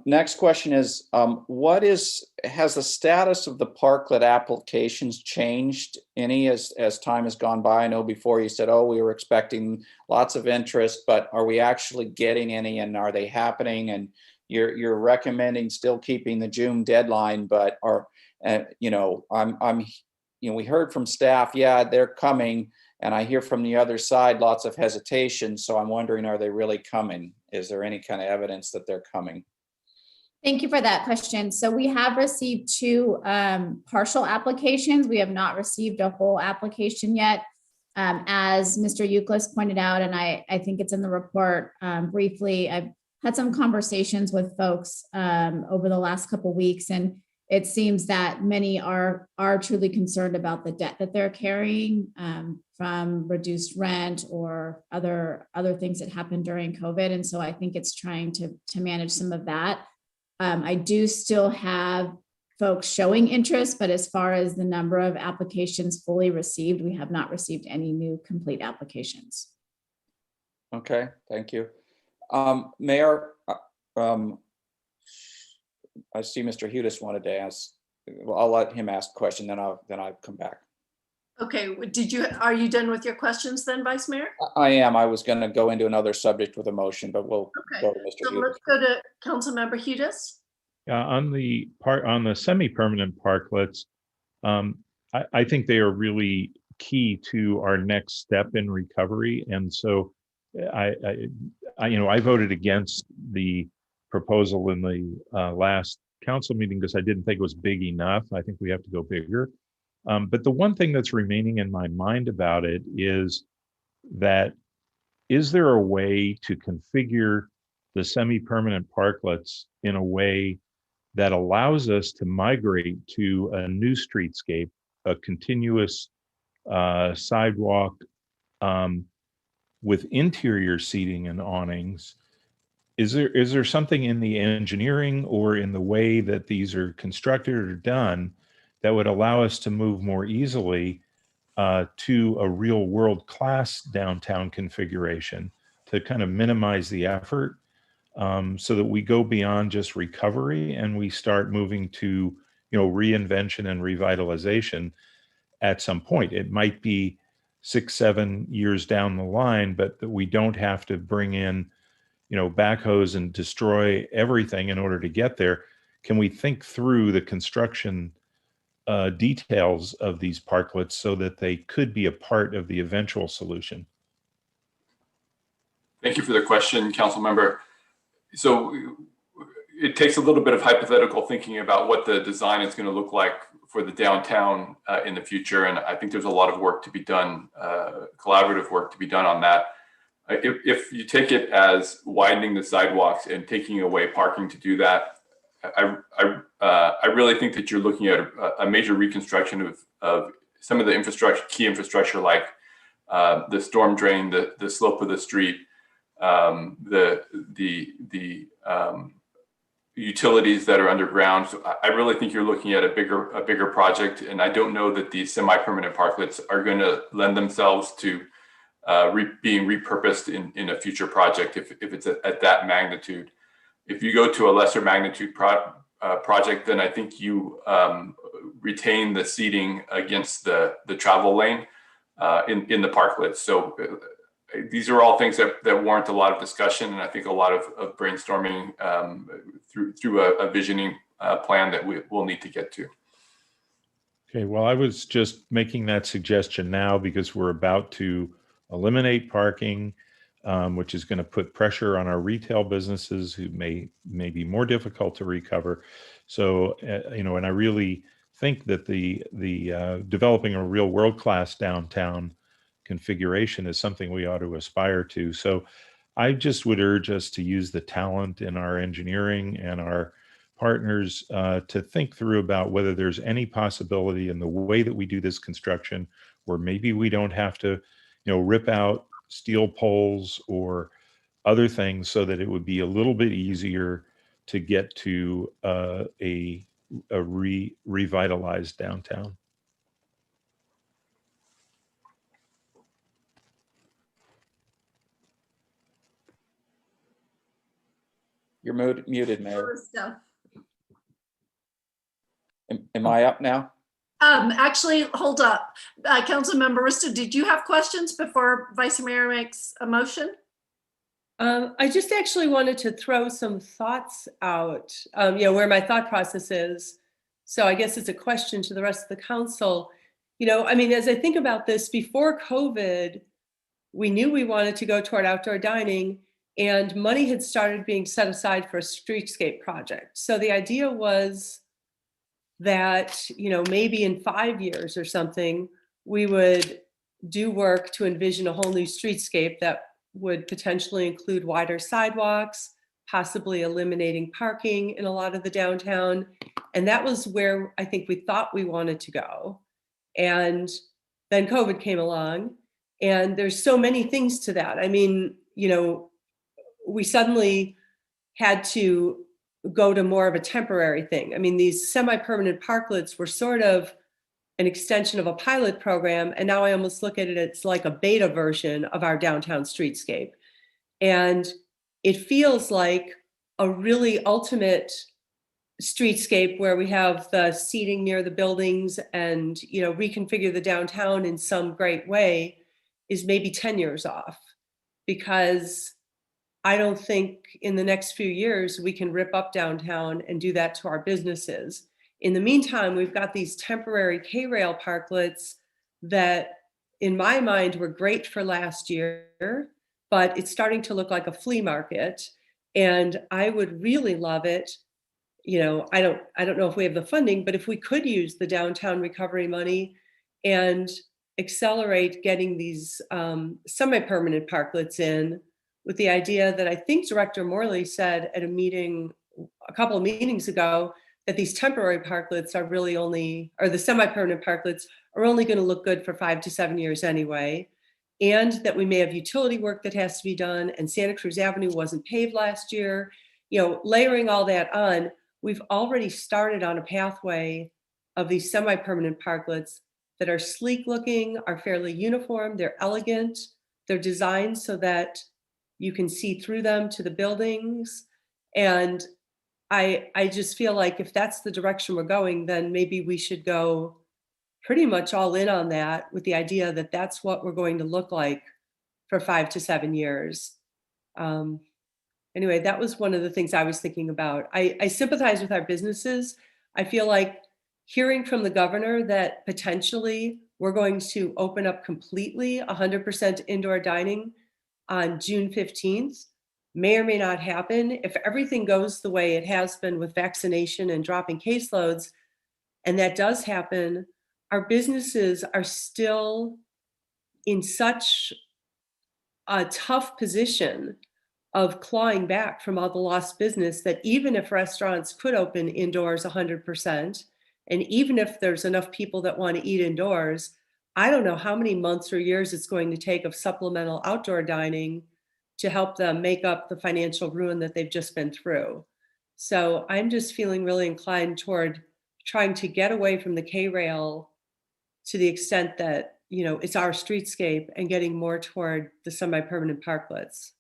Next question is, has the status of the parklet applications changed any as time has gone by? I know before you said, oh, we were expecting lots of interest, but are we actually getting any, and are they happening? And you're recommending still keeping the June deadline, but we heard from staff, yeah, they're coming, and I hear from the other side lots of hesitation. So I'm wondering, are they really coming? Is there any kind of evidence that they're coming? Thank you for that question. So we have received 2 partial applications. We have not received a whole application yet. As Mr. Euclid pointed out, and I think it's in the report briefly, I've had some conversations with folks over the last couple of weeks, and it seems that many are truly concerned about the debt that they're carrying from reduced rent or other things that happened during COVID. And so I think it's trying to manage some of that. I do still have folks showing interest, but as far as the number of applications fully received, we have not received any new complete applications. Okay, thank you. Mayor, I see Mr. Hudas wanted to ask. Well, I'll let him ask a question, then I'll come back. Okay, are you done with your questions then, Vice Mayor? I am. I was going to go into another subject with a motion, but we'll go to Mr. So Hudas. let's go to Councilmember Hudas. On the semi-permanent parklets, I think they are really key to our next step in recovery. And so I voted against the proposal in the last council meeting because I didn't think it was big enough. I think we have to go bigger. But the one thing that's remaining in my mind about it is that, is there a way to configure the semi-permanent parklets in a way that allows us to migrate to a new streetscape, a continuous sidewalk with interior seating and awnings? Is there something in the engineering or in the way that these are constructed or done that would allow us to move more easily to a real world-class downtown configuration to kind of minimize the effort, so that we go beyond just recovery and we start moving to reinvention and revitalization at some point? It might be 6-7 years down the line, but that we don't have to bring in backhoes and destroy everything in order to get there. Can we think through the construction details of these parklets so that they could be a part of the eventual solution? Thank you for the question, Council Member. So it takes a little bit of hypothetical thinking about what the design is going to look like for the downtown in the future. And I think there's a lot of work to be done, collaborative work to be done on that. If you take it as widening the sidewalks and taking away parking to do that, I really think that you're looking at a major reconstruction of some of the key infrastructure, like the storm drain, the slope of the street, utilities that are underground. So I really think you're looking at a bigger project, and I don't know that these semi-permanent parklets are going to lend themselves to being repurposed in a future project if it's at that magnitude. If you go to a lesser magnitude project, then I think you retain the seating against the travel lane in the parklets. So these are all things that warrant a lot of discussion, and I think a lot of brainstorming through a visioning plan that we'll need to get to. Okay, well, I was just making that suggestion now because we're about to eliminate parking, which is going to put pressure on our retail businesses who may be more difficult to recover. So, and I really think that the developing a real world-class downtown configuration is something we ought to aspire to. So I just would urge us to use the talent in our engineering and our partners to think through about whether there's any possibility in the way that we do this construction where maybe we don't have to, rip out steel poles or other things so that it would be a little bit easier to get to a revitalized downtown. You're muted, Mayor. Am I up now? Actually, hold up. Councilmember Rista, did you have questions before Vice Mayor makes a motion? I just actually wanted to throw some thoughts out, where my thought process is. So I guess it's a question to the rest of the council. As I think about this, before COVID, we knew we wanted to go toward outdoor dining, and money had started being set aside for a streetscape project. So the idea was that, maybe in 5 years or something, we would do work to envision a whole new streetscape that would potentially include wider sidewalks, possibly eliminating parking in a lot of the downtown. And that was where I think we thought we wanted to go. And then COVID came along, and there's so many things to that. We suddenly had to go to more of a temporary thing. These semi-permanent parklets were sort of an extension of a pilot program, and now I almost look at it as like a beta version of our downtown streetscape. And it feels like a really ultimate streetscape where we have the seating near the buildings and, reconfigure the downtown in some great way is maybe 10 years off, because I don't think in the next few years we can rip up downtown and do that to our businesses. In the meantime, we've got these temporary K-rail parklets that, in my mind, were great for last year, but it's starting to look like a flea market. And I would really love it. I don't know if we have the funding, but if we could use the downtown recovery money and accelerate getting these semi-permanent parklets in, with the idea that I think Director Morley said at a meeting a couple of meetings ago, that these temporary parklets are really only, or the semi-permanent parklets are only going to look good for 5 to 7 years anyway. And that we may have utility work that has to be done, and Santa Cruz Avenue wasn't paved last year. Layering all that on, we've already started on a pathway of these semi-permanent parklets that are sleek looking, are fairly uniform, they're elegant, they're designed so that you can see through them to the buildings. And I just feel like if that's the direction we're going, then maybe we should go pretty much all in on that, with the idea that that's what we're going to look like for 5 to 7 years. Anyway, that was one of the things I was thinking about. I sympathize with our businesses. I feel like hearing from the governor that potentially we're going to open up completely 100% indoor dining on June 15th may or may not happen. If everything goes the way it has been with vaccination and dropping caseloads, and that does happen, our businesses are still in such a tough position of clawing back from all the lost business that even if restaurants could open indoors 100%, and even if there's enough people that want to eat indoors, I don't know how many months or years it's going to take of supplemental outdoor dining to help them make up the financial ruin that they've just been through. So I'm just feeling really inclined toward trying to get away from the K-rail to the extent that, you know, it's our streetscape, and getting more toward the semi-permanent parklets.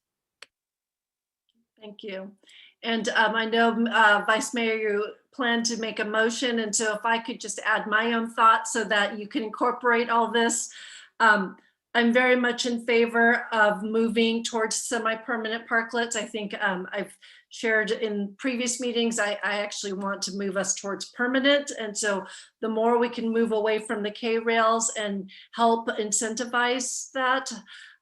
Thank you. And I know, Vice Mayor, you plan to make a motion. And so if I could just add my own thoughts so that you can incorporate all this. I'm very much in favor of moving towards semi-permanent parklets. I think I've shared in previous meetings, I actually want to move us towards permanent. And so the more we can move away from the K-rails and help incentivize that,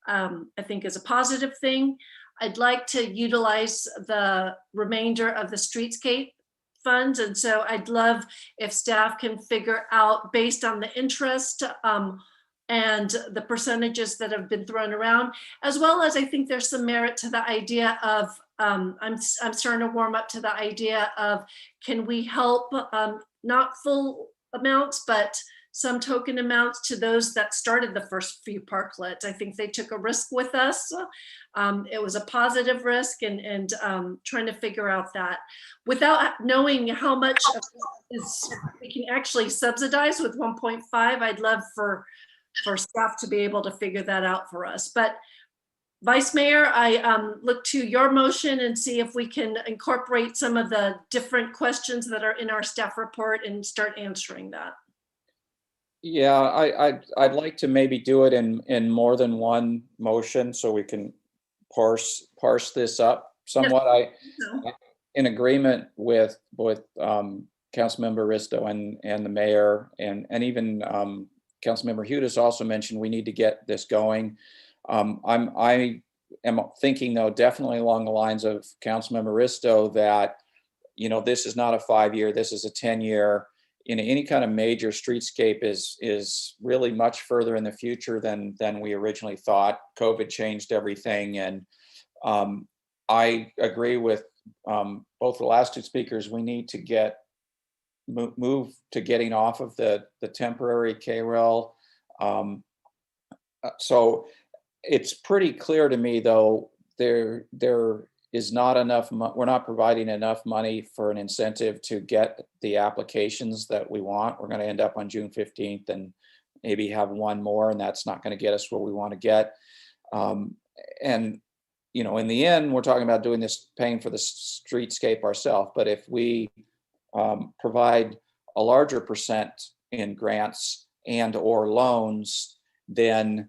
I think is a positive thing. I'd like to utilize the remainder of the streetscape funds. And so I'd love if staff can figure out, based on the interest and the percentages that have been thrown around, as well as I think there's some merit to the idea of, I'm starting to warm up to the idea of, can we help, not full amounts, but some token amounts to those that started the first few parklets. I think they took a risk with us. It was a positive risk, and trying to figure out that without knowing how much of is we can actually subsidize with 1.5. I'd love for staff to be able to figure that out for us. But Vice Mayor, I look to your motion and see if we can incorporate some of the different questions that are in our staff report and start answering that. Yeah, I'd like to maybe do it in more than one motion so we can parse this up somewhat. Yes. I in agreement with Councilmember Risto and the mayor, and even Councilmember Hudas also mentioned we need to get this going. I am thinking, though, definitely along the lines of Councilmember Risto, that, you know, this is not a 5-year, this is a 10-year. In any kind of major streetscape is really much further in the future than we originally thought. COVID changed everything, and I agree with both the last two speakers. We need to move to getting off of the temporary K-rail. So it's pretty clear to me, though, there is not enough, we're not providing enough money for an incentive to get the applications that we want. We're going to end up on June 15th and maybe have one more, and that's not going to get us where we want to get. And, you know, in the end, we're talking about doing this, paying for the streetscape ourselves. But if we provide a larger percent in grants and or loans, then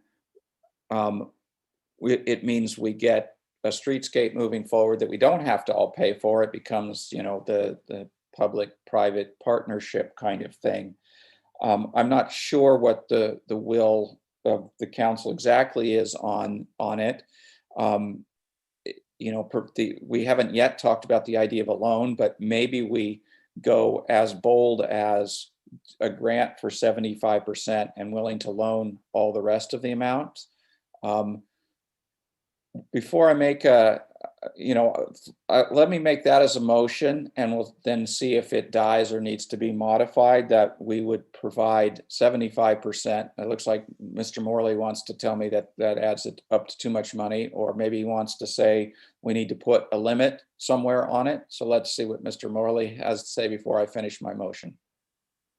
it means we get a streetscape moving forward that we don't have to all pay for. It becomes, you know, the public-private partnership kind of thing. I'm not sure what the will of the council exactly is on it. You know, we haven't yet talked about the idea of a loan, but maybe we go as bold as a grant for 75% and willing to loan all the rest of the amount. Before I make let me make that as a motion, and we'll then see if it dies or needs to be modified, that we would provide 75%. It looks like Mr. Morley wants to tell me that adds it up to too much money, or maybe he wants to say we need to put a limit somewhere on it. So let's see what Mr. Morley has to say before I finish my motion.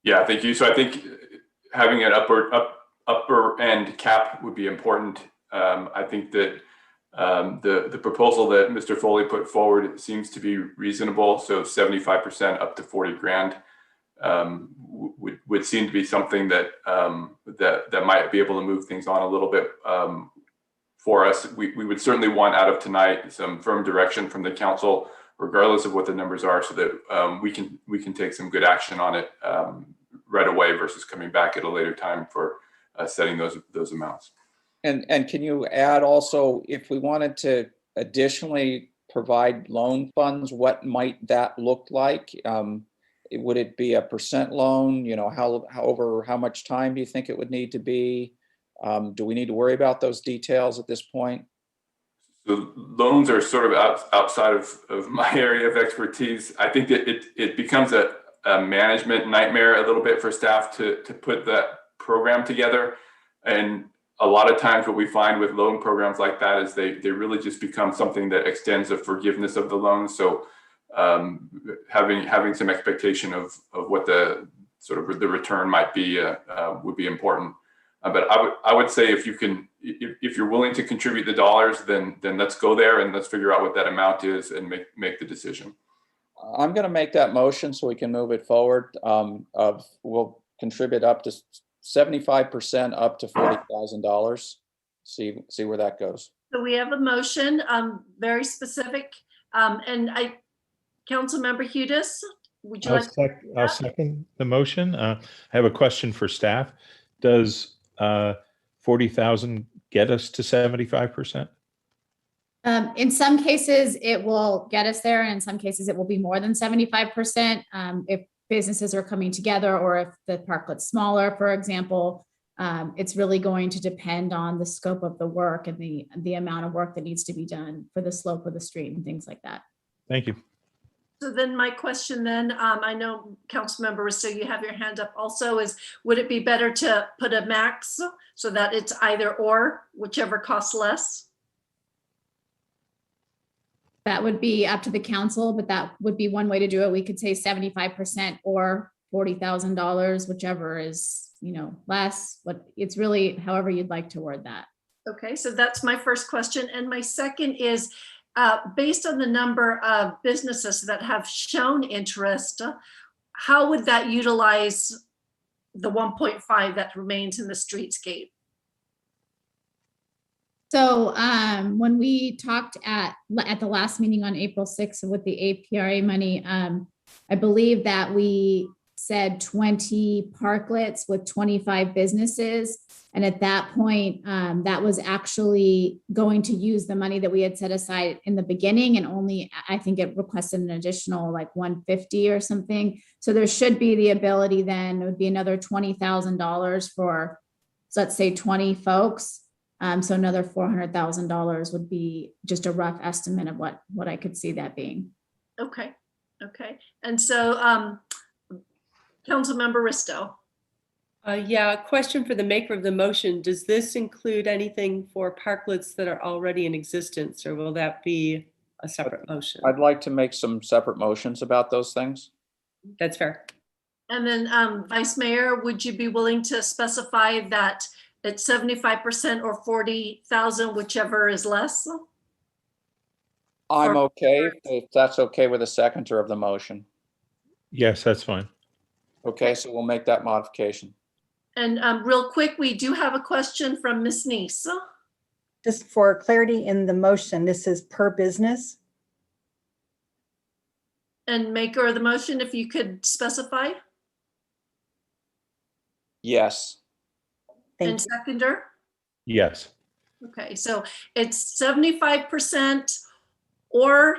Yeah, thank you. So I think having an upper end cap would be important. I think that the proposal that Mr. Foley put forward seems to be reasonable. So 75% up to 40 grand would seem to be something that that might be able to move things on a little bit for us. We would certainly want out of tonight some firm direction from the council, regardless of what the numbers are, so that we can take some good action on it right away versus coming back at a later time for setting those amounts. And can you add also, if we wanted to additionally provide loan funds, what might that look like? Would it be a percent loan? You know, how much time do you think it would need to be? Do we need to worry about those details at this point? The loans are sort of outside of my area of expertise. I think that it becomes a management nightmare a little bit for staff to put that program together. And a lot of times what we find with loan programs like that is they really just become something that extends the forgiveness of the loan. So having some expectation of what the sort of the return might be would be important. But I would say if you're willing to contribute the dollars, then let's go there and let's figure out what that amount is and make the decision. I'm going to make that motion so we can move it forward. We'll contribute up to 75% up to $40,000. See where that goes. So we have a motion, very specific, and Councilmember Hudis, would you like? I'll second the motion. I have a question for staff. Does 40,000 get us to 75%? In some cases, it will get us there, and in some cases, it will be more than 75%. If businesses are coming together, or if the parklet's smaller, for example, it's really going to depend on the scope of the work and the amount of work that needs to be done for the slope of the street and things like that. Thank you. So then my question then, I know Councilmember Risto, you have your hand up also, is would it be better to put a max so that it's either or, whichever costs less? That would be up to the council, but that would be one way to do it. We could say 75% or $40,000, whichever is, less. But it's really however you'd like to word that. Okay, so that's my first question. And my second is, based on the number of businesses that have shown interest, how would that utilize the 1.5 that remains in the streetscape? So when we talked at the last meeting on April 6th with the APRA money, I believe that we said 20 parklets with 25 businesses. And at that point, that was actually going to use the money that we had set aside in the beginning, and only, I think it requested an additional like 150 or something. So there should be the ability then, it would be another $20,000 for, let's say 20 folks. So another $400,000 would be just a rough estimate of what I could see that being. Okay. And so Councilmember Risto. Yeah, a question for the maker of the motion. Does this include anything for parklets that are already in existence, or will that be a separate motion? I'd like to make some separate motions about those things. That's fair. And then Vice Mayor, would you be willing to specify that it's 75% or 40,000, whichever is less? I'm okay if that's okay with the seconder of the motion. Yes, that's fine. Okay, so we'll make that modification. And real quick, we do have a question from Ms. Neese. Just for clarity in the motion, this is per business? And maker of the motion, if you could specify. Yes. And seconder? Yes. Okay, so it's 75% or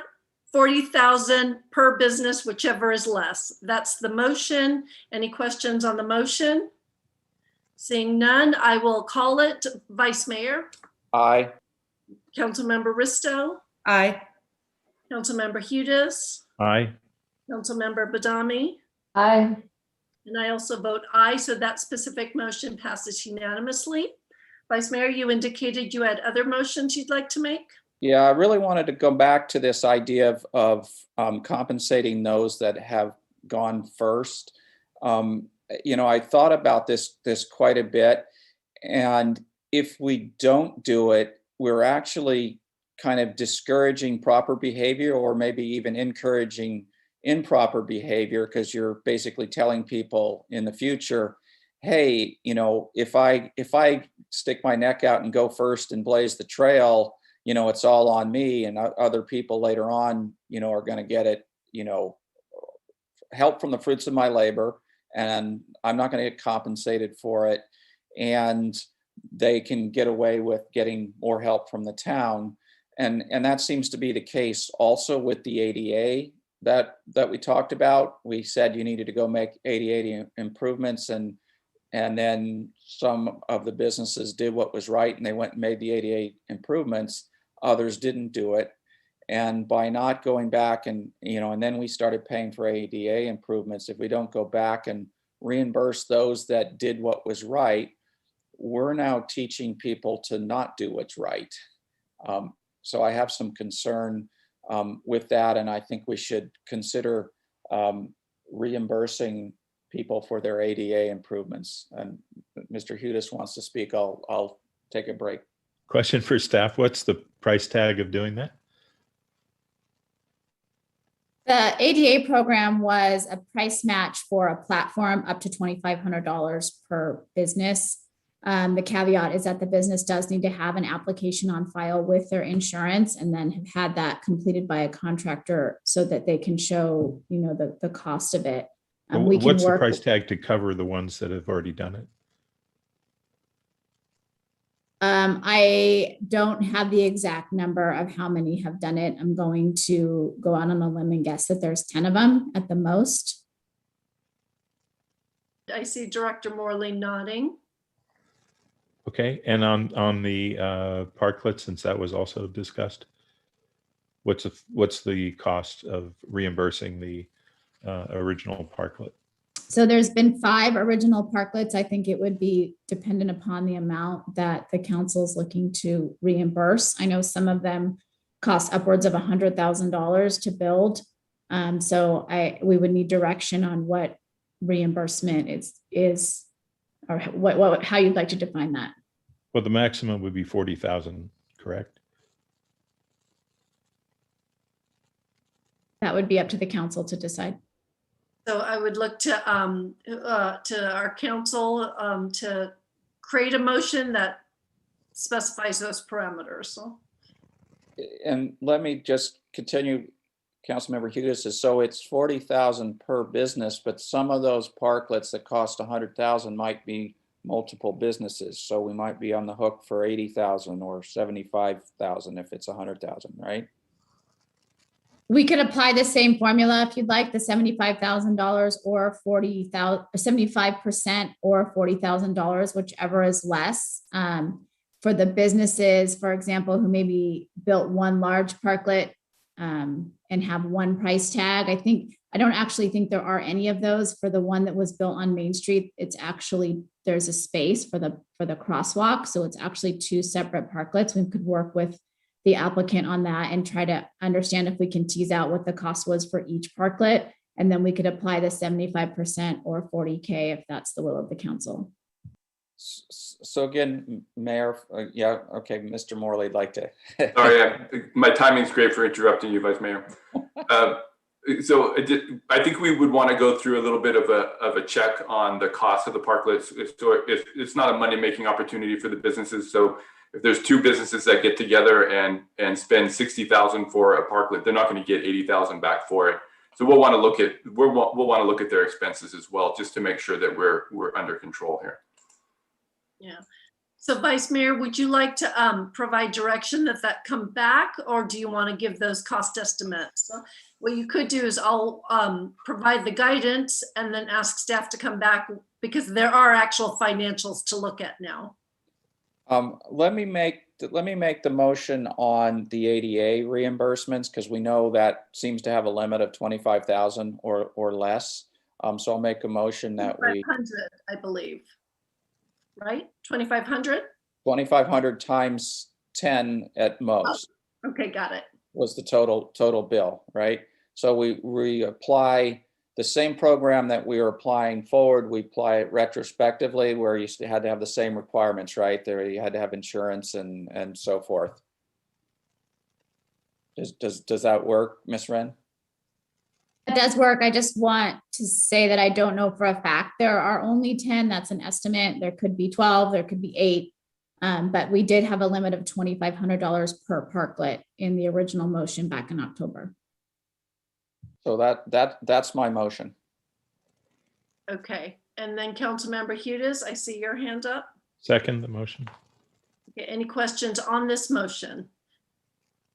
40,000 per business, whichever is less. That's the motion. Any questions on the motion? Seeing none, I will call it. Vice Mayor? Aye. Councilmember Risto? Aye. Councilmember Hudis? Aye. Councilmember Badami? Aye. And I also vote aye, so that specific motion passes unanimously. Vice Mayor, you indicated you had other motions you'd like to make? Yeah, I really wanted to go back to this idea of compensating those that have gone first. I thought about this quite a bit, and if we don't do it, we're actually kind of discouraging proper behavior, or maybe even encouraging improper behavior, because you're basically telling people in the future, hey, if I stick my neck out and go first and blaze the trail, it's all on me, and other people later on, are going to get it, help from the fruits of my labor, and I'm not going to get compensated for it. And they can get away with getting more help from the town. And that seems to be the case also with the ADA that we talked about. We said you needed to go make ADA improvements, and then some of the businesses did what was right, and they went and made the ADA improvements. Others didn't do it. And by not going back and then we started paying for ADA improvements. If we don't go back and reimburse those that did what was right, we're now teaching people to not do what's right. So I have some concern with that, and I think we should consider reimbursing people for their ADA improvements. And Mr. Hudis wants to speak. I'll take a break. Question for staff. What's the price tag of doing that? The ADA program was a price match for a platform up to $2,500 per business. The caveat is that the business does need to have an application on file with their insurance and then have had that completed by a contractor so that they can show, the cost of it. What's the price tag to cover the ones that have already done it? I don't have the exact number of how many have done it. I'm going to go out on a limb and guess that there's 10 of them at the most. I see Director Morley nodding. Okay, and on the parklet, since that was also discussed, what's the cost of reimbursing the original parklet? So there's been 5 original parklets. I think it would be dependent upon the amount that the council is looking to reimburse. I know some of them cost upwards of $100,000 to build. So we would need direction on what reimbursement is or how you'd like to define that. Well, the maximum would be 40,000, correct? That would be up to the council to decide. So I would look to our council to create a motion that specifies those parameters. So. And let me just continue, Councilmember Hudis. So it's 40,000 per business, but some of those parklets that cost 100,000 might be multiple businesses. So we might be on the hook for 80,000 or 75,000 if it's 100,000, right? We could apply the same formula if you'd like, the $75,000 or 75% or $40,000, whichever is less. For the businesses, for example, who maybe built one large parklet and have one price tag. I don't actually think there are any of those. For the one that was built on Main Street, it's actually, there's a space for the crosswalk. So it's actually 2 separate parklets. We could work with the applicant on that and try to understand if we can tease out what the cost was for each parklet. And then we could apply the 75% or 40K if that's the will of the council. So again, Mayor, yeah, okay, Mr. Morley, would like to. Sorry, my timing's great for interrupting you, Vice Mayor. So I think we would want to go through a little bit of a check on the cost of the parklets. It's not a money-making opportunity for the businesses. So if there's 2 businesses that get together and spend 60,000 for a parklet, they're not going to get 80,000 back for it. So we'll want to look at their expenses as well, just to make sure that we're under control here. Yeah. So Vice Mayor, would you like to provide direction that come back, or do you want to give those cost estimates? So what you could do is I'll provide the guidance and then ask staff to come back, because there are actual financials to look at now. Let me make the motion on the ADA reimbursements, because we know that seems to have a limit of 25,000 or less. So I'll make a motion that we 2,500, I believe, right? 2,500. 2,500 times 10 at most. Oh, okay, got it. Was the total bill, right? So we apply the same program that we are applying forward. We apply it retrospectively, where you had to have the same requirements, right? There you had to have insurance and so forth. Does that work, Ms. Wren? It does work. I just want to say that I don't know for a fact. There are only 10. That's an estimate. There could be 12. There could be 8. But we did have a limit of $2,500 per parklet in the original motion back in October. So that's my motion. Okay, and then Councilmember Hudis, I see your hand up. Second the motion. Okay, any questions on this motion?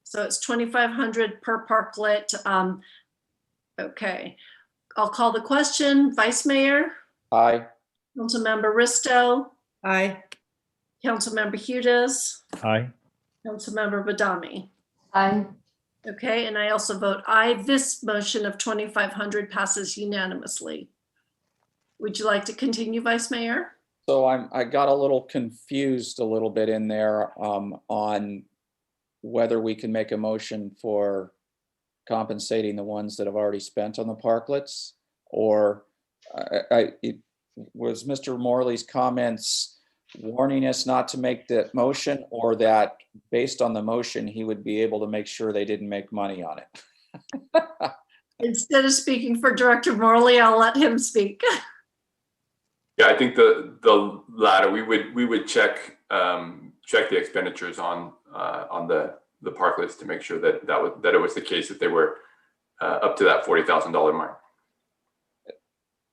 So it's 2,500 per parklet. Okay, I'll call the question. Vice Mayor? Aye. Councilmember Risto? Aye. Councilmember Hudis? Aye. Councilmember Badami? Aye. Okay, and I also vote aye. This motion of 2,500 passes unanimously. Would you like to continue, Vice Mayor? So I got a little confused a little bit in there on whether we can make a motion for compensating the ones that have already spent on the parklets? Or was Mr. Morley's comments warning us not to make the motion, or that based on the motion, he would be able to make sure they didn't make money on it? Instead of speaking for Director Morley, I'll let him speak. Yeah, I think the latter. We would check the expenditures on the parklets to make sure that it was the case that they were up to that $40,000 mark.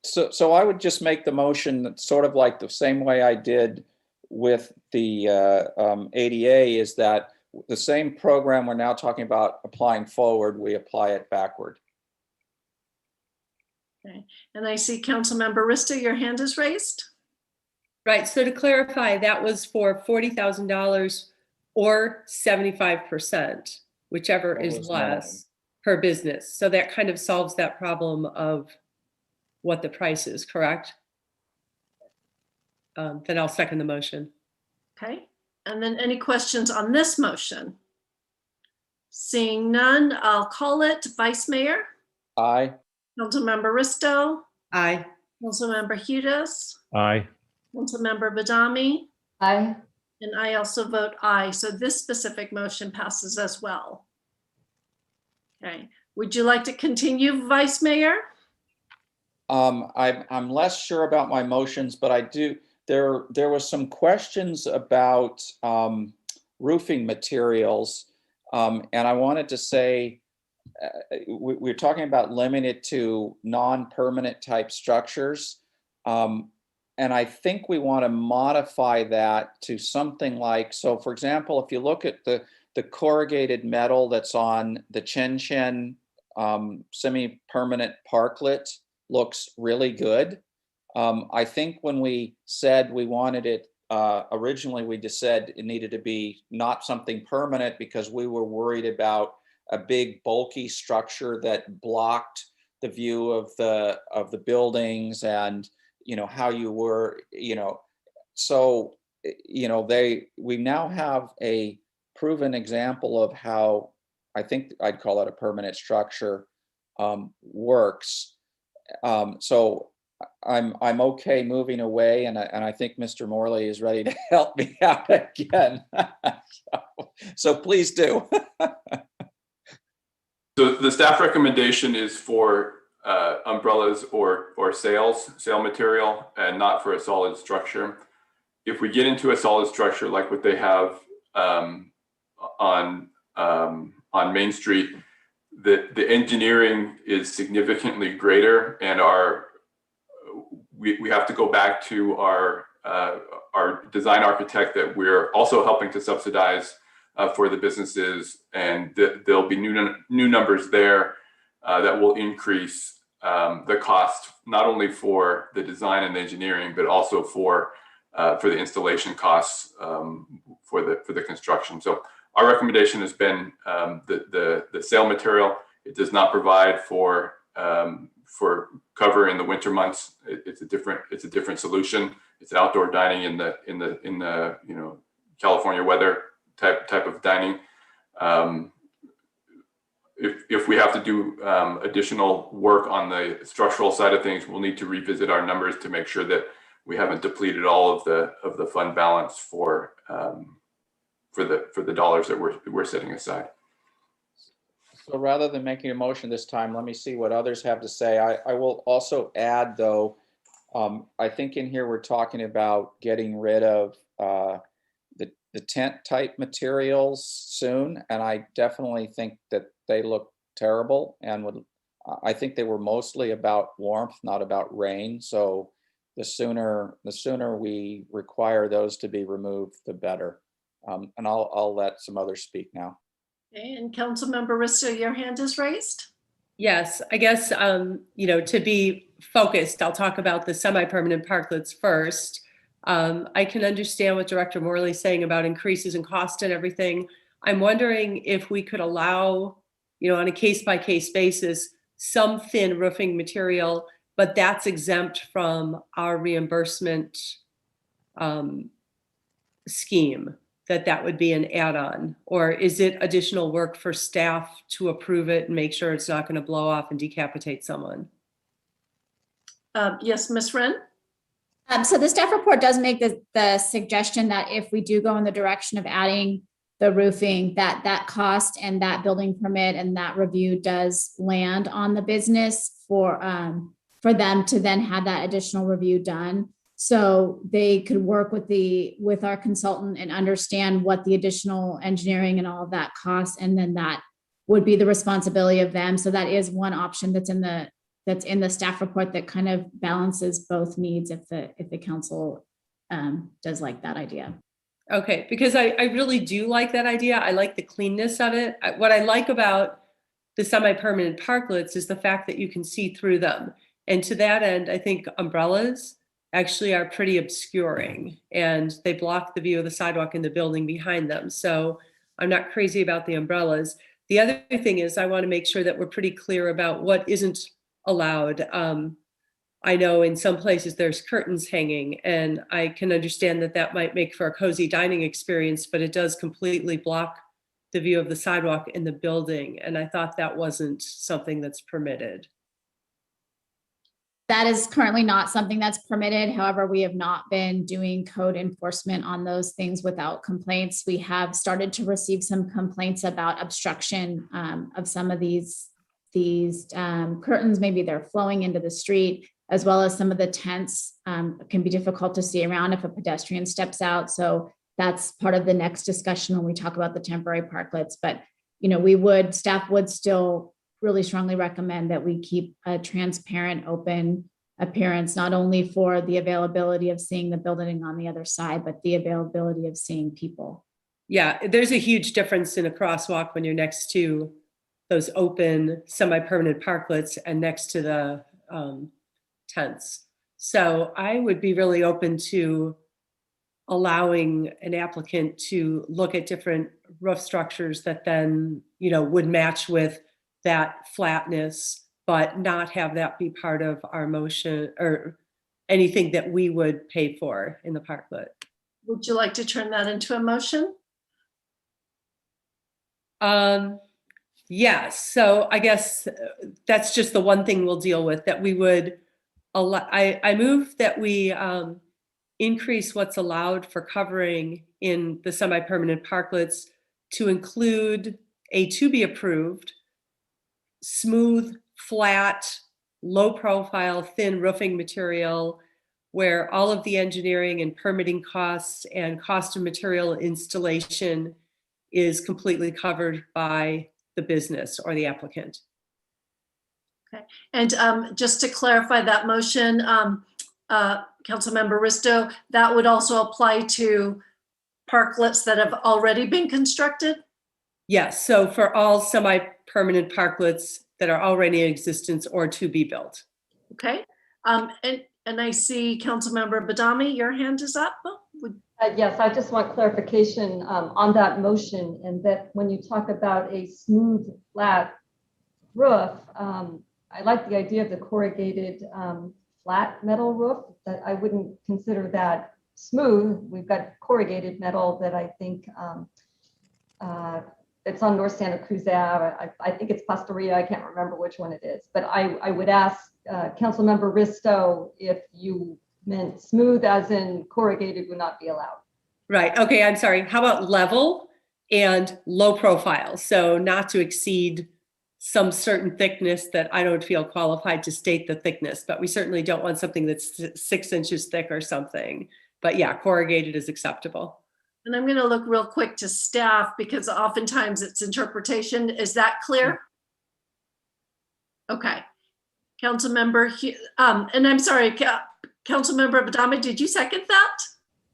So I would just make the motion sort of like the same way I did with the ADA, is that the same program we're now talking about applying forward, we apply it backward. Okay, and I see Councilmember Rista, your hand is raised. Right, so to clarify, that was for $40,000 or 75%, whichever is less per business. So that kind of solves that problem of what the price is, correct? Then I'll second the motion. Okay, and then any questions on this motion? Seeing none, I'll call it. Vice Mayor? Aye. Councilmember Risto? Aye. Councilmember Hudas? Aye. Councilmember Badami? Aye. And I also vote aye. So this specific motion passes as well. Okay, would you like to continue, Vice Mayor? I'm less sure about my motions, but I do. There was some questions about roofing materials, and I wanted to say we're talking about limited to non-permanent type structures, and I think we want to modify that to something like, so for example, if you look at the corrugated metal that's on the Chen Chen semi-permanent parklet, looks really good. I think when we said we wanted it, originally we just said it needed to be not something permanent because we were worried about a big bulky structure that blocked the view of the buildings and, you know, how you were, you know, so, you know, we now have a proven example of how, I think I'd call it a permanent structure, works. So I'm okay moving away, and I think Mr. Morley is ready to help me out again. So please do. So the staff recommendation is for umbrellas or sail material, and not for a solid structure. If we get into a solid structure like what they have on Main Street, the engineering is significantly greater, and we have to go back to our design architect that we're also helping to subsidize for the businesses, and there'll be new numbers there that will increase the cost, not only for the design and the engineering, but also for the installation costs for the construction. So our recommendation has been the sail material. It does not provide for cover in the winter months. It's a different solution. It's outdoor dining in the you know, California weather type of dining. If we have to do additional work on the structural side of things, we'll need to revisit our numbers to make sure that we haven't depleted all of the fund balance for the dollars that we're setting aside. So rather than making a motion this time, let me see what others have to say. I will also add, though, I think in here we're talking about getting rid of the tent type materials soon, and I definitely think that they look terrible, and I think they were mostly about warmth, not about rain. So the sooner we require those to be removed, the better. And I'll let some others speak now. Okay, and Councilmember Risto, your hand is raised. Yes, I guess, you know, to be focused, I'll talk about the semi-permanent parklets first. I can understand what Director Morley is saying about increases in cost and everything. I'm wondering if we could allow, you know, on a case-by-case basis, some thin roofing material, but that's exempt from our reimbursement scheme. that that would be an add-on? Or is it additional work for staff to approve it and make sure it's not going to blow off and decapitate someone? Yes, Ms. Wren? So the staff report does make the suggestion that if we do go in the direction of adding the roofing, that cost and that building permit and that review does land on the business for them to then have that additional review done. So they could work with our consultant and understand what the additional engineering and all of that costs, and then that would be the responsibility of them. So that is one option that's in the staff report that kind of balances both needs if the council does like that idea. Okay, because I really do like that idea. I like the cleanness of it. What I like about the semi-permanent parklets is the fact that you can see through them. And to that end, I think umbrellas actually are pretty obscuring and they block the view of the sidewalk in the building behind them. So I'm not crazy about the umbrellas. The other thing is I want to make sure that we're pretty clear about what isn't allowed. I know in some places there's curtains hanging, and I can understand that that might make for a cozy dining experience, but it does completely block the view of the sidewalk in the building. And I thought that wasn't something that's permitted. That is currently not something that's permitted. However, we have not been doing code enforcement on those things without complaints. We have started to receive some complaints about obstruction of some of these curtains. Maybe they're flowing into the street, as well as some of the tents can be difficult to see around if a pedestrian steps out. So that's part of the next discussion when we talk about the temporary parklets. But, staff would still really strongly recommend that we keep a transparent, open appearance, not only for the availability of seeing the building on the other side, but the availability of seeing people. Yeah, there's a huge difference in a crosswalk when you're next to those open semi-permanent parklets and next to the tents. So I would be really open to allowing an applicant to look at different roof structures that then, would match with that flatness, but not have that be part of our motion or anything that we would pay for in the parklet. Would you like to turn that into a motion? Yes. So I guess that's just the one thing we'll deal with, that we would allow. I move that we increase what's allowed for covering in the semi-permanent parklets to include a to be approved, smooth, flat, low profile, thin roofing material, where all of the engineering and permitting costs and cost of material installation is completely covered by the business or the applicant. Okay, and just to clarify that motion, Councilmember Risto, that would also apply to parklets that have already been constructed? Yes, so for all semi-permanent parklets that are already in existence or to be built. Okay, and I see Councilmember Badami, your hand is up. Yes, I just want clarification on that motion, and that when you talk about a smooth, flat roof, I like the idea of the corrugated flat metal roof. That I wouldn't consider that smooth. We've got corrugated metal that I think it's on North Santa Cruz Ave. I think it's Pastoria. I can't remember which one it is, but I would ask Councilmember Risto if you meant smooth as in corrugated would not be allowed. Right. Okay. I'm sorry. How about level and low profile? So not to exceed some certain thickness that I don't feel qualified to state the thickness, but we certainly don't want something that's 6 inches thick or something. But yeah, corrugated is acceptable. And I'm going to look real quick to staff because oftentimes it's interpretation. Is that clear? Okay. Councilmember, and I'm sorry, Councilmember Badami, did you second that?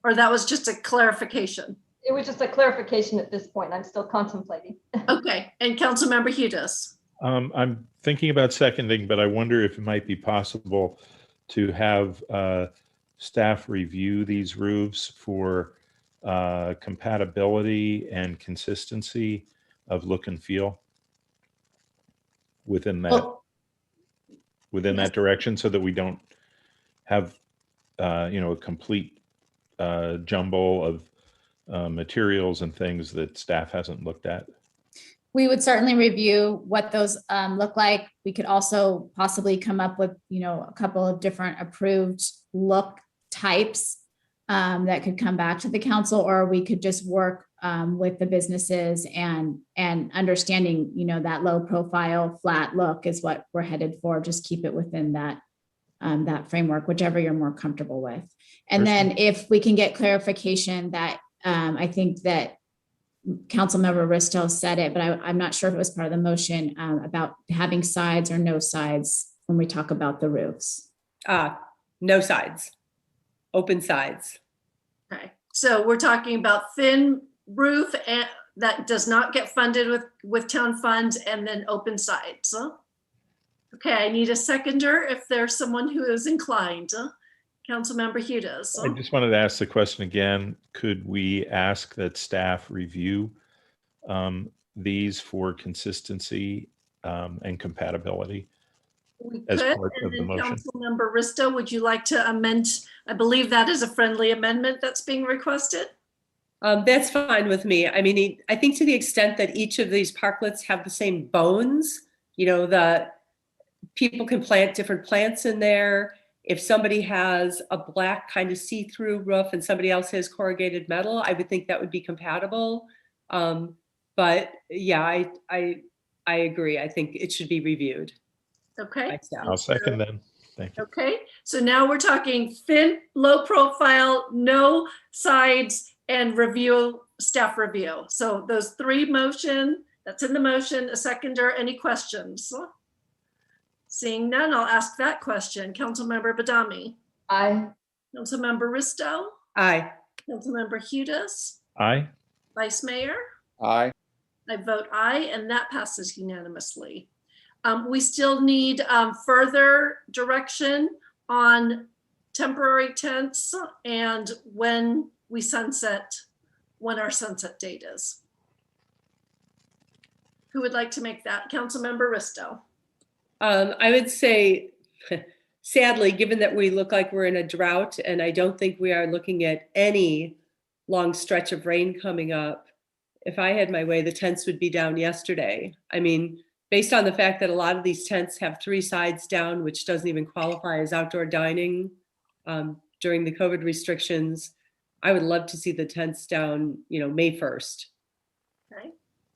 Or that was just a clarification? It was just a clarification at this point. I'm still contemplating. Okay, and Councilmember Hudis. I'm thinking about seconding, but I wonder if it might be possible to have staff review these roofs for compatibility and consistency of look and feel within that that direction, so that we don't have a complete jumble materials and things that staff hasn't looked at? We would certainly review what those look like. We could also possibly come up with, a couple of different approved look types that could come back to the council, or we could just work with the businesses and understanding, that low profile flat look is what we're headed for. Just keep it within that framework, whichever you're more comfortable with. And then if we can get clarification that I think that Councilmember Risto said it, but I'm not sure if it was part of the motion about having sides or no sides when we talk about the roofs. No sides, open sides. Okay, so we're talking about thin roof and that does not get funded with town funds, and then open sides. Okay, I need a seconder if there's someone who is inclined. Councilmember Hudas. I just wanted to ask the question again. Could we ask that staff review these for consistency and compatibility We as could, part of and the then motion? Councilmember Risto, would you like to amend? I believe that is a friendly amendment that's being requested. That's fine with me. I mean, I think to the extent that each of these parklets have the same bones, the people can plant different plants in there. If somebody has a black kind of see-through roof and somebody else has corrugated metal, I would think that would be compatible. But yeah, I agree. I think it should be reviewed. Okay. I'll second then. Thank you. Okay, so now we're talking thin, low profile, no sides, and staff review. So those three motion, that's in the motion, a seconder, any questions? Seeing none, I'll ask that question. Councilmember Badami. Aye. Councilmember Risto. Aye. Councilmember Hudas. Aye. Vice Mayor. Aye. I vote aye, and that passes unanimously. We still need further direction on temporary tents and when our sunset date is. Who would like to make that? Councilmember Risto. I would say, sadly, given that we look like we're in a drought, and I don't think we are looking at any long stretch of rain coming up, if I had my way, the tents would be down yesterday. I mean, based on the fact that a lot of these tents have 3 sides down, which doesn't even qualify as outdoor dining during the COVID restrictions, I would love to see the tents down, May 1st. Okay,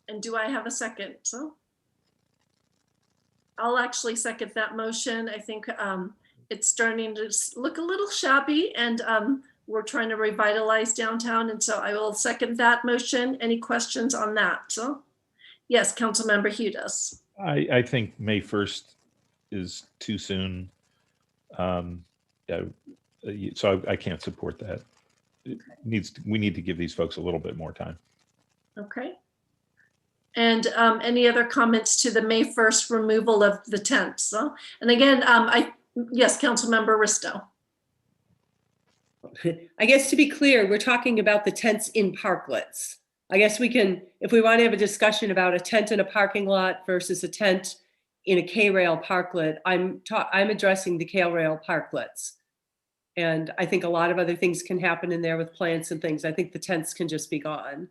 and do I have a second? So I'll actually second that motion. I think it's starting to look a little shabby, and we're trying to revitalize downtown. And so I will second that motion. Any questions on that? So yes, Councilmember Hudas. I think May 1st is too soon. So I can't support that. We need to give these folks a little bit more time. Okay. And any other comments to the May 1st removal of the tents? So, and again, yes, Councilmember Risto. I guess to be clear, we're talking about the tents in parklets. I guess we can, if we want to have a discussion about a tent in a parking lot versus a tent in a K-rail parklet, I'm addressing the K-rail parklets. And I think a lot of other things can happen in there with plants and things. I think the tents can just be gone.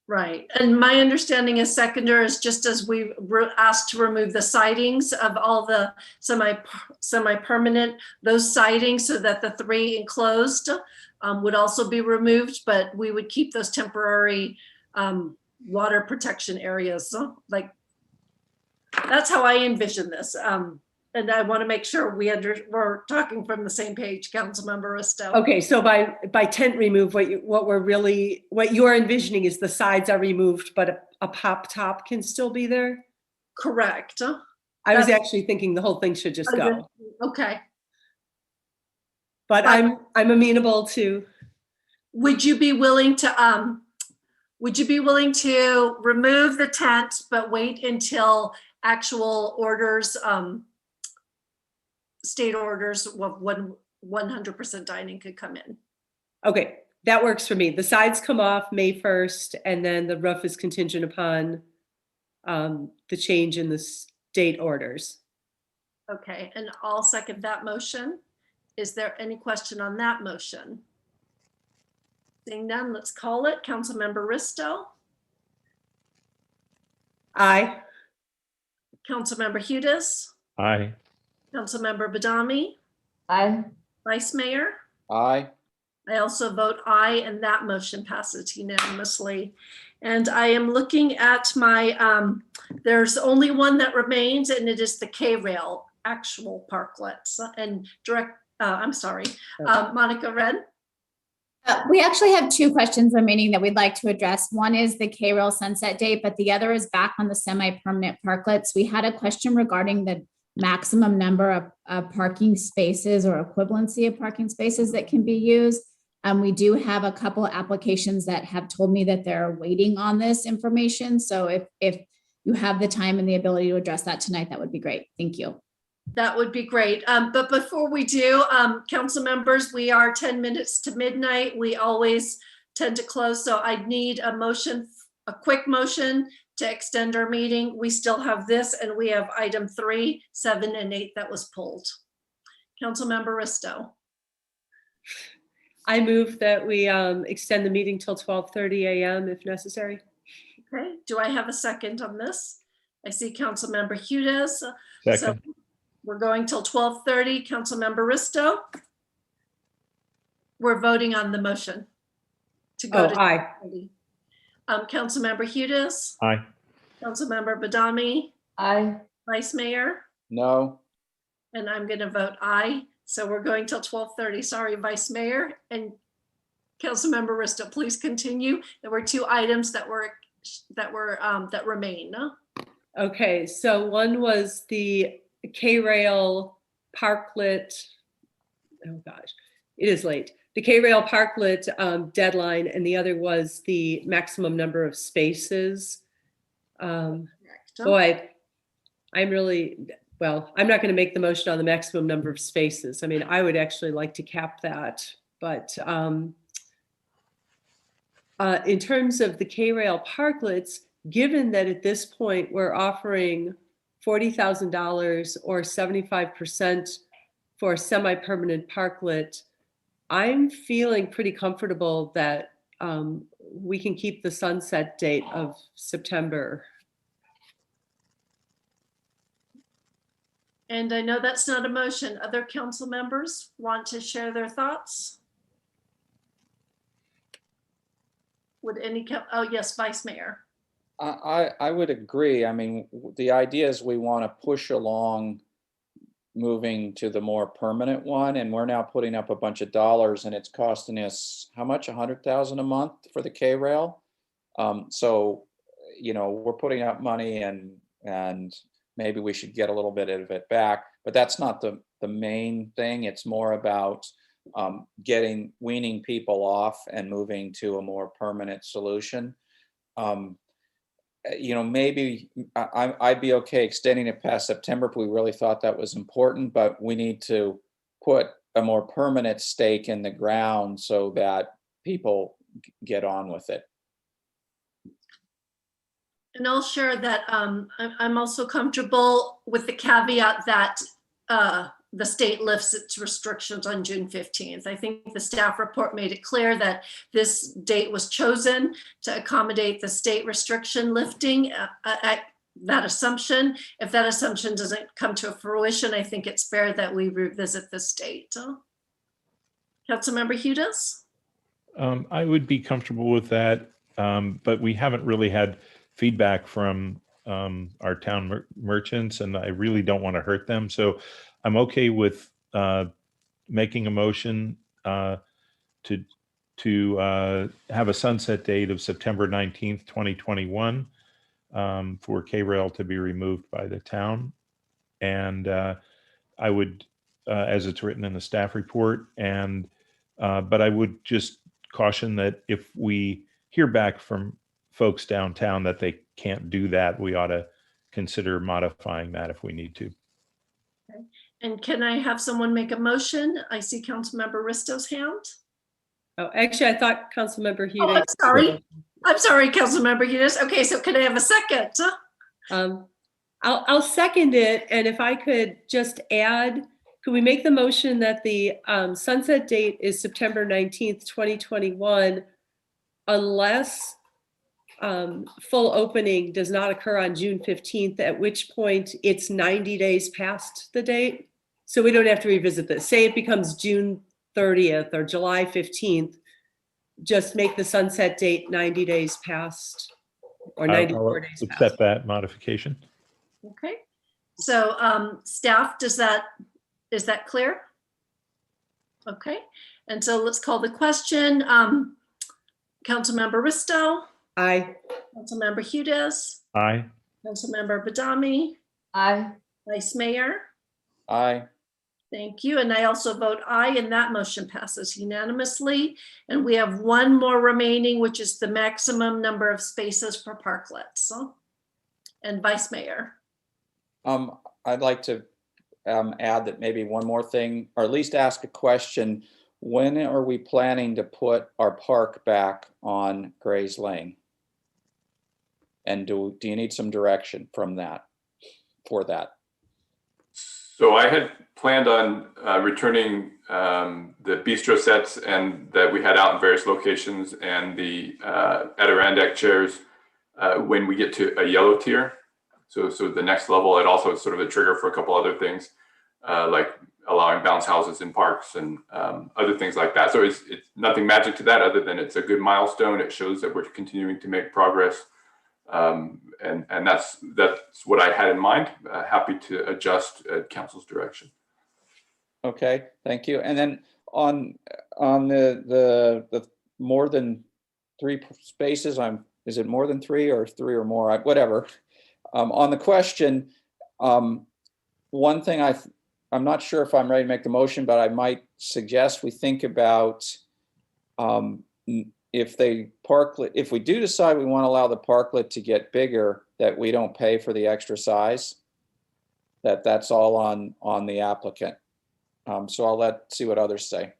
Right. And my understanding as seconder is just as we were asked to remove the sidings of all the semi-permanent, those sidings so that the 3 enclosed would also be removed, but we would keep those temporary water protection areas. So like, that's how I envision this. And I want to make sure we're talking from the same page, Councilmember Risto. Okay, so by tent remove, what you're envisioning is the sides are removed, but a pop top can still be there? Correct. I was actually thinking the whole thing should just go. Okay. But I'm amenable to. Would you be willing to remove the tent, but wait until actual orders, state orders when 100% dining could come in? Okay, that works for me. The sides come off May 1st, and then the roof is contingent upon the change in the state orders. Okay, and I'll second that motion. Is there any question on that motion? Seeing none, let's call it. Councilmember Risto, Aye. Councilmember Hudes, Aye. Councilmember Badami, Aye. Vice Mayor. Aye. I also vote aye, and that motion passes unanimously. And I am looking at my, there's only one that remains, and it is the K-Rail actual parklets and Monica Red. We actually have two questions remaining that we'd like to address. One is the K-Rail sunset date, but the other is back on the semi-permanent parklets. We had a question regarding the maximum number of parking spaces or equivalency of parking spaces that can be used. We do have a couple of applications that have told me that they're waiting on this information. So if you have the time and the ability to address that tonight, that would be great. Thank you. That would be great. But before we do, council members, we are 10 minutes to midnight. We always tend to close. So I need a motion, a quick motion to extend our meeting. We still have this, and we have item 3, 7, and 8 that was pulled. Councilmember Risto. I move that we extend the meeting till 12:30 a.m. if necessary. Okay, do I have a second on this? I see Councilmember Hudes. Second. So we're going till 12:30. Councilmember Risto. We're voting on the motion to go to aye. 12:30. Councilmember Hudes. Aye. Councilmember Badami. Aye. Vice Mayor. No. And I'm going to vote aye. So we're going till 12:30. Sorry, Vice Mayor and Councilmember Risto. Please continue. There were 2 items that remain. No? Okay, so one was the K-Rail Parklet. Oh gosh, it is late. The K-Rail Parklet deadline, and the other was the maximum number of spaces. Boy, I'm really, well, I'm not going to make the motion on the maximum number of spaces. I mean, I would actually like to cap that, but in terms of the K-Rail Parklets, given that at this point we're offering $40,000 or 75% for a semi-permanent parklet, I'm feeling pretty comfortable that we can keep the sunset date of September. And I know that's not a motion. Other council members want to share their thoughts? Would any, oh yes, Vice Mayor. I would agree. I mean, the idea is we want to push along moving to the more permanent one, and we're now putting up a bunch of dollars, and it's costing us how much? 100,000 a month for the K-Rail. So, you know, we're putting up money, and maybe we should get a little bit of it back, but that's not the main thing. It's more about weaning people off and moving to a more permanent solution. You know, maybe I'd be okay extending it past September if we really thought that was important, but we need to put a more permanent stake in the ground so that people get on with it. And I'll share that I'm also comfortable with the caveat that the state lifts its restrictions on June 15th. I think the staff report made it clear that this date was chosen to accommodate the state restriction lifting at that assumption. If that assumption doesn't come to fruition, I think it's fair that we revisit this date. Councilmember Hudes? I would be comfortable with that, but we haven't really had feedback from our town merchants, and I really don't want to hurt them. So I'm okay with making a motion to have a sunset date of September 19th, 2021 for K-Rail to be removed by the town. And I would, as it's written in the staff report, and but I would just caution that if we hear back from folks downtown that they can't do that, we ought to consider modifying that if we need to. Okay. And can I have someone make a motion? I see Councilmember Risto's hand. Oh, actually, I thought Councilmember Hudes. Oh, I'm sorry. I'm sorry, Councilmember Hudes. Okay, so can I have a second? I'll second it. And if I could just add, could we make the motion that the sunset date is September 19th, 2021, unless full opening does not occur on June 15th, at which point it's 90 days past the date. So we don't have to revisit this. Say it becomes June 30th or July 15th, just make the sunset date 90 days past or 94 days past. Accept that modification. Okay. So staff, is that clear? Okay. And so let's call the question. Councilmember Risto. Aye. Councilmember Hudes. Aye. Councilmember Badami. Aye. Vice Mayor. Aye. Thank you. And I also vote aye, and that motion passes unanimously. And we have one more remaining, which is the maximum number of spaces for parklets. And Vice Mayor. I'd like to add that maybe one more thing, or at least ask a question. When are we planning to put our park back on Gray's Lane? And do you need some direction from that, for that? So I had planned on returning the bistro sets and that we had out in various locations and the Adirondack chairs when we get to a yellow tier. So the next level, it also is sort of a trigger for a couple other things like allowing bounce houses in parks and other things like that. So it's nothing magic to that other than it's a good milestone. It shows that we're continuing to make progress. And that's what I had in mind. Happy to adjust at council's direction. Okay, thank you. And then on the more than 3 spaces, is it more than 3 or 3 or more? Whatever. On the question, one thing I'm not sure if I'm ready to make the motion, but I might suggest we think about if we do decide we want to allow the parklet to get bigger, that we don't pay for the extra size, that's all on the applicant. So I'll see what others say.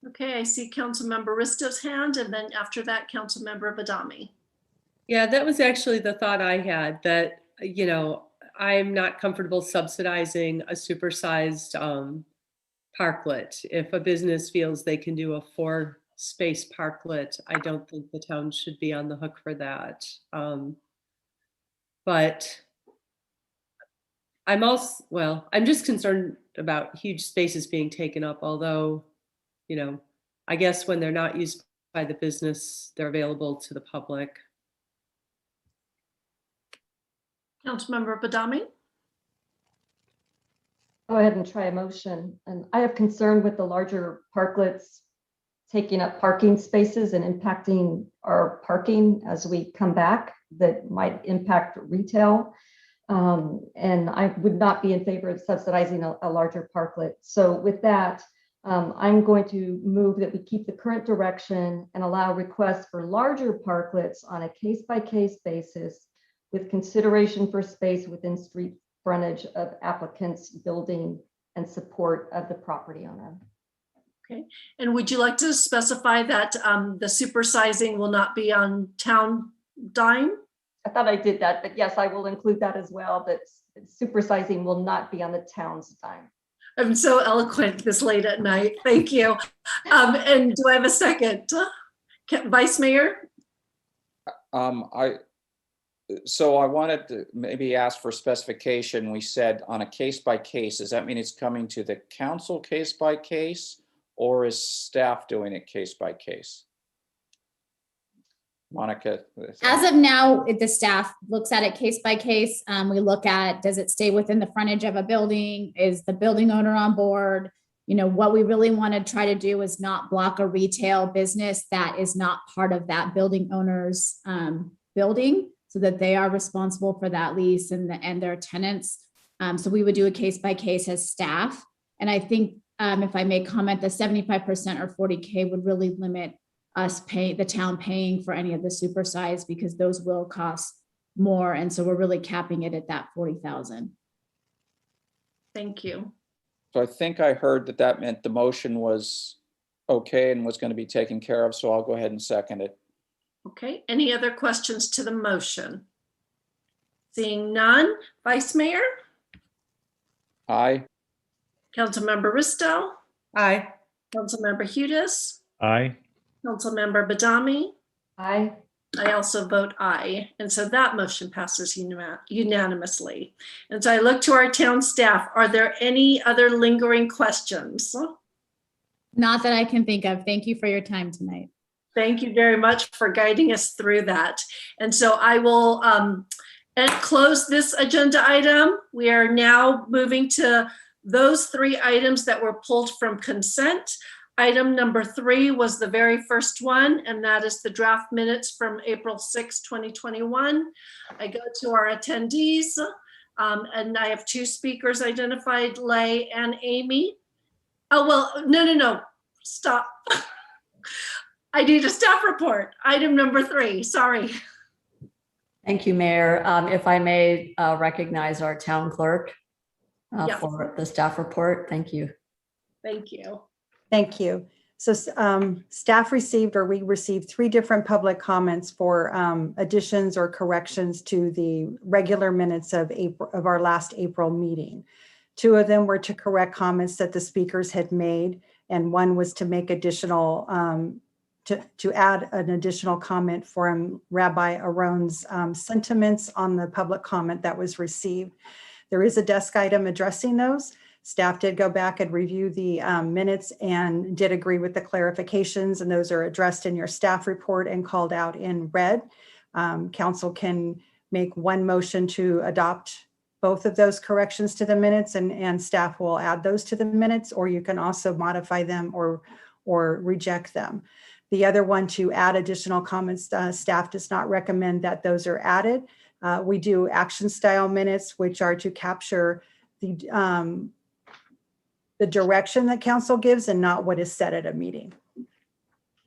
Okay, I see Councilmember Risto's hand, and then after that, Councilmember Badami. Yeah, that was actually the thought I had, that, I'm not comfortable subsidizing a supersized parklet. If a business feels they can do a 4-space parklet, I don't think the town should be on the hook for that. But I'm just concerned about huge spaces being taken up, although, I guess when they're not used by the business, they're available to the public. Councilmember Badami. Go ahead and try a motion. And I have concern with the larger parklets taking up parking spaces and impacting our parking as we come back, that might impact retail. And I would not be in favor of subsidizing a larger parklet. So with that, I'm going to move that we keep the current direction and allow requests for larger parklets on a case-by-case basis, with consideration for space within street frontage of applicant's building and support of the property owner. Okay, and would you like to specify that the supersizing will not be on town dime? I thought I did that, but yes, I will include that as well, but supersizing will not be on the town's dime. I'm so eloquent this late at night. Thank you. And do I have a second? Vice Mayor? So I wanted to maybe ask for specification. We said on a case by case. Does that mean it's coming to the council case by case, or is staff doing it case by case? Monica. As of now, the staff looks at it case by case. We look at, does it stay within the frontage of a building? Is the building owner on board? What we really want to try to do is not block a retail business that is not part of that building owner's building, so that they are responsible for that lease and their tenants. So we would do a case by case as staff. And I think if I may comment, the 75% or 40K would really limit us the town paying for any of the supersize, because those will cost more. And so we're really capping it at that 40,000. Thank you. So I think I heard that meant the motion was okay and was going to be taken care of. So I'll go ahead and second it. Okay, any other questions to the motion? Seeing none, Vice Mayor? Aye. Councilmember Risto? Aye. Councilmember Hudes? Aye. Councilmember Badami. Aye. I also vote aye. And so that motion passes unanimously. And so I look to our town staff. Are there any other lingering questions? Not that I can think of. Thank you for your time tonight. Thank you very much for guiding us through that. And so I will close this agenda item. We are now moving to those 3 items that were pulled from consent. Item number 3 was the very first one, and that is the draft minutes from April 6, 2021. I go to our attendees, and I have 2 speakers identified, Lay and Amy. Oh, well, no, stop. I need a staff report. Item number 3, sorry. Thank you, Mayor. If I may recognize our town clerk Yes. for the staff report. Thank you. Thank you. Thank you. So staff received, or we received 3 different public comments for additions or corrections to the regular minutes of our last April meeting. 2 of them were to correct comments that the speakers had made, and 1 was to make additional, to add an additional comment from Rabbi Aron's sentiments on the public comment that was received. There is a desk item addressing those. Staff did go back and review the minutes and did agree with the clarifications, and those are addressed in your staff report and called out in red. Council can make 1 motion to adopt both of those corrections to the minutes, and staff will add those to the minutes, or you can also modify them or reject them. The other one, to add additional comments, staff does not recommend that those are added. We do action style minutes, which are to capture the direction that council gives and not what is said at a meeting.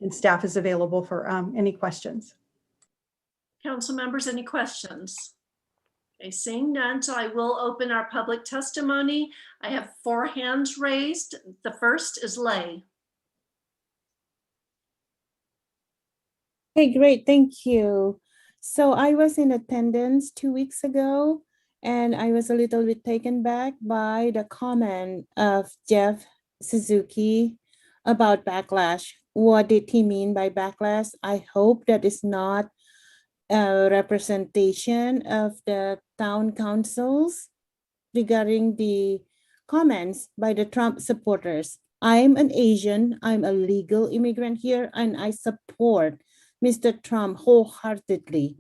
And staff is available for any questions. Council members, any questions? Okay, seeing none, so I will open our public testimony. I have 4 hands raised. The first is Lay. Hey, great, thank you. So I was in attendance 2 weeks ago, and I was a little bit taken back by the comment of Jeff Suzuki about backlash. What did he mean by backlash? I hope that is not a representation of the town councils regarding the comments by the Trump supporters. I'm an Asian, I'm a legal immigrant here, and I support Mr. Trump wholeheartedly.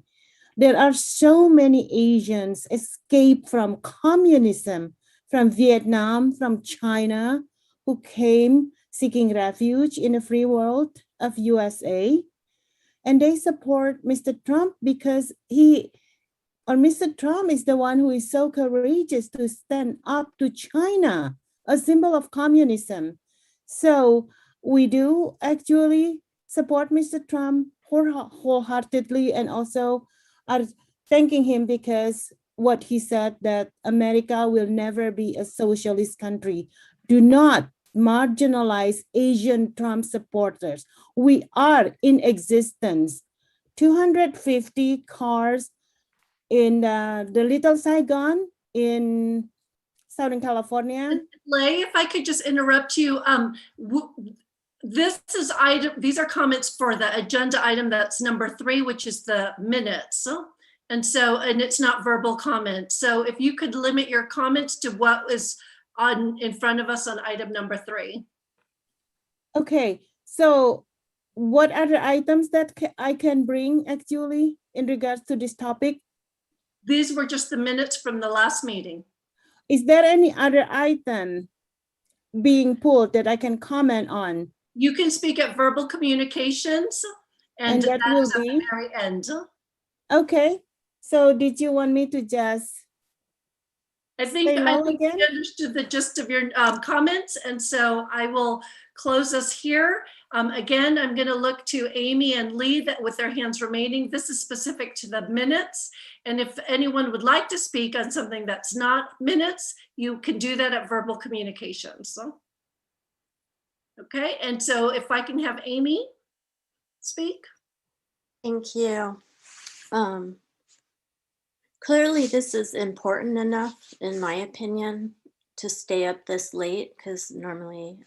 There are so many Asians escaped from communism, from Vietnam, from China, who came seeking refuge in the free world of USA. And they support Mr. Trump because Mr. Trump is the one who is so courageous to stand up to China, a symbol of communism. So we do actually support Mr. Trump wholeheartedly, and also are thanking him because what he said, that America will never be a socialist country. Do not marginalize Asian Trump supporters. We are in existence. 250 cars in the Little Saigon in Southern California. Lay, if I could just interrupt you, these are comments for the agenda item that's number 3, which is the minutes. And it's not verbal comments. So if you could limit your comments to what is in front of us on item number 3. Okay, so what other items that I can bring actually in regards to this topic? These were just the minutes from the last meeting. Is there any other item being pulled that I can comment on? You can speak at verbal communications, and that that will is at be the very end. Okay, so did you want me to just I think again? we understood the gist of your comments, and so I will close us here. Again, I'm going to look to Amy and Lee with their hands remaining. This is specific to the minutes, and if anyone would like to speak on something that's not minutes, you can do that at verbal communications. Okay, and so if I can have Amy speak. Thank you. Clearly, this is important enough, in my opinion, to stay up this late, because normally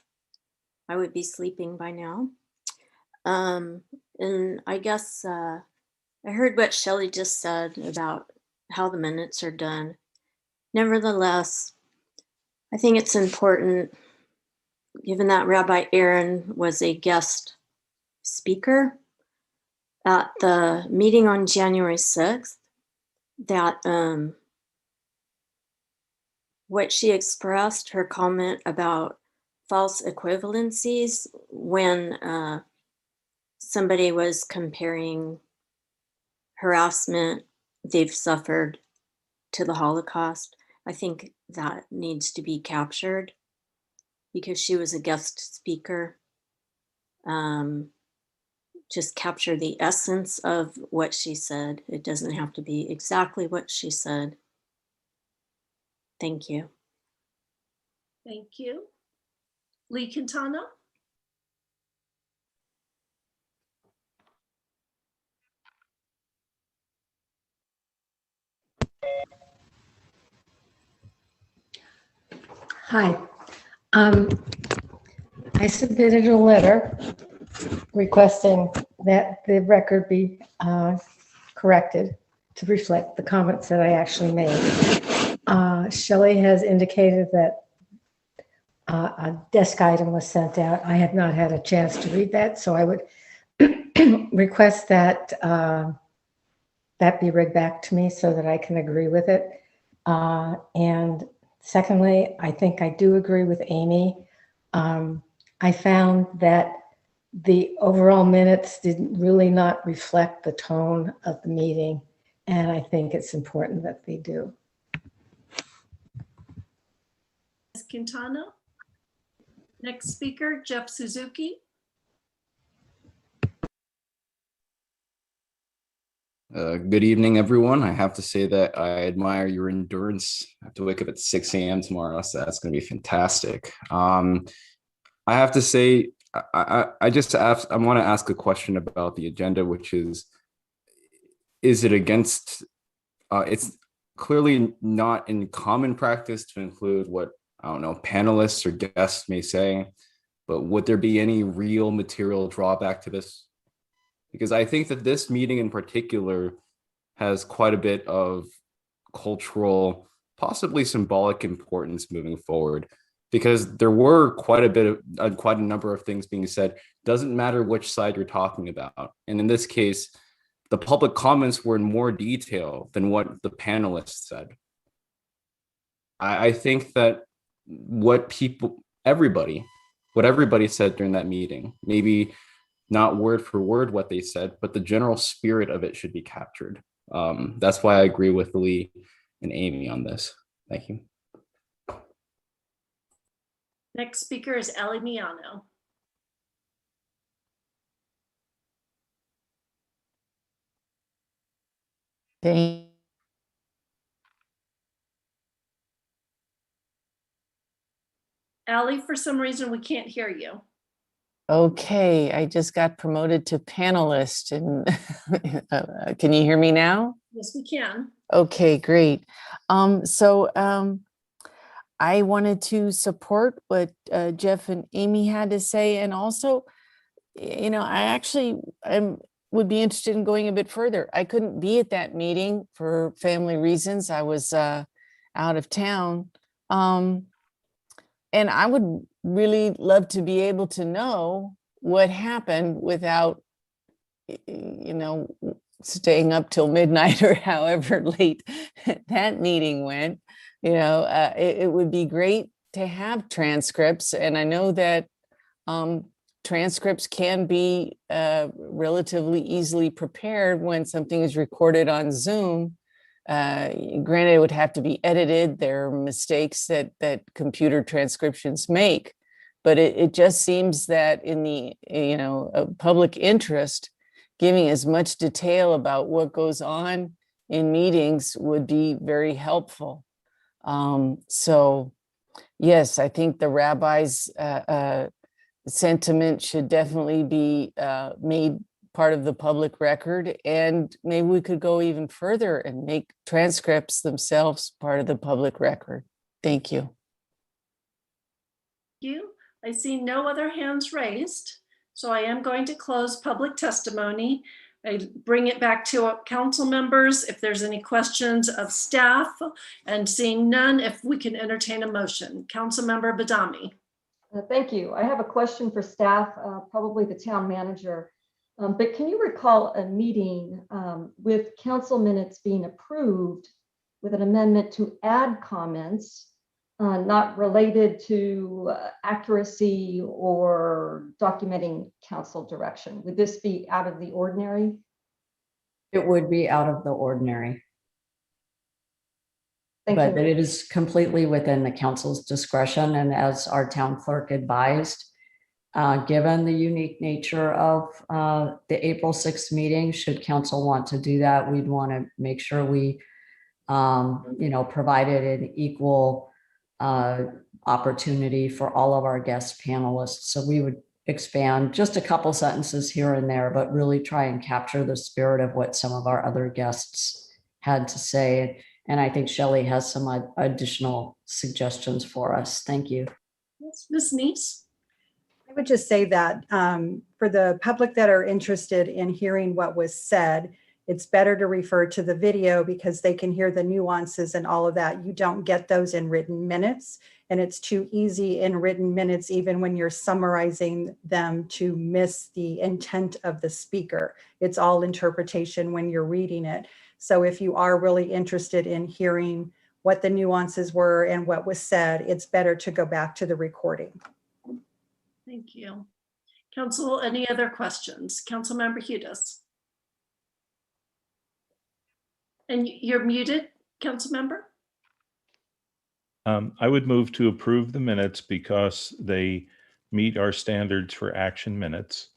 I would be sleeping by now. And I guess I heard what Shelley just said about how the minutes are done. Nevertheless, I think it's important, given that Rabbi Aaron was a guest speaker at the meeting on January 6th, that what she expressed, her comment about false equivalencies when somebody was comparing harassment they've suffered to the Holocaust, I think that needs to be captured because she was a guest speaker. Just capture the essence of what she said. It doesn't have to be exactly what she said. Thank you. Thank you. Lee Quintana? Hi. I submitted a letter requesting that the record be corrected to reflect the comments that I actually made. Shelley has indicated that a desk item was sent out. I have not had a chance to read that, so I would request that that be read back to me so that I can agree with it. And secondly, I think I do agree with Amy. I found that the overall minutes didn't really not reflect the tone of the meeting, and I think it's important that they do. Ms. Quintana? Next speaker, Jeff Suzuki. Good evening, everyone. I have to say that I admire your endurance. I have to wake up at 6 a.m. tomorrow, so that's going to be fantastic. I have to say, I just asked, I want to ask a question about the agenda, which is it against, it's clearly not in common practice to include what, I don't know, panelists or guests may say, but would there be any real material drawback to this? Because I think that this meeting in particular has quite a bit of cultural, possibly symbolic importance moving forward, because there were quite a number of things being said. Doesn't matter which side you're talking about. And in this case, the public comments were in more detail than what the panelists said. I think that what everybody said during that meeting, maybe not word for word what they said, but the general spirit of it should be captured. That's why I agree with Lee and Amy on this. Thank you. Next speaker is Ellie Miano. Thank Ellie, for some reason, we can't hear you. Okay, I just got promoted to panelist, and can you hear me now? Yes, we can. Okay, great. I wanted to support what Jeff and Amy had to say, and also, you know, I would be interested in going a bit further. I couldn't be at that meeting for family reasons. I was out of town. And I would really love to be able to know what happened without, you know, staying up till midnight or however late that meeting went. You know, it would be great to have transcripts. And I know that transcripts can be relatively easily prepared when something is recorded on Zoom. Granted, it would have to be edited. There are mistakes that computer transcriptions make, but it just seems that in the public interest, giving as much detail about what goes on in meetings would be very helpful. So yes, I think the rabbi's sentiment should definitely be made part of the public record, and maybe we could go even further and make transcripts themselves part of the public record. Thank you. Thank you. I see no other hands raised. So I am going to close public testimony. I bring it back to council members if there's any questions of staff, and seeing none, if we can entertain a motion. Councilmember Badami. Thank you. I have a question for staff, probably the town manager. But can you recall a meeting with council minutes being approved with an amendment to add comments not related to accuracy or documenting council direction? Would this be out of the ordinary? It would be out of the ordinary. Thank But you. it is completely within the council's discretion. And as our town clerk advised, given the unique nature of the April 6th meeting, should council want to do that, we'd want to make sure we, provided an equal opportunity for all of our guest panelists. So we would expand just a couple sentences here and there, but really try and capture the spirit of what some of our other guests had to say. And I think Shelley has some additional suggestions for us. Thank you. Yes, Ms. Neese. I would just say that for the public that are interested in hearing what was said, it's better to refer to the video because they can hear the nuances and all of that. You don't get those in written minutes, and it's too easy in written minutes, even when you're summarizing them, to miss the intent of the speaker. It's all interpretation when you're reading it. So if you are really interested in hearing what the nuances were and what was said, it's better to go back to the recording. Thank you. Council, any other questions? Councilmember Hudas. And you're muted, Councilmember. I would move to approve the minutes because they meet our standards for action minutes.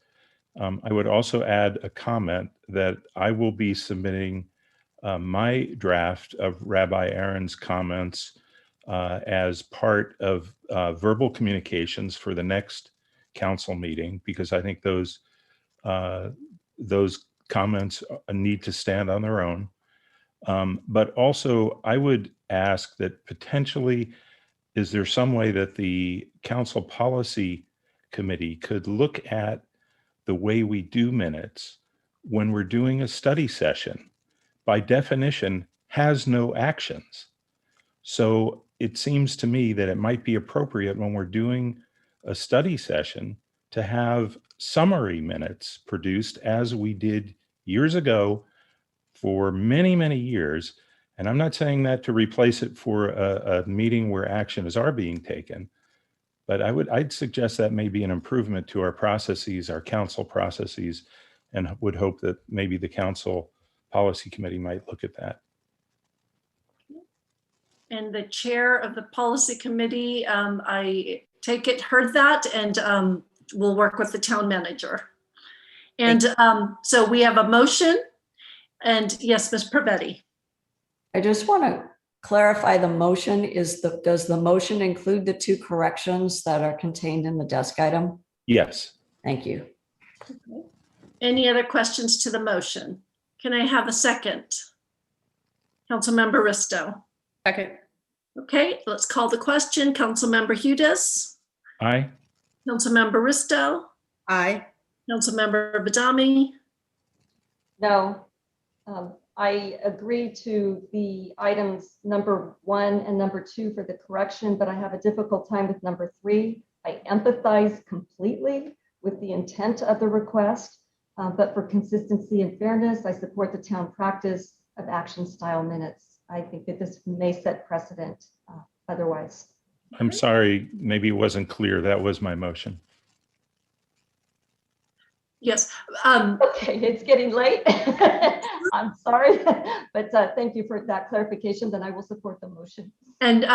I would also add a comment that I will be submitting my draft of Rabbi Aaron's comments as part of verbal communications for the next council meeting, because I think those comments need to stand on their own. But also, I would ask that potentially, is there some way that the Council Policy Committee could look at the way we do minutes when we're doing a study session? By definition, has no actions. So it seems to me that it might be appropriate when we're doing a study session to have summary minutes produced as we did years ago for many, many years. And I'm not saying that to replace it for a meeting where actions are being taken, but I'd suggest that may be an improvement to our processes, our council processes, and would hope that maybe the Council Policy Committee might look at that. And the chair of the policy committee, I take it, heard that, and we'll work with the town manager. And so we have a motion. And yes, Ms. Perbetti. I just want to clarify the motion. Does the motion include the 2 corrections that are contained in the desk item? Yes. Thank you. Okay. Any other questions to the motion? Can I have a second? Councilmember Risto. Second. Okay, let's call the question. Councilmember Hudas. Aye. Councilmember Risto. Aye. Councilmember Badami. No. I agree to the items number 1 and number 2 for the correction, but I have a difficult time with number 3. I empathize completely with the intent of the request, but for consistency and fairness, I support the town practice of action style minutes. I think that this may set precedent otherwise. I'm sorry, maybe it wasn't clear. That was my motion. Yes. Okay, it's getting late. I'm sorry, but thank you for that clarification. Then I will support the motion. And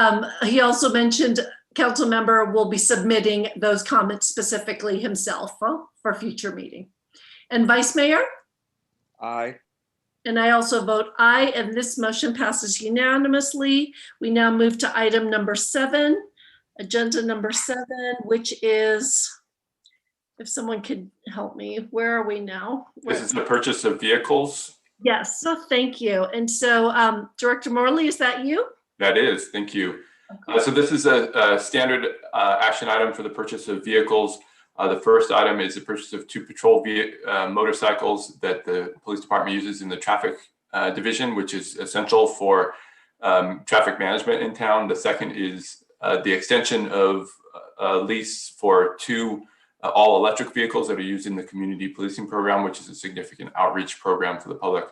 he also mentioned council member will be submitting those comments specifically himself for future meeting. And Vice Mayor? Aye. And I also vote aye, and this motion passes unanimously. We now move to item number 7, agenda number 7, which is, if someone could help me, where are we now? This is the purchase of vehicles. Yes, so thank you. And so Director Morley, is that you? That is, thank you. So this is a standard action item for the purchase of vehicles. The first item is the purchase of 2 patrol motorcycles that the police department uses in the traffic division, which is essential for traffic management in town. The second is the extension of a lease for 2 all-electric vehicles that are used in the community policing program, which is a significant outreach program to the public.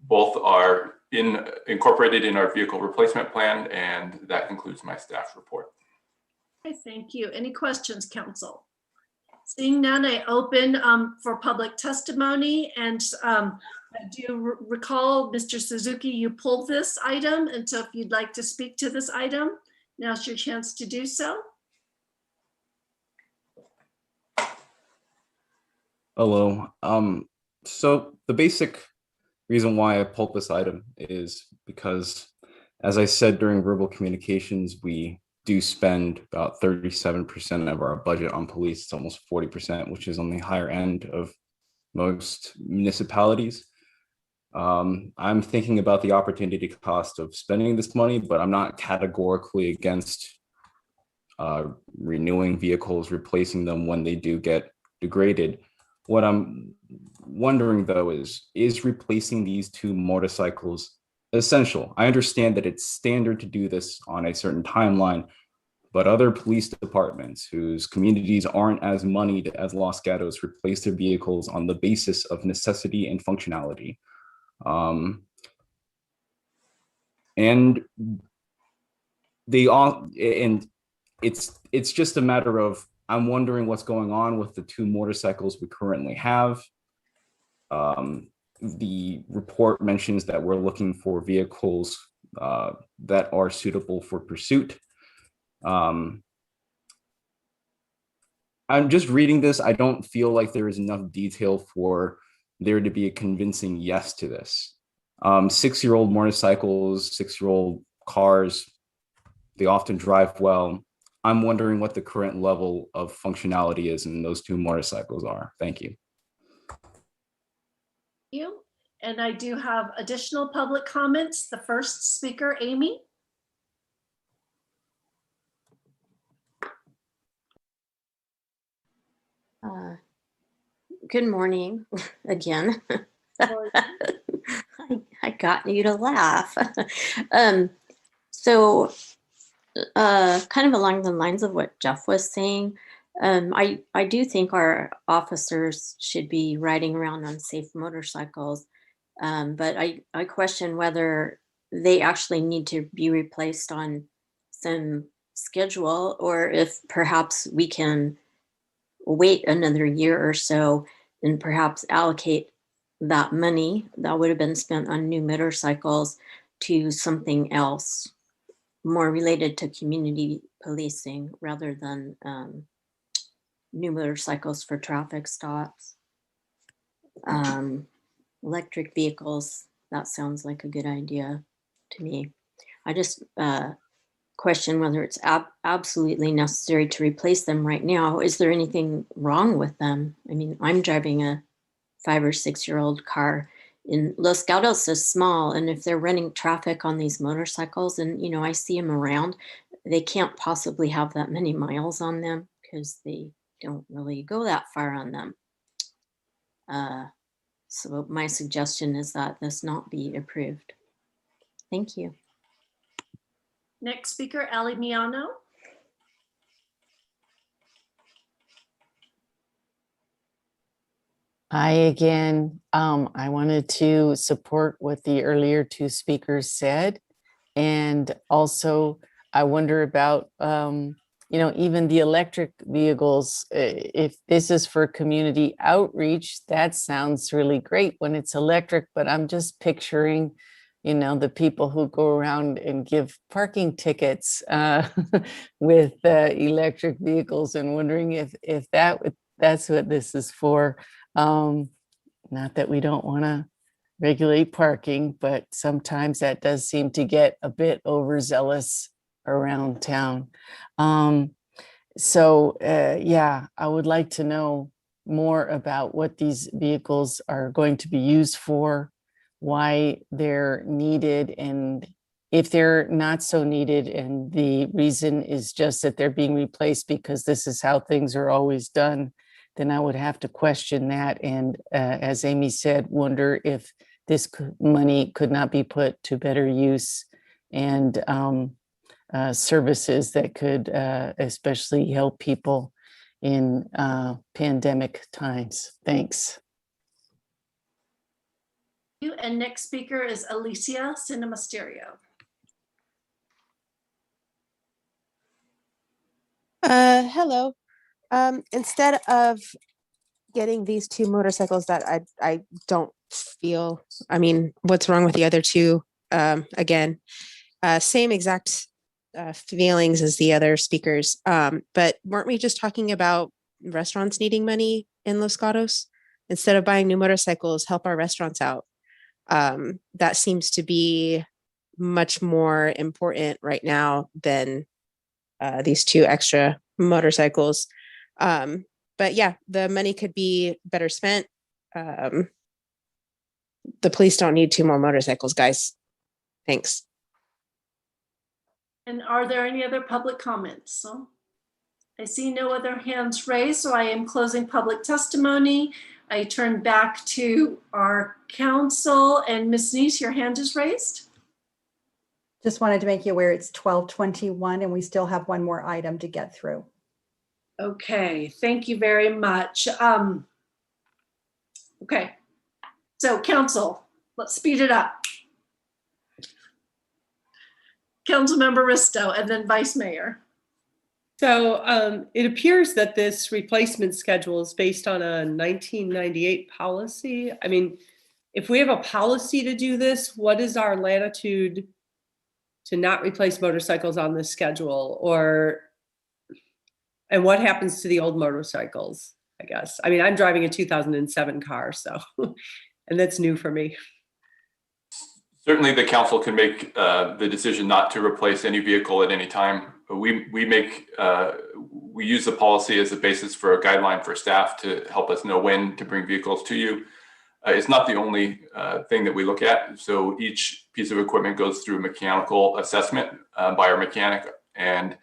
Both are incorporated in our vehicle replacement plan, and that concludes my staff report. Okay, thank you. Any questions, council? Seeing none, I open for public testimony, and I do recall, Mr. Suzuki, you pulled this item, and so if you'd like to speak to this item, now's your chance to do so. Hello. So the basic reason why I pulled this item is because, as I said during verbal communications, we do spend about 37% of our budget on police. It's almost 40%, which is on the higher end of most municipalities. I'm thinking about the opportunity cost of spending this money, but I'm not categorically against renewing vehicles, replacing them when they do get degraded. What I'm wondering, though, is replacing these 2 motorcycles essential? I understand that it's standard to do this on a certain timeline, but other police departments whose communities aren't as moneyed as Los Gatos replace their vehicles on the basis of necessity and functionality. And they all, and it's just a matter of, I'm wondering what's going on with the 2 motorcycles we currently have. The report mentions that we're looking for vehicles that are suitable for pursuit. I'm just reading this. I don't feel like there is enough detail for there to be a convincing yes to this. 6-year-old motorcycles, 6-year-old cars, they often drive well. I'm wondering what the current level of functionality is in those 2 motorcycles are. Thank you. Thank you. And I do have additional public comments. The first speaker, Amy. Good morning again. I got you to laugh. So kind of along the lines of what Jeff was saying, I do think our officers should be riding around on safe motorcycles, but I question whether they actually need to be replaced on some schedule, or if perhaps we can wait another year or so and perhaps allocate that money that would have been spent on new motorcycles to something else more related to community policing rather than new motorcycles for traffic stops. Electric vehicles, that sounds like a good idea to me. I just question whether it's absolutely necessary to replace them right now. Is there anything wrong with them? I mean, I'm driving a 5 or 6-year-old car, and Los Gatos is small, and if they're running traffic on these motorcycles, and you know, I see them around, they can't possibly have that many miles on them because they don't really go that far on them. So my suggestion is that this not be approved. Thank you. Next speaker, Ali Miano. I wanted to support what the earlier 2 speakers said. And also I wonder about, even the electric vehicles. If this is for community outreach, that sounds really great when it's electric, but I'm just picturing, the people who go around and give parking tickets with electric vehicles, and wondering if that's what this is for. Not that we don't want to regulate parking, but sometimes that does seem to get a bit overzealous around town. Yeah, I would like to know more about what these vehicles are going to be used for, why they're needed, and if they're not so needed and the reason is just that they're being replaced because this is how things are always done, then I would have to question that. And as Amy said, wonder if this money could not be put to better use and services that could especially help people in pandemic times. Thanks. And next speaker is Alicia Cinemasterio. Hello. Instead of getting these two motorcycles that I don't feel, I mean, what's wrong with the other two? Again, same exact feelings as the other speakers. But weren't we just talking about restaurants needing money in Los Gatos? Instead of buying new motorcycles, help our restaurants out. That seems to be much more important right now than these two extra motorcycles. But yeah, the money could be better spent. The police don't need two more motorcycles, guys. Thanks. And are there any other public comments? So I see no other hands raised, so I am closing public testimony. I turn back to our council, and Ms. Neese, your hand is raised. Just wanted to make you aware it's 12:21 and we still have one more item to get through. Okay, thank you very much. Okay, so council, let's speed it up. Councilmember Risto and then Vice Mayor. So it appears that this replacement schedule is based on a 1998 policy. I mean, if we have a policy to do this, what is our latitude to not replace motorcycles on this schedule? And what happens to the old motorcycles, I guess? I mean, I'm driving a 2007 car, so, and that's new for me. Certainly the council can make the decision not to replace any vehicle at any time. We use the policy as a basis for a guideline for staff to help us know when to bring vehicles to you. It's not the only thing that we look at. So each piece of equipment goes through a mechanical assessment by our mechanic, and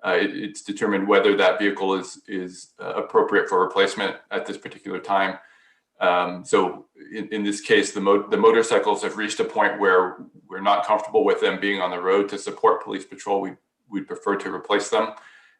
it's determined whether that vehicle is appropriate for replacement at this particular time. So in this case, the motorcycles have reached a point where we're not comfortable with them being on the road to support police patrol. We'd prefer to replace them.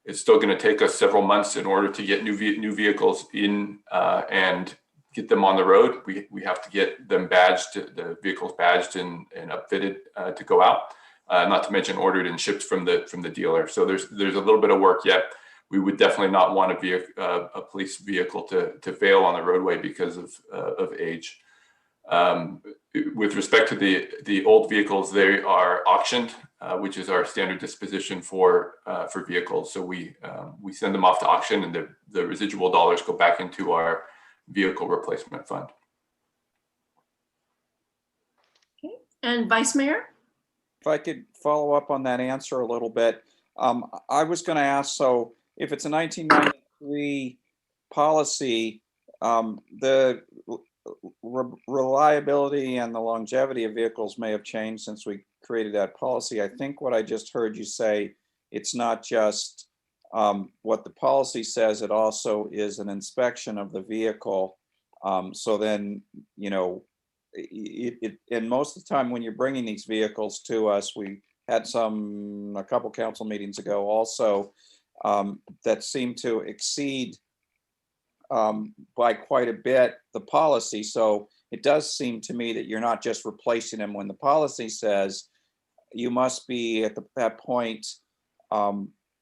It's still going to take us several months in order to get new vehicles in and get them on the road. We have to get them badged, the vehicles badged and upfitted to go out. Not to mention ordered and shipped from the dealer. So there's a little bit of work yet. We would definitely not want a police vehicle to fail on the roadway because of age. With respect to the old vehicles, they are auctioned, which is our standard disposition for vehicles. So we send them off to auction, and the residual dollars go back into our vehicle replacement fund. Okay, and Vice Mayor? If I could follow up on that answer a little bit, I was going to ask, so if it's a 1993 policy, the reliability and the longevity of vehicles may have changed since we created that policy. I think what I just heard you say, it's not just what the policy says, it also is an inspection of the vehicle. So then, you know, and most of the time when you're bringing these vehicles to us, we had a couple council meetings ago also that seemed to exceed by quite a bit the policy. So it does seem to me that you're not just replacing them when the policy says. You must be at that point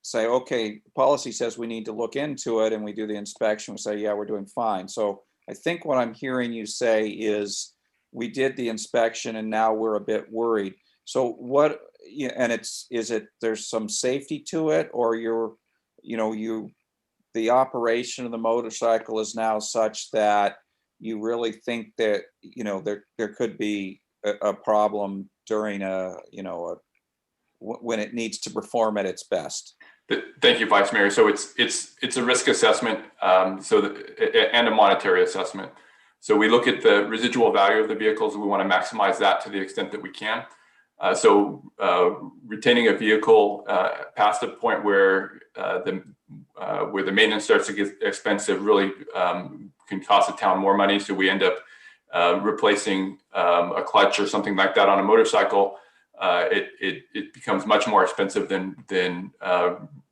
say, okay, the policy says we need to look into it, and we do the inspection, we say, yeah, we're doing fine. So I think what I'm hearing you say is we did the inspection and now we're a bit worried. So what, and there's some safety to it, or the operation of the motorcycle is now such that you really think that, there could be a problem during when it needs to perform at its best. Thank you, Vice Mayor. So it's a risk assessment, and a monetary assessment. So we look at the residual value of the vehicles. We want to maximize that to the extent that we can. Retaining a vehicle past the point where the maintenance starts to get expensive really can cost the town more money. So we end up replacing a clutch or something like that on a motorcycle. It becomes much more expensive than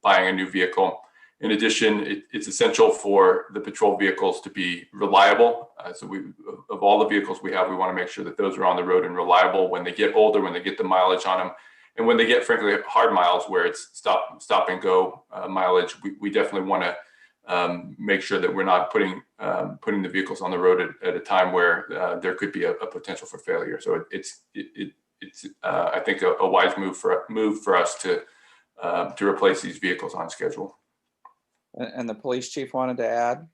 buying a new vehicle. In addition, it's essential for the patrol vehicles to be reliable. Of all the vehicles we have, we want to make sure that those are on the road and reliable when they get older, when they get the mileage on them, and when they get, frankly, hard miles where it's stop and go mileage. We definitely want to make sure that we're not putting the vehicles on the road at a time where there could be a potential for failure. So it's I think a wise move for us to replace these vehicles on schedule. And the police chief wanted to add.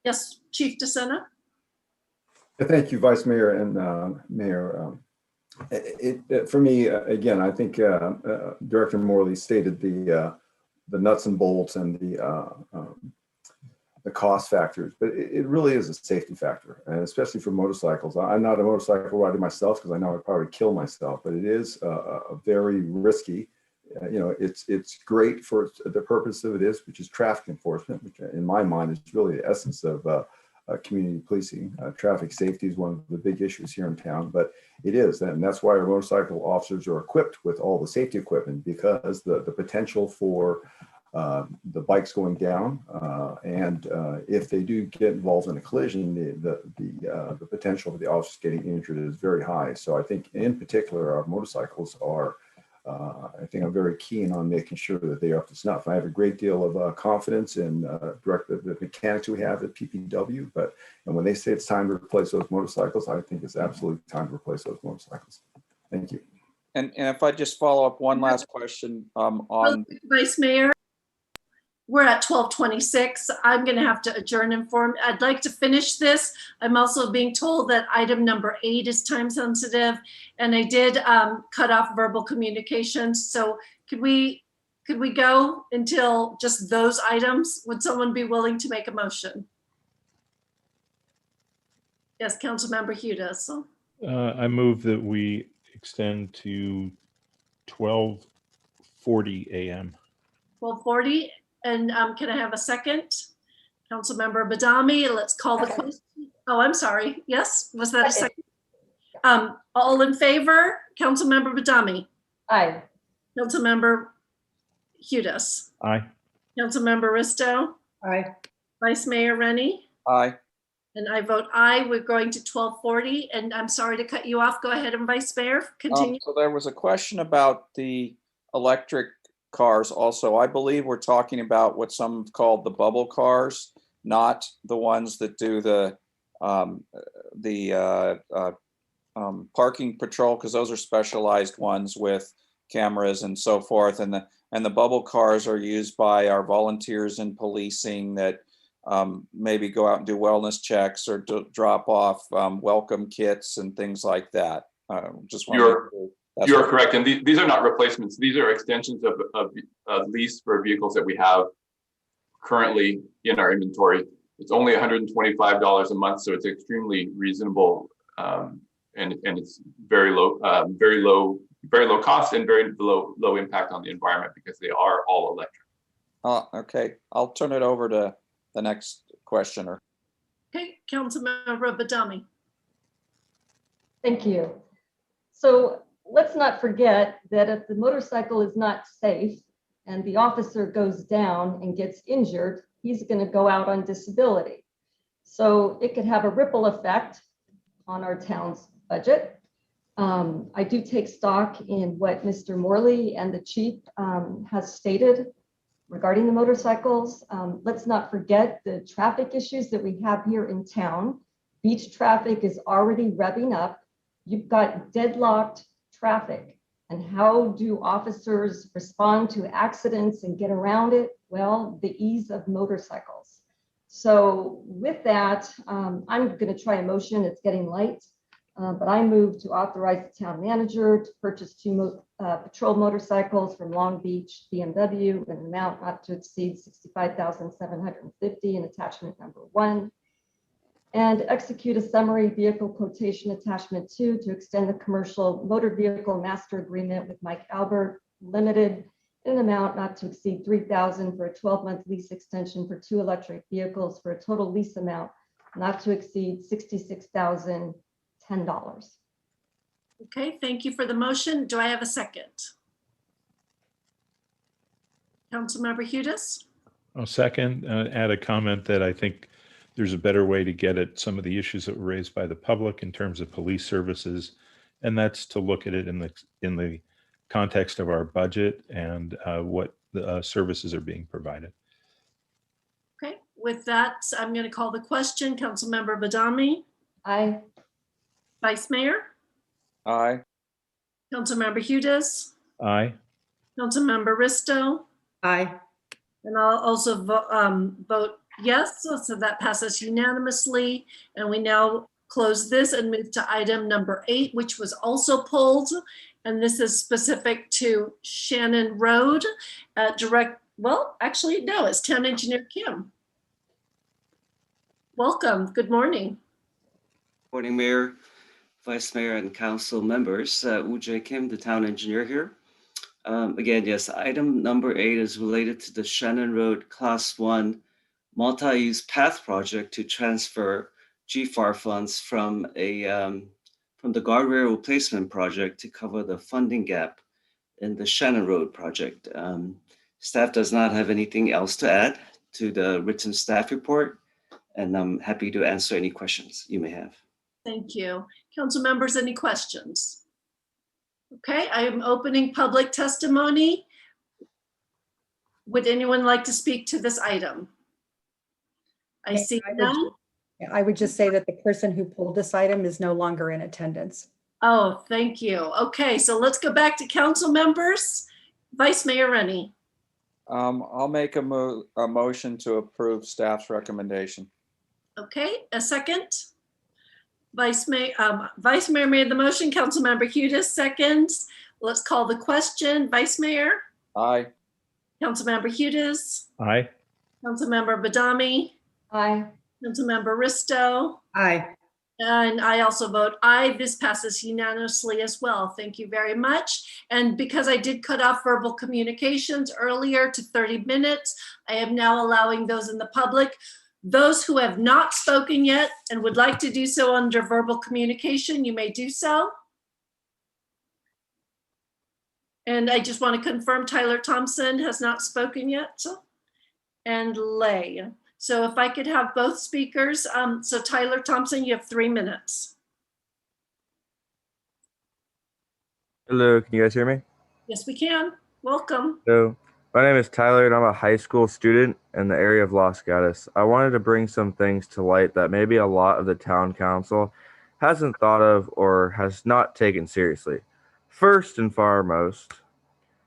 Yes, Chief DeSena. Thank you, Vice Mayor and Mayor. For me, again, I think Director Morley stated the nuts and bolts and the cost factors, but it really is a safety factor, and especially for motorcycles. I'm not a motorcycle rider myself because I know I'd probably kill myself, but it is a very risky. It's great for the purpose of it is, which is traffic enforcement, which in my mind is really the essence of community policing. Traffic safety is one of the big issues here in town, but it is, and that's why our motorcycle officers are equipped with all the safety equipment, because the potential for the bikes going down, and if they do get involved in a collision, the potential for the officers getting injured is very high. So I think in particular, our motorcycles are, I think I'm very keen on making sure that they are up to snuff. I have a great deal of confidence in the mechanics we have at PPW, and when they say it's time to replace those motorcycles, I think it's absolutely time to replace those motorcycles. Thank you. And if I just follow up one last question on Vice Mayor, we're at 12:26. I'm going to have to adjourn and form. I'd like to finish this. I'm also being told that item number 8 is time sensitive, and I did cut off verbal communications. So could we go until just those items? Would someone be willing to make a motion? Yes, Councilmember Hudas. I move that we extend to 12:40 a.m. 12:40. And can I have a second? Councilmember Badami, let's call the question. Oh, I'm sorry. Yes, was that a second? All in favor? Councilmember Badami. Aye. Councilmember Hudas. Aye. Councilmember Risto. Aye. Vice Mayor Rennie. Aye. And I vote aye. We're going to 12:40. And I'm sorry to cut you off. Go ahead, and Vice Mayor, continue. So there was a question about the electric cars also. I believe we're talking about what some called the bubble cars, not the ones that do the parking patrol, because those are specialized ones with cameras and so forth. And the bubble cars are used by our volunteers in policing that maybe go out and do wellness checks or drop off welcome kits and things like that. Just You're correct, and these are not replacements. These are extensions of lease for vehicles that we have currently in our inventory. It's only $125 a month, so it's extremely reasonable, and it's very low cost and very low impact on the environment because they are all electric. Okay, I'll turn it over to the next questioner. Okay, Councilmember Badami. Thank you. So let's not forget that if the motorcycle is not safe and the officer goes down and gets injured, he's going to go out on disability. So it could have a ripple effect on our town's budget. I do take stock in what Mr. Morley and the chief has stated regarding the motorcycles. Let's not forget the traffic issues that we have here in town. Beach traffic is already revving up. You've got deadlocked traffic. And how do officers respond to accidents and get around it? Well, the ease of motorcycles. So with that, I'm going to try a motion. It's getting late, but I move to authorize the town manager to purchase 2 patrol motorcycles from Long Beach BMW in an amount not to exceed $65,750 in attachment number 1. and execute a summary vehicle quotation attachment 2 to extend the commercial motor vehicle master agreement with Mike Albert Limited in an amount not to exceed $3,000 for a 12-month lease extension for 2 electric vehicles for a total lease amount not to exceed $66,010. Okay, thank you for the motion. Do I have a second? Councilmember Hudas? I'll second, add a comment that I think there's a better way to get at some of the issues that were raised by the public in terms of police services. And that's to look at it in the context of our budget and what the services are being provided. Okay, with that, I'm going to call the question. Councilmember Badami? Aye. Vice Mayor? Aye. Councilmember Hudas? Aye. Councilmember Risto? Aye. And I'll also vote yes, so that passes unanimously. And we now close this and move to item number 8, which was also pulled. And this is specific to Shannon Road. Actually, no, it's Town Engineer Kim. Welcome, good morning. Morning, Mayor, Vice Mayor, and Council members. Ujay Kim, the Town Engineer here. Again, yes, item number 8 is related to the Shannon Road Class 1 multi-use path project to transfer GFAR funds from the guardrail replacement project to cover the funding gap in the Shannon Road project. Staff does not have anything else to add to the written staff report, and I'm happy to answer any questions you may have. Thank you. Council members, any questions? Okay, I am opening public testimony. Would anyone like to speak to this item? I see none. I would just say that the person who pulled this item is no longer in attendance. Oh, thank you. Okay, so let's go back to council members. Vice Mayor Rennie. I'll make a motion to approve staff's recommendation. Okay, a second. Vice Mayor made the motion. Councilmember Hudas seconds. Let's call the question. Vice Mayor. Aye. Councilmember Hudas. Aye. Councilmember Badami. Aye. Councilmember Risto. Aye. And I also vote aye. This passes unanimously as well. Thank you very much. And because I did cut off verbal communications earlier to 30 minutes, I am now allowing those in the public. Those who have not spoken yet and would like to do so under verbal communication, you may do so. And I just want to confirm Tyler Thompson has not spoken yet. And Lay. So if I could have both speakers. So Tyler Thompson, you have 3 minutes. Hello, can you guys hear me? Yes, we can. Welcome. So, my name is Tyler and I'm a high school student in the area of Los Gatos. I wanted to bring some things to light that maybe a lot of the town council hasn't thought of or has not taken seriously. First and foremost,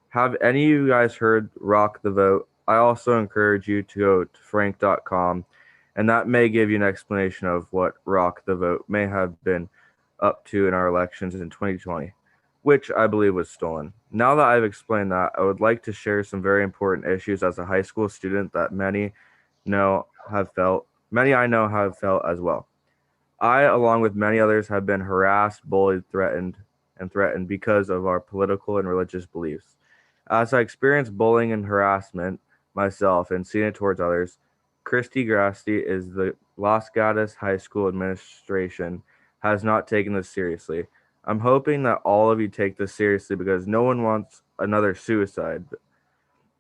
have any of you guys heard Rock the Vote? I also encourage you to go to frank.com, and that may give you an explanation of what Rock the Vote may have been up to in our elections in 2020, which I believe was stolen. Now that I've explained that, I would like to share some very important issues as a high school student that many I know have felt as well. I, along with many others, have been harassed, bullied, threatened because of our political and religious beliefs. As I experienced bullying and harassment myself and seen it towards others, Christy Grasti is the Los Gatos High School administration has not taken this seriously. I'm hoping that all of you take this seriously because no one wants another suicide,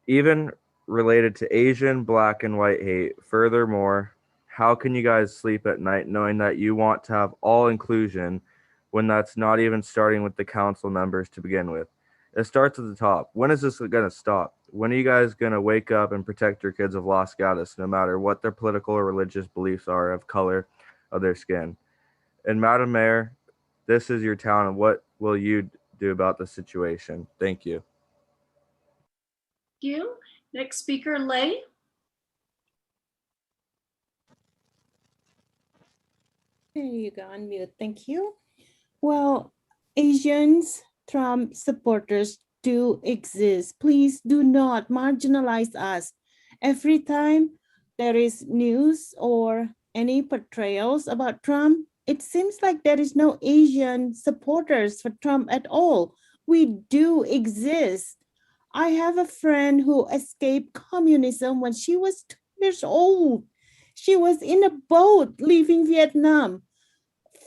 even related to Asian, Black, and white hate. Furthermore, how can you guys sleep at night knowing that you want to have all inclusion when that's not even starting with the council members to begin with? It starts at the top. When is this going to stop? When are you guys going to wake up and protect your kids of Los Gatos, no matter what their political or religious beliefs are of color of their skin? And Madam Mayor, this is your town, and what will you do about the situation? Thank you. Thank you. Next speaker, Lay. There you go, unmute. Thank you. Well, Asians, Trump supporters do exist. Please do not marginalize us. Every time there is news or any portrayals about Trump, it seems like there is no Asian supporters for Trump at all. We do exist. I have a friend who escaped communism when she was 2 years old. She was in a boat leaving Vietnam,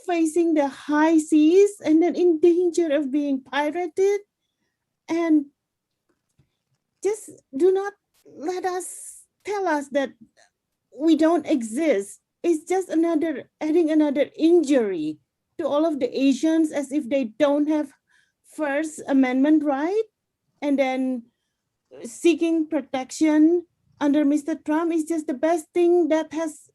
facing the high seas and then in danger of being pirated. And just do not let us tell us that we don't exist. It's just adding another injury to all of the Asians, as if they don't have First Amendment right. And then seeking protection under Mr. Trump is just the best thing that has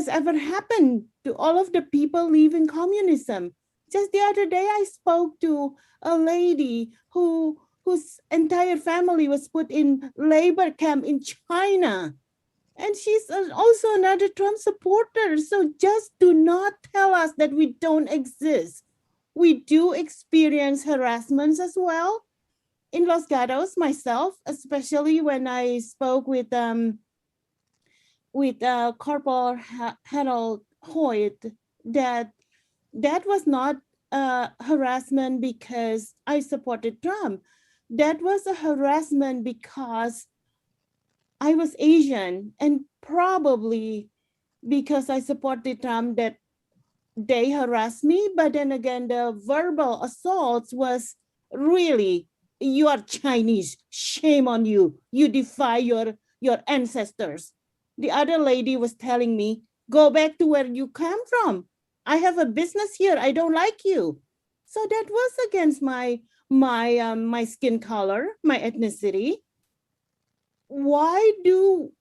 ever happened to all of the people leaving communism. Just the other day, I spoke to a lady whose entire family was put in labor camp in China. And she's also another Trump supporter. So just do not tell us that we don't exist. We do experience harassments as well. In Los Gatos, myself, especially when I spoke with Corporal Harold Hoyt, that was not harassment because I supported Trump. That was a harassment because I was Asian, and probably because I supported Trump that they harassed me. But then again, the verbal assaults was really, you are Chinese, shame on you. You defy your ancestors. The other lady was telling me, go back to where you come from. I have a business here. I don't like you. So that was against my skin color, my ethnicity. Why do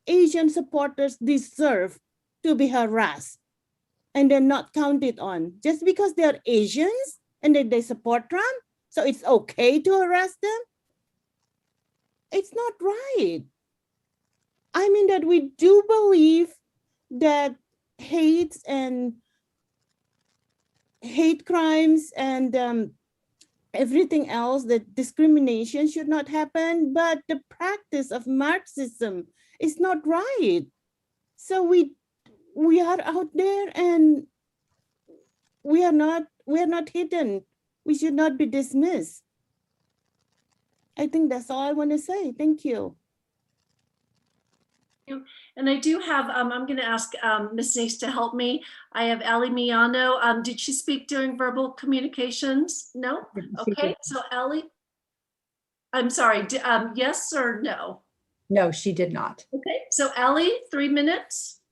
Asian supporters deserve to be harassed and then not counted on just because they're Asians and then they support Trump? So it's okay to harass them? It's not right. I mean that we do believe that hate crimes and everything else, that discrimination should not happen, but the practice of Marxism is not right. So we are out there and we are not hidden. We should not be dismissed. I think that's all I want to say. Thank you. And I do have, I'm going to ask Ms. Nace to help me. I have Ali Miano. Did she speak during verbal communications? No? Okay, so Ali, I'm sorry, yes or no? No, she did not. Okay, so Ali, 3 minutes.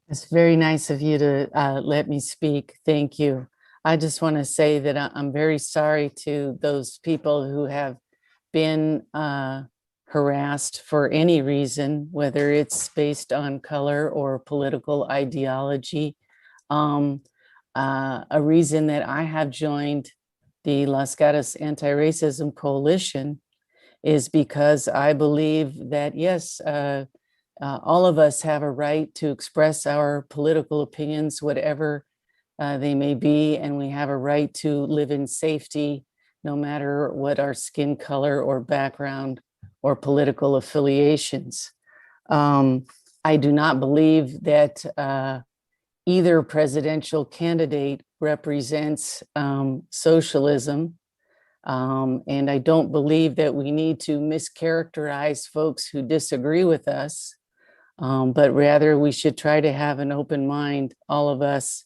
It's very nice of you to let me speak. Thank you. I just want to say that I'm very sorry to those people who have been harassed for any reason, whether it's based on color or political ideology. A reason that I have joined the Los Gatos Anti-Racism Coalition is because I believe that, yes, all of us have a right to express our political opinions, whatever they may be, and we have a right to live in safety, no matter what our skin color or background or political affiliations. I do not believe that either presidential candidate represents socialism. And I don't believe that we need to mischaracterize folks who disagree with us, but rather we should try to have an open mind, all of us,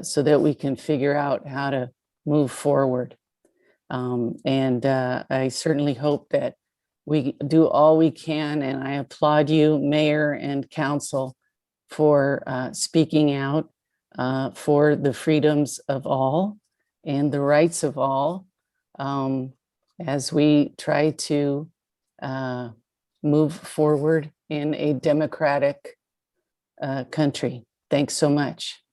so that we can figure out how to move forward. And I certainly hope that we do all we can, and I applaud you, Mayor and Council, for speaking out for the freedoms of all and the rights of all, as we try to move forward in a democratic country. Thanks so much.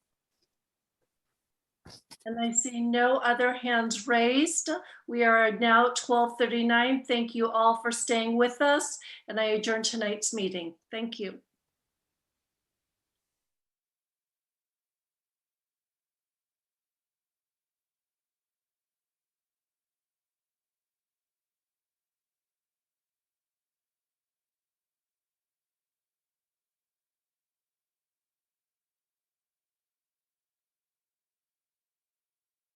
And I see no other hands raised. We are now at 12:39. Thank you all for staying with us, and I adjourn tonight's meeting. Thank you.